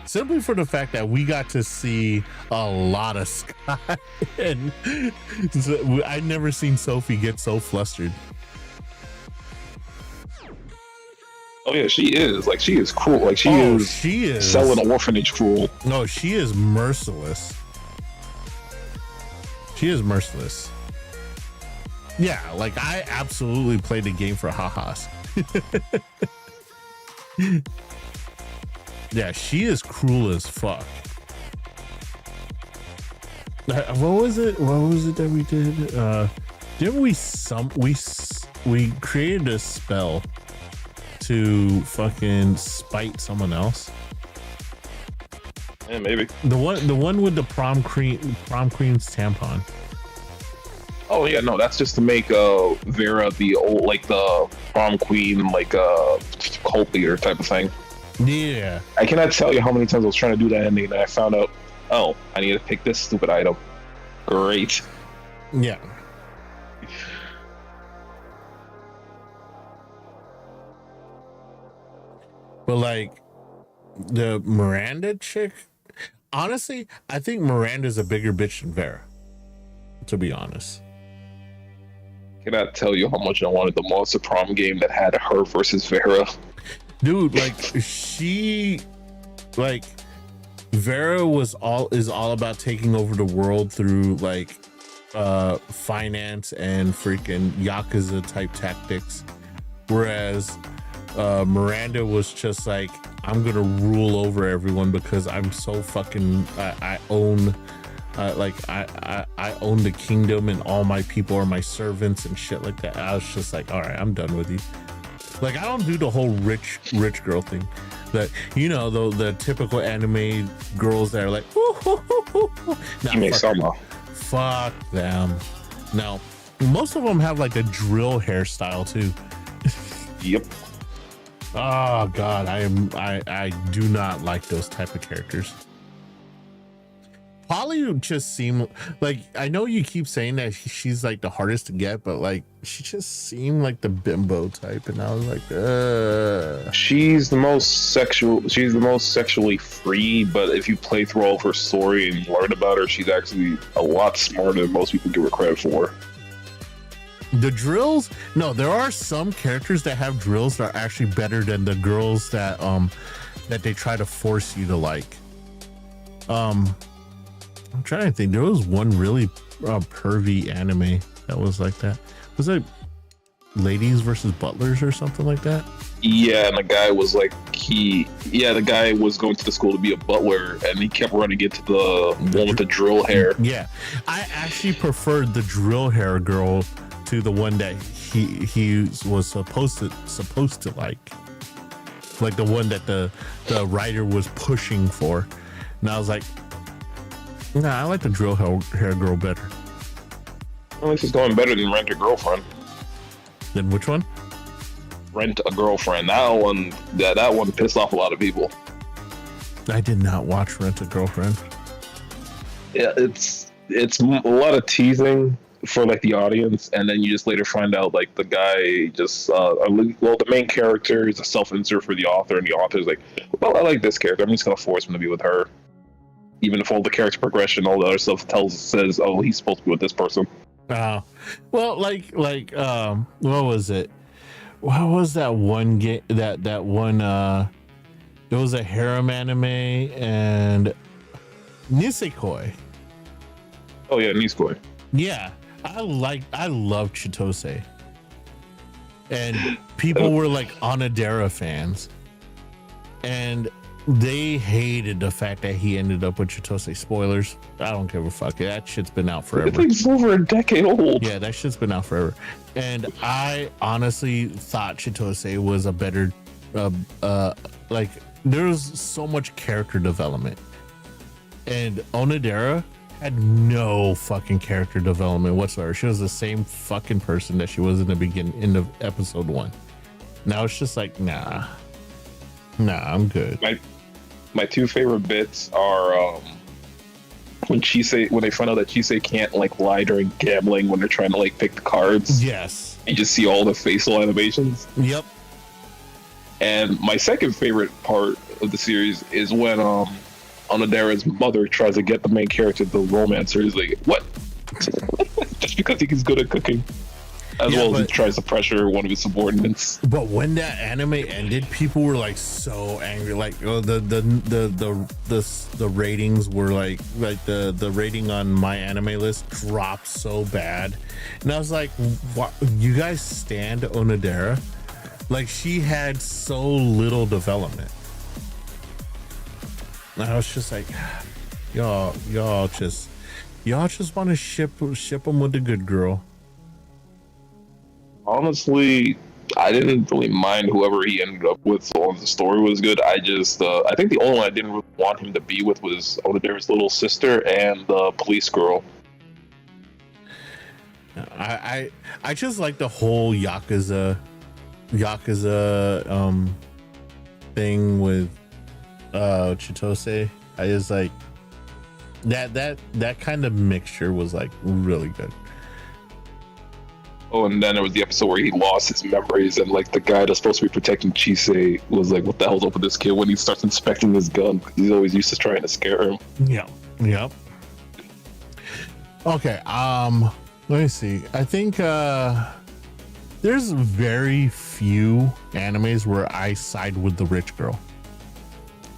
Simply for the fact that we got to see a lot of Scott. And I'd never seen Sophie get so flustered. Oh yeah, she is. Like, she is cruel. Like, she is selling orphanage cruel. No, she is merciless. She is merciless. Yeah, like, I absolutely played the game for ha-has. Yeah, she is cruel as fuck. What was it that we did? Didn't we created a spell to fucking spite someone else? Yeah, maybe. The one with the prom queen's tampon. Oh yeah, no, that's just to make Vera the old, like the prom queen, like cult leader type of thing. Yeah. I cannot tell you how many times I was trying to do that ending and I found out, oh, I need to pick this stupid item. Great. Yeah. But like the Miranda chick, honestly, I think Miranda's a bigger bitch than Vera. To be honest. Cannot tell you how much I wanted the Monster Prom game that had her versus Vera. Dude, like Vera is all about taking over the world through like finance and freaking Yakuza type tactics, whereas Miranda was just like, I'm gonna rule over everyone because I'm so fucking I own I own the kingdom and all my people are my servants and shit like that. I was just like, all right, I'm done with you. Like, I don't do the whole rich girl thing. That, you know, the typical anime girls that are like, nah, fuck them. No, most of them have like a drill hairstyle too. Yep. Oh God, I do not like those type of characters. Polly just seemed like, I know you keep saying that she's like the hardest to get, but like she just seemed like the bimbo type, and I was like, she's the most sexually free, but if you play through all of her story and learn about her, she's actually a lot smarter than most people give her credit for. The drills, no, there are some characters that have drills that are actually better than the girls that they try to force you to like. I'm trying to think. There was one really pervy anime that was like that. Was it Ladies versus Butlers or something like that? Yeah, and the guy was like, the guy was going to the school to be a butler, and he kept running into the one with the drill hair. Yeah, I actually preferred the drill hair girl to the one that he was supposed to like the one that the writer was pushing for, and I was like, nah, I like the drill hair girl better. At least it's going better than Rent a Girlfriend. Then which one? Rent a Girlfriend. That one pissed off a lot of people. I did not watch Rent a Girlfriend. Yeah, it's a lot of teasing for like the audience, and then you just later find out like the guy just the main character is a self-insert for the author, and the author's like, well, I like this character, I'm just gonna force him to be with her. Even if all the character progression, all the other stuff says, oh, he's supposed to be with this person. Well, like, what was it? What was that one game? That one. It was a harem anime and Nisekoi. Oh yeah, Nisekoi. Yeah, I love Chitose, and people were like Onodera fans, and they hated the fact that he ended up with Chitose. Spoilers. I don't give a fuck. That shit's been out forever. It's over a decade old. Yeah, that shit's been out forever. And I honestly thought Chitose was a better, like, there's so much character development. And Onodera had no fucking character development whatsoever. She was the same fucking person that she was in the beginning, in the episode 1. Now it's just like, nah, I'm good. My two favorite bits are when they find out that Chisei can't like lie during gambling when they're trying to like pick the cards. Yes. You just see all the facial animations. Yep. And my second favorite part of the series is when Onodera's mother tries to get the main character, the romancer, is like, what? Just because he's good at cooking. As he tries to pressure one of his subordinates. But when that anime ended, people were like so angry. Like, oh, the ratings were like the rating on my anime list dropped so bad, and I was like, what? You guys stand Onodera? Like, she had so little development. And I was just like, y'all just want to ship them with the good girl. Honestly, I didn't really mind whoever he ended up with, so long as the story was good. I think the only one I didn't really want him to be with was Onodera's little sister and the police girl. I just like the whole Yakuza thing with Chitose. I just like that kind of mixture was like really good. Oh, and then there was the episode where he lost his memories, and like the guy that's supposed to be protecting Chisei was like, "What the hell's up with this kid?" When he starts inspecting his gun, he's always used to trying to scare him. Yep. Okay. Let me see. I think there's very few animes where I side with the rich girl.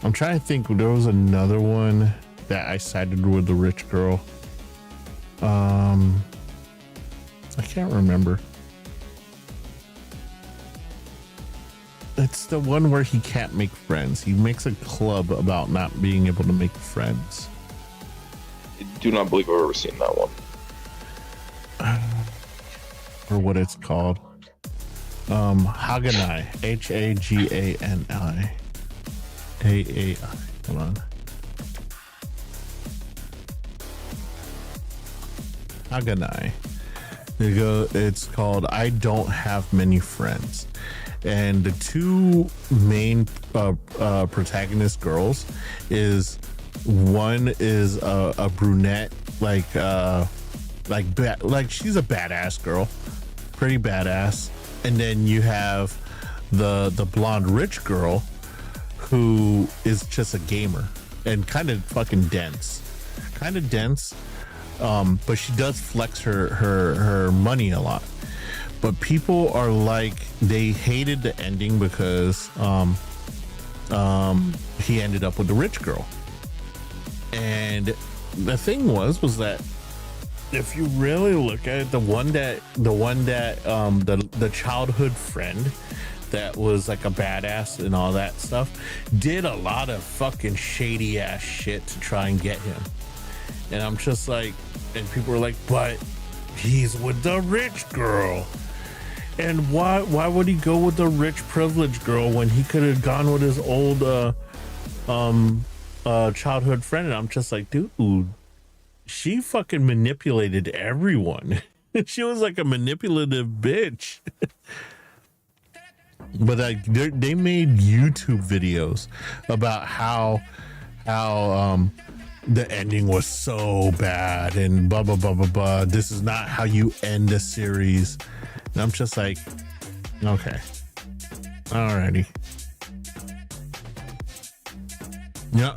I'm trying to think. There was another one that I sided with the rich girl. I can't remember. It's the one where he can't make friends. He makes a club about not being able to make friends. I do not believe I've ever seen that one. Or what it's called. Haganai. Hagani. Aai. Hold on. Haganai. It's called I Don't Have Many Friends. And the two main protagonist girls is one is a brunette, like she's a badass girl, pretty badass. And then you have the blonde rich girl who is just a gamer and kind of fucking dense. But she does flex her money a lot. But people are like, they hated the ending because he ended up with the rich girl. And the thing was that if you really look at it, the childhood friend that was like a badass and all that stuff did a lot of fucking shady ass shit to try and get him. And I'm just like, and people were like, but he's with the rich girl. And why would he go with the rich privileged girl when he could have gone with his old childhood friend? And I'm just like, dude, she fucking manipulated everyone. She was like a manipulative bitch. But like they made YouTube videos about how the ending was so bad and blah blah blah blah blah. This is not how you end a series. And I'm just like, okay, alrighty.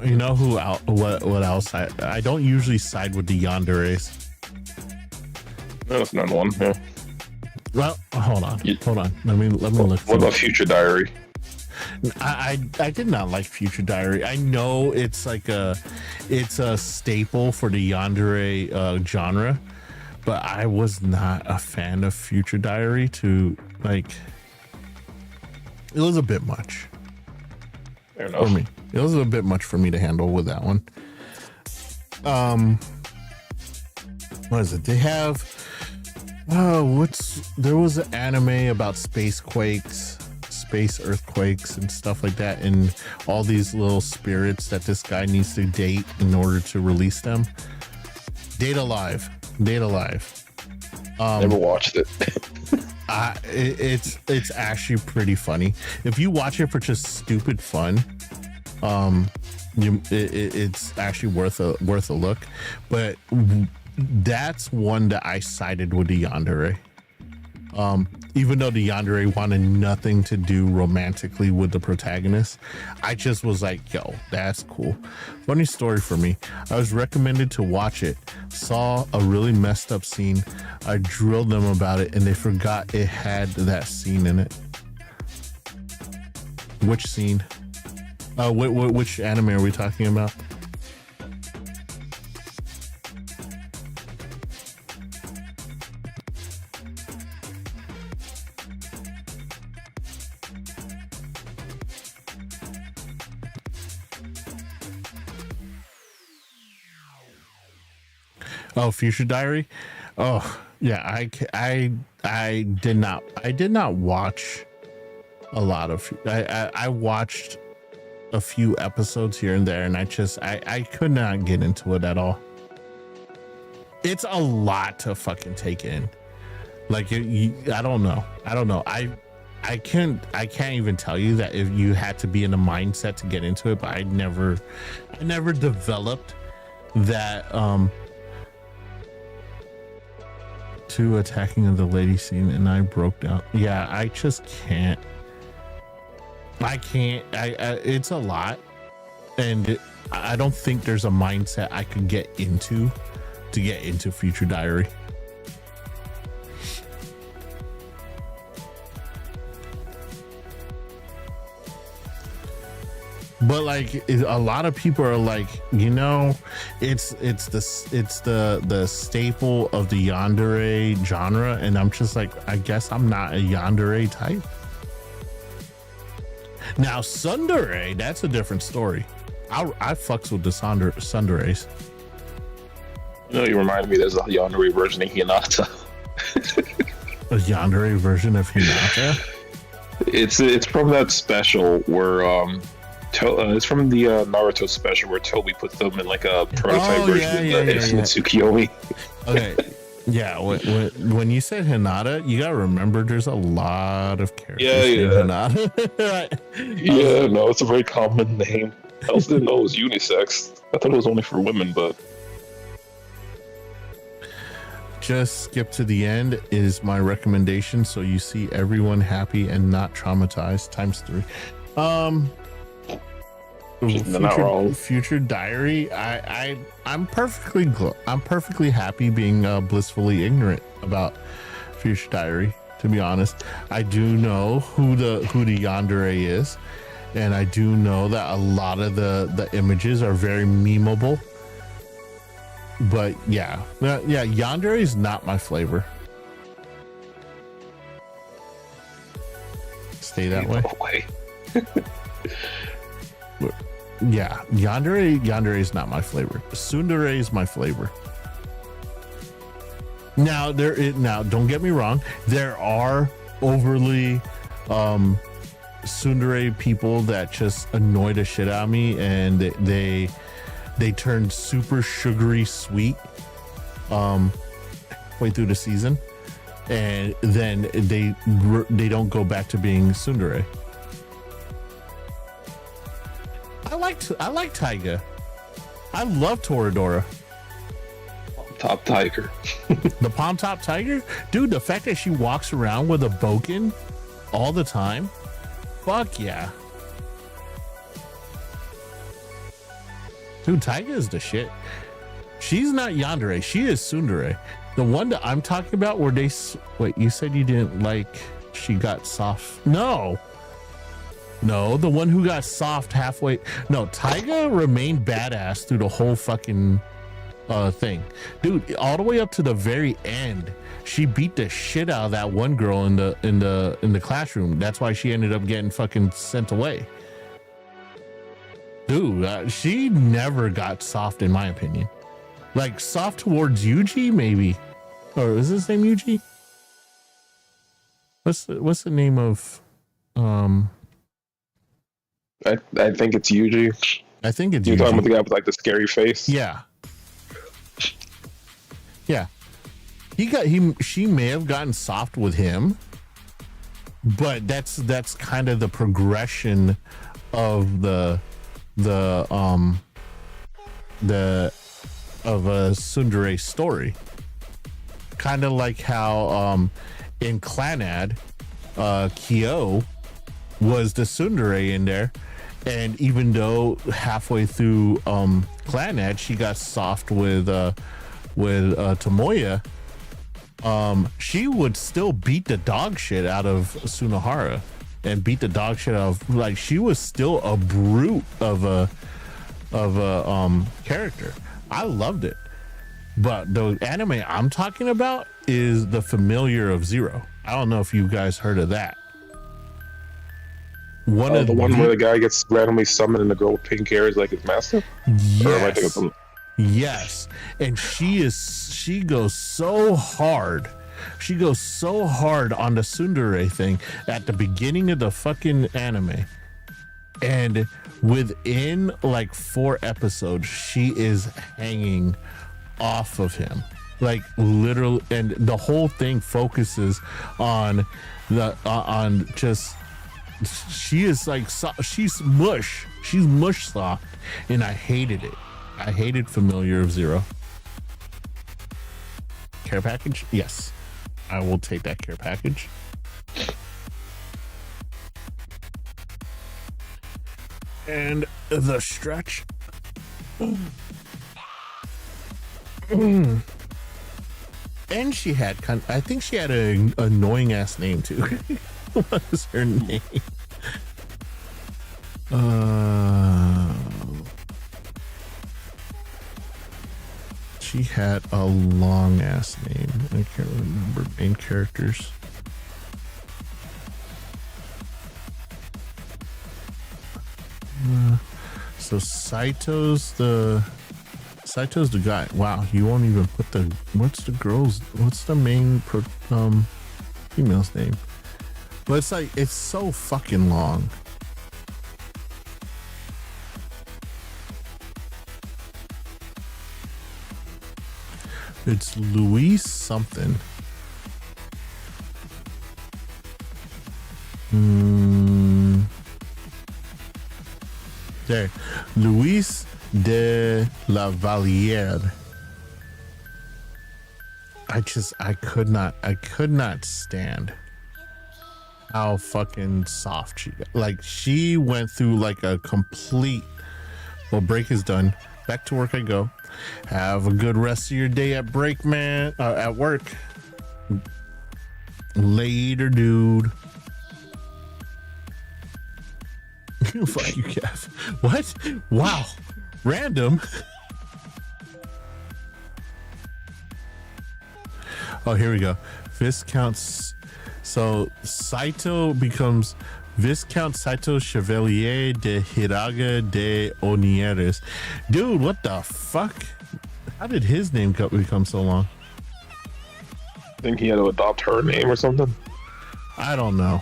You know who? What else? I don't usually side with the yanderes. That's not one. Yeah. Well, hold on. Let me look. What about Future Diary? I did not like Future Diary. I know it's a staple for the yandere genre, but I was not a fan of Future Diary. It was a bit much for me. It was a bit much for me to handle with that one. What is it? They have there was an anime about space earthquakes and stuff like that, and all these little spirits that this guy needs to date in order to release them. Data Live. Never watched it. It's actually pretty funny if you watch it for just stupid fun. It's actually worth a look. But that's one that I sided with the yandere. Even though the yandere wanted nothing to do romantically with the protagonist, I just was like, yo, that's cool. Funny story for me. I was recommended to watch it, saw a really messed up scene. I drilled them about it and they forgot it had that scene in it. Which scene? Which anime are we talking about? Oh, Future Diary. Oh yeah, I did not watch a lot of. I watched a few episodes here and there, and I could not get into it at all. It's a lot to fucking take in. Like I don't know. I can't even tell you that if you had to be in a mindset to get into it, but I never developed that 2 attacking of the lady scene and I broke down. Yeah, I just can't. I it's a lot, and I don't think there's a mindset I could get into to get into Future Diary. But like a lot of people are like, you know, it's the staple of the yandere genre, and I'm just like, I guess I'm not a yandere type. Now tsundere, that's a different story. I fucks with the tsunderes. You know, you reminded me. There's a yandere version of Hinata. A yandere version of Hinata. It's from that special where it's from the Naruto special where Toby puts them in like a prototype version of Tsukiyomi. Okay, yeah. When you said Hinata, you gotta remember there's a lot of characters in Hinata. Yeah, no, it's a very common name. I also didn't know it was unisex. I thought it was only for women, but just skip to the end is my recommendation, so you see everyone happy and not traumatized ×3. Future Diary. I'm perfectly happy being blissfully ignorant about Future Diary. To be honest, I do know who the yandere is, and I do know that a lot of the images are very memeable. But yeah, yandere is not my flavor. Stay that way. Yeah, yandere is not my flavor. Tsundere is my flavor. Now don't get me wrong, there are overly tsundere people that just annoy the shit out of me, and they turn super sugary sweet way through the season, and then they don't go back to being tsundere. I like Taiga. I love Toradora. Top Tiger. The Palm Top Tiger? Dude, the fact that she walks around with a boken all the time. Fuck yeah. Dude, Taiga is the shit. She's not yandere. She is tsundere. The one that I'm talking about where they... Wait, you said you didn't like... She got soft... No, the one who got soft halfway. No, Taiga remained badass through the whole fucking thing, dude. All the way up to the very end, she beat the shit out of that one girl in the classroom. That's why she ended up getting fucking sent away. Dude, she never got soft in my opinion. Like soft towards Yuji, maybe, or is his name Yuji? What's the name of I think it's Yuji. I think it's You're Yuji. talking about the guy with like the scary face. Yeah. She may have gotten soft with him, but that's kind of the progression of a tsundere story. Kind of like how in Clanad, Kyo was the tsundere in there, and even though halfway through Clanad she got soft with Tomoya, she would still beat the dog shit out of Sunohara and beat the dog shit out of, like, she was still a brute of a character. I loved it. But the anime I'm talking about is The Familiar of Zero. I don't know if you guys heard of that. The one where the guy gets randomly summoned and the girl with pink hair is like his master? Yes. And she goes so hard. She goes so hard on the tsundere thing at the beginning of the fucking anime. And within like 4 episodes, she is hanging off of him. Like literally, and the whole thing focuses on just, she is like, she's mush soft, and I hated it. I hated Familiar of Zero. Care package? Yes. I will take that care package. And the stretch. And she had I think she had an annoying ass name too. What was her name? She had a long ass name. I can't remember main characters. So Saito's the guy. Wow, you won't even put what's the main female's name? But it's like, it's so fucking long. It's Luis something. There, Luis de la Valliere. I could not stand how fucking soft she got. Like, she went through like a complete, well, break is done. Back to work I go. Have a good rest of your day at break, man. At work. Later, dude. Fuck you, Kev. What? Wow. Random. Oh, here we go. Viscount. So Saito becomes Viscount Saito Chevalier de Hiraga de Onieres. Dude, what the fuck? How did his name become so long? I think he had to adopt her name or something. I don't know.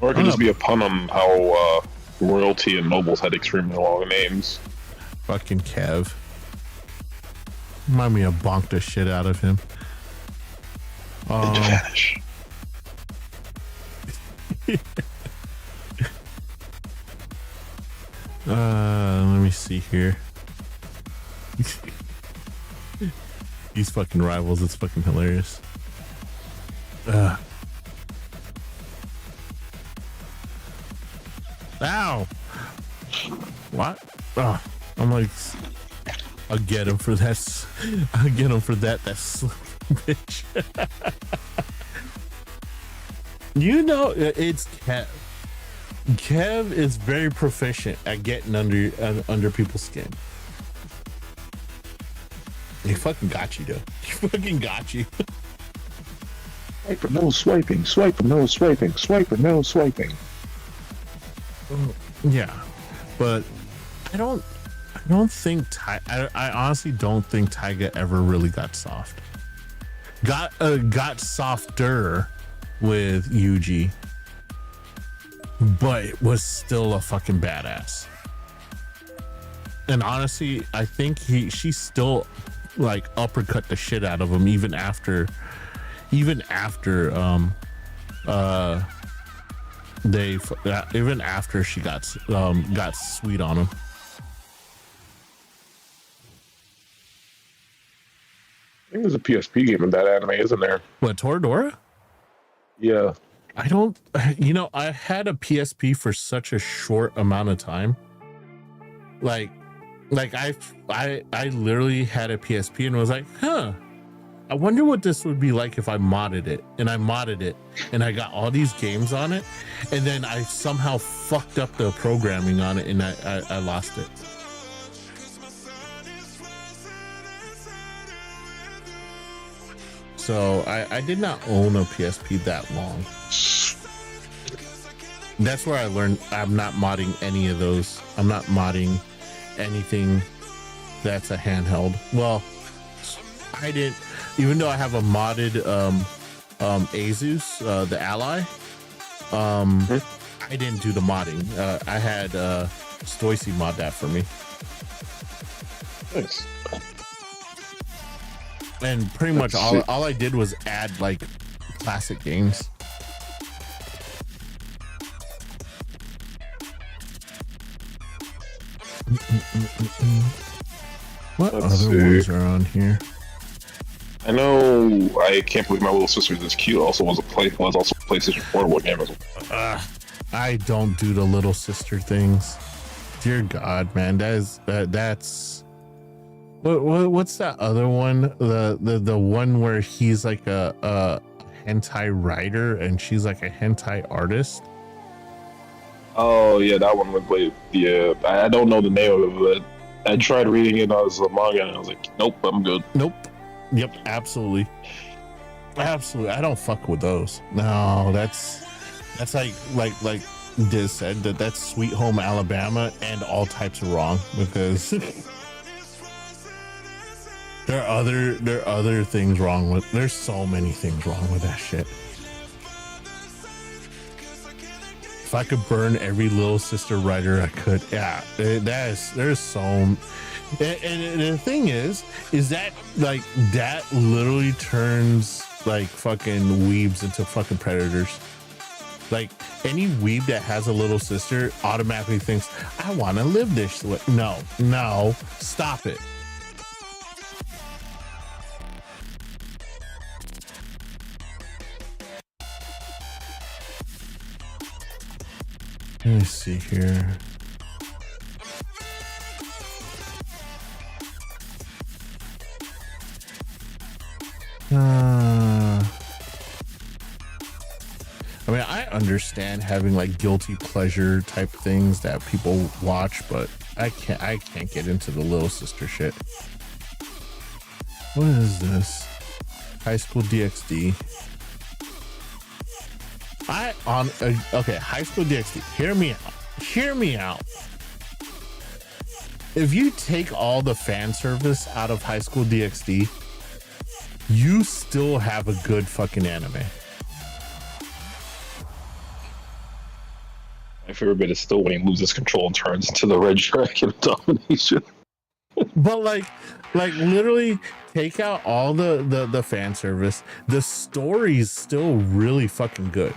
Or it could just be a pun on how royalty and nobles had extremely long names. Fucking Kev. Remind me of bonk the shit out of him. Vanish. Let me see here. These fucking rivals, it's fucking hilarious. Ow! What? Oh, I'm like, I'll get him for that. I'll get him for that. That's bitch. You know, it's Kev. Kev is very proficient at getting under people's skin. He fucking got you, though. He fucking got you. Swiper, no swiping. Swiper, no swiping. Swiper, no swiping. Yeah, but I don't think I honestly don't think Taiga ever really got soft. Got softer with Yuji, but was still a fucking badass. And honestly, I think she still like uppercut the shit out of him even after even after she got sweet on him. I think there's a PSP game in that anime, isn't there? What, Toradora? Yeah. I don't, I had a PSP for such a short amount of time. Like I literally had a PSP and was like, I wonder what this would be like if I modded it. And I modded it and I got all these games on it. And then I somehow fucked up the programming on it and I lost it. So I did not own a PSP that long. That's where I learned I'm not modding any of those. I'm not modding anything that's a handheld. Well, I didn't, even though I have a modded Asus, the Ally, I didn't do the modding. I had Stoicy mod that for me. Nice. And pretty much all I did was add like classic games. What other ones are on here? I know. I can't believe my little sister's this cute. Also was also a PlayStation Portable game as well. I don't do the little sister things. Dear God, man, that's what's that other one? The one where he's like a hentai writer and she's like a hentai artist. Oh yeah, that one would play. Yeah, I don't know the name of it, but I tried reading it as a manga and I was like, nope, I'm good. Nope. Yep, absolutely. I don't fuck with those. No, that's like Diz said, that's Sweet Home Alabama and all types of wrong, because there are other things wrong with. There's so many things wrong with that shit. If I could burn every little sister writer, I could. Yeah, there's so. And the thing is that like that literally turns like fucking weebs into fucking predators. Like any weeb that has a little sister automatically thinks, I want to live this way. No, stop it. Let me see here. I mean, I understand having like guilty pleasure type things that people watch, but I can't get into the little sister shit. What is this? High School DxD. Okay, High School DxD. Hear me out. If you take all the fan service out of High School DxD, you still have a good fucking anime. My favorite bit is still when he loses control and turns into the Red Dragon of Domination. But like literally take out all the fan service. The story's still really fucking good.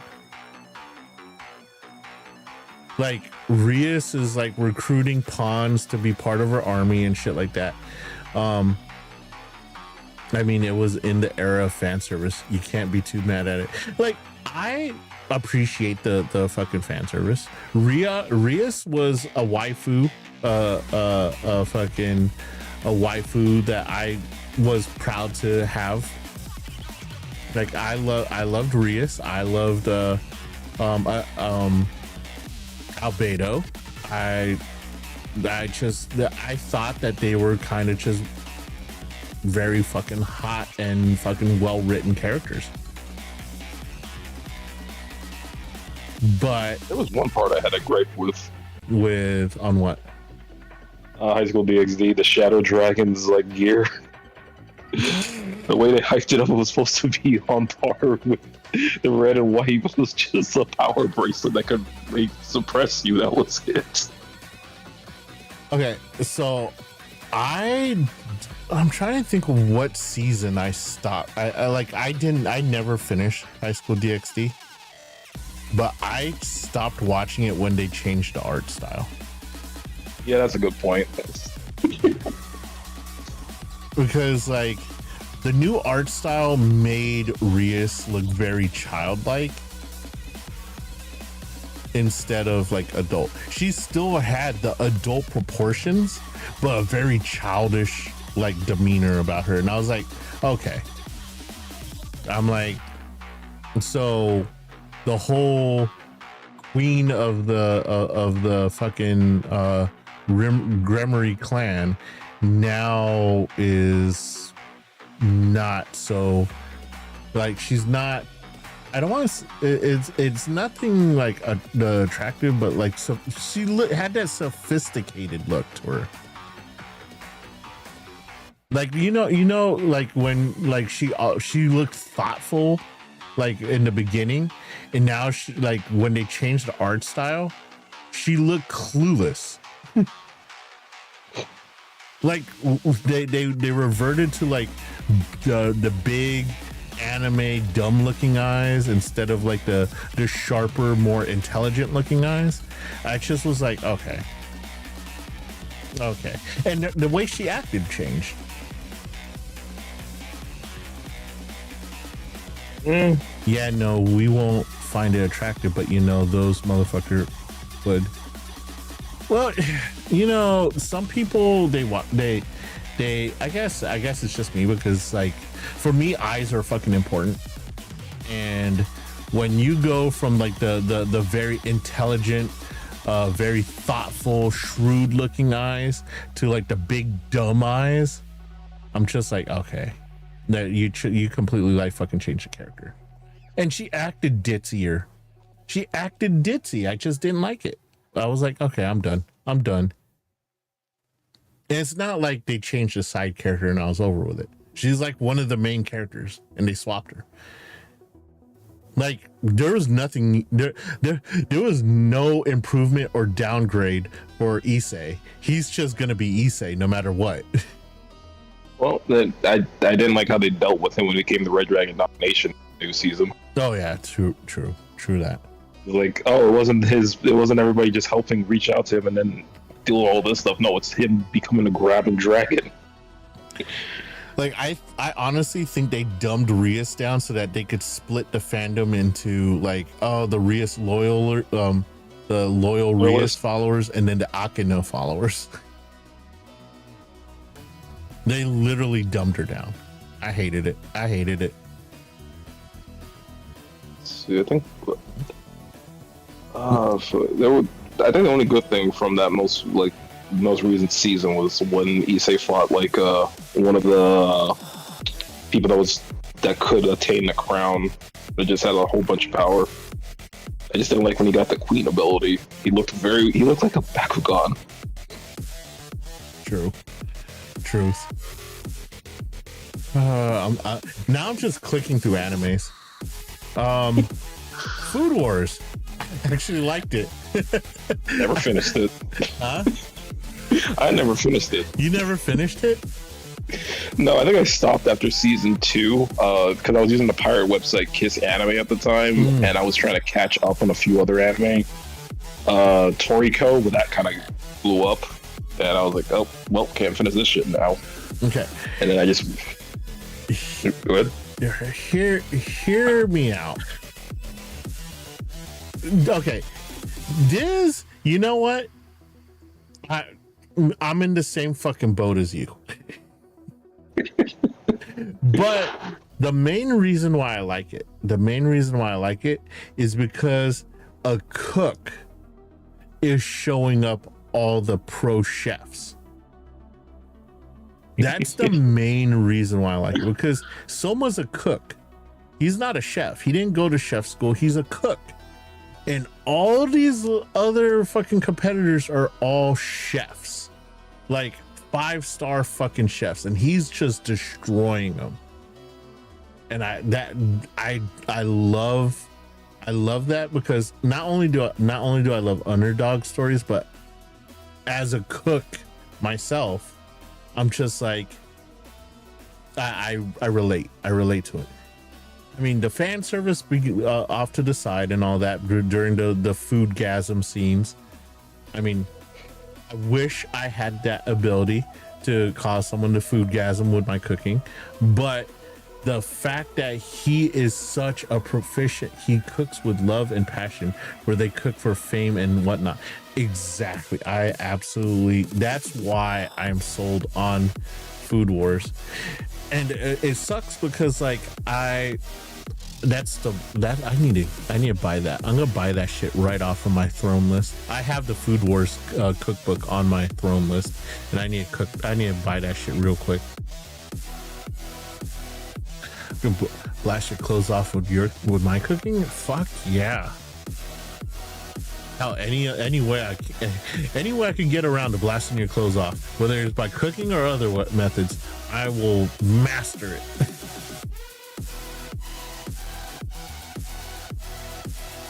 Like Rias is like recruiting pawns to be part of her army and shit like that. I mean, it was in the era of fan service. You can't be too mad at it. Like, I appreciate the fucking fan service. Rias was a waifu, fucking a waifu that I was proud to have. Like, I loved Rias. I loved Albedo. I thought that they were kind of just very fucking hot and fucking well written characters. But there was one part I had a gripe with. On what? High School DxD, the Shadow Dragon's like gear. The way they hyped it up, it was supposed to be on par with the red and white, but it was just a power bracelet that could suppress you. That was it. Okay, so I'm trying to think of what season I stopped. I never finished High School DxD, but I stopped watching it when they changed the art style. Yeah, that's a good point. Because like the new art style made Rias look very childlike instead of like adult. She still had the adult proportions, but a very childish like demeanor about her. And I was like, okay. I'm like, so the whole queen of the fucking Gremory clan now is not so like, she's not, I don't want to, it's nothing like attractive, but like, so she had that sophisticated look to her. Like, you know, like when like she looked thoughtful like in the beginning, and now she, like when they changed the art style, she looked clueless. Like they reverted to like the big anime dumb looking eyes instead of like the sharper, more intelligent looking eyes. I just was like, okay, and the way she acted changed. Yeah, no, we won't find it attractive, but those motherfucker would. Well, some people they I guess it's just me, because like for me, eyes are fucking important. And when you go from like the very intelligent, very thoughtful, shrewd looking eyes to like the big dumb eyes, I'm just like, okay, that you completely like fucking changed the character. And she acted ditzier. I just didn't like it. I was like, okay, I'm done. And it's not like they changed the side character and I was over with it. She's like one of the main characters and they swapped her. Like there was nothing there was no improvement or downgrade for Issei. He's just gonna be Issei no matter what. Well, I didn't like how they dealt with him when it came to Red Dragon Domination new season. Oh yeah, true that. Like, oh, it wasn't everybody just helping reach out to him and then do all this stuff. No, it's him becoming a grabbing dragon. Like I honestly think they dumbed Rias down so that they could split the fandom into like, oh, the Rias loyal Rias followers and then the Akino followers. They literally dumbed her down. I hated it. See, I think the only good thing from that most recent season was when Issei fought like one of the people that could attain the crown, that just had a whole bunch of power. I just didn't like when he got the queen ability. He looked like a Bakugan. Truth. Now I'm just clicking through animes. Food Wars. I actually liked it. Never finished it. Huh? I never finished it. You never finished it? No, I think I stopped after season 2 because I was using the pirate website Kiss Anime at the time, and I was trying to catch up on a few other anime. Toriko, but that kind of blew up, and I was like, oh, well, can't finish this shit now. Okay. And then I just... Go ahead. Hear me out. Okay. This, you know what? I'm in the same fucking boat as you. But the main reason why I like it is because a cook is showing up all the pro chefs. That's the main reason why I like it, because Soma's a cook. He's not a chef. He didn't go to chef school. He's a cook. And all these other fucking competitors are all chefs. Like 5-star fucking chefs. And he's just destroying them. And I love that, because not only do I love underdog stories, but as a cook myself, I'm just like, I relate to it. I mean, the fan service off to the side and all that during the foodgasm scenes. I mean, I wish I had that ability to cause someone to foodgasm with my cooking, but the fact that he is such a proficient, he cooks with love and passion, where they cook for fame and whatnot. Exactly. That's why I'm sold on Food Wars. And it sucks because like I need to buy that. I'm gonna buy that shit right off of my throne list. I have the Food Wars cookbook on my throne list, and I need to buy that shit real quick. Blast your clothes off with my cooking? Fuck yeah. Hell, any way I can get around to blasting your clothes off, whether it's by cooking or other methods, I will master it.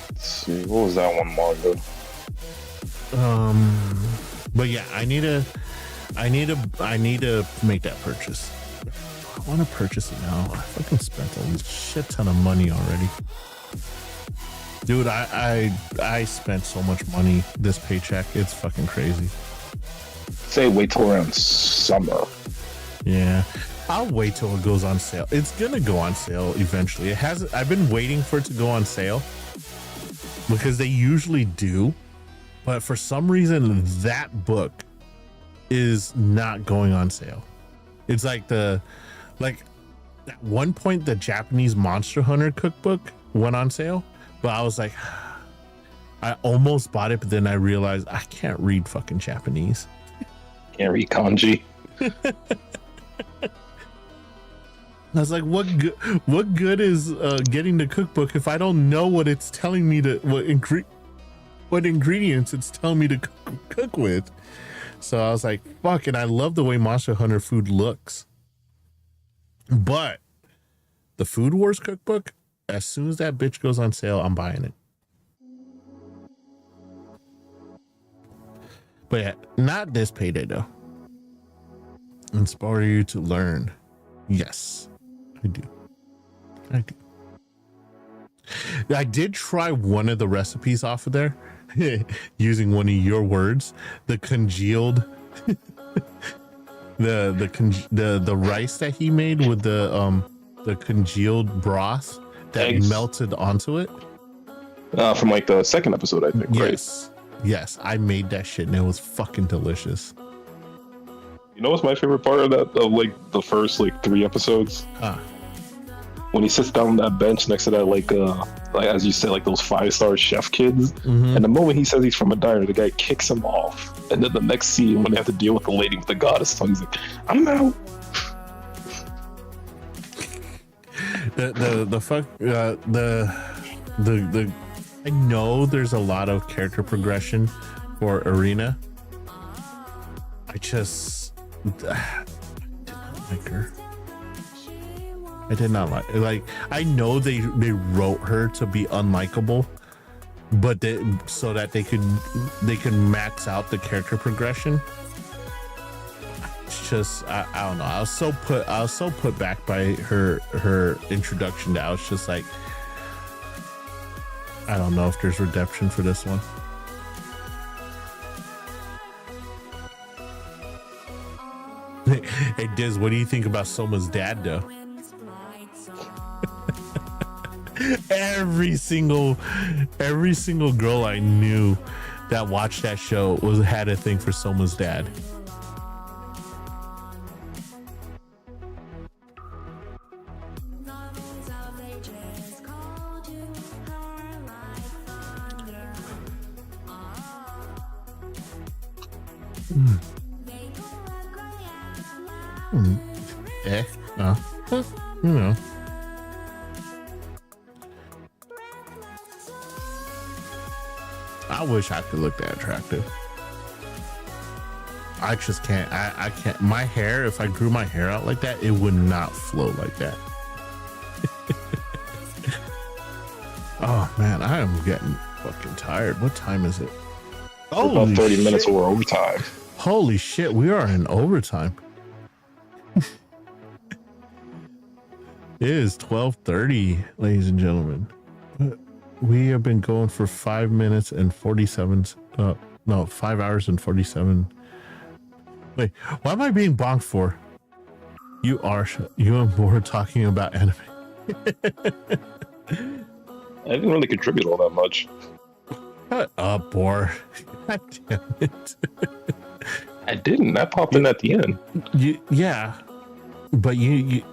Let's see, what was that one manga? But yeah, I need to make that purchase. I want to purchase it now. I fucking spent a shit ton of money already. Dude, I spent so much money this paycheck. It's fucking crazy. Say wait till around summer. Yeah. I'll wait till it goes on sale. It's gonna go on sale eventually. It hasn't. I've been waiting for it to go on sale because they usually do, but for some reason that book is not going on sale. It's like at one point the Japanese Monster Hunter cookbook went on sale, but I was like, I almost bought it, but then I realized I can't read fucking Japanese. Can't read kanji. I was like, what good is getting the cookbook if I don't know what it's telling me to what ingredients it's telling me to cook with? So I was like, fuck. And I love the way Monster Hunter food looks, but the Food Wars cookbook, as soon as that bitch goes on sale, I'm buying it. But yeah, not this payday though. Inspire you to learn. Yes, I do. I did try one of the recipes off of there using one of your words, the congealed the rice that he made with the congealed broth that Eggs. melted onto it. From like the second episode, I think. Yes. Yes, I made that shit and it was fucking delicious. You know what's my favorite part of that? Of like the first like 3 episodes? When he sits down on that bench next to that like as you said, like those 5-star chef kids. Mm-hmm. And the moment he says he's from a diner, the guy kicks him off. And then the next scene when they have to deal with the lady with the goddess tongue, he's like, I'm out. I know there's a lot of character progression for Arena. I just did not like her. I did not like I know they wrote her to be unlikable, but so that they could max out the character progression. It's just I don't know. I was so put back by her introduction that I was just like, I don't know if there's redemption for this one. Hey Diz, what do you think about Soma's dad though? Every single girl I knew that watched that show had a thing for Soma's dad. You know. I wish I could look that attractive. I just can't. I can't. My hair, if I grew my hair out like that, it would not flow like that. Oh man, I am getting fucking tired. What time is it? About 30 minutes or overtime. Holy shit, we are in overtime. It is 12:30, ladies and gentlemen. We have been going for 5 minutes and 47. 5 hours and 47. Wait, why am I being bonked for? You and Bor talking about anime. I didn't really contribute all that much. Shut up, Bor. God damn it. I didn't. I popped in at the end. Yeah, but you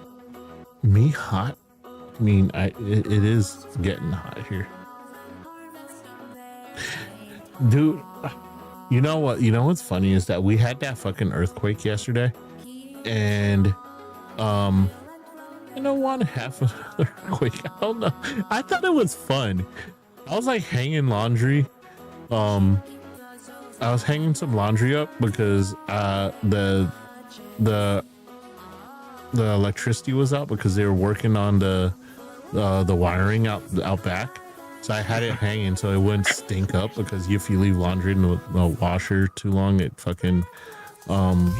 me hot? I mean, it is getting hot here, dude. You know what? You know what's funny is that we had that fucking earthquake yesterday, and I don't want to have an earthquake. I don't know. I thought it was fun. I was like hanging laundry. I was hanging some laundry up because the electricity was out because they were working on the wiring out back. So I had it hanging so it wouldn't stink up, because if you leave laundry in the washer too long, it fucking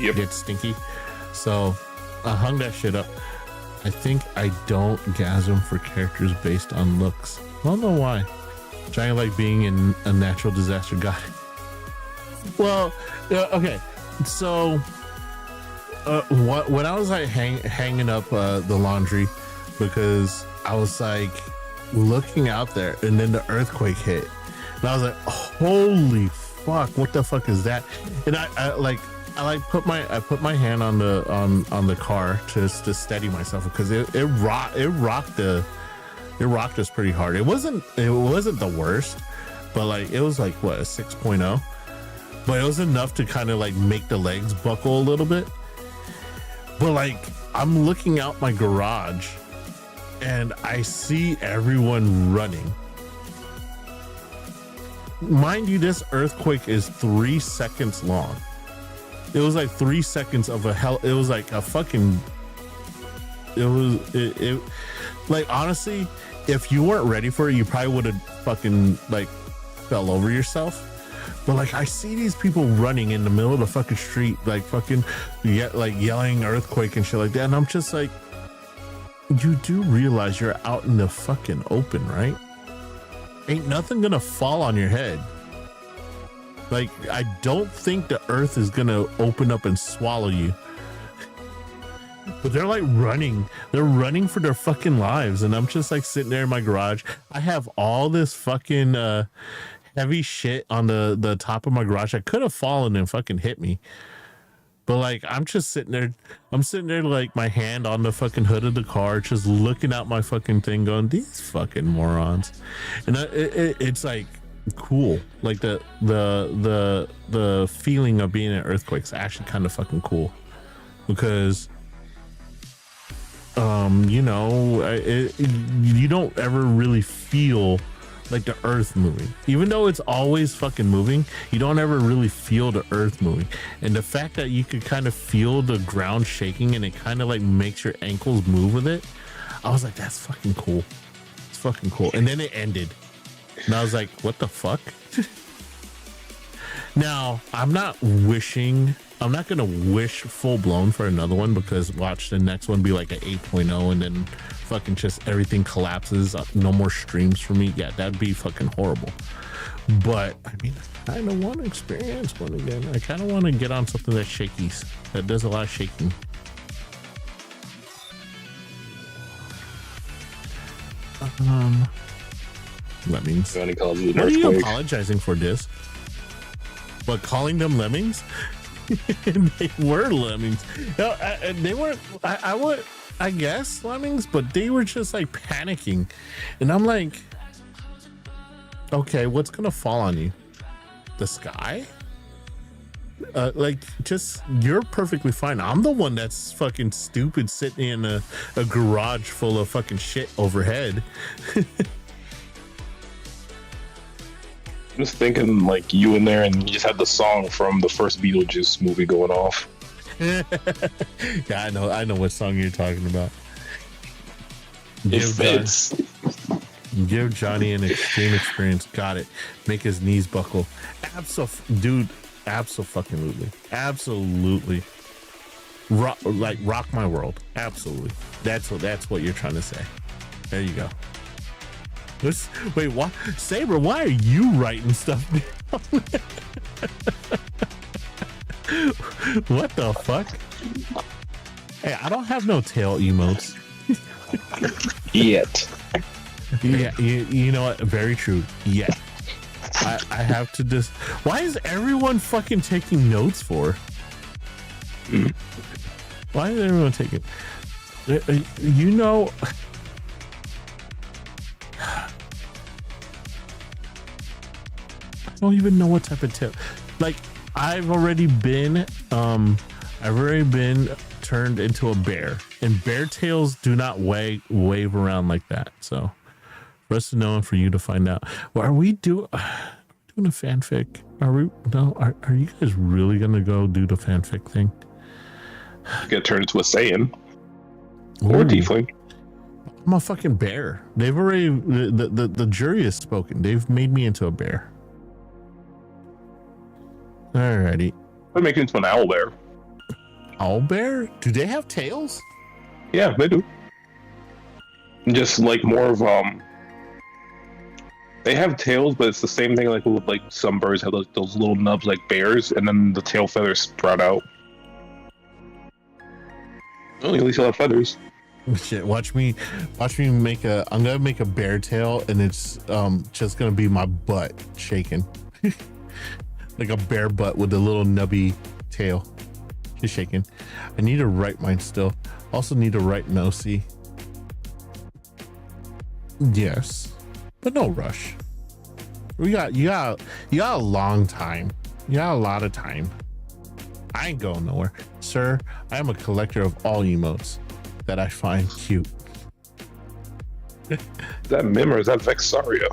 gets stinky. So I hung that shit up. I think I don't gasm for characters based on looks. I don't know why. Trying to like being in a natural disaster. God. Well, okay. So when I was like hanging up the laundry, because I was like looking out there, and then the earthquake hit, and I was like, holy fuck, what the fuck is that? And I put my hand on the car to steady myself, because it rocked us pretty hard. It wasn't the worst, but like it was like what, a 6.0, but it was enough to kind of like make the legs buckle a little bit. But like I'm looking out my garage and I see everyone running. Mind you, this earthquake is 3 seconds long. It was like 3 seconds of it was like a fucking, it like, honestly, if you weren't ready for it, you probably would have fucking like fell over yourself. But like I see these people running in the middle of the fucking street, like fucking like yelling earthquake and shit like that, and I'm just like, you do realize you're out in the fucking open, right? Ain't nothing gonna fall on your head. Like, I don't think the earth is gonna open up and swallow you. But they're like running. They're running for their fucking lives. And I'm just like sitting there in my garage. I have all this fucking heavy shit on the top of my garage. I could have fallen and fucking hit me. But like, I'm just sitting there. I'm sitting there like my hand on the fucking hood of the car, just looking out my fucking thing going, these fucking morons. And it's like cool. Like the feeling of being in earthquakes actually kind of fucking cool. Because you know, you don't ever really feel like the earth moving, even though it's always fucking moving. You don't ever really feel the earth moving, and the fact that you could kind of feel the ground shaking and it kind of like makes your ankles move with it, I was like, that's fucking cool. It's fucking cool. And then it ended, and I was like, what the fuck? Now, I'm not gonna wish full blown for another one, because watch the next one be like an 8.0 and then fucking just everything collapses, no more streams for me. Yeah, that'd be fucking horrible. But I mean, I kind of want to experience one again. I kind of want to get on something that shakies, that does a lot of shaking. Lemmings. What are you apologizing for, this? But calling them lemmings? They were lemmings. No, they weren't. I guess lemmings, but they were just like panicking, and I'm like, okay, what's gonna fall on you? The sky? Like, just, you're perfectly fine. I'm the one that's fucking stupid, sitting in a garage full of fucking shit overhead. I'm just thinking like you in there, and you just had the song from the first Beetlejuice movie going off. Yeah, I know what song you're talking about. It fits. Give Johnny an extreme experience. Got it. Make his knees buckle. Dude, absolutely. Rock my world. Absolutely. That's what you're trying to say. There you go. Wait, what? Saber, why are you writing stuff down? What the fuck? Hey, I don't have no tail emotes. Yet. Yeah, you know what? Very true. Yeah. I have to just... Why is everyone fucking taking notes for? Why is everyone taking... You know... I don't even know what type of tip. Like, I've already been turned into a bear, and bear tails do not wave around like that. So for us to know and for you to find out, well, are we doing a fanfic? Are you guys really gonna go do the fanfic thing? Get turned into a Saiyan or a tiefling. I'm a fucking bear. They've already, the jury has spoken. They've made me into a bear. Alrighty. I'd make it into an owl bear. Owl bear? Do they have tails? Yeah, they do. Just like more of they have tails, but it's the same thing like some birds have those little nubs like bears, and then the tail feathers sprout out. Well, at least he'll have feathers. Shit, watch me make I'm gonna make a bear tail, and it's just gonna be my butt shaking. Like a bear butt with a little nubby tail. Just shaking. I need to write mine still. Also need to write Nosy. Yes. But no rush. You got a long time. You got a lot of time. I ain't going nowhere. Sir, I am a collector of all emotes that I find cute. Is that Mim or is that Vexaria?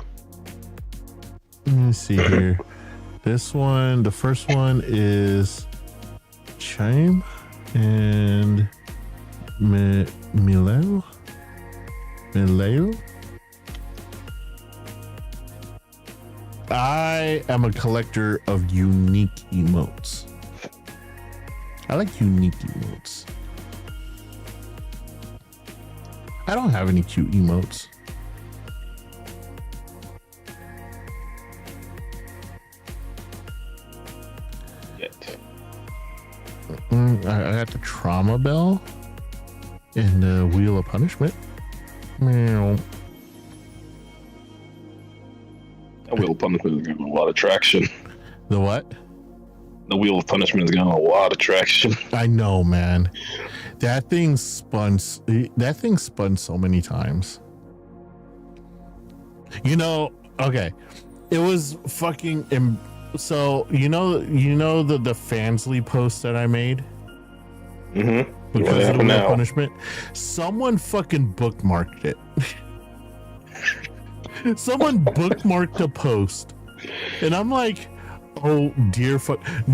Let me see here. This one, the first one is Chime and Mileo. I am a collector of unique emotes. I like unique emotes. I don't have any cute emotes. Yet. I got the trauma bell and the wheel of punishment. Meow. That Wheel of Punishment is getting a lot of traction. The what? The Wheel of Punishment is getting a lot of traction. I know, man. That thing spun so many times. You know, okay. It was fucking so you know the Fansly post that I made? Mm-hmm. Because of the Wheel of Punishment. Someone fucking bookmarked it. Someone bookmarked a post. And I'm like, oh dear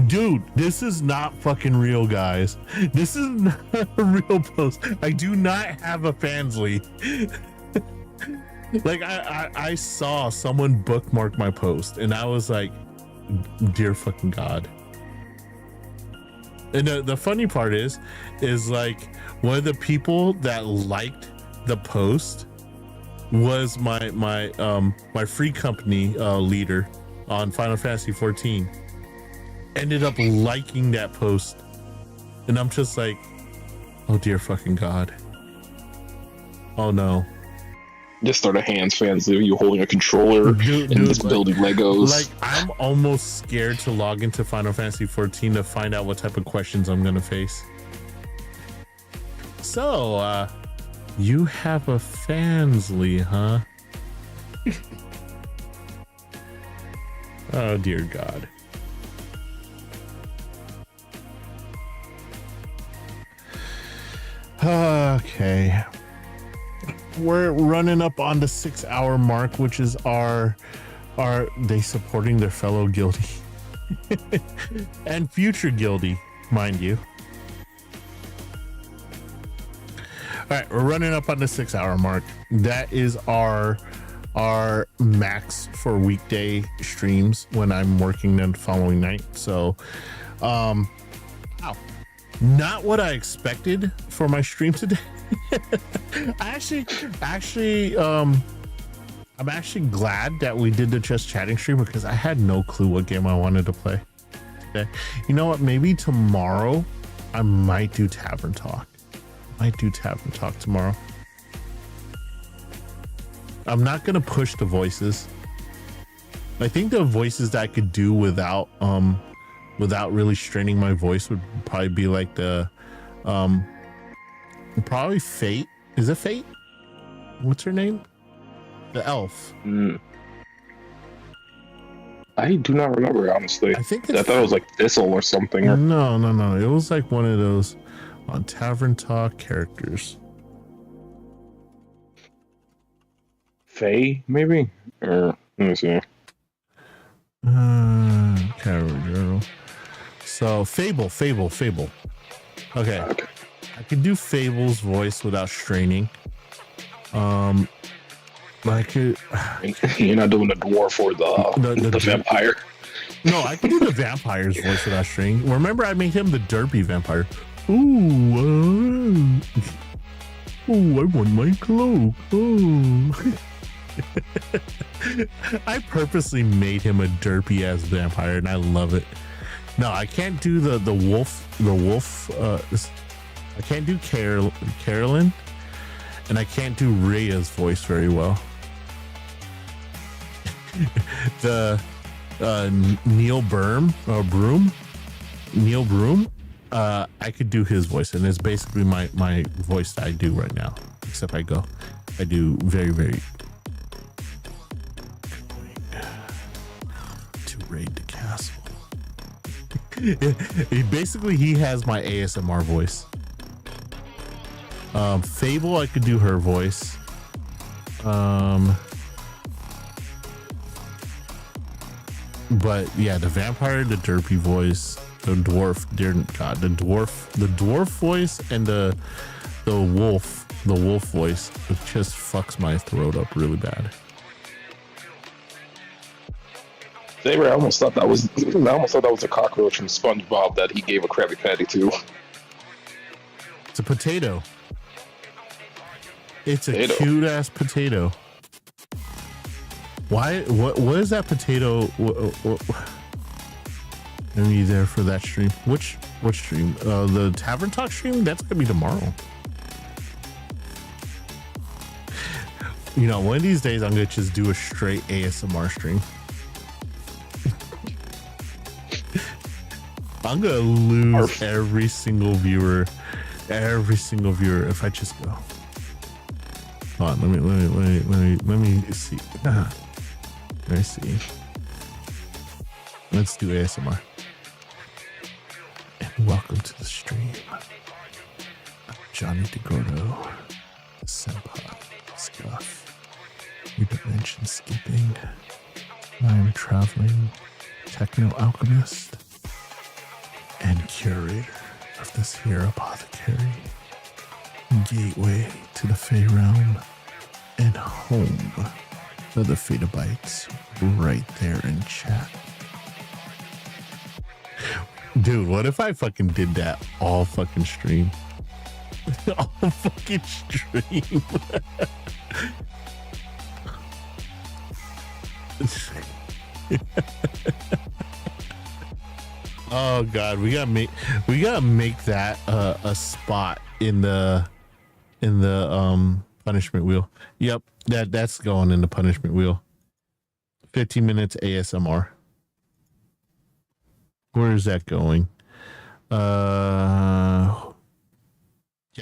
dude, this is not fucking real, guys. This is not a real post. I do not have a Fansly. Like I saw someone bookmark my post and I was like, dear fucking God. And the funny part is like one of the people that liked the post was my free company leader on Final Fantasy 14. Ended up liking that post, and I'm just like, oh dear fucking God. Oh no. Just start a hands fancy of you holding a controller and just building Legos. Like, I'm almost scared to log into Final Fantasy 14 to find out what type of questions I'm gonna face. So, you have a Fansly, huh? Oh dear God. Okay. We're running up on the 6-hour mark, which is are they supporting their fellow guilty and future guilty, mind you. All right, we're running up on the 6-hour mark. That is our max for weekday streams when I'm working the following night. So, not what I expected for my stream today. I'm actually glad that we did the just chatting stream because I had no clue what game I wanted to play today. You know what? Maybe tomorrow I might do Tavern Talk. Tomorrow. I'm not gonna push the voices. I think the voices that I could do without really straining my voice would probably be like the probably Fate. Is it Fate? What's her name? The elf. I do not remember, honestly. I thought it was like Thistle or something. No. It was like one of those on Tavern Talk characters. Faye, maybe? Or let me see. Journal. So Fable. Okay. I could do Fable's voice without straining. I could. You're not doing the dwarf or the vampire. No, I could do the vampire's voice without straining. Remember, I made him the derpy vampire. Ooh, I want my cloak. Oh. I purposely made him a derpy ass vampire, and I love it. No, I can't do the wolf. I I can't do Carolyn, and I can't do Rhea's voice very well. The Neil Broom, I could do his voice, and it's basically my voice that I do right now, except I do very, very to raid the castle. He has my ASMR voice. Fable, I could do her voice. But yeah, the vampire, the derpy voice, the dwarf, dear God, the dwarf voice, and the wolf voice, it just fucks my throat up really bad. Saber, I almost thought that was a cockroach from SpongeBob that he gave a Krabby Patty to. It's a potato. It's a cute ass potato. Why? What is that potato? What? Are you there for that stream? Which stream? The Tavern Talk stream? That's gonna be tomorrow. You know, one of these days I'm gonna just do a straight ASMR stream. I'm gonna lose every single viewer if I just go. Hold on, let me see. Let me see. Let's do ASMR. And welcome to the stream. I'm Johnny DeGordo, the Senpai Scuff, your dimension skipping. I am traveling techno alchemist and curator of this here apothecary, gateway to the Fey realm and home of the Fetabites right there in chat. Dude, what if I fucking did that all fucking stream? All fucking stream. Oh God, we gotta make that a spot in the punishment wheel. Yep, that's going in the punishment wheel. 15 minutes ASMR. Where is that going? Yeah,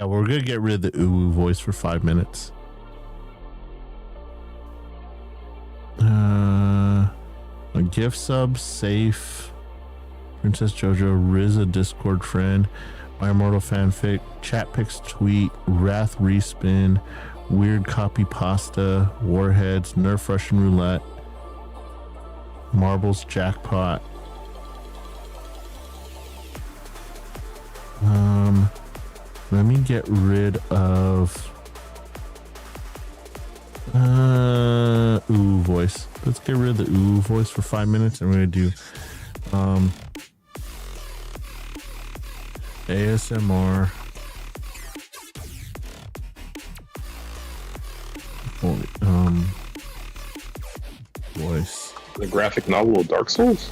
we're gonna get rid of the UwU voice for 5 minutes. A gift sub, safe. Princess Jojo, Riz, a Discord friend, My Immortal Fanfic, Chat Picks Tweet, Wrath Respin, Weird Copy Pasta, Warheads, Nerf Russian Roulette, Marbles Jackpot. Let me get rid of UwU voice. Let's get rid of the UwU voice for 5 minutes, and we're gonna do ASMR voice. The graphic novel of Dark Souls?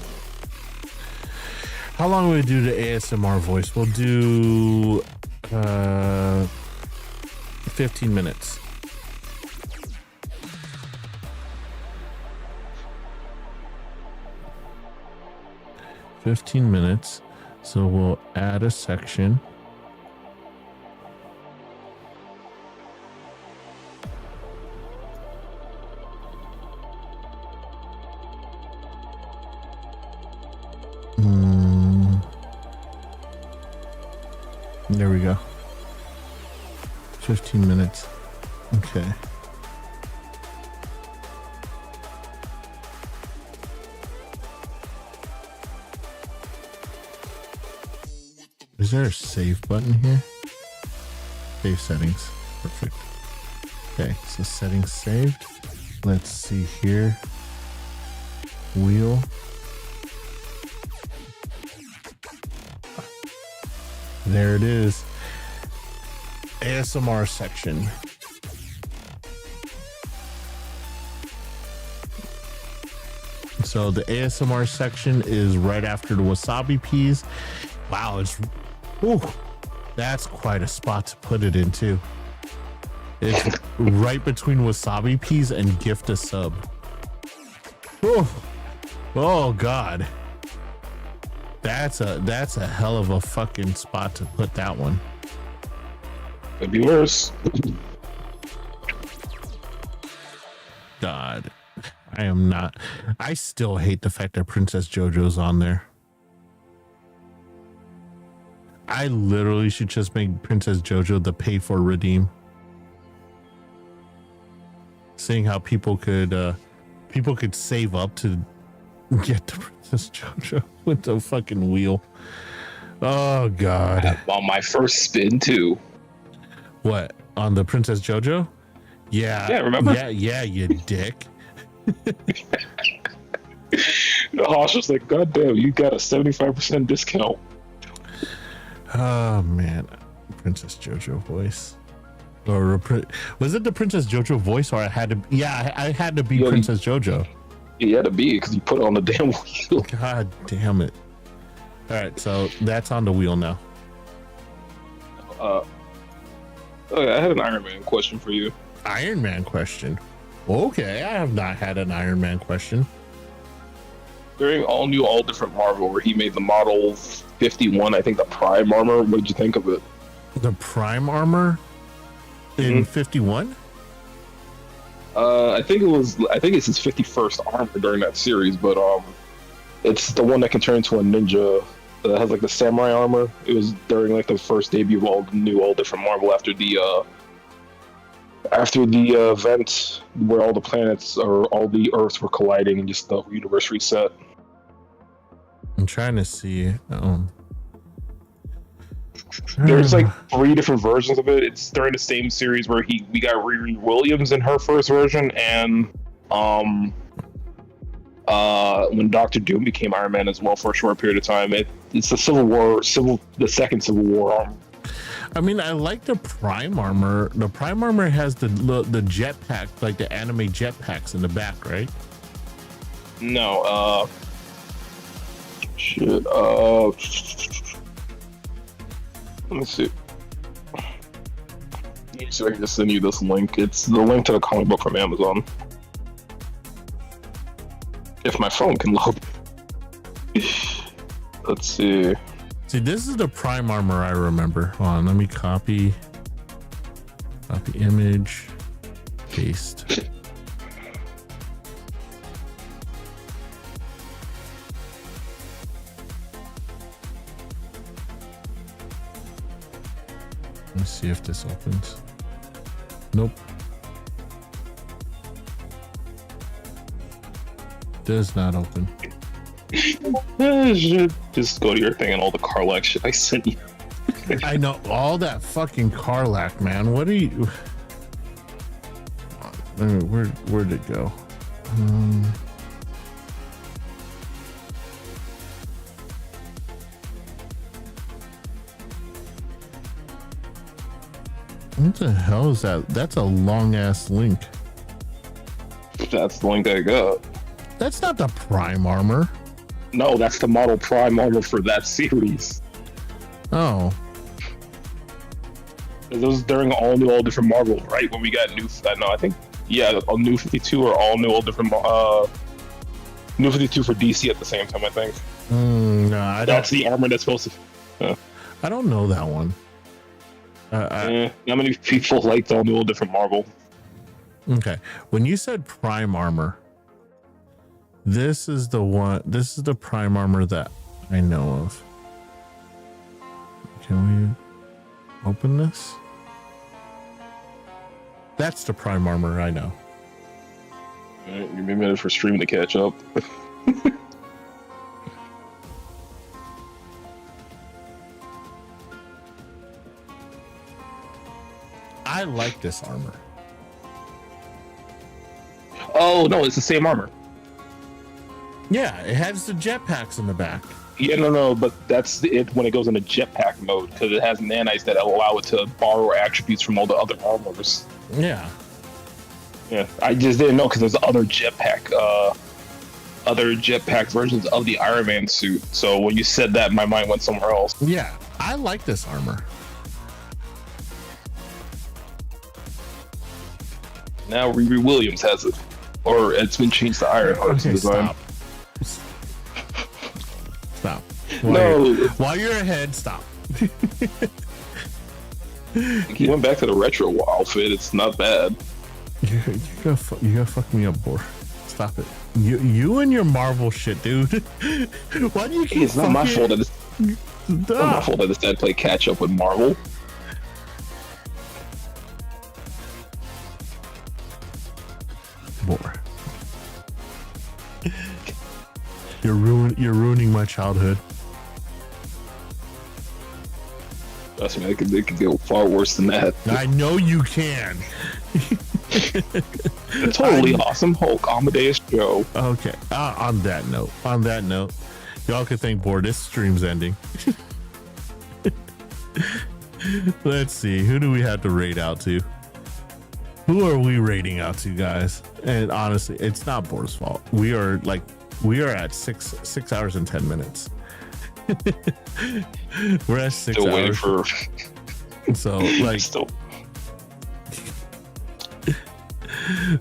How long will we do the ASMR voice? We'll do 15 minutes. So we'll add a section. There we go. 15 minutes. Okay. Is there a save button here? Save settings. Perfect. Okay, so settings saved. Let's see here. Wheel. There it is. ASMR section. So the ASMR section is right after the wasabi peas. Wow, it's ooh, That's quite a spot to put it into. It's right between wasabi peas and gift a sub. Oh God. That's a hell of a fucking spot to put that one. Could be worse. God. I still hate the fact that Princess JoJo's on there. I literally should just make Princess JoJo the pay for redeem. Seeing how people could save up to get the Princess JoJo with the fucking wheel. Oh God. On my first spin too. What? On the Princess JoJo? Yeah. Yeah, remember? Yeah, you dick. Hosh was like, God damn, you got a 75% discount. Oh man. Princess JoJo voice. Or was it the Princess JoJo voice, or I had to be Princess JoJo? You had to be, because you put it on the damn wheel. God damn it. All right, so that's on the wheel now. Okay, I had an Iron Man question for you. Iron Man question? Okay, I have not had an Iron Man question. During All New, All Different Marvel, where he made the Model 51, I think the Prime Armor, what did you think of it? The Prime Armor in 51? I think it's his 51st armor during that series, but it's the one that can turn into a ninja that has like the samurai armor. It was during like the first debut of All New, All Different Marvel after the event where all the planets or all the Earths were colliding and just the universe reset. I'm trying to see. There's like 3 different versions of it. It's during the same series where we got Riri Williams in her first version, and when Doctor Doom became Iron Man as well for a short period of time. It's the second Civil War armor. I mean, I like the Prime Armor. The Prime Armor has the jetpack, like the anime jetpacks in the back, right? No, shit. Let me see. So I can just send you this link. It's the link to the comic book from Amazon. If my phone can load. Let's see. See, this is the Prime Armor I remember. Hold on, let me copy image, paste. Let's see if this opens. Nope. Does not open. Just go to your thing and all the Carlac shit I sent you. I know all that fucking Carlac, man. What are you? Where'd it go? What the hell is that? That's a long ass link. That's the link I got. That's not the Prime Armor. No, that's the model Prime Armor for that series. Oh. It was during All New, All Different Marvel, right? When we got New 52 or All New, All Different New 52 for DC at the same time, I think. No, that's the armor that's supposed to... I don't know that one. Not many people liked All New, All Different Marvel. Okay. When you said Prime Armor, this is the one. This is the Prime Armor that I know of. Can we open this? That's the Prime Armor I know. Alright, give me a minute for stream to catch up. I like this armor. Oh no, it's the same armor. Yeah, it has the jetpacks in the back. Yeah, no, but that's it when it goes into jetpack mode, because it has nanites that allow it to borrow attributes from all the other armors. Yeah. Yeah, I just didn't know because there's other jetpack versions of the Iron Man suit. So when you said that, my mind went somewhere else. Yeah, I like this armor. Now Riri Williams has it, or it's been changed to Ironheart's design. Stop. While you're ahead, stop. He went back to the retro outfit. It's not bad. You gotta fuck me up, boy. Stop it. You and your Marvel shit, dude. Why do you keep? It's not my fault that it's not my fault that it's that play catch up with Marvel. Boy. You're ruining my childhood. Trust me, it could get far worse than that. I know you can. Totally awesome Hulk Amadeus Joe. Okay. On that note, y'all can thank Board. This stream's ending. Let's see. Who do we have to raid out to? Who are we raiding out to, guys? And honestly, it's not Board's fault. We are at 6 hours and 10 minutes. We're at 6 Still hours. waiting for. So like, Still.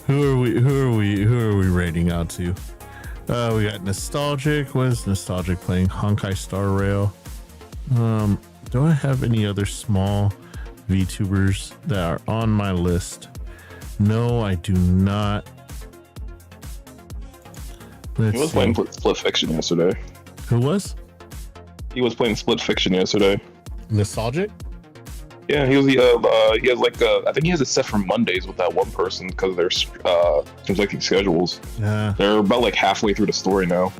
who are we raiding out to? We got Nostalgic. What is Nostalgic playing? Honkai Star Rail. Do I have any other small VTubers that are on my list? No, I do not. He was playing Split Fiction yesterday. Who was? He was playing Split Fiction yesterday. Nostalgic? Yeah, he was. He has like I think he has it set for Mondays with that one person because of their conflicting schedules. Yeah. They're about like halfway through the story now.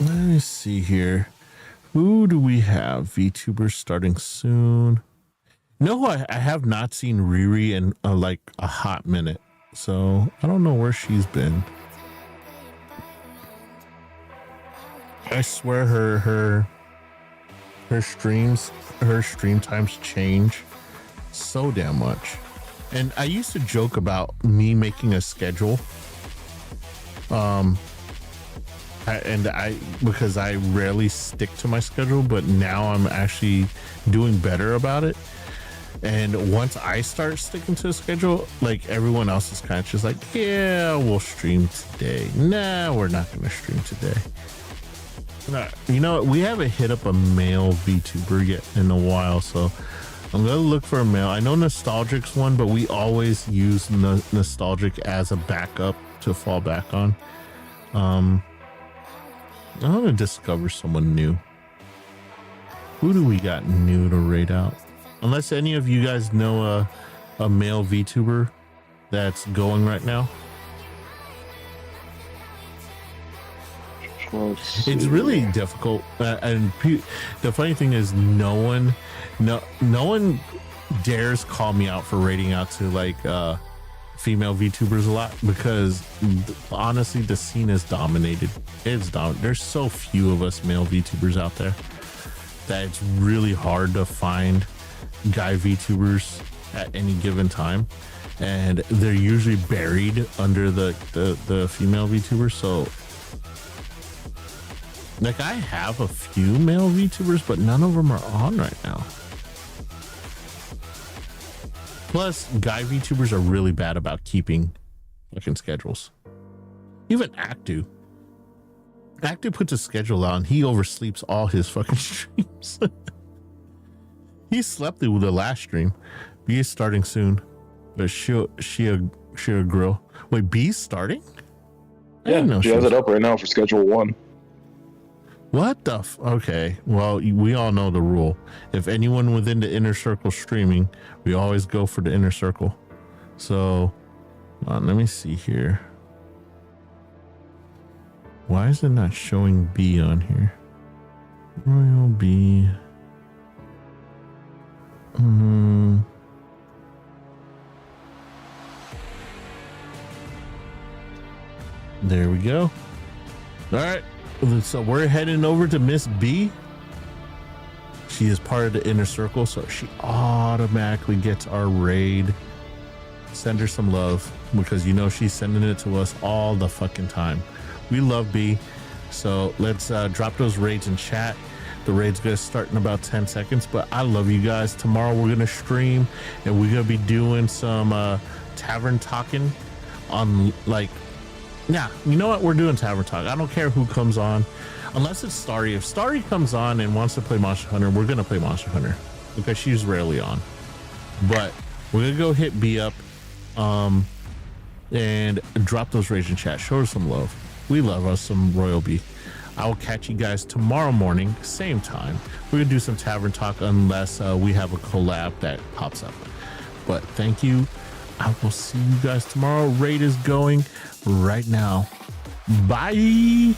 Let me see here. Who do we have? VTubers starting soon. No, I have not seen Riri in like a hot minute, so I don't know where she's been. I swear her stream times change so damn much. And I used to joke about me making a schedule. Because I rarely stick to my schedule, but now I'm actually doing better about it. And once I start sticking to a schedule, like everyone else is kind of just like, yeah, we'll stream today. Nah, we're not going to stream today. You know, we haven't hit up a male VTuber yet in a while, so I'm going to look for a male. I know Nostalgic's one, but we always use Nostalgic as a backup to fall back on. I'm going to discover someone new. Who do we got new to raid out? Unless any of you guys know a male VTuber that's going right now. It's really difficult, and the funny thing is, no one dares call me out for raiding out to like female VTubers a lot, because honestly, the scene is dominated. There's so few of us male VTubers out there that it's really hard to find guy VTubers at any given time, and they're usually buried under the female VTubers. So like, I have a few male VTubers, but none of them are on right now. Plus, guy VTubers are really bad about keeping fucking schedules. Even Actu puts a schedule out and he oversleeps all his fucking streams. He slept through the last stream. B is starting soon, but she a grill. Wait, B's starting? Yeah, she has it up right now for schedule 1. What the okay, well, we all know the rule. If anyone within the inner circle streaming, we always go for the inner circle. So let me see here. Why is it not showing B on here? Royal B. There we go. All right. So we're heading over to Miss B. She is part of the inner circle, so she automatically gets our raid. Send her some love, because you know she's sending it to us all the fucking time. We love B. So let's drop those raids in chat. The raid's gonna start in about 10 seconds, but I love you guys. Tomorrow we're gonna stream and we're gonna be doing some tavern talking on like, yeah, you know what? We're doing tavern talk. I don't care who comes on, unless it's Starry. If Starry comes on and wants to play Monster Hunter, we're gonna play Monster Hunter because she's rarely on. But we're gonna go hit B up, and drop those rage in chat. Show her some love. We love us some Royal B. I will catch you guys tomorrow morning, same time. We're gonna do some tavern talk unless we have a collab that pops up. But thank you. I will see you guys tomorrow. Raid is going right now. Bye.